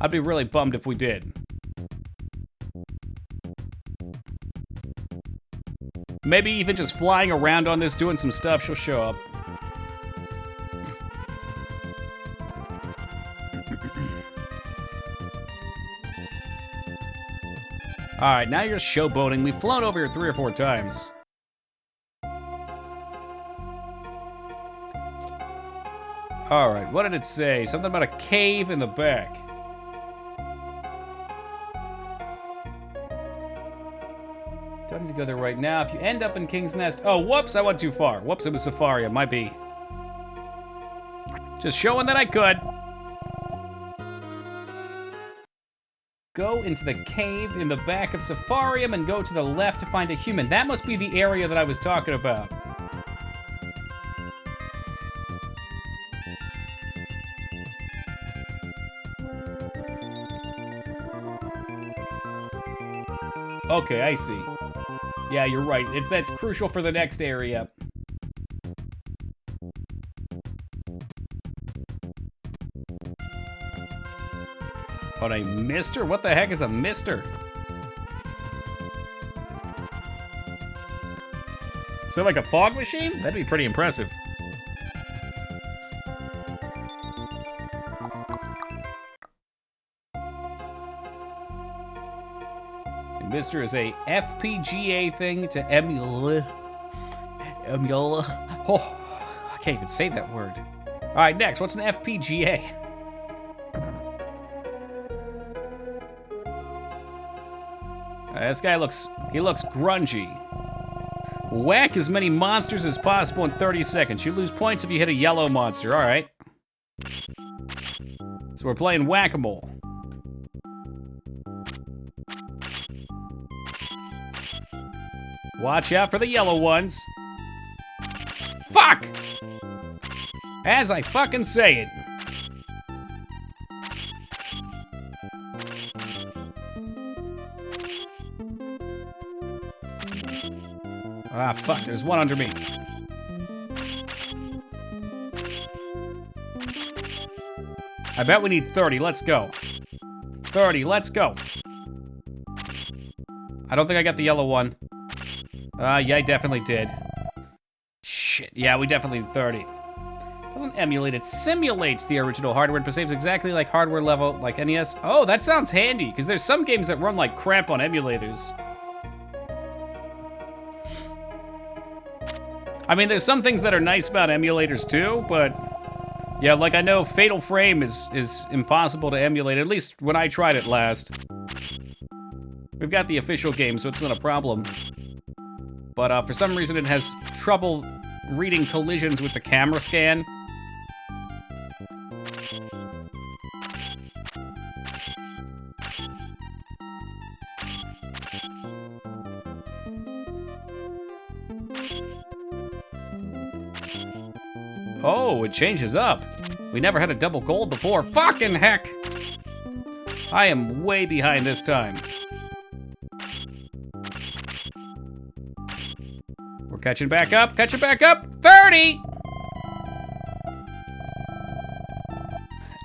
I'd be really bummed if we did. Maybe even just flying around on this, doing some stuff, she'll show up. Alright, now you're showboating. We've flown over here 3 or 4 times. Alright, what did it say? Something about a cave in the back. to go there right now. If you end up in King's Nest... Oh, whoops, I went too far. Whoops, it was Safaria. Might be. Just showing that I could. Go into the cave in the back of Safarium and go to the left to find a human. That must be the area that I was talking about. Okay, I see. Yeah, you're right. That's crucial for the next area. Oh, a mister? What the heck is a mister? Is that like a fog machine? That'd be pretty impressive. Mister is a FPGA thing to emulate. Oh, I can't even say that word. All right, next, what's an FPGA? This guy looks grungy. Whack as many monsters as possible in 30 seconds. You lose points if you hit a yellow monster. All right. So we're playing whack-a-mole. Watch out for the yellow ones. Fuck! As I fucking say it. Ah, fuck, there's one under me. I bet we need 30, let's go. 30, let's go. I don't think I got the yellow one. Yeah, I definitely did. Shit, yeah, we definitely did 30. Doesn't emulate, it simulates the original hardware and behaves exactly like hardware level, like NES. Oh, that sounds handy, because there's some games that run like crap on emulators. I mean, there's some things that are nice about emulators too, but yeah, like I know Fatal Frame is impossible to emulate, at least when I tried it last. We've got the official game, so it's not a problem. But for some reason it has trouble reading collisions with the camera scan. Oh, it changes up. We never had a double gold before. Fucking heck! I am way behind this time. We're catching back up, 30!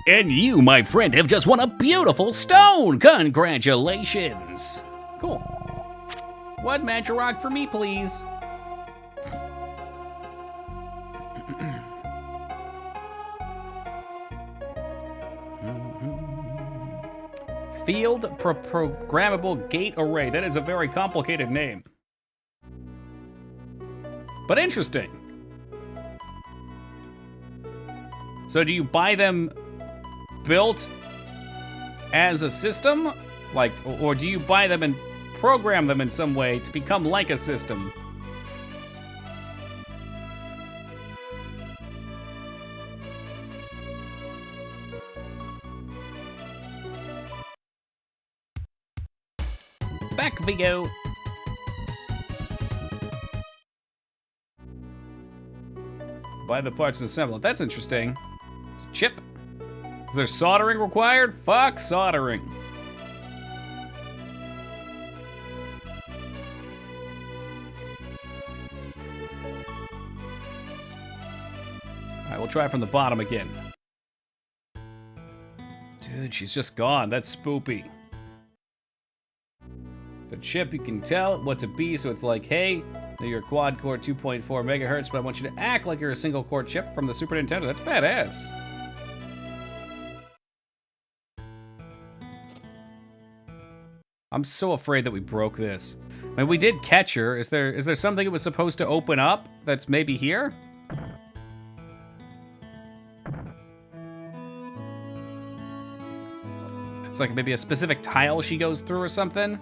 And you, my friend, have just won a beautiful stone! Congratulations! Cool. One magic rock for me, please. Field Programmable Gate Array. That is a very complicated name. But interesting. So do you buy them built as a system? Like, or do you buy them and program them in some way to become like a system? Back we go. Buy the parts and assemble it. That's interesting. It's a chip. Is there soldering required? Fuck soldering. Alright, we'll try from the bottom again. Dude, she's just gone. That's spoopy. The chip, you can tell it what to be, so it's like, hey, you're a quad-core 2.4 megahertz, but I want you to act like you're a single-core chip from the Super Nintendo. That's badass. I'm so afraid that we broke this. I mean, we did catch her. Is there something it was supposed to open up that's maybe here? It's like maybe a specific tile she goes through or something?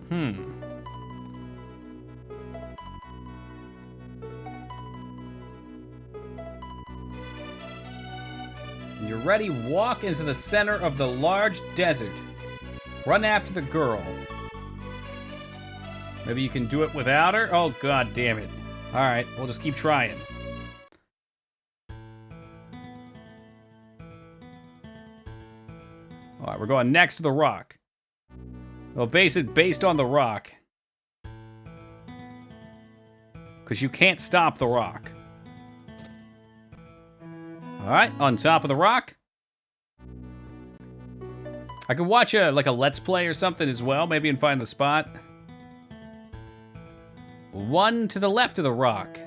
When you're ready, walk into the center of the large desert. Run after the girl. Maybe you can do it without her? Oh, god damn it. Alright, we'll just keep trying. Alright, we're going next to the rock. Well, based on the rock. Because you can't stop the rock. Alright, on top of the rock. I could watch a Let's Play or something as well, maybe, and find the spot. One to the left of the rock.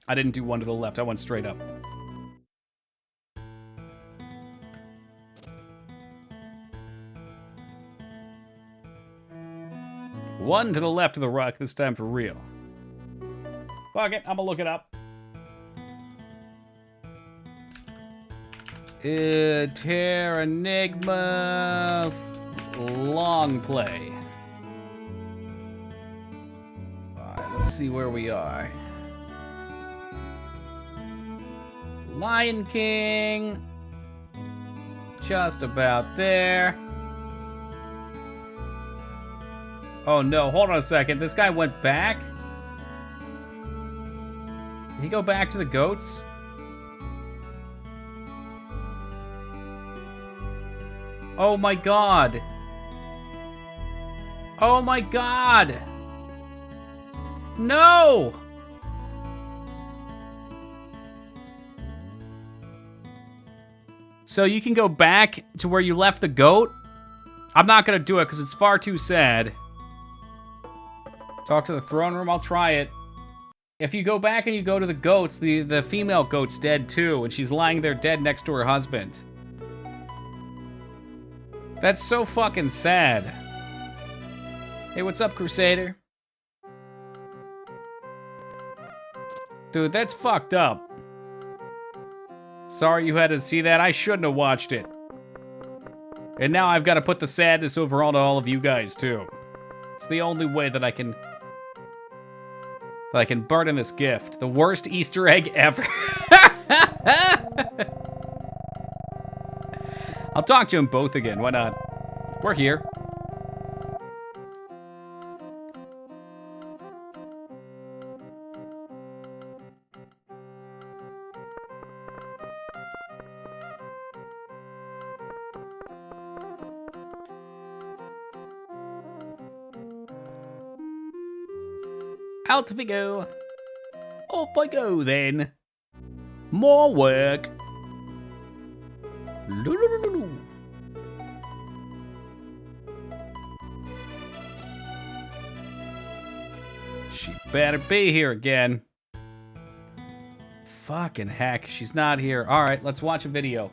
I didn't do one to the left, I went straight up. One to the left of the rock, this time for real. Fuck it, I'm gonna look it up. Terranigma long play. Alright, let's see where we are. Lion King. Just about there. Oh no, hold on a second. This guy went back? Did he go back to the goats? Oh my god. Oh my god. No! So you can go back to where you left the goat? I'm not gonna do it because it's far too sad. Talk to the throne room, I'll try it. If you go back and you go to the goats, the female goat's dead too, and she's lying there dead next to her husband. That's so fucking sad. Hey, what's up, Crusader? Dude, that's fucked up. Sorry you had to see that. I shouldn't have watched it. And now I've got to put the sadness over onto all of you guys, too. It's the only way that I can burden this gift. The worst Easter egg ever. I'll talk to them both again. Why not? We're here. Out we go. Off I go then. More work. She better be here again. Fucking heck, she's not here. Alright, let's watch a video.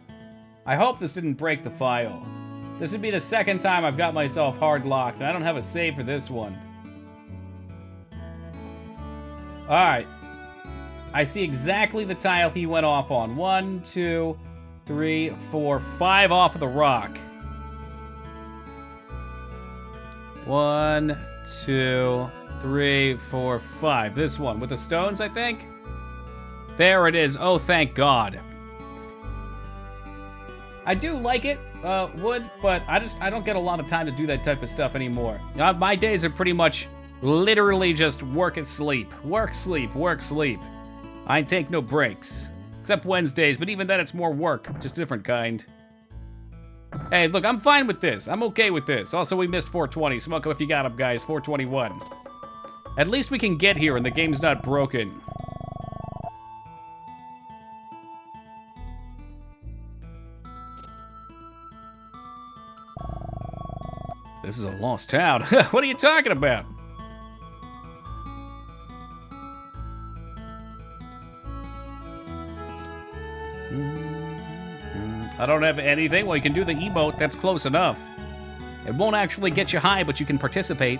I hope this didn't break the file. This would be the second time I've got myself hard locked, and I don't have a save for this one. Alright. I see exactly the tile he went off on. 1, 2, 3, 4, 5 off of the rock. 1, 2, 3, 4, 5. This one with the stones, I think. There it is. Oh, thank God. I do like it, wood, but I don't get a lot of time to do that type of stuff anymore. My days are pretty much literally just work and sleep. Work, sleep, work, sleep. I ain't take no breaks. Except Wednesdays, but even then it's more work. Just a different kind. Hey, look, I'm fine with this. I'm okay with this. Also, we missed 420. Smoke 'em if you got 'em, guys. 421. At least we can get here and the game's not broken. This is a lost town. What are you talking about? I don't have anything. Well, you can do the emote. That's close enough. It won't actually get you high, but you can participate.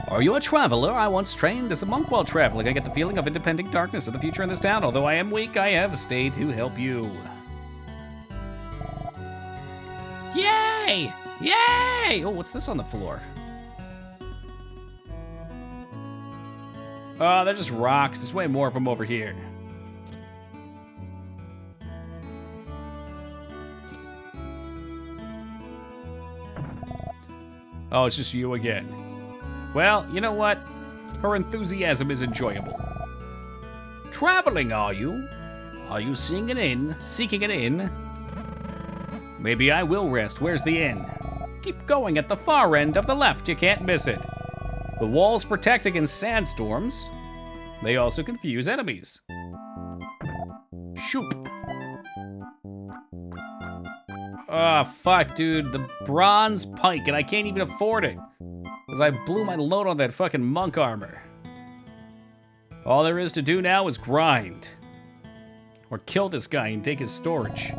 Are you a traveler? I once trained as a monk while traveling. I get the feeling of independent darkness of the future in this town. Although I am weak, I have stayed to help you. Yay! Yay! Oh, what's this on the floor? Oh, they're just rocks. There's way more of them over here. Oh, it's just you again. Well, you know what? Her enthusiasm is enjoyable. Traveling, are you? Are you seeking an inn? Maybe I will rest. Where's the inn? Keep going at the far end of the left. You can't miss it. The walls protect against sandstorms. They also confuse enemies. Shoop. Ah, fuck, dude. The bronze pike, and I can't even afford it. Because I blew my load on that fucking monk armor. All there is to do now is grind. Or kill this guy and take his storage.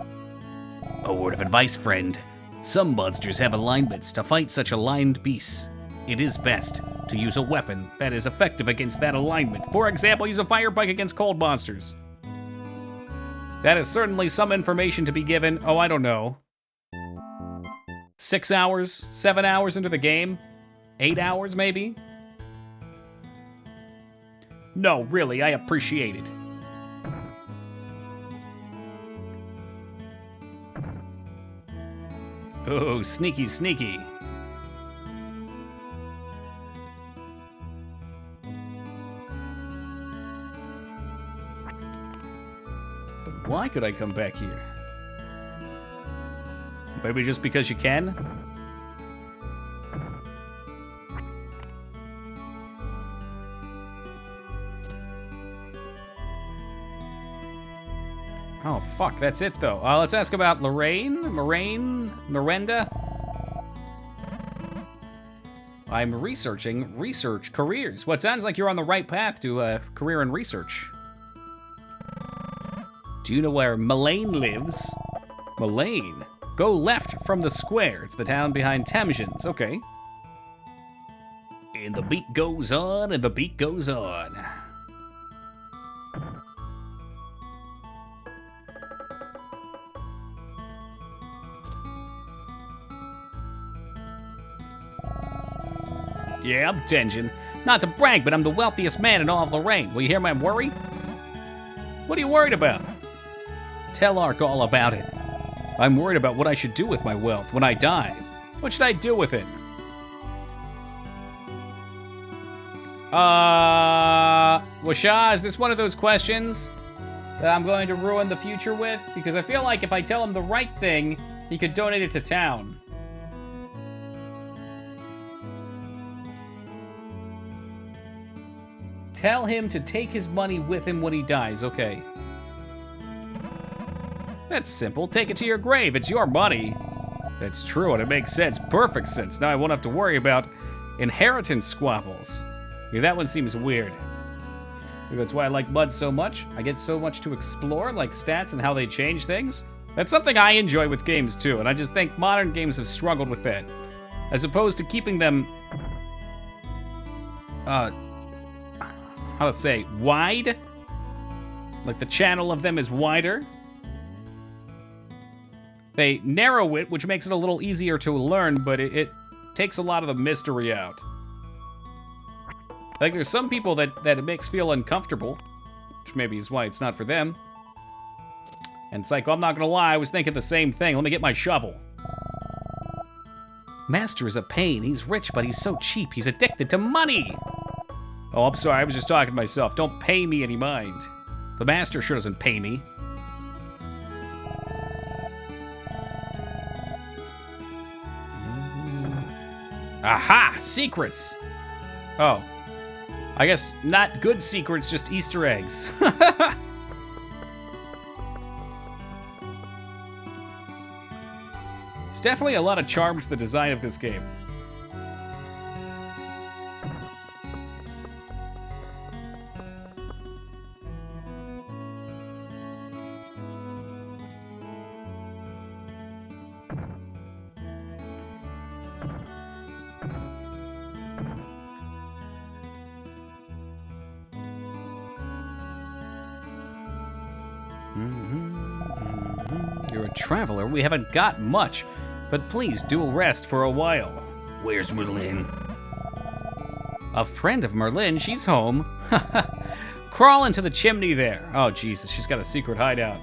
A word of advice, friend. Some monsters have alignments to fight such aligned beasts. It is best to use a weapon that is effective against that alignment. For example, use a fire pike against cold monsters. That is certainly some information to be given. Oh, I don't know. 6 hours? 7 hours into the game? 8 hours, maybe? No, really, I appreciate it. Oh, sneaky, sneaky. But why could I come back here? Maybe just because you can? Oh, fuck, that's it, though. Let's ask about Miranda? I'm researching research careers. Well, it sounds like you're on the right path to a career in research. Do you know where Mullane lives? Mullane? Go left from the square. It's the town behind Temjins. Okay. And the beat goes on, and the beat goes on. Yeah, I'm Tenjin. Not to brag, but I'm the wealthiest man in all of Lorraine. Will you hear my worry? What are you worried about? Tell Ark all about it. I'm worried about what I should do with my wealth when I die. What should I do with it? Washa, is this one of those questions that I'm going to ruin the future with? Because I feel like if I tell him the right thing, he could donate it to town. Tell him to take his money with him when he dies. Okay. That's simple. Take it to your grave. It's your money. That's true, and it makes sense. Perfect sense. Now I won't have to worry about inheritance squabbles. Yeah, that one seems weird. Maybe that's why I like Mud so much. I get so much to explore, like stats and how they change things. That's something I enjoy with games, too, and I just think modern games have struggled with that. As opposed to keeping them... how to say, wide? Like the channel of them is wider. They narrow it, which makes it a little easier to learn, but it takes a lot of the mystery out. Like, there's some people that it makes feel uncomfortable, which maybe is why it's not for them. And it's like, well, I'm not gonna lie, I was thinking the same thing. Let me get my shovel. Master is a pain. He's rich, but he's so cheap. He's addicted to money. Oh, I'm sorry, I was just talking to myself. Don't pay me any mind. The master sure doesn't pay me. Aha! Secrets! Oh. I guess not good secrets, just Easter eggs. There's definitely a lot of charm to the design of this game. You're a traveler. We haven't got much. but please do rest for a while. Where's Merlin? A friend of Merlin, she's home. Crawl into the chimney there. Oh, Jesus, she's got a secret hideout.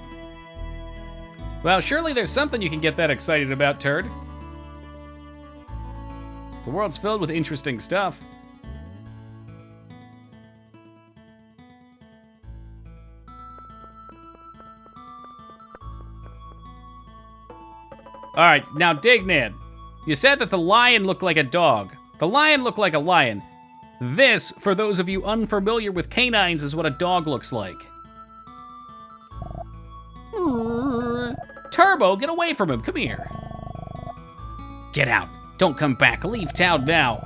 Well, surely there's something you can get that excited about, Turd. The world's filled with interesting stuff. All right, now Dignan, you said that the lion looked like a dog. The lion looked like a lion. This, for those of you unfamiliar with canines, is what a dog looks like. Turbo, get away from him. Come here. Get out. Don't come back. Leave town now.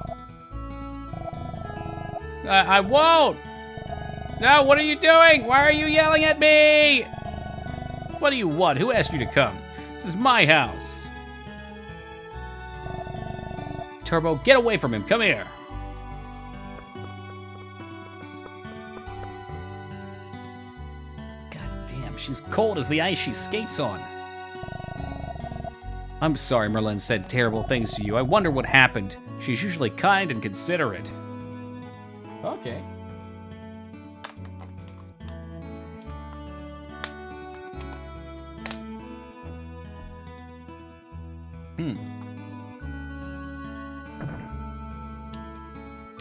I won't. No, what are you doing? Why are you yelling at me? What do you want? Who asked you to come? This is my house. Turbo, get away from him. Come here. God damn, she's cold as the ice she skates on. I'm sorry Merlin said terrible things to you. I wonder what happened. She's usually kind and considerate. Okay.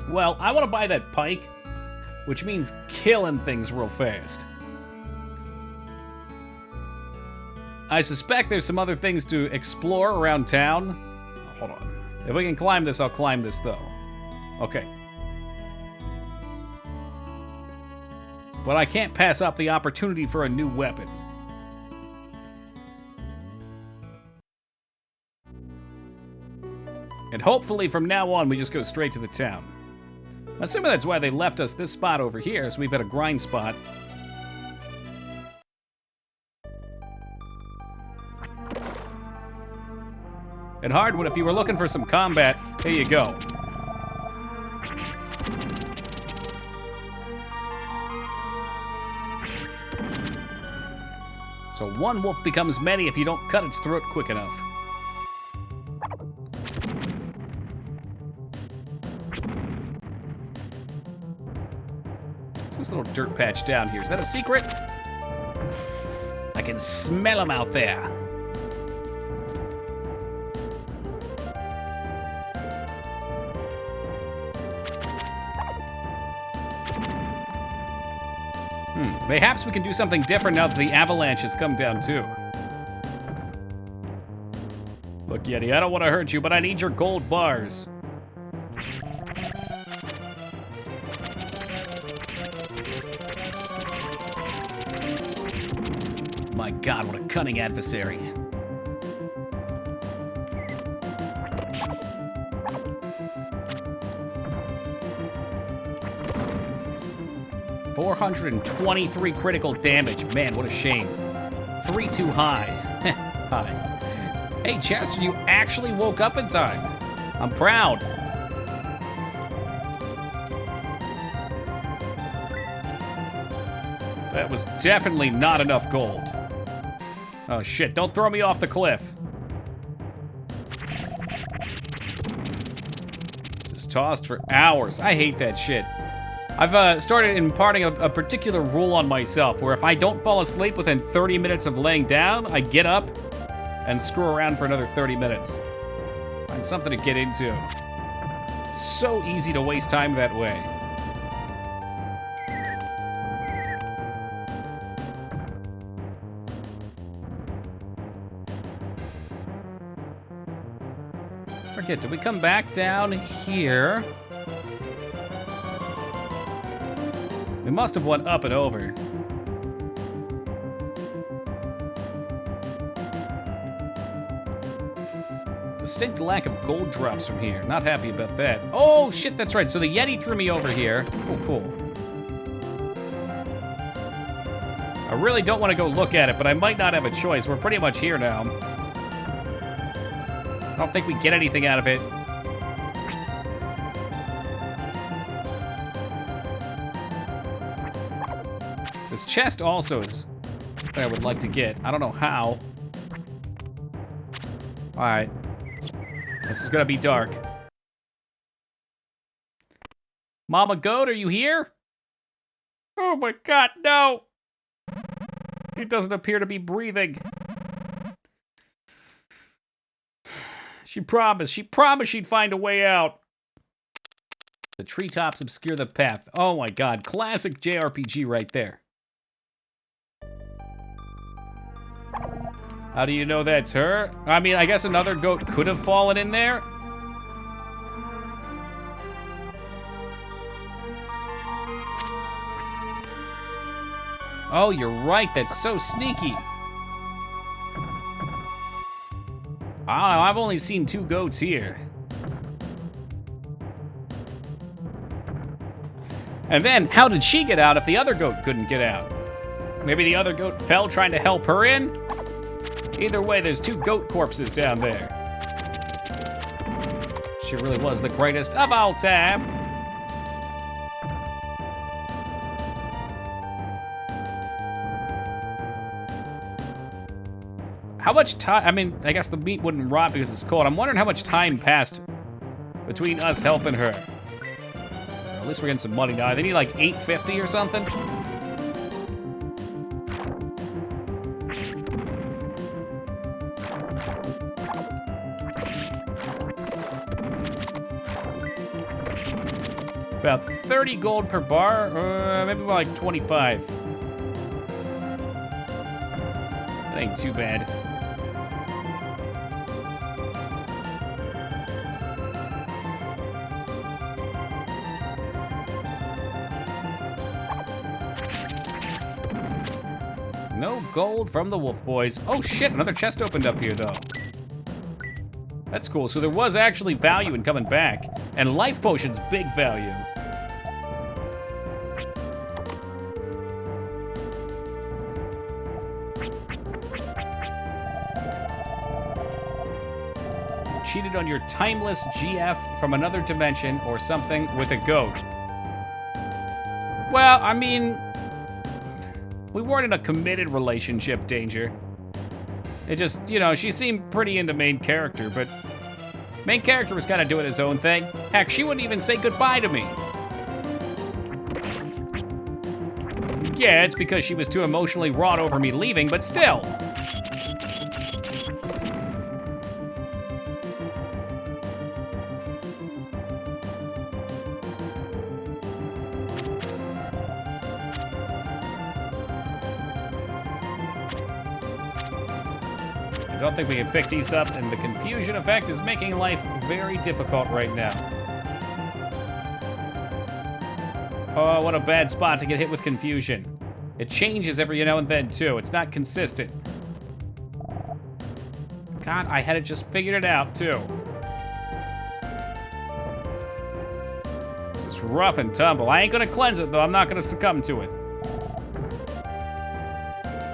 Well, I want to buy that pike, which means killing things real fast. I suspect there's some other things to explore around town. Hold on. If we can climb this, I'll climb this, though. Okay. But I can't pass up the opportunity for a new weapon. And hopefully from now on, we just go straight to the town. I'm assuming that's why they left us this spot over here, so we've got a grind spot. And Hardwood, if you were looking for some combat, here you go. So one wolf becomes many if you don't cut its throat quick enough. This little dirt patch down here. Is that a secret? I can smell them out there. Mayhaps we can do something different now that the avalanche has come down too. Look, Yeti, I don't want to hurt you, but I need your gold bars. My God, what a cunning adversary. $423 critical damage. Man, what a shame. 3 too high. Hi. Hey, Chester, you actually woke up in time. I'm proud. That was definitely not enough gold. Oh shit, don't throw me off the cliff. Just tossed for hours. I hate that shit. I've started imparting a particular rule on myself where if I don't fall asleep within 30 minutes of laying down, I get up and screw around for another 30 minutes. Find something to get into. So easy to waste time that way. Forget, did we come back down here? We must have went up and over. Distinct lack of gold drops from here. Not happy about that. Oh, shit, that's right. So the Yeti threw me over here. Oh, cool. I really don't want to go look at it, but I might not have a choice. We're pretty much here now. I don't think we get anything out of it. This chest also is something I would like to get. I don't know how. Alright. This is gonna be dark. Mama Goat, are you here? Oh my god, no! It doesn't appear to be breathing. She promised she'd find a way out. The treetops obscure the path. Oh my god, classic JRPG right there. How do you know that's her? I mean, I guess another goat could have fallen in there. Oh, you're right, that's so sneaky. I've only seen 2 goats here. And then, how did she get out if the other goat couldn't get out? Maybe the other goat fell trying to help her in? Either way, there's 2 goat corpses down there. She really was the greatest of all time. How much time? I mean, I guess the meat wouldn't rot because it's cold. I'm wondering how much time passed between us helping her. At least we're getting some money now. They need like $8.50 or something. About 30 gold per bar, maybe more like 25. That ain't too bad. No gold from the Wolf Boys. Oh shit, another chest opened up here though. That's cool, so there was actually value in coming back. And life potions, big value. Cheated on your timeless GF from another dimension or something with a goat. Well, I mean, we weren't in a committed relationship, Danger. It just, you know, she seemed pretty into main character, but main character was kind of doing his own thing. Heck, she wouldn't even say goodbye to me. Yeah, it's because she was too emotionally wrought over me leaving, but still. I don't think we can pick these up, and the confusion effect is making life very difficult right now. Oh, what a bad spot to get hit with confusion. It changes every now and then, too. It's not consistent. God, I had it just figured it out, too. This is rough and tumble. I ain't gonna cleanse it, though. I'm not gonna succumb to it.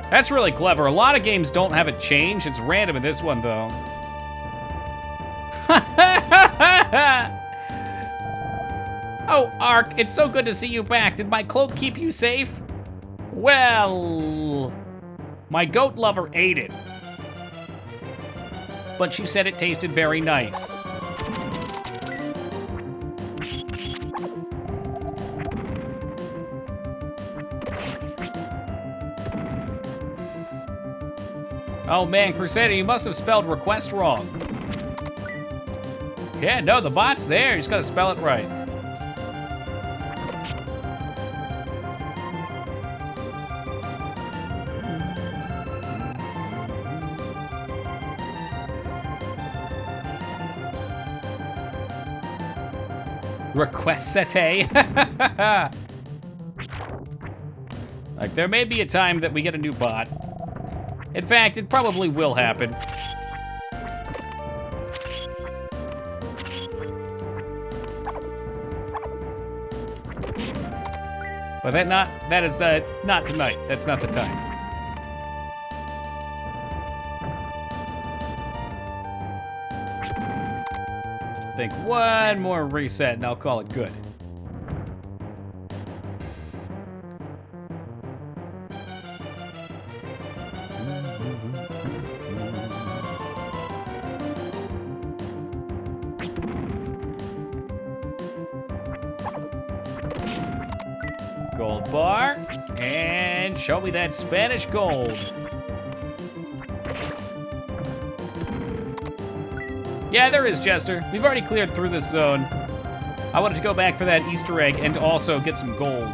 That's really clever. A lot of games don't have it change. It's random in this one, though. Oh, Ark, it's so good to see you back. Did my cloak keep you safe? Well, my goat lover ate it. But she said it tasted very nice. Oh man, Crusader, you must have spelled request wrong. Yeah, no, the bot's there. You just gotta spell it right. Requestate. Like, there may be a time that we get a new bot. In fact, it probably will happen. But that is not tonight. That's not the time. I think one more reset and I'll call it good. Gold bar. And show me that Spanish gold. Yeah, there is, Jester. We've already cleared through this zone. I wanted to go back for that Easter egg and also get some gold.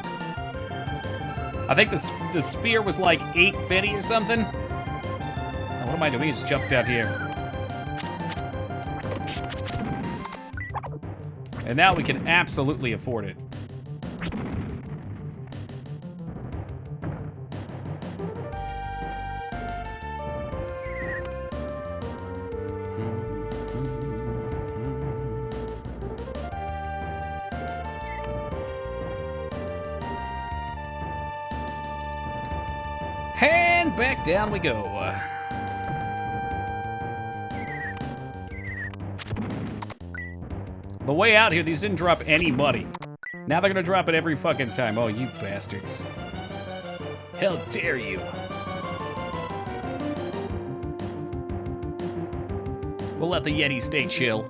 I think the spear was like 850 or something. Oh, what am I doing? He just jumped out here. And now we can absolutely afford it. And back down we go. The way out here, these didn't drop any money. Now they're gonna drop it every fucking time. Oh, you bastards. How dare you? We'll let the Yeti stay chill.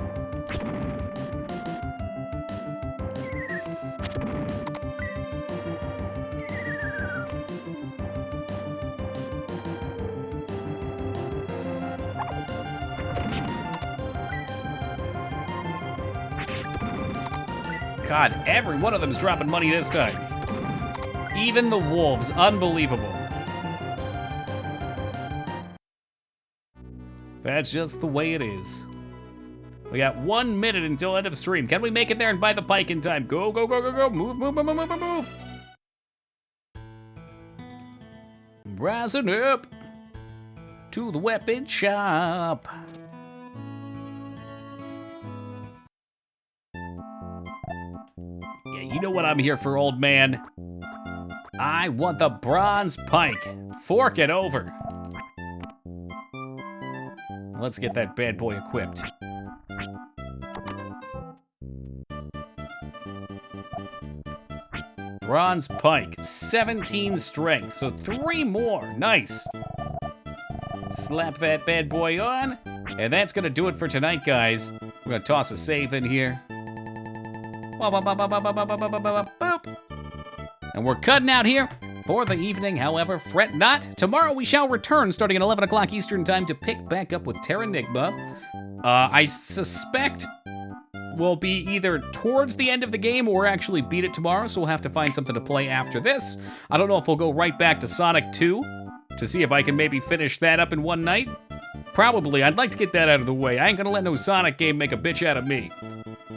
God, every one of them's dropping money this time. Even the wolves, unbelievable. That's just the way it is. We got 1 minute until end of stream. Can we make it there and buy the pike in time? Go, go, go, go, go. Move, move, move, move, move, move. Rising up to the weapon shop. Yeah, you know what I'm here for, old man. I want the bronze pike. Fork it over. Let's get that bad boy equipped. Bronze pike, 17 strength, so 3 more. Nice. Slap that bad boy on, and that's gonna do it for tonight, guys. We're gonna toss a save in here. Boop. And we're cutting out here for the evening. However, fret not. Tomorrow we shall return starting at 11 o'clock Eastern time to pick back up with Terranigma. I suspect we'll be either towards the end of the game or actually beat it tomorrow, so we'll have to find something to play after this. I don't know if we'll go right back to Sonic 2 to see if I can maybe finish that up in one night. Probably. I'd like to get that out of the way. I ain't gonna let no Sonic game make a bitch out of me.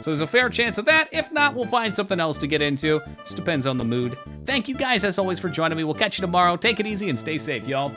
So there's a fair chance of that. If not, we'll find something else to get into. Just depends on the mood. Thank you guys, as always, for joining me. We'll catch you tomorrow. Take it easy and stay safe, y'all.